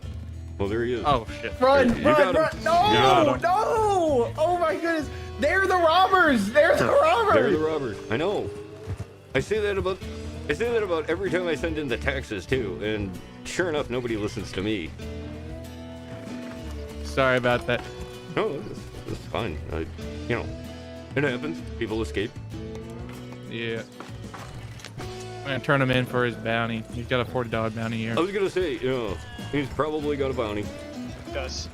Well, there he is. Oh shit! Run! You got Run! him. No! No! Oh my goodness! They're the robbers! They're the robbers! They're the robbers. I know. I say that about every time I send in the taxes too, and sure enough, nobody listens to me. Sorry about that. No, this is fine. It happens. People escape. Yeah. I'm gonna turn him in for his bounty. He's got a $40 bounty here. I was gonna say, he's probably got a bounty. Does.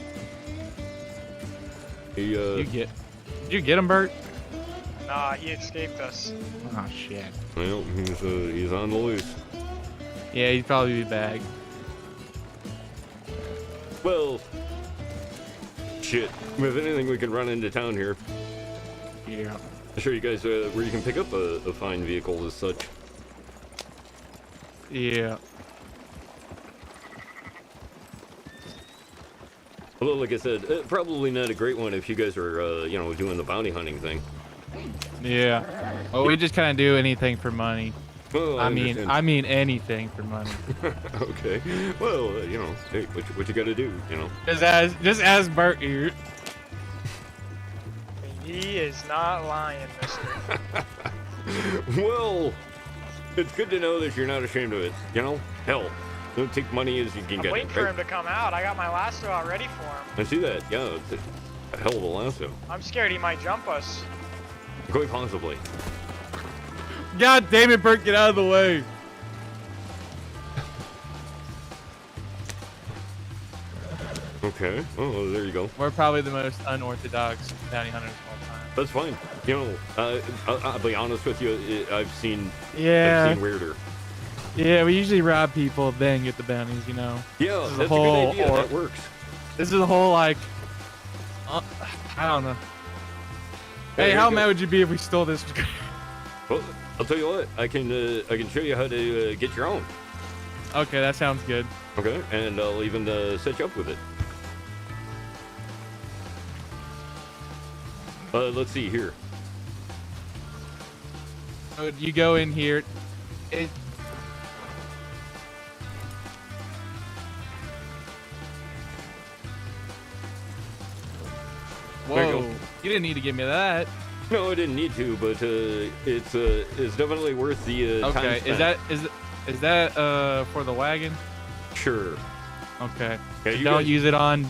Did you get him, Bert? Nah, he escaped us. Oh shit. Well, he's on the loose. Yeah, he'd probably be back. Well, shit. If anything, we can run into town here. Yeah. I'll show you guys where you can pick up a fine vehicle as such. Yeah. Although, like I said, probably not a great one if you guys are, doing the bounty hunting thing. Yeah. Well, we just kind of do anything for money. Well, I mean anything for money. Okay. Well, hey, what you gotta do, Just as Bert here. He is not lying, mister. Well, it's good to know that you're not ashamed of it, Hell, don't take money as you can I'm get waiting it, for right? him to come out. I got my lasso out ready for him. I see that, yeah, it's a hell of a lasso. I'm scared he might jump us. Quite possibly. God damn it, Bert, get out of the way. Okay, oh, there you go. We're probably the most unorthodox bounty hunters of all time. That's fine. I'll be honest with you, I've seen weirder. Yeah, we usually rob people, then get the bounties, Yeah, this is that's a good idea. That works. This is a whole, I don't know. Hey, how mad would you be if we stole this? Well, I'll tell you what. I can show you how to get your own. Okay, that sounds good. Okay, and I'll even set you up with it. Let's see here. So you go in here. Whoa! You didn't need to give me that. No, I didn't need to, but it's definitely worth the time Okay, spent. is that for the wagon? Sure. Okay. Yeah, So you don't guys- use it on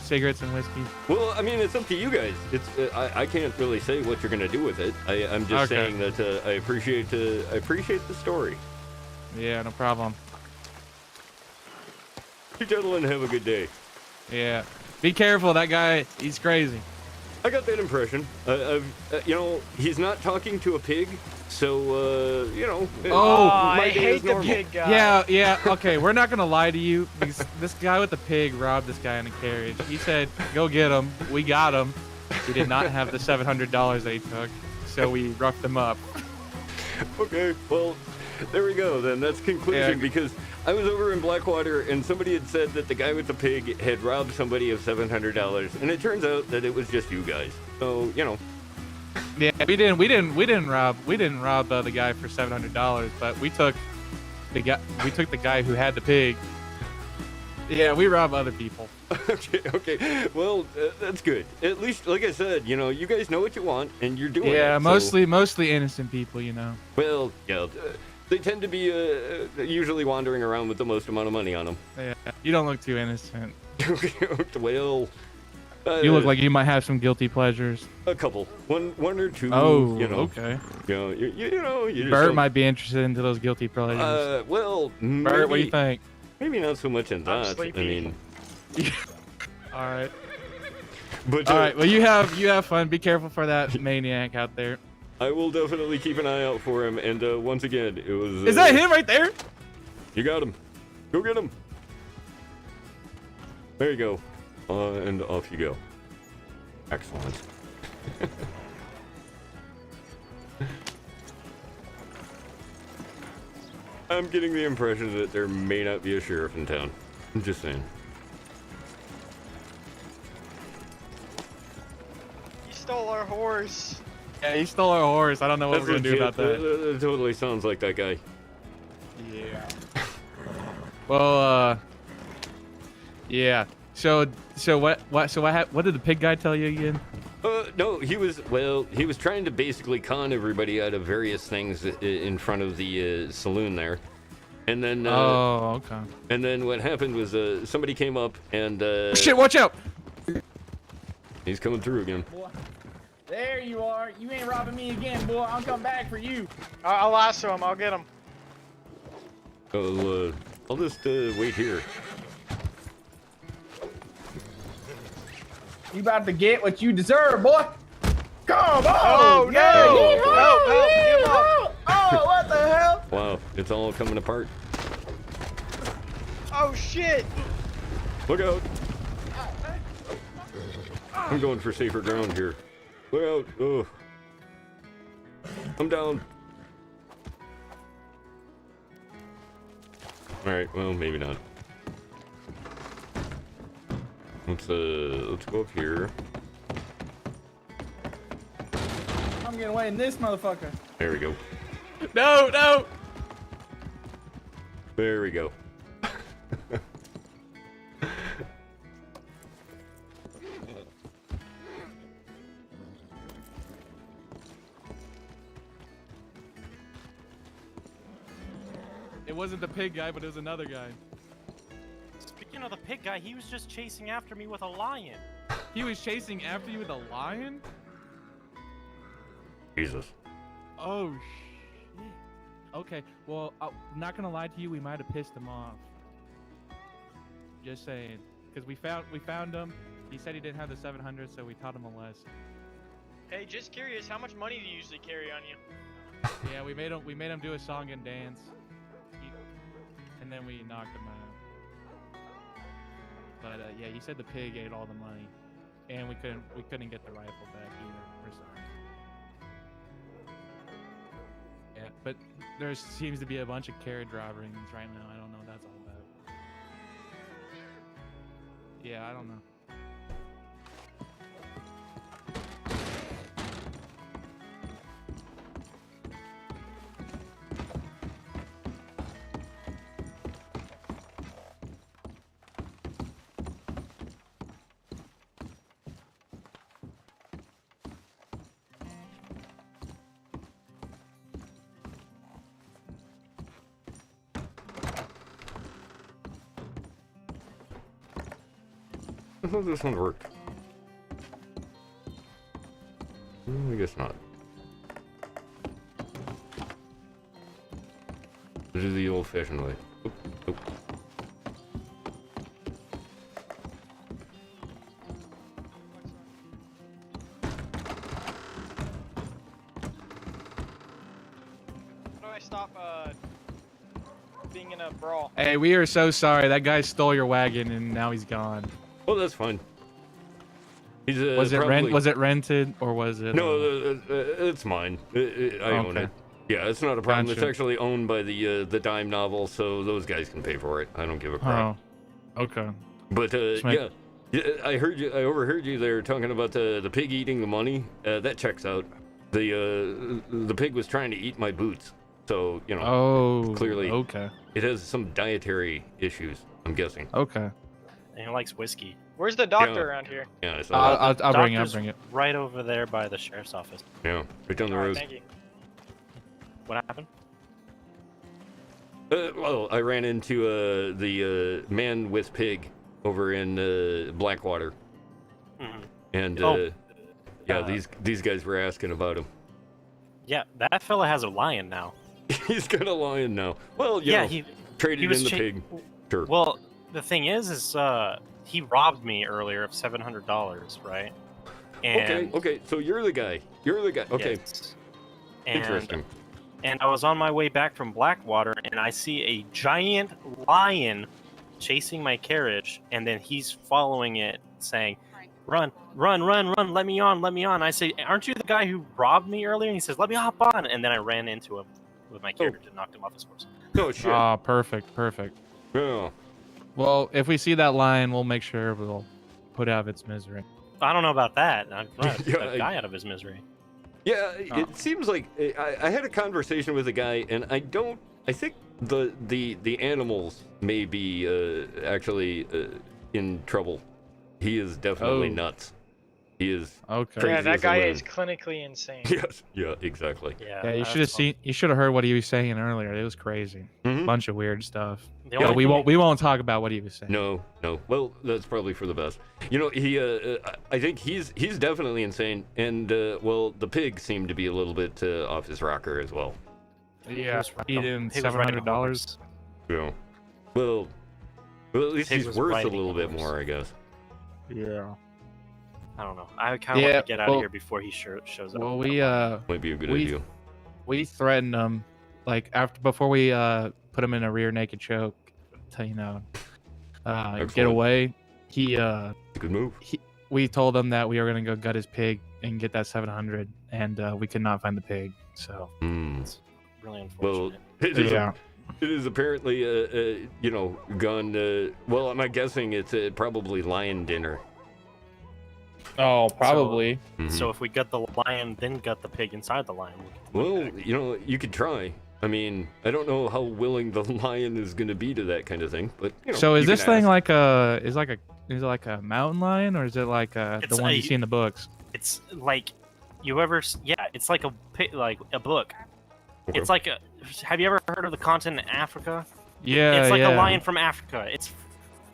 cigarettes and whiskey. Well, I mean, it's up to you guys. It's I can't really say what you're gonna do with it. I'm just Okay. saying that I appreciate the story. Yeah, no problem. You gentlemen have a good day. Yeah. Be careful, that guy, he's crazy. I got that impression. He's not talking to a pig, so my day is normal. Yeah, okay, we're not gonna lie to you, because this guy with the pig robbed this guy in a carriage. He said, go get him. We got him. He did not have the $700 that he took, so we roughed him up. Okay, well, there we go then. That's conclusion, because I was over in Blackwater and somebody had said that the guy with the pig had robbed somebody of $700, and it turns out that it was just you guys. So, Yeah, we didn't rob the guy for $700, but we took the guy who had the pig. Yeah, we rob other people. Okay. Well, that's good. At least, like I said, you guys know what you want, and you're doing it. Yeah, so- mostly innocent people, Well, yeah, they tend to be usually wandering around with the most amount of money on them. Yeah, you don't look too innocent. Well, You look like you might have some guilty pleasures. a couple, one or two. Oh, okay. You just Bert don't- might be interested into those guilty pleasures. Well, Bert, what do you think? Maybe not so much in that. I sleepy. mean, All right. but All right. Well, you have fun. Be careful for that maniac out there. I will definitely keep an eye out for him. And once again, it was. Is that him right there? You got him. Go get him. There you go. And off you go. Excellent. I'm getting the impression that there may not be a sheriff in town. I'm just saying. You stole our horse. Yeah, he stole our horse. I don't know what That's we're gonna do about that. That totally sounds like that guy. Yeah. Well, yeah. So what did the pig guy tell you again? No, he was trying to basically con everybody out of various things in front of the saloon there. And then oh, okay. And then what happened was somebody came up and shit, watch out. He's coming through again. Boy, there you are. You ain't robbing me again, boy. I'll come back for you. I'll lasso him. I'll get him. I'll just wait here. You about to get what you deserve, boy. Come on! Oh, no! Yeah. Help! Give up! Oh, what the hell? Wow, it's all coming apart. Oh, shit! Look out! I'm going for safer ground here. Look out! Oh, I'm down. All right, well, maybe not. Let's go up here. I'm getting away in this motherfucker. There we go. No! There we go. It wasn't the pig guy, but it was another guy. Speaking of the pig guy, he was just chasing after me with a lion. He was chasing after you with a lion? Jesus. Oh, shit. Okay, well, I'm not gonna lie to you, we might have pissed him off. Just saying. Because we found him. He said he didn't have the 700, so we taught him a lesson. Hey, just curious, how much money do you usually carry on you? Yeah, we made him do a song and dance. And then we knocked him out. But yeah, he said the pig ate all the money, and we couldn't get the rifle back either. We're sorry. Yeah, but there seems to be a bunch of carriage robberies right now. I don't know what that's all about. Yeah, I don't know. I thought this one worked. I guess not. This is the old-fashioned way. Oop, oop. How do I stop being in a brawl? Hey, we are so sorry. That guy stole your wagon, and now he's gone. Oh, that's fine. He's was it rented or was it? No, it's mine. I own it. Yeah, it's not a problem. Gotcha. It's actually owned by the Dime Novel, so those guys can pay for it. I don't give a crap. Oh, okay. But yeah, I overheard you there talking about the pig eating the money. That checks out. The pig was trying to eat my boots, so you know. Oh, clearly. Okay. It has some dietary issues, I'm guessing. Okay. And he likes whiskey. Where's the doctor Yeah. around here? Yeah, I saw that. I'll bring it. Right over there by the sheriff's office. Yeah, right down the All right, road. thank you. What happened? Well, I ran into the man with pig over in Blackwater, and yeah, these guys were asking about him. Yeah, that fella has a lion now. He's got a lion now. Well, you know, he traded was in the pig. Sure. Well, the thing is he robbed me earlier of $700, right? And Okay. So you're the guy. You're the guy. Okay. Yes. Interesting. And I was on my way back from Blackwater, and I see a giant lion chasing my carriage, and then he's following it, saying, "Run, run, run, run! Let me on, let me on!" I say, "Aren't you the guy who robbed me earlier?" And he says, "Let me hop on," and then I ran into him with my carriage and knocked him off his horse. Oh shit! Ah, perfect, perfect. Yeah. Well, if we see that lion, we'll make sure we'll put out of its misery. I don't know about that. I'm trying to Yeah, put that guy out of his misery. Yeah, it seems like I had a conversation with a guy, and I think the animals may be actually in trouble. He is definitely nuts. He is okay. crazy Yeah, that as a guy loon. is clinically insane. Yes. Yeah. Exactly. Yeah, you should have seen. You should have heard what he was saying earlier. It was crazy. Bunch of weird stuff. The Yeah, only we won't talk about what he was saying. No. Well, that's probably for the best. You know, he. I think he's definitely insane, and well, the pig seemed to be a little bit off his rocker as well. Yeah, eat him $700. Yeah. Well, at least Pig he's was worth a riding little a bit horse. more, I guess. Yeah. I don't know. I kind of want to get out of here before he shows up. Well, we might be a good idea. We threatened him, like before we put him in a rear naked choke, to get away. He good move. We told him that we were gonna go gut his pig and get that 700, and we could not find the pig. So it's really unfortunate. Well, it is apparently gone. Well, I'm guessing it's probably lion dinner. Oh, probably. So if we gut the lion, then gut the pig inside the lion. Well, you could try. I mean, I don't know how willing the lion is going to be to that kind of thing, but So is you this can thing ask. is it like a mountain lion, or is it like the one you see in the books? It's like it's like a book. Okay. It's like have you ever heard of the continent Africa? Yeah, it's like yeah. a lion from Africa. It's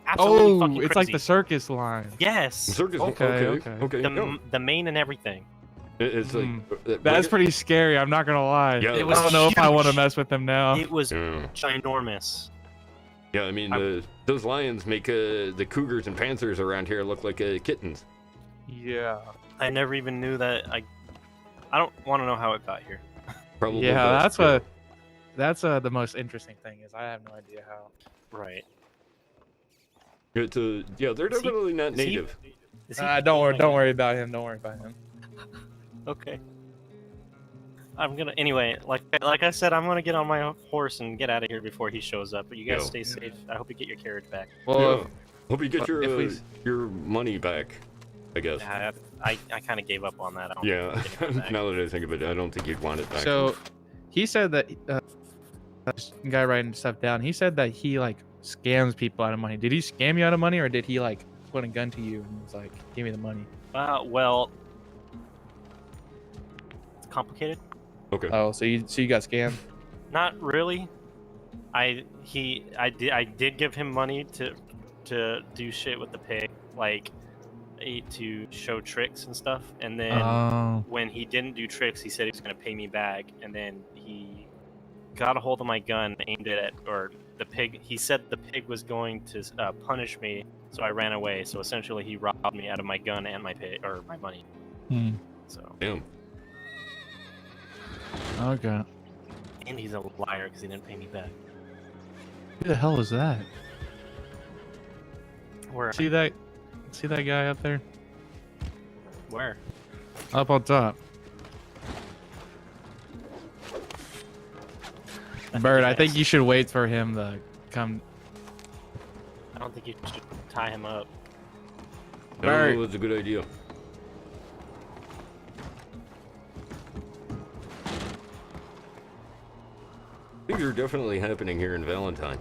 absolutely fucking it's crazy. like the circus lion. Yes. Circus. Okay. The mane and everything. It's like That's pretty scary. I'm not gonna lie. Yeah, It I was don't know if I want to huge. mess with them now. It was ginormous. Yeah, I mean, those lions make the cougars and panthers around here look like kittens. Yeah. I never even knew that. I don't want to know how it got here. Probably. Yeah, that's the most interesting thing is I have no idea how. Right. It's they're definitely not native. Don't worry about him. Don't worry about him. Okay. I'm gonna anyway. Like I said, I'm gonna get on my horse and get out of here before he shows up. But you guys stay safe. I hope you get your carriage back. Well, hope you get your money back. I guess. I kind of gave up on that. I don't Yeah. think I'm getting it back. Now that I think of it, I don't think you'd want it back. So, he said that this guy writing stuff down. He said that he like scams people out of money. Did he scam you out of money, or did he like put a gun to you and was like, "Give me the money"? Well, it's complicated. Okay. Oh, so you got scammed? Not really. I did give him money to do shit with the pig, like to show tricks and stuff. And then when he didn't do tricks, he said he was gonna pay me back. And then he got a hold of my gun, aimed it at the pig. He said the pig was going to punish me, so I ran away. So essentially, he robbed me out of my gun and my my money. So. Damn. Okay. And he's a liar because he didn't pay me back. Who the hell is that? Where? See that guy up there? Where? Up on top. Bird, I think you should wait for him to come. I don't think you should tie him up. No, that's a good idea. Things are definitely happening here in Valentine.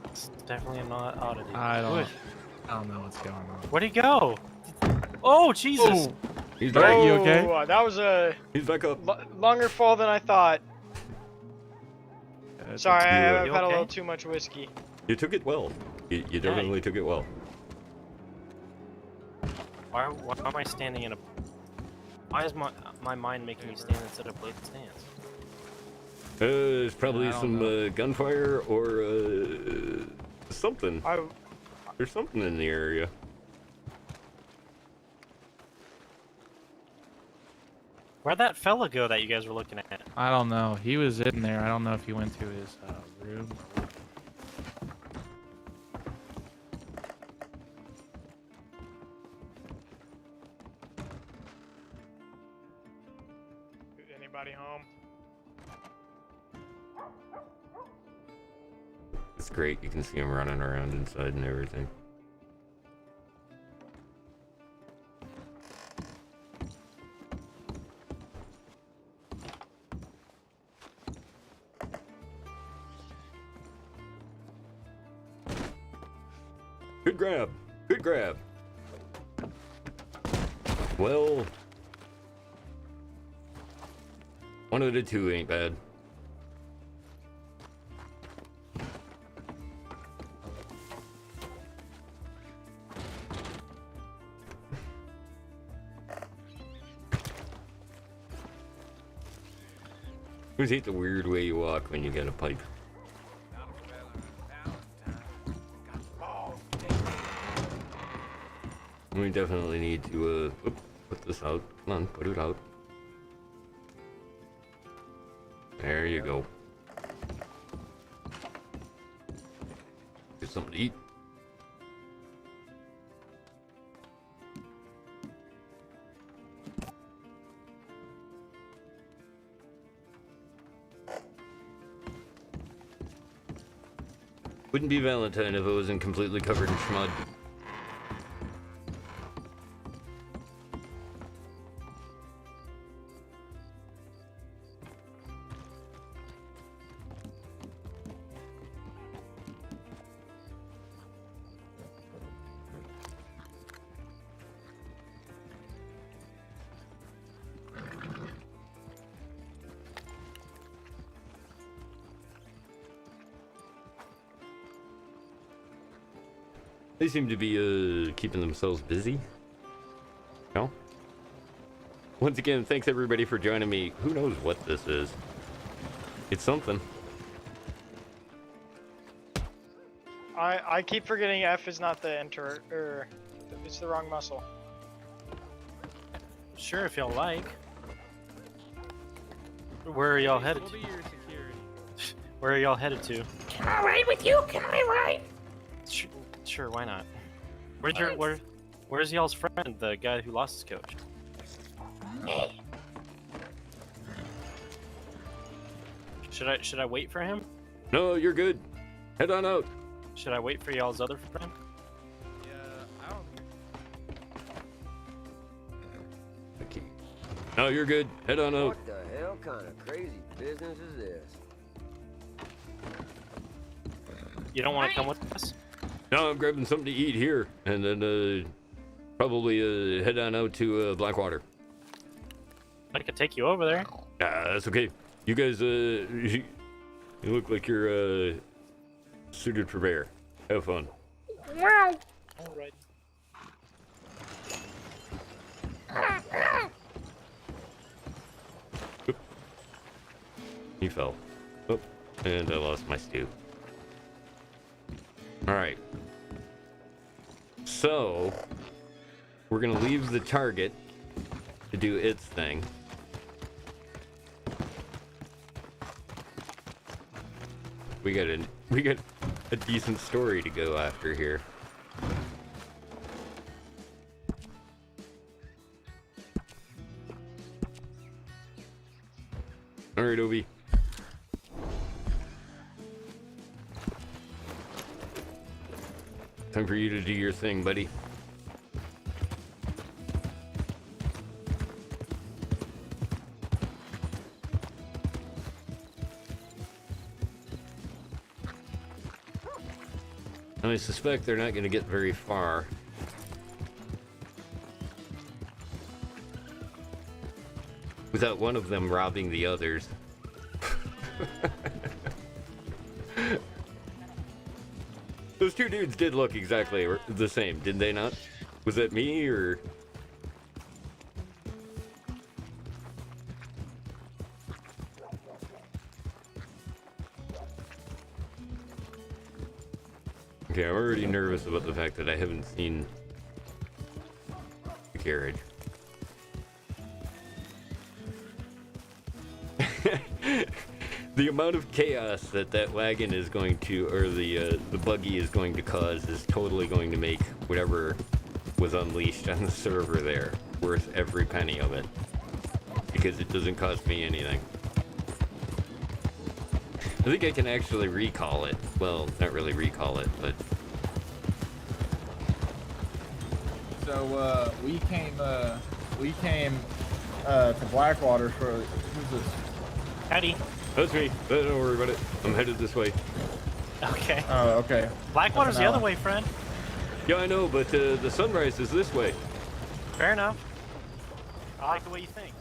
It's definitely not oddity. I don't know what's going on. Where'd he go? Oh, Jesus! He's back. back. You okay? Oh, that was a He's back up. longer fall than I thought. Sorry, I've You had a okay? little too much whiskey. You took it well. You definitely took it well. Why am I standing in a... Why is my mind making me stand instead of Blade stands? There's probably some gunfire or something. There's something in the area. Where'd that fella go that you guys were looking at? I don't know. He was in there. I don't know if he went to his room. Anybody home? It's great. You can see him running around inside and everything. Good grab. Good grab. Well, one of the two ain't bad. Always hate the weird way you walk when you get a pipe. We definitely need to put this out. Come on, put it out. There you go. Get something to eat. Wouldn't be Valentine if it wasn't completely covered in schmud. They seem to be keeping themselves busy. No? Once again, thanks everybody for joining me. Who knows what this is? It's something. I keep forgetting F is not the enter, or it's the wrong muscle. Sure, if y'all like. Where are y'all headed to? Where are y'all headed to? Can I ride with you? Can I ride? Sure, why not? Where's y'all's friend, the guy who lost his coach? Should I wait for him? No, you're good. Head on out. Should I wait for y'all's other friend? Okay. No, you're good. Head on out. What the hell kind of crazy business is this? You don't want to come with us? No, I'm grabbing something to eat here, and then probably head on out to Blackwater. I could take you over there. That's okay. You guys, you look like you're suited for bear. Have fun. Wow. Alright. He fell. Oh, and I lost my stew. Alright. So, we're gonna leave the target to do its thing. We got a decent story to go after here. Alright, Obi. Time for you to do your thing, buddy. I suspect they're not going to get very far. Without one of them robbing the others. Those two dudes did look exactly the same, did they not? Was that me, or...? Okay, I'm already nervous about the fact that I haven't seen the carriage. The amount of chaos that wagon is going to, or the buggy is going to cause, is totally going to make whatever was unleashed on the server there worth every penny of it, because it doesn't cost me anything. I think I can actually recall it. Well, not really recall it, but So we came to Blackwater for who's this? Howdy. That's me. Don't worry about it. I'm headed this way. Okay. Oh, okay. Blackwater's the other way, friend. Yeah, I know, but the sunrise is this way. Fair enough. I like the way you think.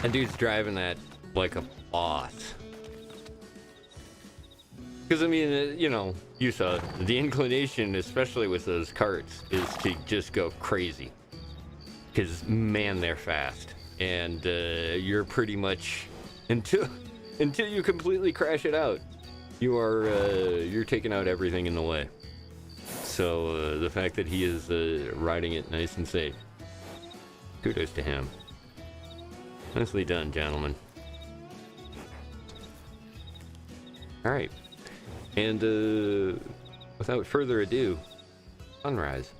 And dude's driving that like a boss. Because, I mean, you know, you saw the inclination, especially with those carts, is to just go crazy. Because, man, they're fast. And you're pretty much, until you completely crash it out, you're taking out everything in the way. So the fact that he is riding it nice and safe, kudos to him. Nicely done, gentlemen. All right. And without further ado, sunrise.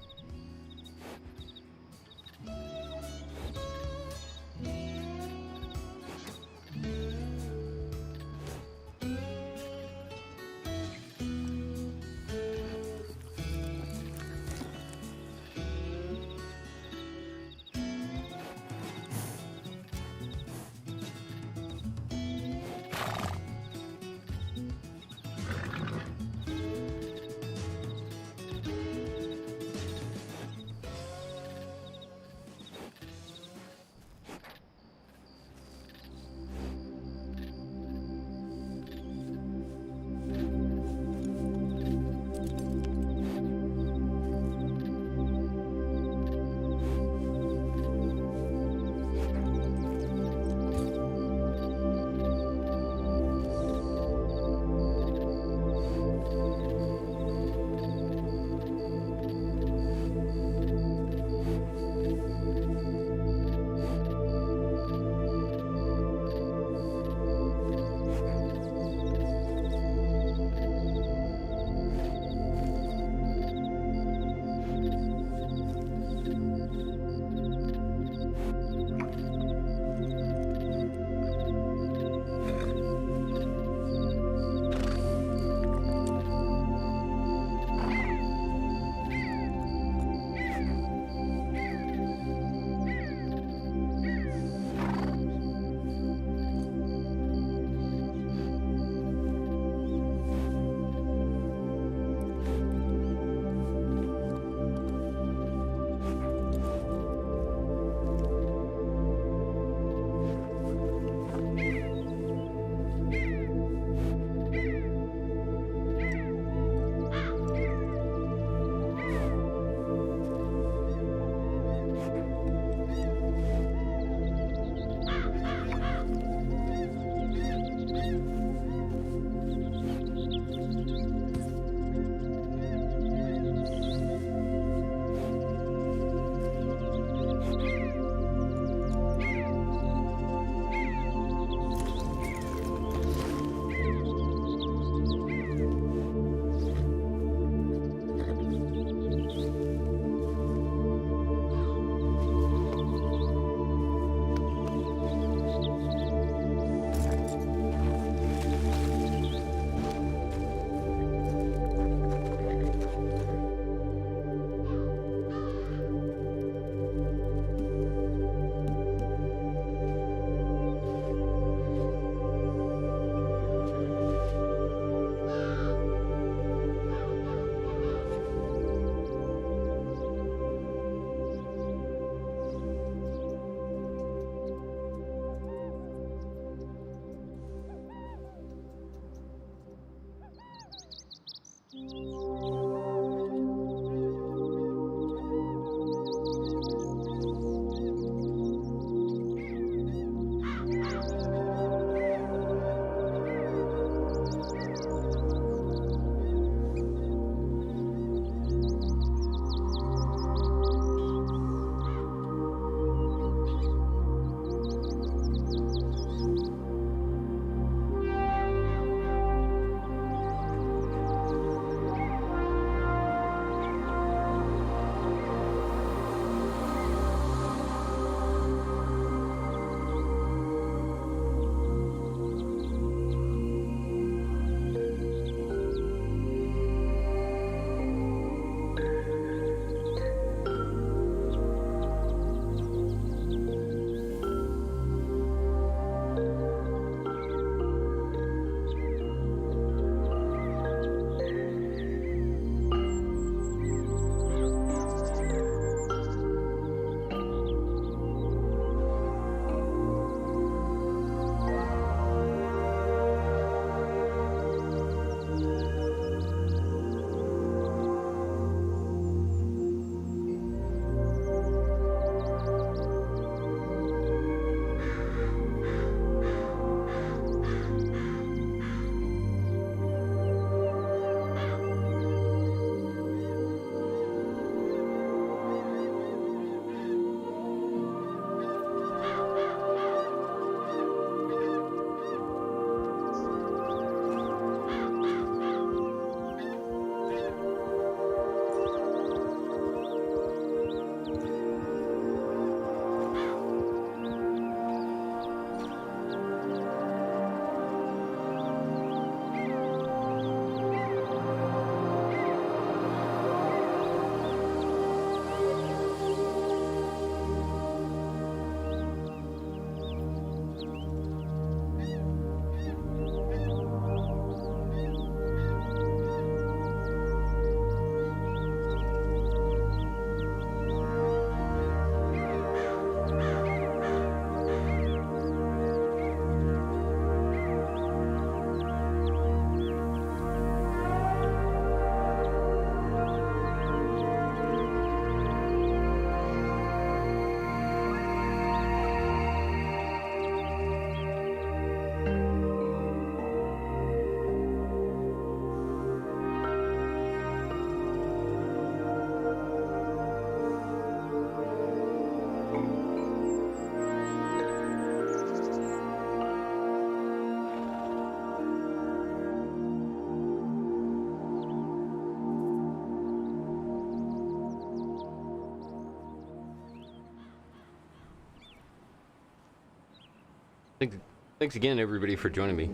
Thanks again, everybody, for joining me.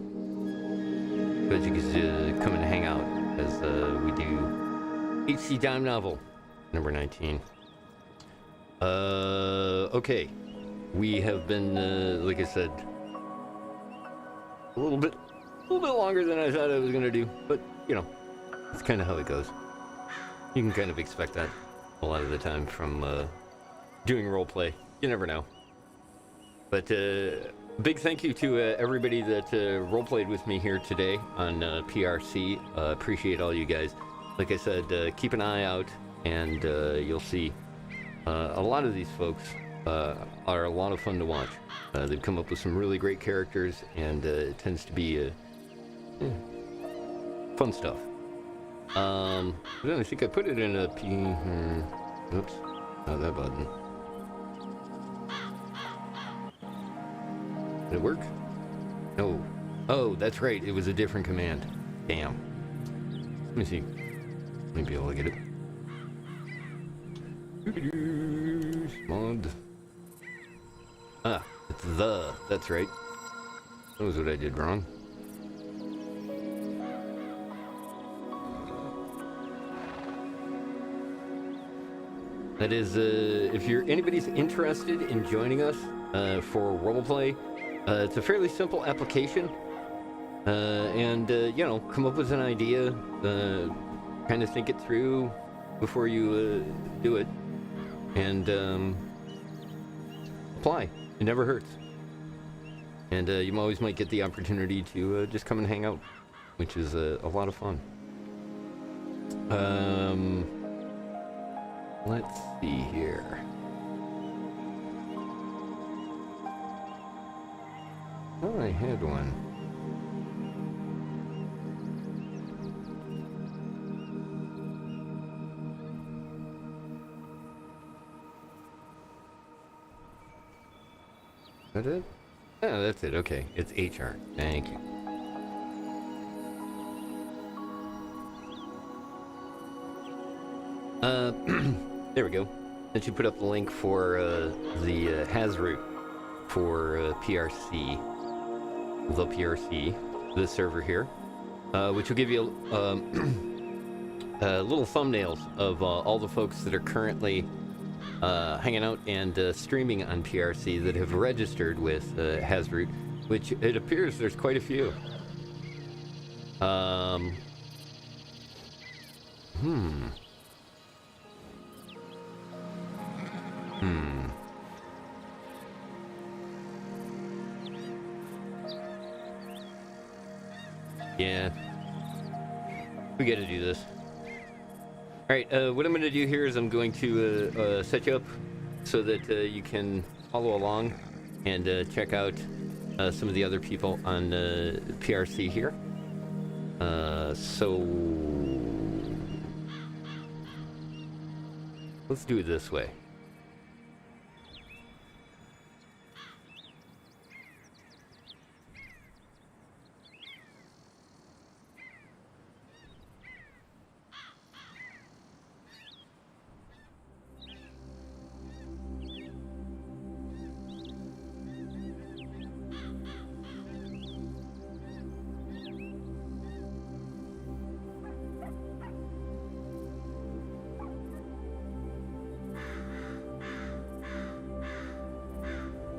Glad you could come and hang out as we do HC Dime Novel number 19. Okay, we have been, like I said, a little bit longer than I thought I was gonna do, but you know, it's kind of how it goes. You can kind of expect that a lot of the time from doing roleplay. You never know. But big thank you to everybody that roleplayed with me here today on PRC. Appreciate all you guys. Like I said, keep an eye out, and you'll see a lot of these folks are a lot of fun to watch. They've come up with some really great characters, and it tends to be fun stuff. Then I think I put it in a P. Oops, not that button. Did it work? No. Oh, that's right. It was a different command. Damn. Let me see. Maybe I'll get it. Mod. Ah, it's the. That's right. That was what I did wrong. That is, if anybody's interested in joining us for roleplay, it's a fairly simple application, and you know, come up with an idea, kind of think it through before you do it, and apply. It never hurts, and you always might get the opportunity to just come and hang out, which is a lot of fun. Let's see here. Oh, I had one. Is that it? Oh, that's it. Okay. It's HR. Thank you. There we go. Then you put up the link for the Hazroot for PRC, the PRC, the server here, which will give you little thumbnails of all the folks that are currently hanging out and streaming on PRC that have registered with Hazroot, which it appears there's quite a few. Yeah. We gotta do this. Alright, what I'm gonna do here is I'm going to set you up so that you can follow along and check out some of the other people on PRC here. So let's do it this way.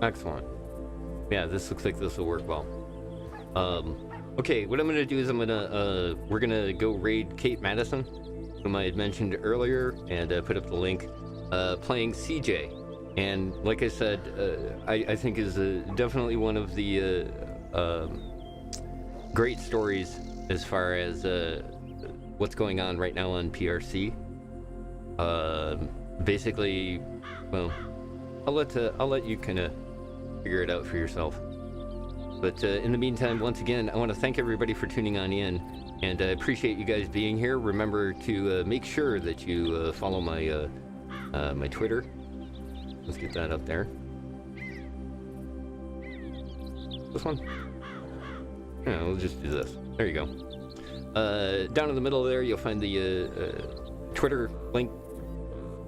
Excellent. Yeah, this looks like this will work well. Okay, what I'm gonna do is we're gonna go raid Kate Madison, whom I had mentioned earlier, and put up the link, playing CJ. And like I said, I think is definitely one of the great stories as far as what's going on right now on PRC. Basically, well, I'll let you kind of figure it out for yourself. But in the meantime, once again, I want to thank everybody for tuning on in, and I appreciate you guys being here. Remember to make sure that you follow my my Twitter. Let's get that up there. This one? Yeah, we'll just do this. There you go. Down in the middle there, you'll find the Twitter link.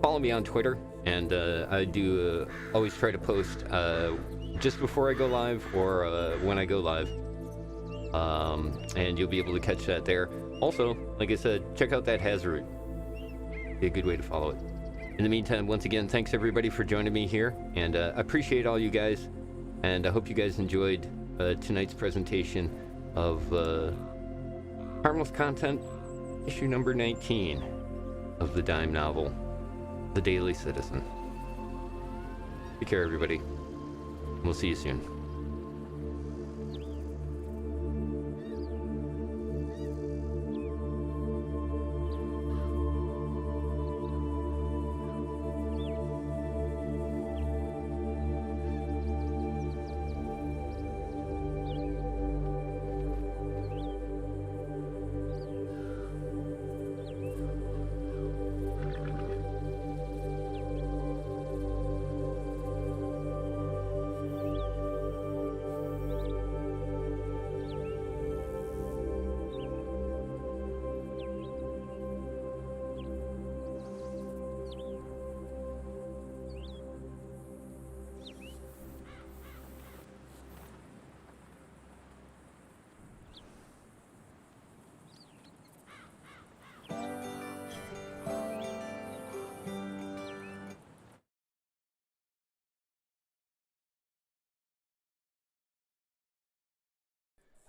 Follow me on Twitter, and I do always try to post just before I go live or when I go live. And you'll be able to catch that there. Also, like I said, check out that Hazroot. Be a good way to follow it. In the meantime, once again, thanks everybody for joining me here, and I appreciate all you guys, and I hope you guys enjoyed tonight's presentation of Harmless Content, issue number 19 of the dime novel, The Daily Citizen. Take care, everybody. We'll see you soon.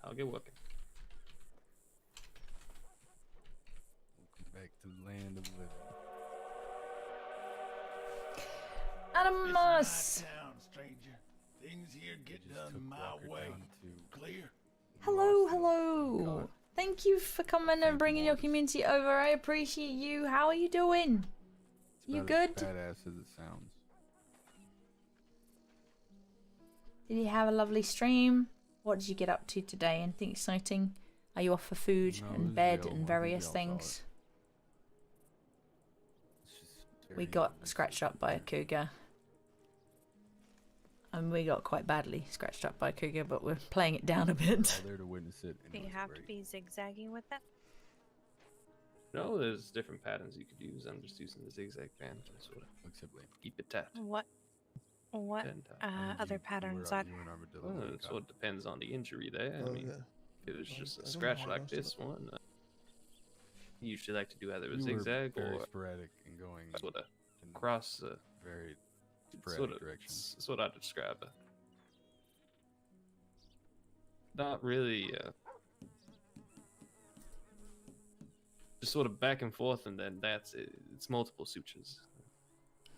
I'll get working. Welcome back to the land of living. Animus! Town, stranger. Things here get done my way. Clear? Hello, hello. Thank you for coming and bringing your community over. I appreciate you. How are you doing? It's You about good? as badass as it sounds. Did you have a lovely stream? What did you get up to today? Anything exciting? Are you off for food No, it and was bed real. and I various think we all saw things? it. We got scratched up by a cougar. And we got quite badly scratched up by a cougar, but we're playing it down a bit. All there to witness it. And Do it you was have to great. be zigzagging with it? No, there's different patterns you could use. I'm just using the zigzag band to sort of keep it tapped. What And, other patterns are Well, it sort of depends on the injury there. I mean, if it was just a scratch like this one, I usually like to do either a You were zigzag very or sporadic and going sort of in cross. very sort sporadic of direction. That's what I'd describe. Not really. Just sort of back and forth, and then that's it. It's multiple sutures.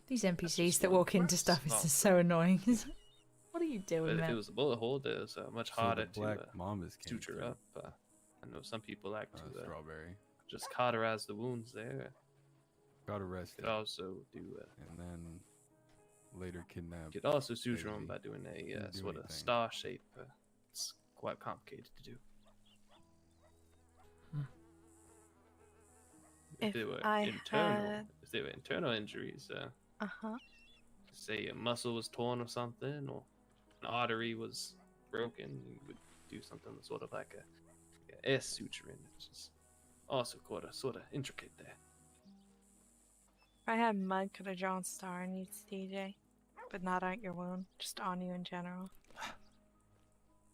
These NPCs that walk into stuff is just so annoying. What are you doing, But if man? it was a bullet hole, it's much So the harder black to mambas came suture through. up. I know some people like to Strawberry. just cauterize the wounds there. Got arrested. Could also do. And then later kidnapped. Could also suture Daisy. them by doing a Didn't do sort of anything. star shape. It's quite complicated to do. If they were if they were internal injuries, say a muscle was torn or something, or an artery was broken, you would do something sort of like a S suturing, which is also quite a sort of intricate there. If I had mud, could have drawn a star on you, DJ, but not on your wound, just on you in general.